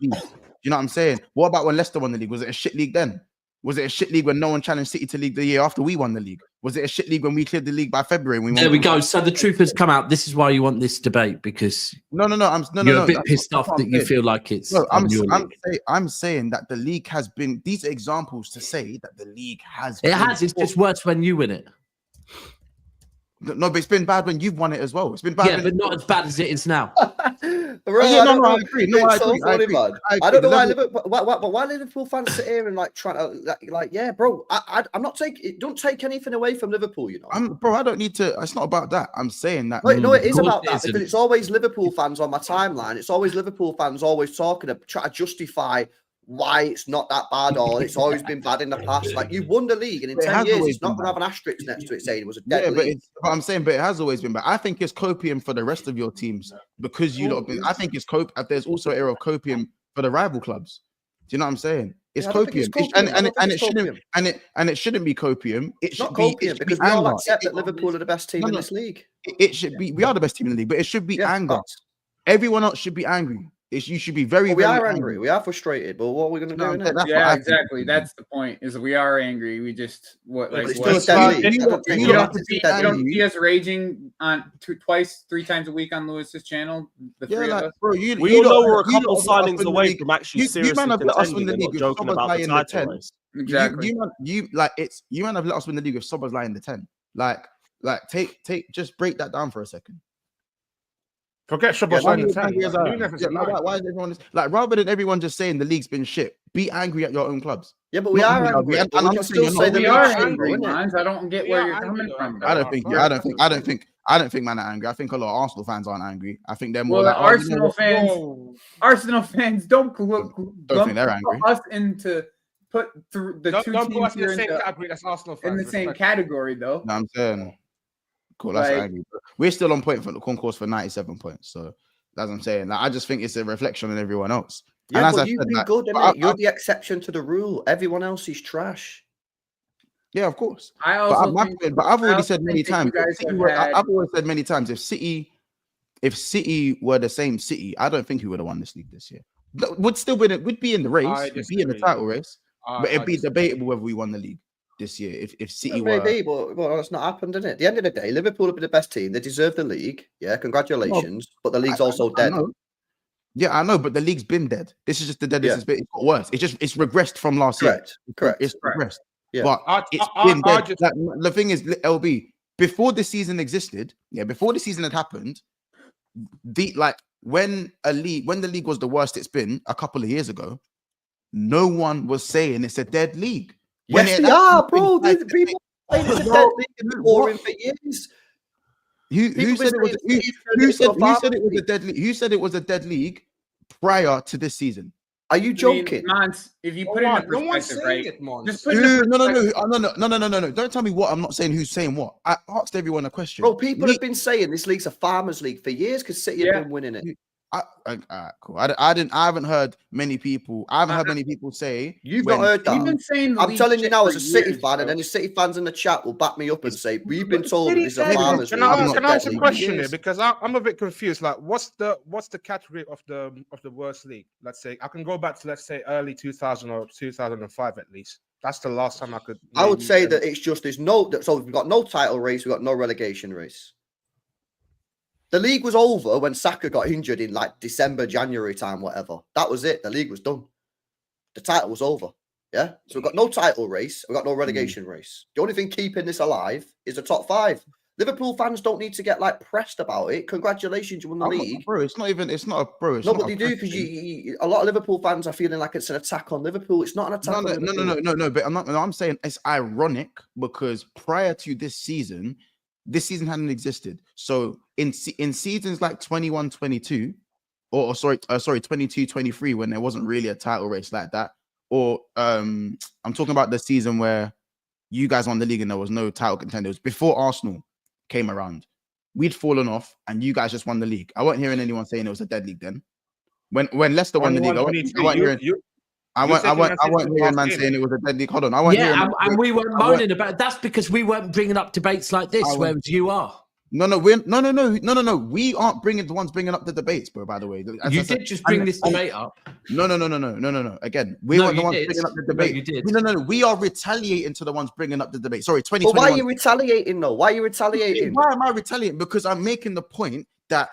H: You know what I'm saying? What about when Leicester won the league? Was it a shit league then? Was it a shit league when no one challenged City to league the year after we won the league? Was it a shit league when we cleared the league by February?
C: There we go. So the truth has come out. This is why you want this debate, because
H: you're
C: a bit pissed off that you feel like it's.
H: No, I'm saying that the league has been. These are examples to say that the league has.
C: It's just worse when you win it.
H: No, but it's been bad when you've won it as well. It's been bad.
C: Yeah, but not as bad as it is now.
N: I agree. I don't know why Liverpool fans sit here and try to yeah, bro. I'm not taking. Don't take anything away from Liverpool. You know,
H: bro. I don't need to. It's not about that. I'm saying that.
N: No, it is about that because it's always Liverpool fans on my timeline. It's always Liverpool fans always talking to try to justify why it's not that bad, or it's always been bad in the past. Like you won the league, and in 10 years, it's not going to have an asterisk next to it saying it was a dead league.
H: But I'm saying, but it has always been bad. I think it's copium for the rest of your teams because you lot. I think it's There's also an era of copium for the rival clubs. Do you know what I'm saying? It's copium, and it shouldn't be copium. It should
N: not copium because we all accept that Liverpool are the best team in this league.
H: It should be. We are the best team in the league, but it should be anger. Everyone else should be angry. You should be very.
N: We are angry. We are frustrated. But what are we going to do now?
Q: Yeah, exactly. That's the point. Is we are angry. We just you don't see us raging on 3 times a week on Lewis's channel. The 3 of us.
L: Bro, we all know we're a couple signings away from actually seriously contending and not joking about the title race.
Q: Exactly.
H: You man have let us win the league with Szoboszlai in the 10. Like just break that down for a second.
J: Forget Szoboszlai in the 10.
H: Why is everyone rather than everyone just saying the league's been shit? Be angry at your own clubs.
N: Yeah, but we are angry.
Q: And we can still say that we are angry. I don't get where you're coming from.
H: I don't think man are angry. I think a lot of Arsenal fans aren't angry. I think they're more
Q: like Arsenal fans don't
H: think they're angry.
Q: Us into put the two teams here in the same category though.
H: No, I'm saying. Cool, that's angry. We're still on point for the concourse for 97 points. So that's what I'm saying. I just think it's a reflection on everyone else.
N: Yeah, but you've been good, innit? You're the exception to the rule. Everyone else is trash.
H: Yeah, of course.
Q: I also
H: but I've already said many times.
Q: I've
H: always said many times if City were the same City, I don't think we would have won this league this year. Would be in the race, would be in the title race, but it'd be debatable whether we won the league this year if City were.
N: Maybe, but it's not happened, isn't it? At the end of the day, Liverpool have been the best team. They deserve the league. Yeah, congratulations. But the league's also dead.
H: Yeah, I know, but the league's been dead. This is just the deadest. It's got worse. It's regressed from last year.
N: Correct.
H: It's regressed.
N: Yeah.
H: But it's been dead. The thing is, LB, before the season existed, before the season had happened, when the league was the worst it's been a couple of years ago, no one was saying it's a dead league.
N: Yes, they are, bro. People saying it's a dead league and boring for years.
H: Who said it was a dead league? Who said it was a dead league prior to this season?
N: Are you joking?
Q: Mons, if you put it in perspective, right?
H: No. Don't tell me what. I'm not saying who's saying what. I asked everyone a question.
N: Bro, people have been saying this league's a farmers league for years because City have been winning it.
H: Cool. I haven't heard many people. I haven't heard many people say.
N: You've not heard that.
Q: You've been saying
N: I'm telling you now, as a City fan, and any City fans in the chat will back me up and say we've been told this is a farmers league.
R: Can I ask a question here? Because I'm a bit confused. Like, what's the category of the worst league? Let's say I can go back to early 2000 or 2005 at least. That's the last time I could.
N: I would say that it's just so we've got no title race, we've got no relegation race. The league was over when Saka got injured in December, January time, whatever. That was it. The league was done. The title was over. Yeah. So we've got no title race. We've got no relegation race. The only thing keeping this alive is the top 5. Liverpool fans don't need to get pressed about it. Congratulations, you won the league.
H: Bro, it's not a bro.
N: No, but they do because a lot of Liverpool fans are feeling like it's an attack on Liverpool. It's not an attack on Liverpool.
H: No. But I'm saying it's ironic because prior to this season hadn't existed. So in seasons like 21-22, or 22-23, when there wasn't really a title race like that, or I'm talking about the season where you guys won the league and there was no title contenders before Arsenal came around. We'd fallen off and you guys just won the league. I wasn't hearing anyone saying it was a dead league then. When Leicester won the league, I wasn't hearing man saying it was a dead league. Hold on,
C: and we weren't moaning about it. That's because we weren't bringing up debates like this, whereas you are.
H: No. We aren't bringing up the debates, bro. By the way,
C: you did just bring this debate up.
H: No. Again, we weren't the ones bringing up the debate.
C: No, you did.
H: No. We are retaliating to the ones bringing up the debate. Sorry, 2021.
N: But why are you retaliating though? Why are you retaliating?
H: Why am I retaliating? Because I'm making the point that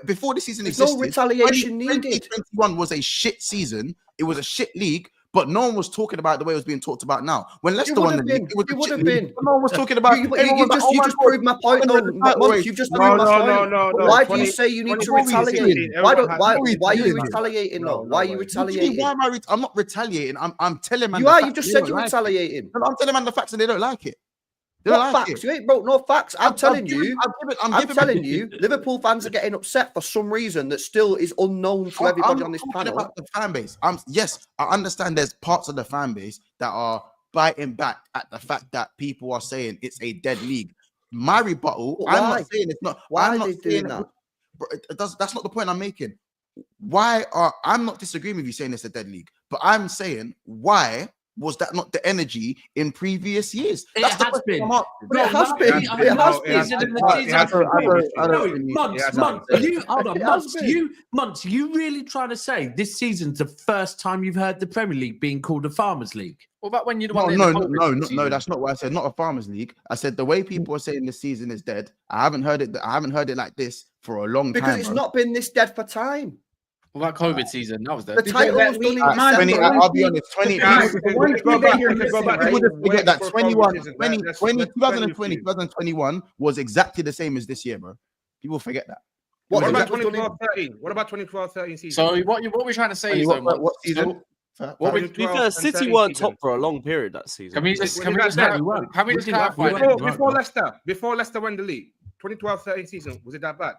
H: before the season
N: There's
H: existed,
N: no retaliation needed.
H: 2021 was a shit season. It was a shit league. But no one was talking about it the way it was being talked about now. When Leicester won the league, it would have been. No one was talking about it.
N: You just proved my point. You've just proved my point.
R: No.
N: Why do you say you need to retaliate? Why are you retaliating? Why are you retaliating?
H: I'm not retaliating. I'm telling man.
N: You are. You just said you're retaliating.
H: I'm telling man the facts and they don't like it.
N: What facts? You ain't broke no facts. I'm telling you, Liverpool fans are getting upset for some reason that still is unknown to everybody on this panel.
H: About the fan base. Yes, I understand there's parts of the fan base that are biting back at the fact that people are saying it's a dead league. My rebuttal, I'm not saying it's not.
N: Why are they doing that?
H: That's not the point I'm making. I'm not disagreeing with you saying it's a dead league, but I'm saying why was that not the energy in previous years?
C: It has been.
N: It has been.
C: Months. You really trying to say this season's the first time you've heard the Premier League being called a Farmers League?
O: What about when you
H: No, that's not what I said. Not a Farmers League. I said the way people are saying this season is dead. I haven't heard it like this for a long time.
N: Because it's not been this dead for time.
O: What about COVID season? That was
N: the title was done in
H: I'll be honest. 20. People just forget that 2020 was exactly the same as this year, bro. People forget that.
R: What about 2012-13? What about 2012-13 season?
O: So what we're trying to say is
H: what season?
L: To be fair, City weren't top for a long period that season.
O: Can we just clarify?
R: Before Leicester won the league, 2012-13 season, was it that bad?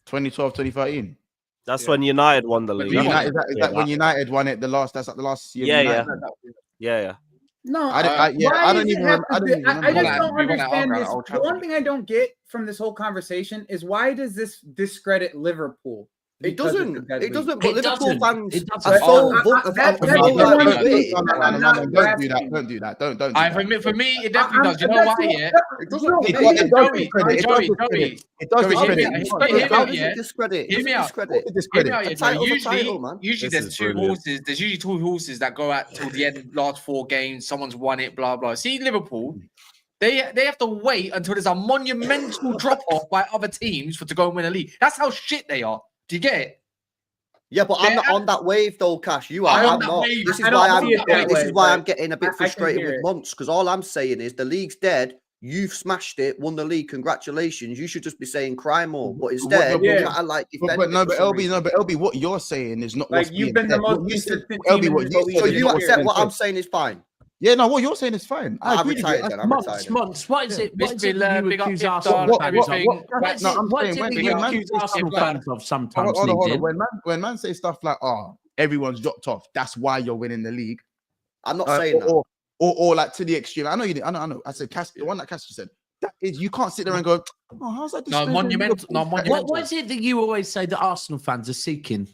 H: 2012-2013.
L: That's when United won the league.
H: Is that when United won it? That's like the last year.
L: Yeah.
Q: No,
H: I don't even.
Q: I just don't understand this. The one thing I don't get from this whole conversation is why does this discredit Liverpool?
N: It doesn't. It doesn't. But
C: It
N: Liverpool
C: doesn't.
N: fans
C: It
N: are
C: doesn't.
H: Don't do that. Don't do that.
O: For me, it definitely does. You know why? Yeah,
H: it doesn't. It does discredit. It does discredit.
N: How does it discredit?
O: Hear me out. Usually there's two horses. There's usually two horses that go out till the end, last 4 games. Someone's won it. Blah blah. See Liverpool. They have to wait until there's a monumental drop off by other teams to go and win a league. That's how shit they are. Do you get it?
N: Yeah, but I'm not on that wave though, Cash. You are. I'm not. This is why I'm getting a bit frustrated with Monts, because all I'm saying is the league's dead. You've smashed it, won the league. Congratulations. You should just be saying cry more. But instead,
H: but LB, what you're saying is not
Q: like you've been the most consistent.
N: So you accept what I'm saying is fine.
H: Yeah, no, what you're saying is fine.
N: I'm retired.
C: Months. What is it? What is it you accuse Arsenal fans of? What is it you accuse Arsenal fans of sometimes?
H: Hold on. When man say stuff like, "Oh, everyone's dropped off," that's why you're winning the league.
N: I'm not saying that.
H: Or like to the extreme. I know you did. I know. I said, the one that Cass said. That is, you can't sit there and go, "Oh, how's that?"
O: No, monumental.
C: What is it that you always say that Arsenal fans are seeking?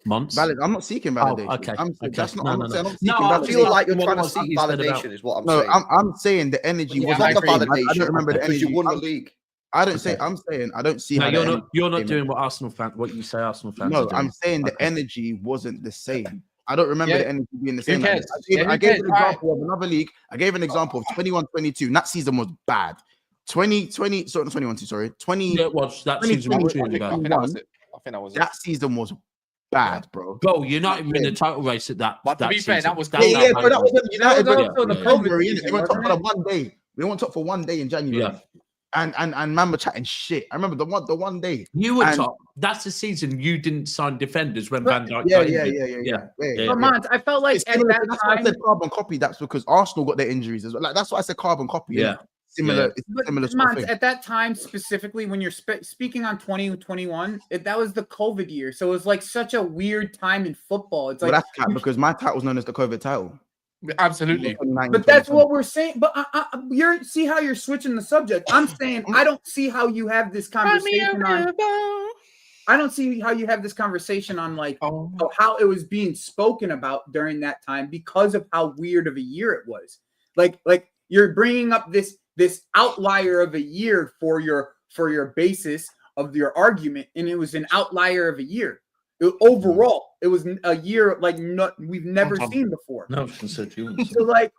C: Months.
H: I'm not seeking validation.
C: Oh, okay.
H: That's not.
N: I feel like you're trying to seek validation. Is what I'm saying.
H: No, I'm saying the energy wasn't
N: not the validation.
H: I don't remember the energy.
N: You won the league.
H: I don't say. I'm saying I don't see.
C: No, you're not doing what Arsenal fans. What you say Arsenal fans.
H: No, I'm saying the energy wasn't the same. I don't remember the energy being the same. I gave an example of another league. I gave an example of 21-22. That season was bad. 2020. Sorry, not 21. Sorry, 20.
C: Yeah, that season was really bad.
O: I think that was it.
H: That season was bad, bro.
C: Bro, you're not even in the title race at that.
O: But to be fair, that was
H: bro. That was United. We went top for 1 day. We went top for 1 day in January.
C: Yeah.
H: And man were chatting shit. I remember the one day.
C: You were top. That's the season you didn't sign defenders when Van Dijk.
H: Yeah.
Q: But Mont, I felt like at that
H: that's
Q: time.
H: Why I said carbon copy. That's because Arsenal got their injuries as well. Like that's why I said carbon copy.
C: Yeah.
H: Similar.
Q: Mont, at that time specifically, when you're speaking on 2021, that was the COVID year, so it was like such a weird time in football. It's like
H: that's because my title was known as the COVID title.
O: Absolutely,
Q: but that's what we're saying. But you're see how you're switching the subject. I'm saying I don't see how you have this conversation on. I don't see how you have this conversation on like how it was being spoken about during that time because of how weird of a year it was. Like you're bringing up this outlier of a year for your basis of your argument, and it was an outlier of a year. Overall, it was a year like we've never seen before.
C: No,
Q: so like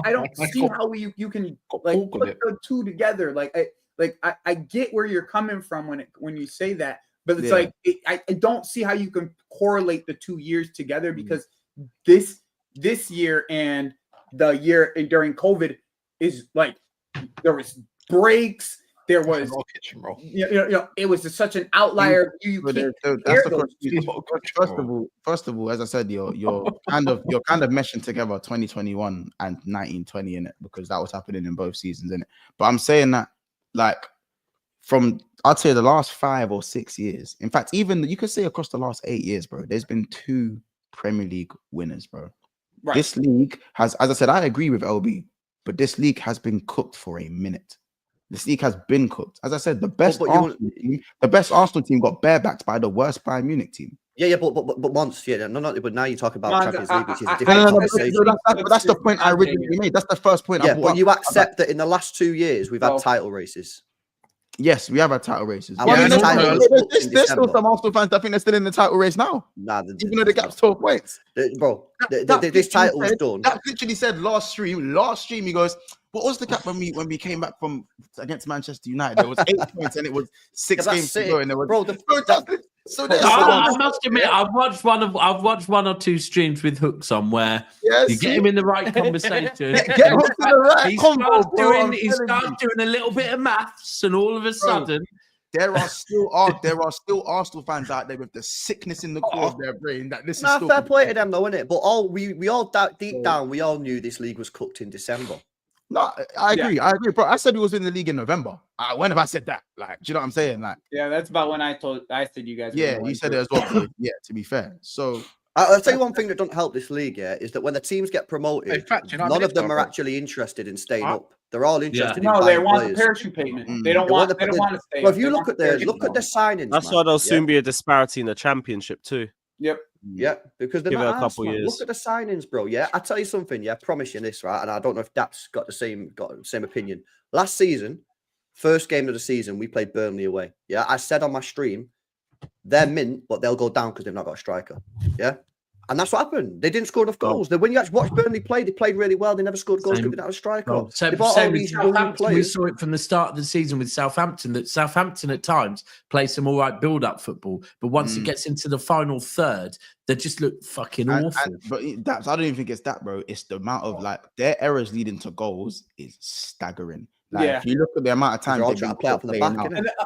Q: I don't see how you can like put the two together. I get where you're coming from when you say that, but it's like I don't see how you can correlate the 2 years together because this year and the year during COVID is like there was breaks. There was, it was just such an outlier.
H: First of all, as I said, you're kind of meshing together 2021 and 1920 in it because that was happening in both seasons in it. But I'm saying that like from I'd say the last 5 or 6 years. In fact, even you could say across the last 8 years, bro. There's been 2 Premier League winners, bro. Right. This league has, as I said, I agree with LB, but this league has been cooked for a minute. This league has been cooked. As I said, the best Arsenal team got barebacked by the worst Bayern Munich team.
N: Yeah, but once, but now you talk about Champions League, which is a different conversation.
H: That's the point I originally made. That's the first point.
N: Yeah, but you accept that in the last 2 years we've had title races.
H: Yes, we have had title races. There's still some Arsenal fans that think they're still in the title race now. Nah, even though the gap's 12 points.
N: Bro, this title is done.
H: That literally said last stream, he goes, what was the gap when we came back from against Manchester United? There was 8 points and it was 6 games to go. And there was
C: I must admit, I've watched one or two streams with Hooks on where you get him in the right conversation.
H: Get Hooks in the right combo,
C: he starts doing a little bit of maths, and all of a sudden,
H: there are still Arsenal fans out there with the sickness in the core of their brain that this is still
N: fair play to them, though, isn't it? But we all deep down, we all knew this league was cooked in December.
H: No, I agree, bro. I said we was in the league in November. When have I said that? Like, do you know what I'm saying? Like,
Q: yeah, that's about when I said you guys.
H: Yeah, you said it as well. Yeah, to be fair. So
N: I'll tell you one thing that don't help this league, is that when the teams get promoted, none of them are actually interested in staying up. They're all interested. In
Q: no, they want
N: players.
Q: the parachute payment. They don't want to stay.
N: Well, if you look at the signings,
L: that's why there'll soon be a disparity in the championship too.
Q: Yep.
N: Yeah, because they're
L: Give it
N: not
L: a couple
N: man.
L: years.
N: Look at the signings, bro. Yeah, I tell you something. Yeah, I promise you this, right? And I don't know if Dap's got the same opinion. Last season, first game of the season, we played Burnley away. Yeah, I said on my stream, they're mint, but they'll go down because they've not got a striker. Yeah. And that's what happened. They didn't score enough goals. When you actually watch Burnley play, they played really well. They never scored goals because they didn't have a striker.
C: Same with Southampton. We saw it from the start of the season with Southampton, that Southampton at times play some all right build-up football, but once it gets into the final third, they just look fucking awful.
H: But I don't even think it's that, bro. It's the amount of their errors leading to goals is staggering. Like, if you look at the amount of time
N: they're trying to play out from the back.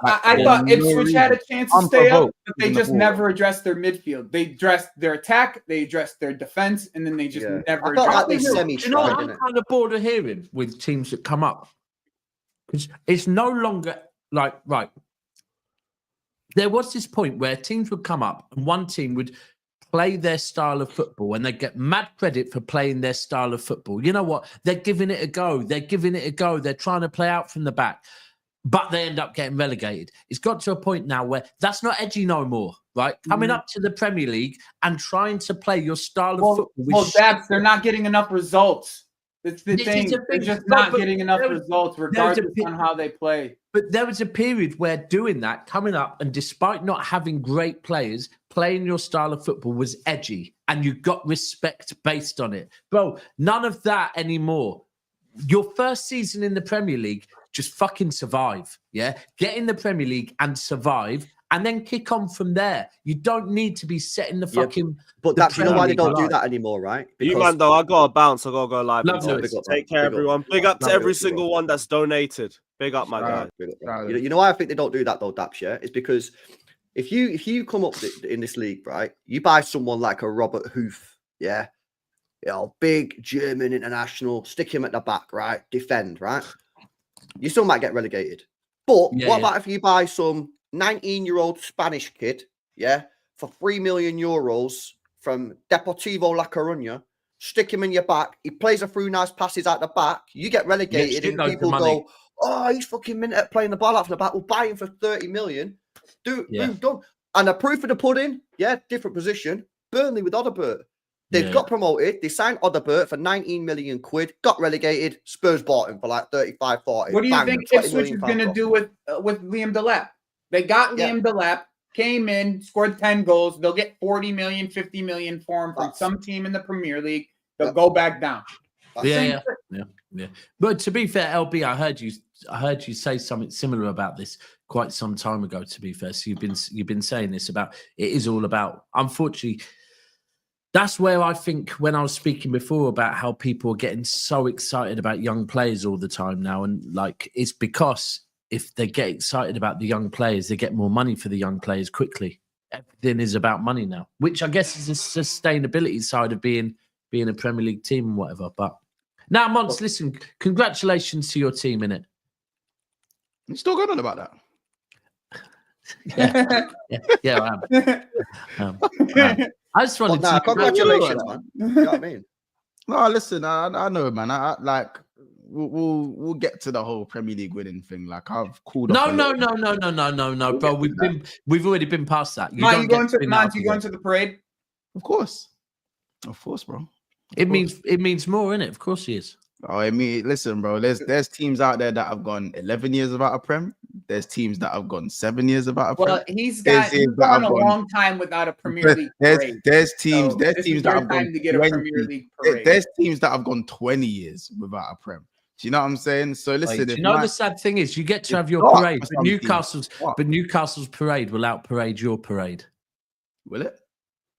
Q: I thought Ipswich had a chance to stay up, but they just never addressed their midfield. They addressed their attack, they addressed their defense, and then they just never addressed
C: it. You know what I'm kind of bored of hearing with teams that come up? Because it's no longer like, right. There was this point where teams would come up and one team would play their style of football and they get mad credit for playing their style of football. You know what? They're giving it a go. They're giving it a go. They're trying to play out from the back, but they end up getting relegated. It's got to a point now where that's not edgy no more, right? Coming up to the Premier League and trying to play your style of football.
Q: Well, they're not getting enough results. It's the thing. They're just not getting enough results regardless on how they play.
C: But there was a period where doing that, coming up, and despite not having great players, playing your style of football was edgy and you got respect based on it. Bro, none of that anymore. Your first season in the Premier League, just fucking survive, yeah? Get in the Premier League and survive and then kick on from there. You don't need to be setting the fucking...
N: But that's you know why they don't do that anymore, right?
L: You man, though, I got to bounce. I got to go live.
C: Love
L: Take care, everyone. Big up to every single one that's donated. Big up, my guy.
N: You know why I think they don't do that, though, Daps, yeah? It's because if you come up in this league, right, you buy someone like a Robert Hoof, yeah? You know, big German international, stick him at the back, right? Defend, right? You still might get relegated. But what about if you buy some 19-year-old Spanish kid, yeah, for €3 million from Deportivo La Coruña, stick him in your back, he plays a few nice passes out the back, you get relegated and people go, oh, he's fucking mint at playing the ball out from the back, we'll buy him for 30 million. Dude, done. And the proof of the pudding, different position, Burnley with Odobert. They've got promoted. They signed Odobert for 19 million quid, got relegated. Spurs bought him for like 35, 40.
Q: What do you think Ipswich is going to do with Liam Delap? They got Liam Delap, came in, scored 10 goals. They'll get 40 million, 50 million for him from some team in the Premier League. They'll go back down.
C: Yeah. But to be fair, LB, I heard you say something similar about this quite some time ago. To be fair, so you've been saying this about it is all about. Unfortunately, that's where I think when I was speaking before about how people are getting so excited about young players all the time now, and like it's because if they get excited about the young players, they get more money for the young players quickly. Everything is about money now, which I guess is a sustainability side of being a Premier League team and whatever. But now, Mons, listen, congratulations to your team, innit?
H: You still going on about that?
C: I just wanted
N: to congratulations, man. You know what I mean?
H: No, listen, I know, man. I like we'll get to the whole Premier League winning thing. Like I've called.
C: No, bro. We've already been past that.
Q: You going to the parade?
H: Of course, bro.
C: It means more, innit? Of course he is.
H: Oh, I mean, listen, bro. There's teams out there that have gone 11 years without a Prem. There's teams that have gone 7 years without a Prem.
Q: Well, he's gone a long time without a Premier League parade.
H: There's teams that have gone
Q: to get a Premier League parade.
H: There's teams that have gone 20 years without a Prem. Do you know what I'm saying? So listen,
C: the sad thing is you get to have your parade, but Newcastle's parade will outparade your parade.
H: Will it?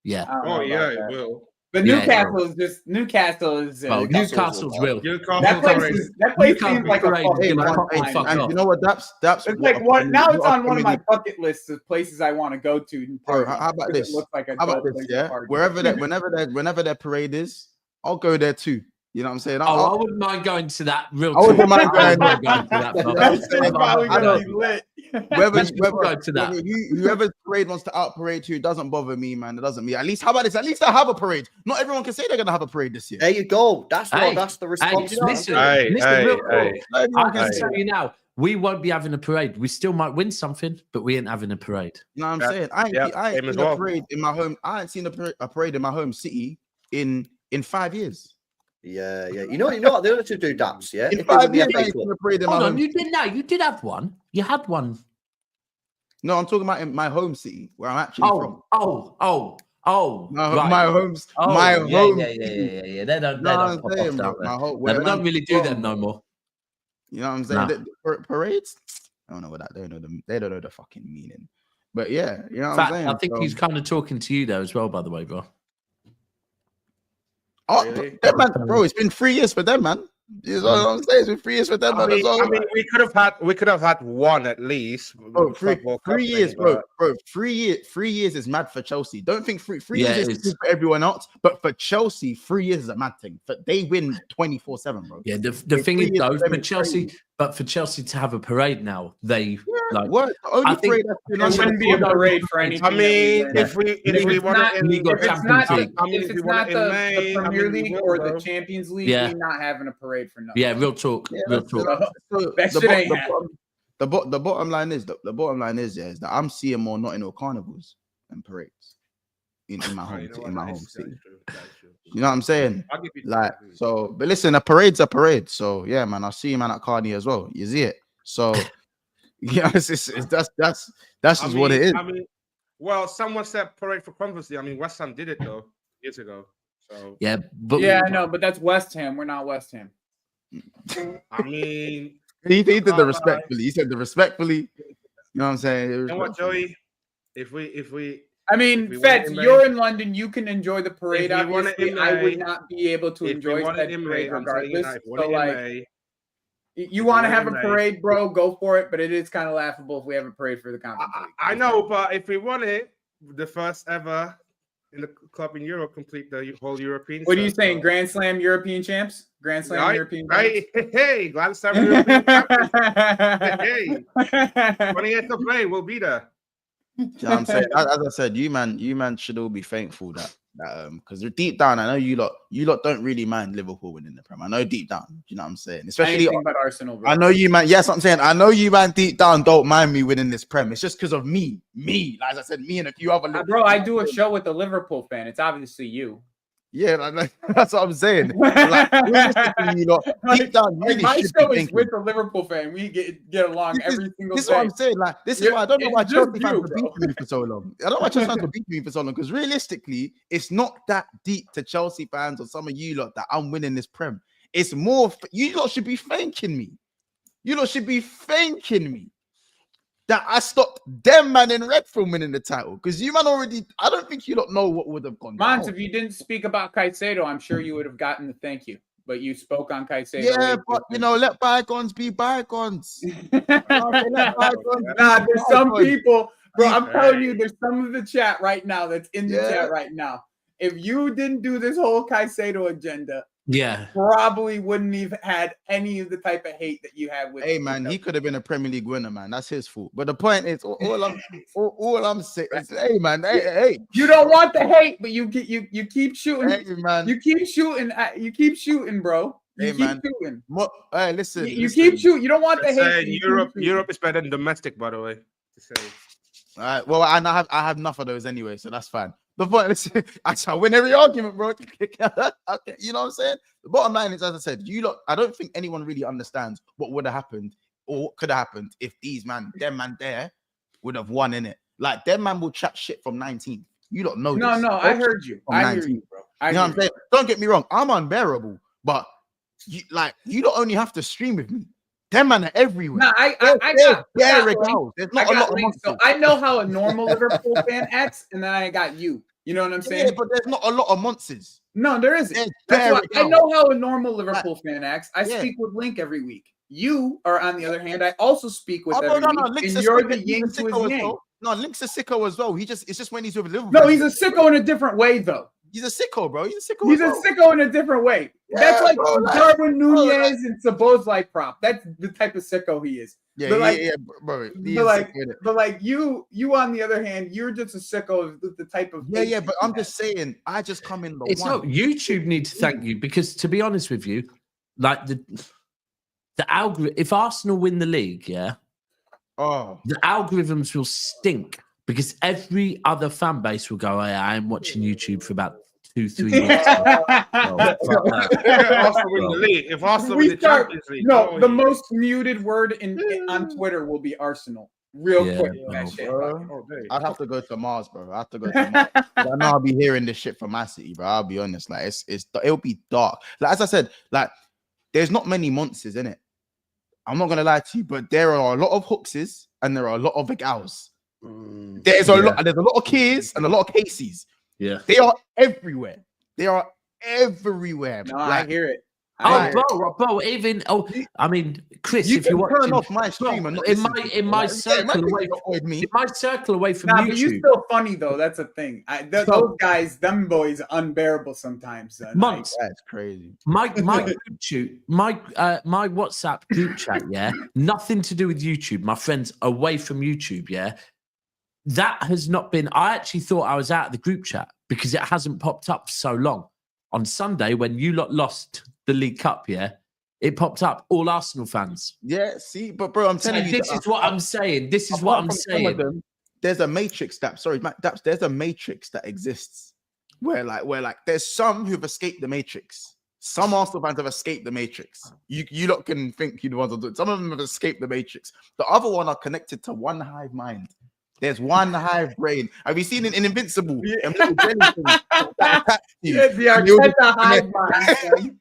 C: Yeah.
R: Oh yeah, it will.
Q: But Newcastle is Newcastle's
C: real.
Q: That place seems like a
H: and you know what? That's
Q: it's like what now it's on one of my bucket lists of places I want to go to.
H: How about this?
Q: It looks like
H: how about this? Yeah, whenever their parade is, I'll go there too. You know what I'm saying?
C: I wouldn't mind going to that.
H: I wouldn't mind going
C: to that.
H: Whoever's parade wants to out parade who doesn't bother me, man. It doesn't me. At least, how about this? At least I have a parade. Not everyone can say they're gonna have a parade this year.
N: There you go. That's the response.
C: Listen, I can tell you now. We won't be having a parade. We still might win something, but we ain't having a parade.
H: You know what I'm saying? I ain't seen a parade in my home. I ain't seen a parade in my home city in 5 years.
N: Yeah. You know what they ought to do, Daps, yeah?
H: In 5 years, I ain't seen a parade in my home.
C: Hold on, you did now. You did have one. You had one.
H: No, I'm talking about in my home city where I'm actually from.
C: My
H: home.
C: Yeah. They don't pop off down there. They don't really do them no more.
H: You know what I'm saying? The parades? I don't know what that. They don't know the fucking meaning. But yeah, you know what I'm saying?
C: I think he's kind of talking to you there as well, by the way, bro.
H: Oh, really? Man, bro, it's been 3 years for them, man. You know what I'm saying? It's been 3 years for them, man.
R: I mean, we could have had one at least.
H: Bro, 3 years, bro. 3 years is mad for Chelsea. Don't think three years is for everyone else, but for Chelsea, 3 years is a mad thing. But they win 24/7, bro.
C: Yeah, the thing is though, for Chelsea to have a parade now, they
Q: I think there wouldn't be a parade for anything.
R: I mean, if we want to,
Q: if it's not the Premier League or the Champions League, we're not having a parade for nothing.
C: Yeah, real talk.
H: The bottom line is is that I'm seeing more Nottingham carnivals and parades in my home city. You know what I'm saying? Like, so, but listen, a parade's a parade. So yeah, man, I'll see you, man, at Carney as well. You see it? So yeah, that's just what it is.
R: I mean, well, someone said parade for controversy. I mean, West Ham did it though years ago. So
C: yeah,
Q: I know, but that's West Ham. We're not West Ham.
R: I mean,
H: he did the respectfully. He said the respectfully. You know what I'm saying?
R: You know what, Joey? If we
Q: I mean, Feds, you're in London. You can enjoy the parade. Obviously, I would not be able to enjoy that parade regardless. So, like, you want to have a parade, bro? Go for it. But it is kind of laughable if we have a parade for the conference.
R: I know, but if we want it, the first ever in the club in Europe complete the whole European.
Q: What are you saying? Grand Slam European champs? Grand Slam European champs?
R: Hey, Grand Slam European champions. Hey, 28th of May, we'll be there.
H: You know what I'm saying? As I said, you man should all be thankful that because deep down, I know you lot don't really mind Liverpool winning the Prem. I know deep down, you know what I'm saying? Especially
Q: about Arsenal, bro.
H: I know you man. Yes, I'm saying I know you man deep down don't mind me winning this Prem. It's just because of me. Like as I said, me and a few other
Q: bro. I do a show with a Liverpool fan. It's obviously you.
H: Yeah, like, that's what I'm saying. Like, you know, deep down, really
Q: my show is with a Liverpool fan. We get along every single day.
H: This is what I'm saying. Like, this is why I don't know why Chelsea fans were beating me for so long. I don't know why Chelsea fans were beating me for so long because realistically, it's not that deep to Chelsea fans or some of you lot that I'm winning this Prem. It's more. You lot should be thanking me. You lot should be thanking me that I stopped them man in red from winning the title because you man already. I don't think you don't know what would have gone.
Q: Mons, if you didn't speak about Caicedo, I'm sure you would have gotten the thank you. But you spoke on Caicedo.
H: Yeah, but you know, let bygones be bygones.
Q: There's some people, bro. I'm telling you, there's some of the chat right now that's in the chat right now. If you didn't do this whole Caicedo agenda, probably wouldn't have had any of the type of hate that you had with.
H: Hey man, he could have been a Premier League winner, man. That's his fault. But the point is, all I'm saying is, hey man, hey.
Q: You don't want the hate, but you keep shooting.
H: Hey man,
Q: you keep shooting, bro. You keep shooting.
H: Hey, listen.
Q: You keep shooting. You don't want the hate.
R: Europe is better than domestic, by the way. To say.
H: All right. Well, I have enough of those anyway, so that's fine. The point is, I win every argument, bro. You know what I'm saying? The bottom line is, as I said, I don't think anyone really understands what would have happened or what could have happened if them man there would have won in it. Like, them man will chat shit from 19. You don't know.
Q: No, I heard you. I hear you, bro.
H: You know what I'm saying? Don't get me wrong. I'm unbearable, but you don't only have to stream with me. Them man are everywhere.
Q: No, I got
H: There's not a lot of monsters.
Q: So I know how a normal Liverpool fan acts, and then I got you. You know what I'm saying?
H: Yeah, but there's not a lot of monsters.
Q: No, there isn't. That's why I know how a normal Liverpool fan acts. I speak with Link every week. You are, on the other hand, I also speak with every week, and you're the yin to his yang.
H: No, Link's a sicko as well. It's just when he's with Liverpool.
Q: No, he's a sicko in a different way, though.
H: He's a sicko, bro. He's a sicko.
Q: He's a sicko in a different way.
H: Yeah,
Q: that's like
H: bro,
Q: Darwin Nunez and Szoboszlai prop. That's the type of sicko he is.
H: Yeah,
Q: but like,
H: bro.
Q: But like you on the other hand, you're just a sicko of the type of.
H: Yeah. But I'm just saying, I just come in.
C: It's not YouTube need to thank you because, to be honest with you, like the algorithm. If Arsenal win the league, the algorithms will stink because every other fan base will go, "Hey, I am watching YouTube for about 2-3 weeks."
R: If Arsenal win the Champions League,
Q: the most muted word on Twitter will be Arsenal. Real quick, that shit.
H: I'd have to go to Mars, bro. I have to go to Mars. I know I'll be hearing this shit from my city, bro. I'll be honest. Like it'll be dark. Like as I said, like there's not many monsters in it. I'm not gonna lie to you, but there are a lot of Hookses and there are a lot of Vigals. There's a lot of Keys and a lot of Caseys.
C: Yeah,
H: they are everywhere. They are everywhere.
Q: No, I hear it.
C: Bro, even I mean, Chris,
H: you
C: if you
H: turn off my stream and not
C: in my circle away from me, in my circle away from YouTube.
Q: But you're still funny though. That's a thing. Those guys, them boys, unbearable sometimes.
H: Months. That's crazy.
C: My group chat, my WhatsApp group chat, nothing to do with YouTube. My friends away from YouTube, that has not been. I actually thought I was out of the group chat because it hasn't popped up so long. On Sunday, when you lot lost the League Cup, it popped up, all Arsenal fans.
H: Yeah, see, but bro, I'm telling you.
C: This is what I'm saying. This is what I'm saying.
H: There's a matrix there's a matrix that exists where there's some who've escaped the matrix. Some Arsenal fans have escaped the matrix. You lot can think you the ones that do it. Some of them have escaped the matrix. The other one are connected to one hive mind. There's one hive brain. Have you seen it in Invincible?
Q: The Arteta hive mind.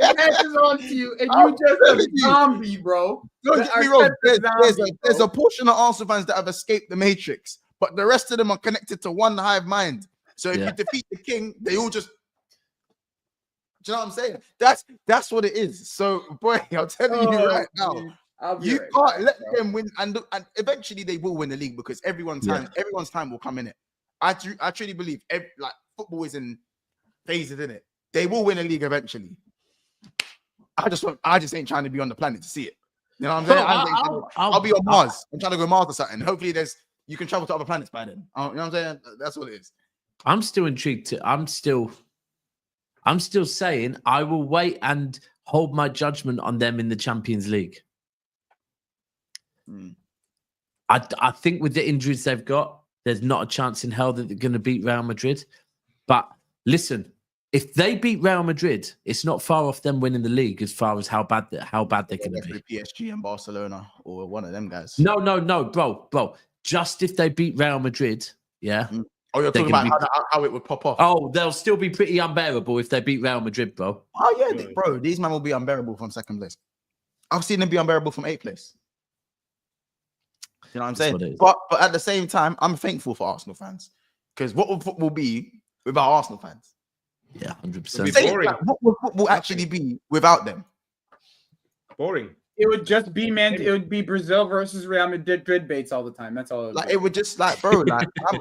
Q: Catches on to you, and you just a zombie, bro.
H: Don't get me wrong. There's a portion of Arsenal fans that have escaped the matrix, but the rest of them are connected to one hive mind. So if you defeat the king, they all just. Do you know what I'm saying? That's what it is. So, boy, I'm telling you right now. You can't let them win, and eventually they will win the league because everyone's time will come in it. I truly believe football is in phases in it. They will win a league eventually. I just ain't trying to be on the planet to see it. You know what I'm saying? I'll be on Mars. I'm trying to go Mars or something. Hopefully you can travel to other planets by then. You know what I'm saying? That's what it is.
C: I'm still intrigued. I'm still saying I will wait and hold my judgment on them in the Champions League. I think with the injuries they've got, there's not a chance in hell that they're going to beat Real Madrid. But listen, if they beat Real Madrid, it's not far off them winning the league as far as how bad they're going to be.
H: PSG and Barcelona or one of them guys.
C: No, bro. Just if they beat Real Madrid,
H: Oh, you're talking about how it would pop off.
C: Oh, they'll still be pretty unbearable if they beat Real Madrid, bro.
H: Oh yeah, bro. These men will be unbearable from second place. I've seen them be unbearable from 8th place. You know what I'm saying? But at the same time, I'm thankful for Arsenal fans because what will football be without Arsenal fans?
C: Yeah, 100%.
H: What will football actually be without them?
R: Boring.
Q: It would just be It would be Brazil versus Real Madrid baits all the time. That's all.
H: It would just bro.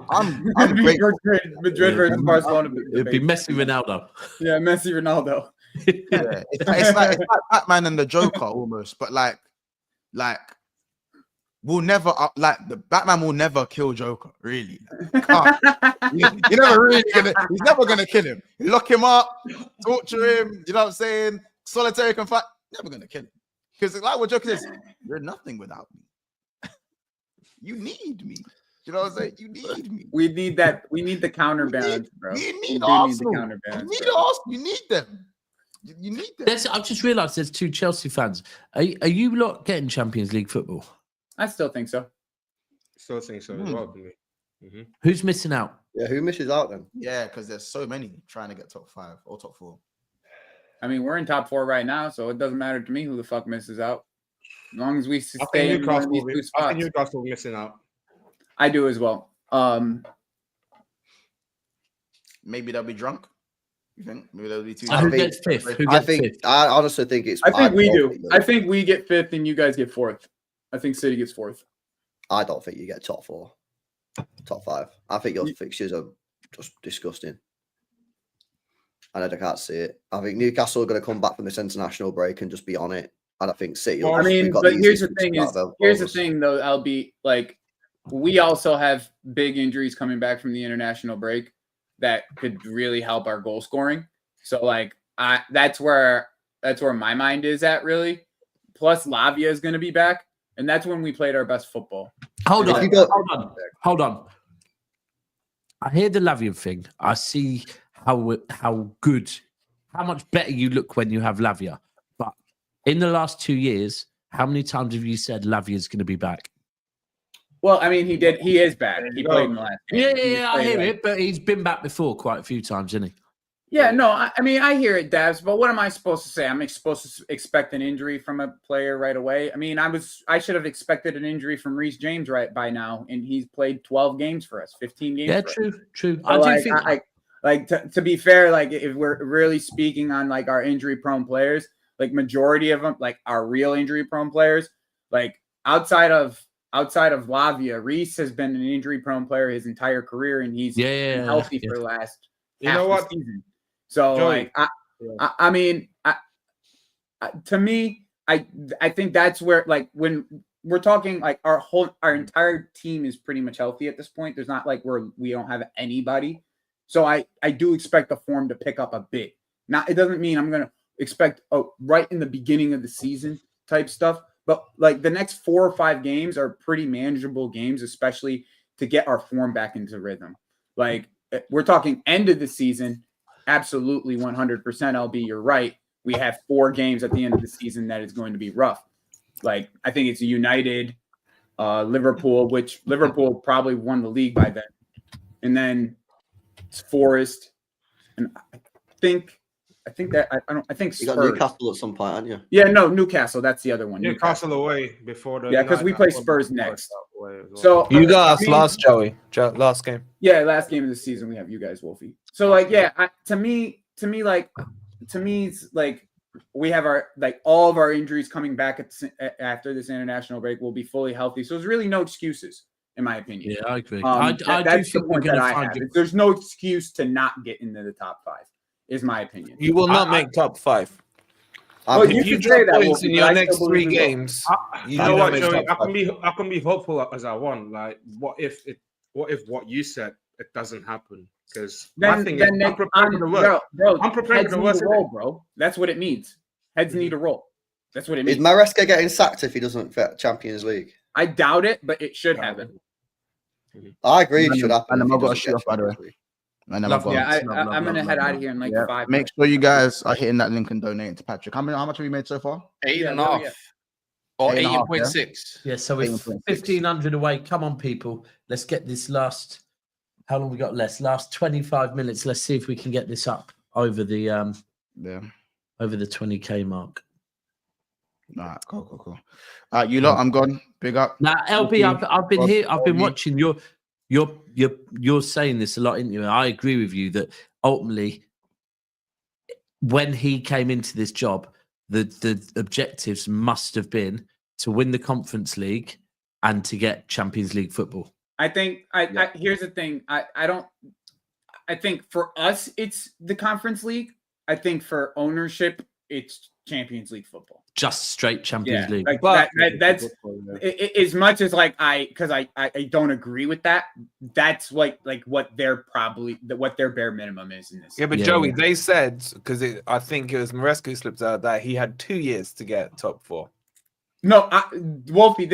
H: I'm grateful.
Q: Madrid versus Barcelona.
C: It'd be Messi Ronaldo.
Q: Yeah, Messi Ronaldo.
H: Yeah, it's like Batman and the Joker almost, but like we'll never the Batman will never kill Joker. Really, you're never really gonna. He's never gonna kill him. You lock him up, torture him. You know what I'm saying? Solitary confinement. Never gonna kill him because like what Joker says, you're nothing without me. You need me. You know what I'm saying? You need me.
Q: We need that. We need the counterbalance, bro.
H: You need Arsenal. You need Arsenal. You need them. You need them.
C: I've just realised there's 2 Chelsea fans. Are you lot getting Champions League football?
Q: I still think so.
R: Still think so as well.
C: Who's missing out?
N: Yeah, who misses out then?
H: Yeah, because there's so many trying to get top 5 or top 4.
Q: I mean, we're in top 4 right now, so it doesn't matter to me who the fuck misses out. As long as we stay in one of these 2 spots.
R: I think Newcastle missing out.
Q: I do as well.
H: Maybe they'll be drunk. You think? Maybe they'll be too.
C: Who gets 5th?
N: I honestly think it's.
Q: I think we do. I think we get 5th and you guys get 4th. I think City gets 4th.
N: I don't think you get top 4. top 5. I think your fixtures are just disgusting. And I can't see it. I think Newcastle are going to come back from this international break and just be on it. And I think City.
Q: Well, I mean, but here's the thing though, LB. Like, we also have big injuries coming back from the international break that could really help our goal scoring. So, like, that's where my mind is at, really. Plus, Lavia is going to be back, and that's when we played our best football.
C: Hold on. I hear the Lavia thing. I see how much better you look when you have Lavia. But in the last 2 years, how many times have you said Lavia is going to be back?
Q: Well, I mean, he did. He is back. He played in the last game.
C: Yeah, I hear it, but he's been back before quite a few times, hasn't he?
Q: Yeah, no, I mean, I hear it, Dabs, but what am I supposed to say? I'm supposed to expect an injury from a player right away. I mean, I should have expected an injury from Reece James right by now, and he's played 12 games for us, 15 games.
C: Yeah,
Q: for
C: true.
Q: So I do think, to be fair, like, if we're really speaking on like our injury-prone players, like majority of them, like our real injury-prone players, like outside of Lavia, Reece has been an injury-prone player his entire career, and he's been healthy for the last half the season. So, Joey, like, I mean, to me, I think that's where, like, when we're talking, like, our entire team is pretty much healthy at this point. There's not like we don't have anybody. So I do expect the form to pick up a bit. Now, it doesn't mean I'm going to expect right in the beginning of the season type stuff, but like the next 4 or 5 games are pretty manageable games, especially to get our form back into rhythm. Like, we're talking end of the season. Absolutely 100% LB, you're right. We have 4 games at the end of the season that is going to be rough. Like, I think it's United, Liverpool, which Liverpool probably won the league by then. And then it's Forest. And I think Spurs.
N: You got Newcastle at some point, aren't you?
Q: Yeah, no, Newcastle. That's the other one.
R: Newcastle away before the.
Q: Yeah, because we play Spurs next.
R: Well.
Q: So
E: you got us last, Joey. Last game.
Q: Yeah, last game of the season we have you guys, Wolfie. So like, yeah, to me, it's like we have all of our injuries coming back after this international break. We'll be fully healthy. So there's really no excuses, in my opinion.
C: Yeah, I agree.
Q: That's the point that I have. There's no excuse to not get into the top 5. Is my opinion.
E: You will not make top 5.
Q: If you
E: drop points in your next 3 games,
R: you know what, Joey? I can be hopeful as I want. Like, what if what you said it doesn't happen? Because I'm prepared to work.
Q: Bro, I'm prepared to work, bro. That's what it means. Heads need to roll. That's what it means.
N: Is Maresca getting sacked if he doesn't fit Champions League?
Q: I doubt it, but it should happen.
N: I agree. It should happen.
H: And I've got to shoot off, by the way.
Q: I'm gonna head out of here in like 5
H: minutes. Make sure you guys are hitting that link and donating to Patrick. How much have we made so far?
O: 8.5 or 18.6.
C: Yeah, so we're 1,500 away. Come on, people. Let's get this last. How long we got left? Last 25 minutes. Let's see if we can get this up over the over the 20K mark.
H: Nah, cool. You lot, I'm gone. Big up.
C: Now, LB, I've been here. I've been watching You're saying this a lot, isn't you? And I agree with you that ultimately, when he came into this job, the objectives must have been to win the Conference League and to get Champions League football.
Q: I think here's the thing. I think for us it's the Conference League. I think for ownership it's Champions League football.
C: Just straight Champions League.
Q: Like that's as much as like I don't agree with that. That's like what their bare minimum is in this.
E: Yeah, but Joey, they said because I think it was Maresca who slipped out that he had 2 years to get top 4.
Q: No, Wolfie,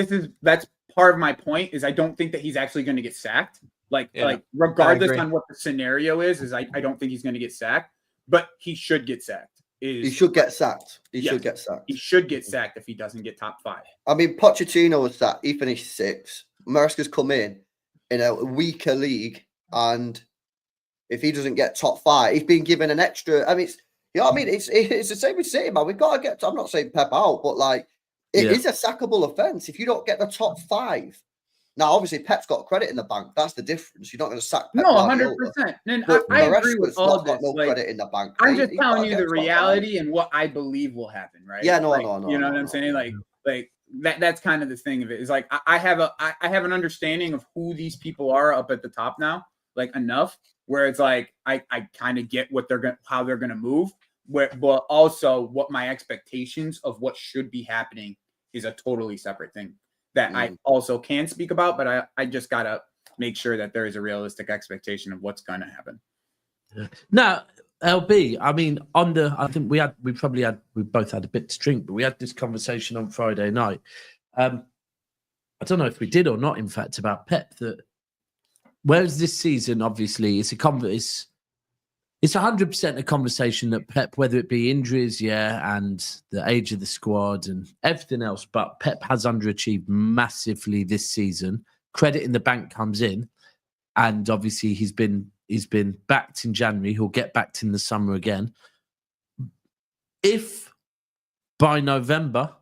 Q: that's part of my point is I don't think that he's actually going to get sacked. Like regardless on what the scenario is I don't think he's going to get sacked, but he should get sacked.
N: He should get sacked. He should get sacked.
Q: He should get sacked if he doesn't get top 5.
N: I mean, Pochettino was sacked. He finished 6th. Maresca's come in a weaker league, and if he doesn't get top 5, he's been given an extra. I mean, it's the same with City, man. We've got to get. I'm not saying Pep out, but like it is a sackable offence if you don't get the top 5. Now, obviously, Pep's got credit in the bank. That's the difference. You're not going to sack Pep.
Q: No, 100%. And I agree with all this.
N: No credit in the bank.
Q: I'm just telling you the reality and what I believe will happen, right?
N: Yeah, no.
Q: You know what I'm saying? Like that's kind of the thing of it. Is like I have an understanding of who these people are up at the top now, like enough where it's like I kind of get what how they're gonna move, but also what my expectations of what should be happening is a totally separate thing that I also can speak about, but I just gotta make sure that there is a realistic expectation of what's gonna happen.
C: Now, LB, I mean, I think we both had a bit to drink, but we had this conversation on Friday night. I don't know if we did or not, in fact, about Pep. That whereas this season, obviously, it's 100% a conversation that Pep, whether it be injuries, and the age of the squad and everything else, but Pep has underachieved massively this season. Credit in the bank comes in, and obviously he's been backed in January. He'll get backed in the summer again. If by November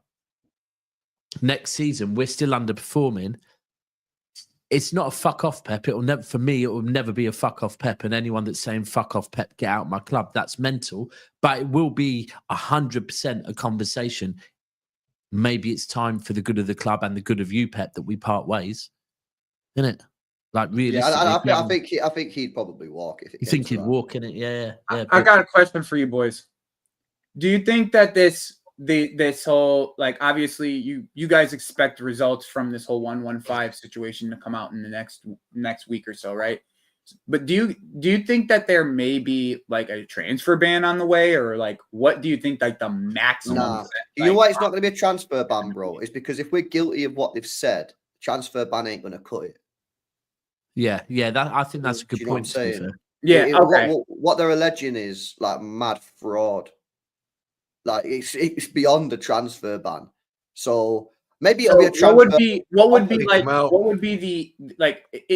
C: next season we're still underperforming, it's not a fuck off Pep. It will never be a fuck off Pep. And anyone that's saying fuck off Pep, get out my club, that's mental. But it will be 100% a conversation. Maybe it's time for the good of the club and the good of you, Pep, that we part ways. Isn't it? Like realistically,
N: I think he'd probably walk if it.
C: You think he'd walk in it? Yeah.
Q: I got a question for you boys. Do you think that this whole, like, obviously you guys expect results from this whole 1-1-5 situation to come out in the next week or so, right? But do you think that there may be like a transfer ban on the way, or like what do you think like the maximum?
N: Nah. You know why it's not going to be a transfer ban, bro? It's because if we're guilty of what they've said, transfer ban ain't going to cut it.
C: Yeah. I think that's a good point. To be fair.
Q: Yeah. Okay.
N: What they're alleging is like mad fraud. Like it's beyond the transfer ban. So maybe it'll be a transfer.
Q: What would be the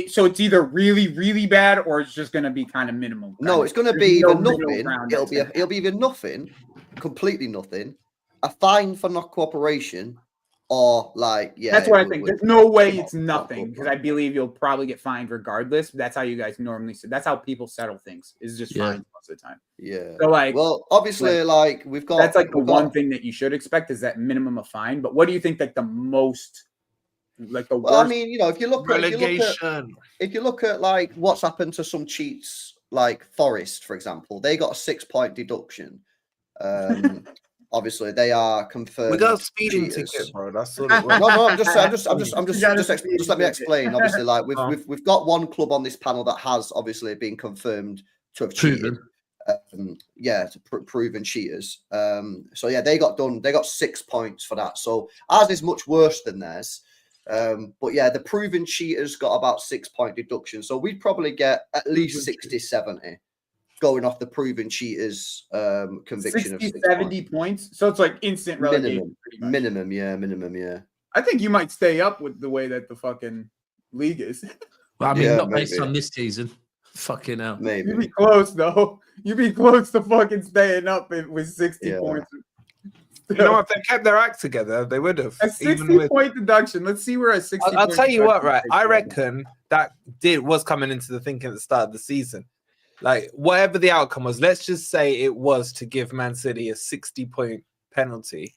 Q: so it's either really, really bad or it's just going to be kind of minimal.
N: No, it's going to be either nothing. It'll be either nothing, completely nothing, a fine for not cooperation, or like
Q: That's what I think. There's no way it's nothing, because I believe you'll probably get fined regardless. That's how you guys normally. That's how people settle things. Is just fines most of the time.
N: Yeah.
Q: So like,
N: well, obviously, like we've got.
Q: That's like the one thing that you should expect is that minimum of fine. But what do you think like the most, like the worst?
N: I mean, you know, if you look
E: relegation,
N: if you look at like what's happened to some cheats, like Forest, for example, they got a 6-point deduction. Obviously, they are confirmed.
E: We got a speeding ticket, bro. That's all.
N: No, I'm just let me explain. Obviously, like we've got one club on this panel that has obviously been confirmed to have cheated. Proven cheaters. So yeah, they got 6 points for that. So ours is much worse than theirs. But yeah, the proven cheaters got about 6-point deduction. So we'd probably get at least 60-70. Going off the proven cheaters conviction
Q: 60, of 70 points. So it's like instant relegation.
N: Minimum, yeah.
Q: I think you might stay up with the way that the fucking league is.
C: Well, I mean, not based on this season. Fucking hell.
N: Maybe.
Q: You'd be close, though. You'd be close to fucking staying up with 60 points.
E: You know, if they kept their act together, they would have.
Q: A 60-point deduction. Let's see where a 60.
E: I'll tell you what, right? I reckon that was coming into the thinking at the start of the season. Like, whatever the outcome was, let's just say it was to give Man City a 60-point penalty.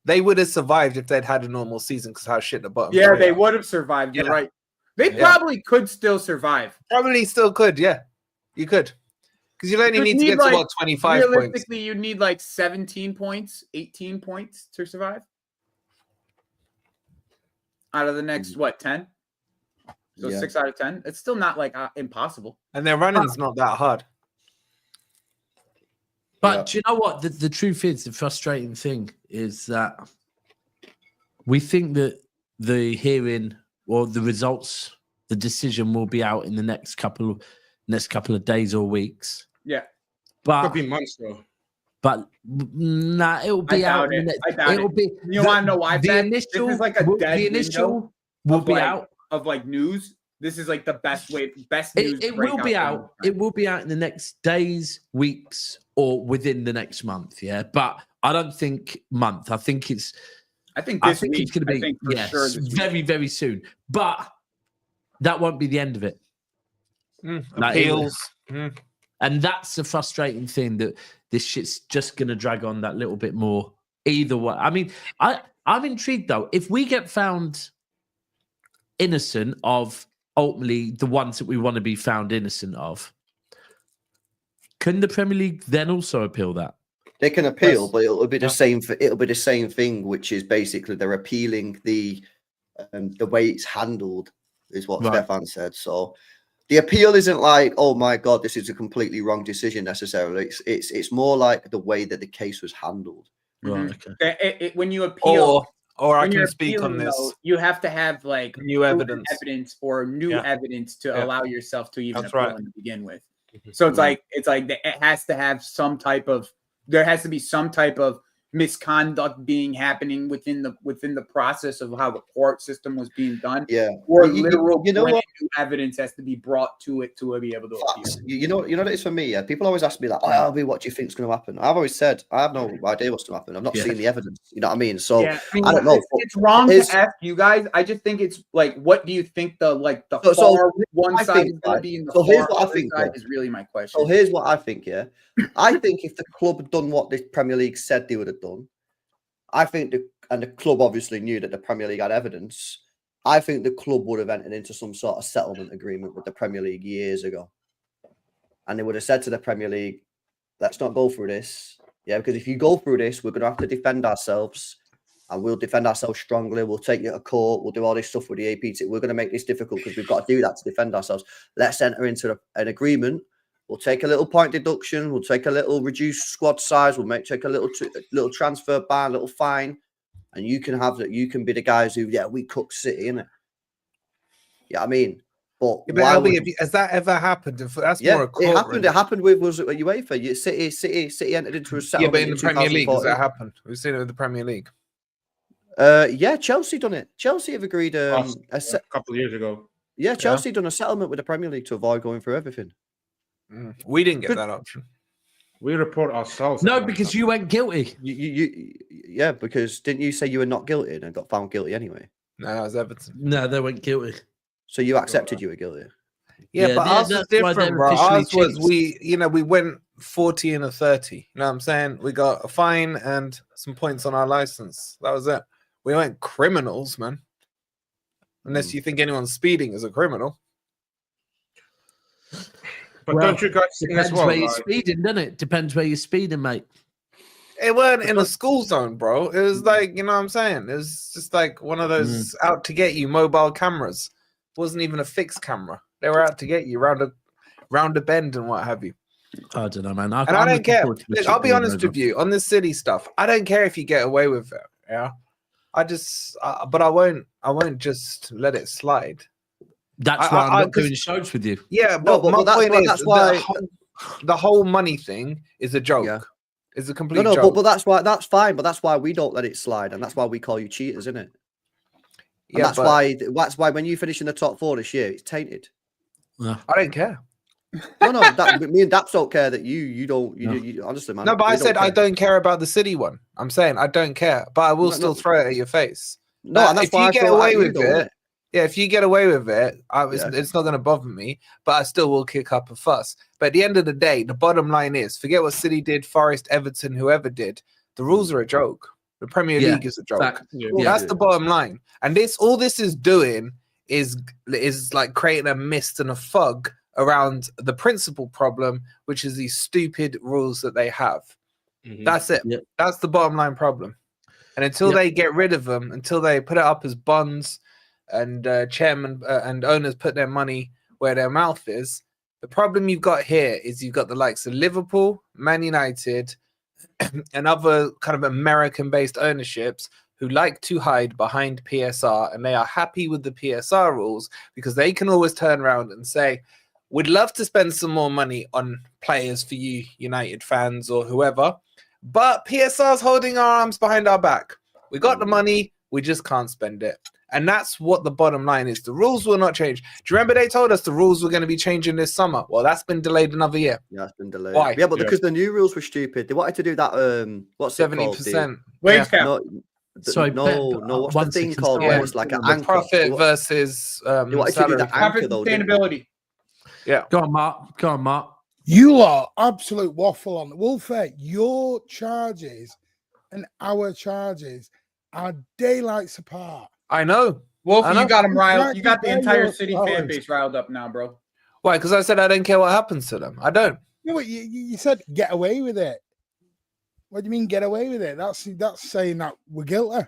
E: They would have survived if they'd had a normal season because how shit the bottom.
Q: Yeah, they would have survived. You're right. They probably could still survive.
E: Probably still could, yeah. You could. Because you only need to get to, 25 points.
Q: Realistically, you need like 17 points, 18 points to survive. Out of the next, 10? So 6 out of 10. It's still not like impossible.
E: And their running's not that hard.
C: But do you know what? The truth is, the frustrating thing is that we think that the hearing or the results, the decision will be out in the next couple of days or weeks.
Q: Yeah.
R: But could be months though.
C: But it'll be out.
Q: It'll be. You want to know why?
C: The initial,
Q: this is like a dead
C: the initial will be out
Q: of like news. This is like the best news.
C: It will be out. It will be out in the next days, weeks, or within the next month. Yeah, but I don't think month. I think it's going to be very, very soon. But that won't be the end of it.
E: Appeals.
C: And that's the frustrating thing, that this shit's just going to drag on that little bit more. Either way, I mean, I I'm intrigued though. If we get found innocent of ultimately the ones that we want to be found innocent of, can the Premier League then also appeal that?
N: They can appeal, but it'll be the same. It'll be the same thing, which is basically they're appealing the way it's handled, is what Stefan said. So the appeal isn't like, oh my god, this is a completely wrong decision necessarily. It's more like the way that the case was handled.
C: Right. Okay.
Q: When you appeal,
E: or I can speak on this.
Q: Though, you have to have like
E: new evidence
Q: or new evidence to allow yourself to even appeal to begin with.
E: Mm-hmm.
Q: So it's like it has to have some type of. There has to be some type of misconduct happening within the process of how the court system was being done.
N: Yeah,
Q: or literal new evidence has to be brought to it to be able to appeal.
N: You know what it is for me. Yeah, people always ask me like, "Oh, Albie, what do you think is going to happen?" I've always said I have no idea what's going to happen. I've not seen the evidence. You know what I mean? So I don't know.
Q: It's wrong to ask you guys. I just think it's like, what do you think the far one side is going to be in the
N: here's
Q: far
N: what I think,
Q: side is really my question.
N: So here's what I think. Yeah, I think if the club had done what the Premier League said they would have done, I think the club obviously knew that the Premier League had evidence. I think the club would have entered into some sort of settlement agreement with the Premier League years ago. And they would have said to the Premier League, let's not go through this. Yeah, because if you go through this, we're going to have to defend ourselves. And we'll defend ourselves strongly. We'll take you to court. We'll do all this stuff with the APT. We're going to make this difficult because we've got to do that to defend ourselves. Let's enter into an agreement. We'll take a little point deduction. We'll take a little reduced squad size. We'll take a little transfer ban, a little fine. And you can have that. You can be the guys who, we cook City, innit? Yeah, I mean, but
E: has that ever happened? That's
N: more
E: a court,
N: it happened.
E: Really.
N: It happened with UEFA. City entered into a settlement.
E: Yeah, but in the Premier League, has that happened? We've seen it with the Premier League.
N: Yeah, Chelsea done it. Chelsea have agreed
R: a couple of years ago.
N: Yeah, Chelsea done a settlement with the Premier League to avoid going through everything.
E: We didn't get that option.
R: We report ourselves.
C: No, because you went guilty.
N: Yeah, because didn't you say you were not guilty and got found guilty anyway?
E: No, that was Everton.
C: No, they went guilty.
N: So you accepted you were guilty.
E: Yeah, but ours was different, bro. Ours was we went 40 and a 30. You know what I'm saying? We got a fine and some points on our license. That was it. We weren't criminals, man. Unless you think anyone's speeding is a criminal.
R: But don't you guys think as well?
C: Depends where you're speeding, doesn't it? Depends where you're speeding, mate.
E: It weren't in a school zone, bro. It was like, you know what I'm saying? It was just like one of those out to get you mobile cameras. It wasn't even a fixed camera. They were out to get you round a bend and what have you.
C: I don't know, man.
E: I don't care. Look, I'll be honest with you on this City stuff. I don't care if you get away with it. Yeah, but I won't just let it slide.
C: That's why I'm not doing shows with you.
E: Yeah, but my point is the whole money thing is a joke. Yeah. It's a complete joke.
N: But that's fine. But that's why we don't let it slide, and that's why we call you cheaters, isn't it? And that's why when you finish in the top 4 this year, it's tainted.
E: I don't care.
N: No, me and Daps don't care that you don't. You honestly, man.
E: No, but I said I don't care about the City one. I'm saying I don't care, but I will still throw it at your face.
N: No, and that's
E: if you get away with it. Yeah, if you get away with it, it's not going to bother me, but I still will kick up a fuss. But at the end of the day, the bottom line is, forget what City did, Forest, Everton, whoever did. The rules are a joke. The Premier League is a joke. That's the bottom line. And all this is doing is like creating a mist and a fog around the principal problem, which is these stupid rules that they have. That's it. That's the bottom line problem. And until they get rid of them, until they put it up as bonds, and chairman and owners put their money where their mouth is. The problem you've got here is you've got the likes of Liverpool, Man United, and other kind of American-based ownerships who like to hide behind PSR, and they are happy with the PSR rules because they can always turn around and say, we'd love to spend some more money on players for you, United fans or whoever, but PSR's holding our arms behind our back. We got the money, we just can't spend it. And that's what the bottom line is. The rules will not change. Do you remember they told us the rules were going to be changing this summer? Well, that's been delayed another year.
N: Yeah, it's been delayed.
E: Why?
N: Yeah, but because the new rules were stupid. They wanted to do that. What's
E: 70%?
Q: Wage cap.
N: Sorry, no. What's the thing called? Where it's like an anchor.
E: Profit versus
N: they wanted to do the anchor though.
Q: Sustainability.
E: Yeah.
C: Go on, Mark.
J: You are absolute waffle on Wolfie. Your charges and our charges are daylights apart.
E: I know.
Q: Wolfie,
E: know.
Q: you got them riled.
J: Right,
Q: You got the
J: right,
Q: entire
J: right,
Q: City
J: right.
Q: fan base riled up now, bro.
E: Why? Because I said I don't care what happens to them. I don't.
J: No, but you said get away with it. What do you mean get away with it? That's saying that we're guilty.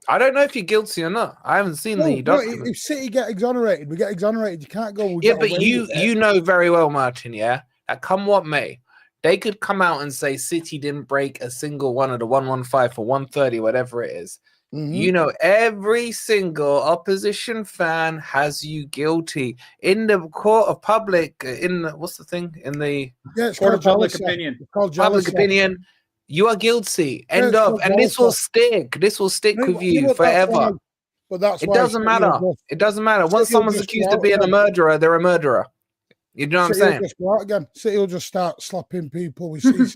E: I don't know if you're guilty or not. I haven't seen the document.
J: If City get exonerated, we get exonerated. You can't go.
E: Yeah, but you know very well, Martin. Yeah, that come what may, they could come out and say City didn't break a single one of the 115 for 130, whatever it is. You know, every single opposition fan has you guilty in the court of public. In the, what's the thing? In the
Q: court of public opinion.
E: Public opinion. You are guilty. End of. And this will stick. This will stick with you forever.
J: But that's
E: it doesn't matter. It doesn't matter. Once someone's accused of being a murderer, they're a murderer. You know what I'm saying?
J: Just go out again. City will just start slapping people. We see.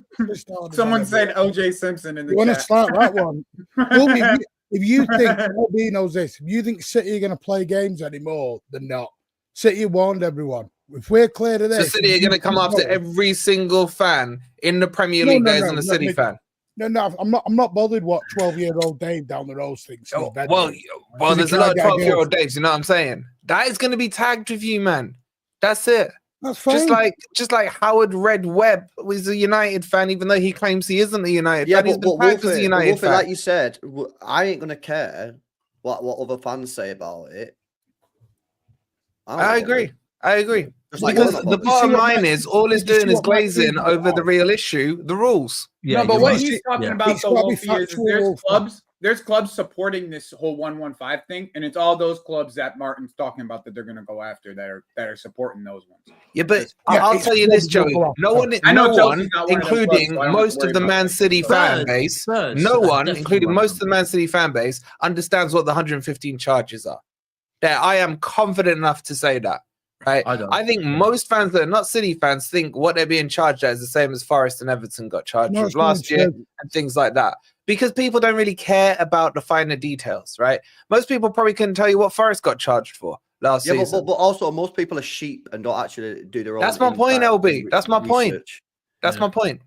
Q: Someone said O.J. Simpson in the chat.
J: You want to start that one? Well, if you think LB knows this, if you think City are going to play games anymore, they're not. City warned everyone. If we're clear to this,
E: so City are going to come after every single fan in the Premier League that isn't a City fan.
J: No, I'm not bothered what 12-year-old Dave down the road thinks.
E: Well, there's a lot of 12-year-old Daves. You know what I'm saying? That is going to be tagged with you, man. That's it.
J: That's fine.
E: Just like Howard Red Webb was a United fan, even though he claims he isn't a United fan. He's been tagged as a United fan.
N: Like you said, I ain't gonna care what other fans say about it.
E: I agree. Because the bottom line is all it's doing is glazing over the real issue, the rules.
Q: No, but what he's talking about though, Wolfie, is there's clubs supporting this whole 115 thing, and it's all those clubs that Martin's talking about that they're going to go after that are supporting those ones.
E: Yeah, but I'll tell you this, Joey. No one, including most of the Man City fan base, including most of the Man City fan base, understands what the 115 charges are. There, I am confident enough to say that. Right, I think most fans that are not City fans think what they're being charged at is the same as Forest and Everton got charged with last year and things like that. Because people don't really care about the finer details, right? Most people probably couldn't tell you what Forest got charged for last season.
N: But also most people are sheep and don't actually do their own.
E: That's my point, LB. That's my point. That's my point.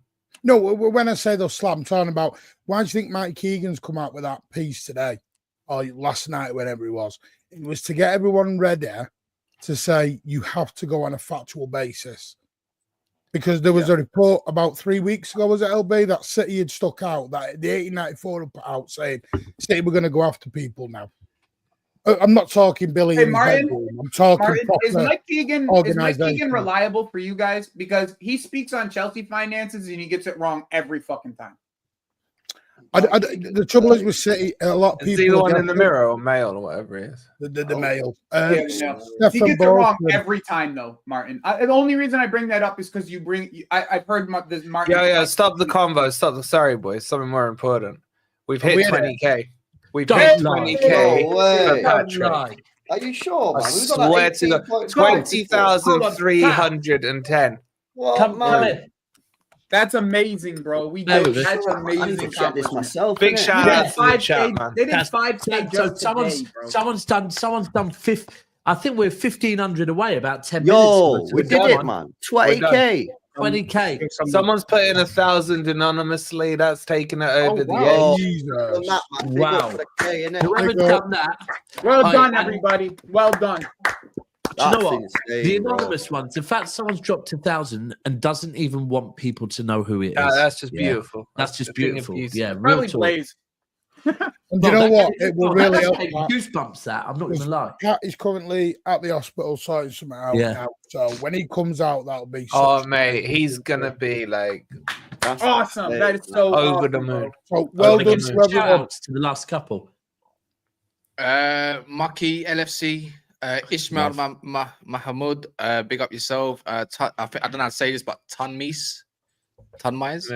J: No, when I say those slap, I'm talking about why do you think Mike Keegan's come out with that piece today or last night, whenever it was? It was to get everyone ready to say you have to go on a factual basis. Because there was a report about 3 weeks ago, was it LB, that City had stuck out, that the 1894 put out saying City were going to go after people now. I'm not talking Billy.
Q: Hey, Martin,
J: I'm talking
Q: Martin, is Mike Keegan reliable for you guys? Because he speaks on Chelsea finances and he gets it wrong every fucking time.
J: The trouble is with City, a lot of people.
E: Is he the one in the Mirror or Mail or whatever it is?
J: The Mail.
Q: He gets it wrong every time, though, Martin. The only reason I bring that up is because I've heard this Martin.
E: Yeah. Stop the convo. Sorry, boys. Something more important. We've hit 20K. We've
N: hit
E: 20K for Patrick.
N: Are you sure, man?
E: I swear to God, 20,310.
N: What, man?
Q: That's amazing, bro. That's amazing.
N: This myself.
E: Big shout out to the chat, man.
Q: They did 5K.
C: So someone's done fifth. I think we're 1,500 away, about 10
N: minutes.
C: Yo,
N: we did it, man. 20K.
C: 20K.
E: Someone's put in 1,000 anonymously. That's taking it over the edge.
C: Wow. Whoever's done that.
Q: Well done, everybody. Well done.
C: Do you know what? The anonymous ones, the fact someone's dropped 1,000 and doesn't even want people to know who it is.
E: That's just beautiful.
C: That's just beautiful. Yeah,
Q: probably Blaze.
J: And you know what? It will really help.
C: Goosebumps that. I'm not going to lie.
J: Cat is currently at the hospital sorting something out now. So when he comes out, that'll be.
E: Mate, he's gonna be like
Q: awesome. That is so
E: over the moon.
J: So well done to everyone.
C: To the last couple.
O: Maki LFC. Ishmael Mahmoud, big up yourself. I don't know how to say this, but Tunmise. Pros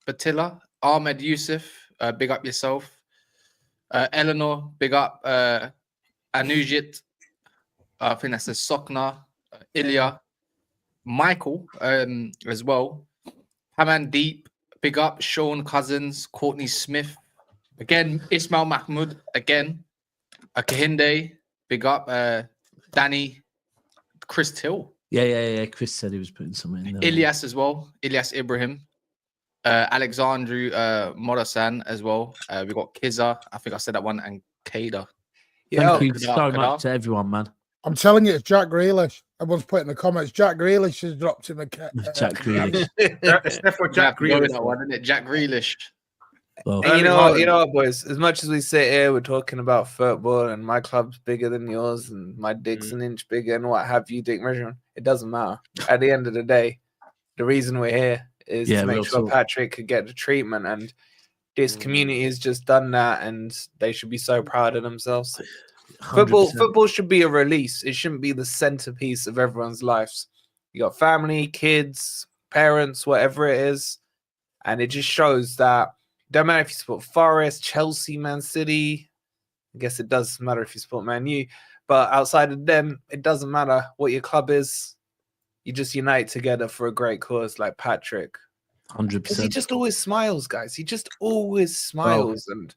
O: Batilla. Ahmed Yusuf, big up yourself. Eleanor, big up. Anujit, I think that's a Sokna. Ilya. Michael, as well. Haman Deep, big up. Sean Cousins, Courtney Smith. Again, Ismail Mahmoud, again. Kahinde, big up. Danny, Chris Till.
C: Yeah. Chris said he was putting something in there.
O: Ilyas as well. Ilyas Ibrahim. Alexandru Morasan as well. We got Kiza. I think I said that one, and Kada.
C: Thank you so much to everyone, man.
J: I'm telling you, it's Jack Grealish. Everyone's put in the comments. Jack Grealish has dropped him a
C: Jack Grealish.
R: Except for Jack Grealish.
O: That one, isn't it? Jack Grealish.
C: Well,
E: and you know what, boys? As much as we sit here, we're talking about football, and my club's bigger than yours, and my dick's an inch bigger, and what have you, dick measuring. It doesn't matter. At the end of the day, the reason we're here is to make sure Patrick could get the treatment, and this community has just done that, and they should be so proud of themselves. 100%. Football should be a release. It shouldn't be the centerpiece of everyone's lives. You got family, kids, parents, whatever it is, and it just shows that don't matter if you support Forest, Chelsea, Man City. I guess it does matter if you support Man U, but outside of them, it doesn't matter what your club is. You just unite together for a great cause, like Patrick.
C: 100%.
E: He just always smiles, guys. He just always smiles, and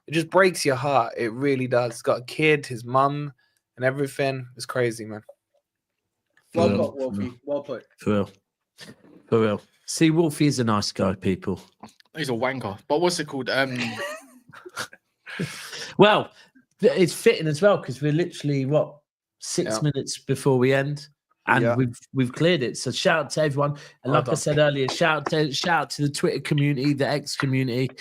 E: it just breaks your heart. It really does. He's got a kid, his mum, and everything. It's crazy, man.
Q: Well put, Wolfie. Well put.
C: For real. See, Wolfie is a nice guy, people.
O: He's a wanker. But what's it called?
C: Well, it's fitting as well because we're literally 6 minutes before we end, and we've cleared it. So shout out to everyone, and like I said earlier, shout out to the Twitter community, the X community.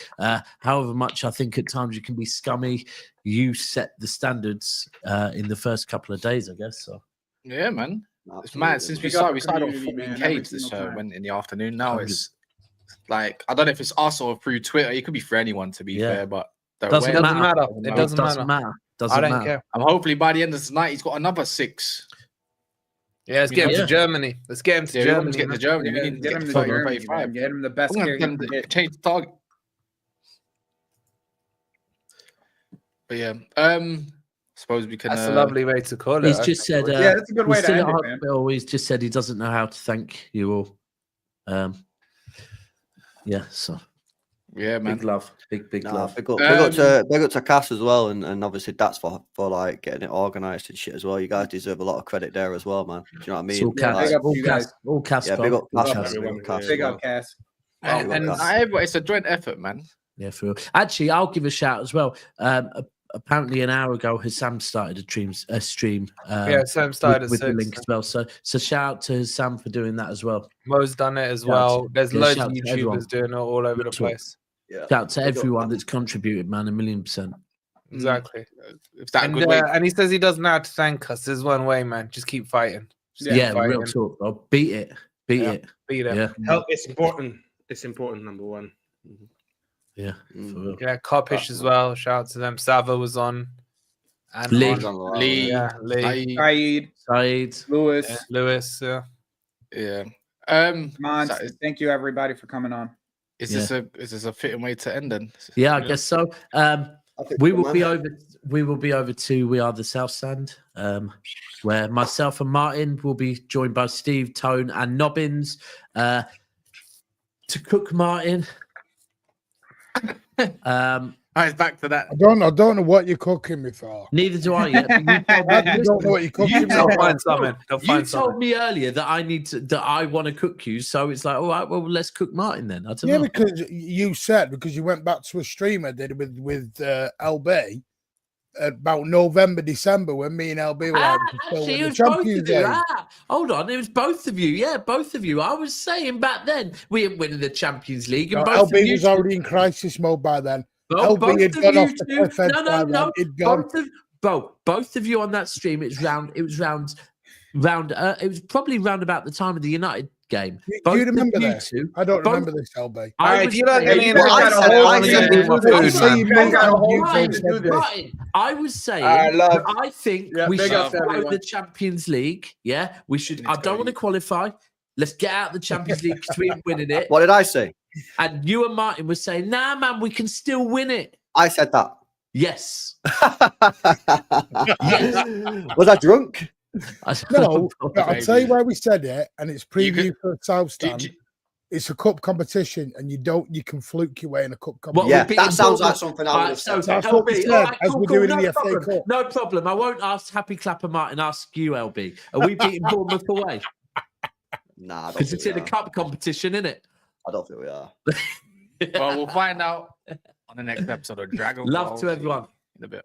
C: However much I think at times you can be scummy, you set the standards in the first couple of days, I guess. So
O: yeah, man, it's mad. Since we started off 14K this went in the afternoon. Now it's like I don't know if it's us or through Twitter. It could be for anyone, to be fair, but.
E: It doesn't matter. It doesn't matter.
C: I don't care.
O: And hopefully by the end of tonight, he's got another 6.
E: Yeah, let's get him to Germany. Let's get him to Germany.
O: Let's get to Germany. We need to get him to Germany.
Q: Get him the best care.
O: Change the target. But yeah, suppose we can.
E: That's a lovely way to call it.
C: He's just said.
Q: Yeah, that's a good way to end it, man.
C: He's just said he doesn't know how to thank you all. Yeah, so.
O: Yeah, man.
C: Big love. Big love.
N: Big up to Cass as well, and obviously that's for like getting it organised and shit as well. You guys deserve a lot of credit there as well, man. Do you know what I mean?
C: All Cass.
N: Yeah, big up
Q: Cass. Big up Cass.
O: And it's a joint effort, man.
C: Yeah, for real. Actually, I'll give a shout as well. Apparently, an hour ago, Hassam started a stream.
E: Sam started
C: with the link as well. So shout out to Hassam for doing that as well.
E: Mo's done it as well. There's loads of YouTubers doing it all over the place.
C: Yeah. Shout out to everyone that's contributed, man, 1,000,000%.
E: Exactly. And he says he doesn't know how to thank us. There's one way, man. Just keep fighting.
C: Real talk, bro. Beat it. Beat it.
E: Yeah.
R: Help. It's important. It's important. Number one.
C: Yeah.
E: Yeah. Copish as well. Shout out to them. Sava was on. And
O: Lee.
Q: Saeed.
E: Lewis.
O: Yeah.
Q: Thank you everybody for coming on.
O: Is this a fitting way to end then?
C: Yeah, I guess so. We will be over to We Are the South Stand, where myself and Martin will be joined by Steve, Tone, and Nobbins to cook Martin.
O: Back to that.
J: I don't know what you're cooking me for.
C: Neither do I yet.
J: I don't know what you're cooking me for.
C: You told me earlier that I want to cook you, so it's like, all right, well, let's cook Martin then. I don't know.
J: Because you went back to a stream I did with LB about November, December when me and LB were out
C: the Champions League. Hold on, it was both of you. Yeah, both of you. I was saying back then we ain't winning the Champions League, and both
J: LB
C: of you
J: was already in crisis mode by then.
C: Both
J: LB had gone off the cliff edge
C: no.
J: Both
C: of you on that stream. It was probably round about the time of the United game.
J: Do you remember this? I don't remember this, LB.
C: I was saying I think we should follow the Champions League. Yeah, we should. I don't want to qualify. Let's get out of the Champions League because we ain't winning it.
N: What did I say?
C: And you and Martin were saying, nah, man, we can still win it.
N: I said that.
C: Yes.
N: Was I drunk?
J: No, but I'll tell you why we said it, and it's preview for South Stand. It's a cup competition, and you can fluke your way in a cup competition.
N: Yeah, that sounds like something I would have said.
J: That's what we said, as we're doing in the FA Cup.
C: No problem. I won't ask Happy Clapper Martin, ask you, LB. Are we beating Bournemouth away?
N: Nah,
C: because it's in a cup competition, isn't it?
N: I don't think we are.
O: Well, we'll find out on the next episode of Dragon Ball.
C: Love to everyone.
O: In a bit.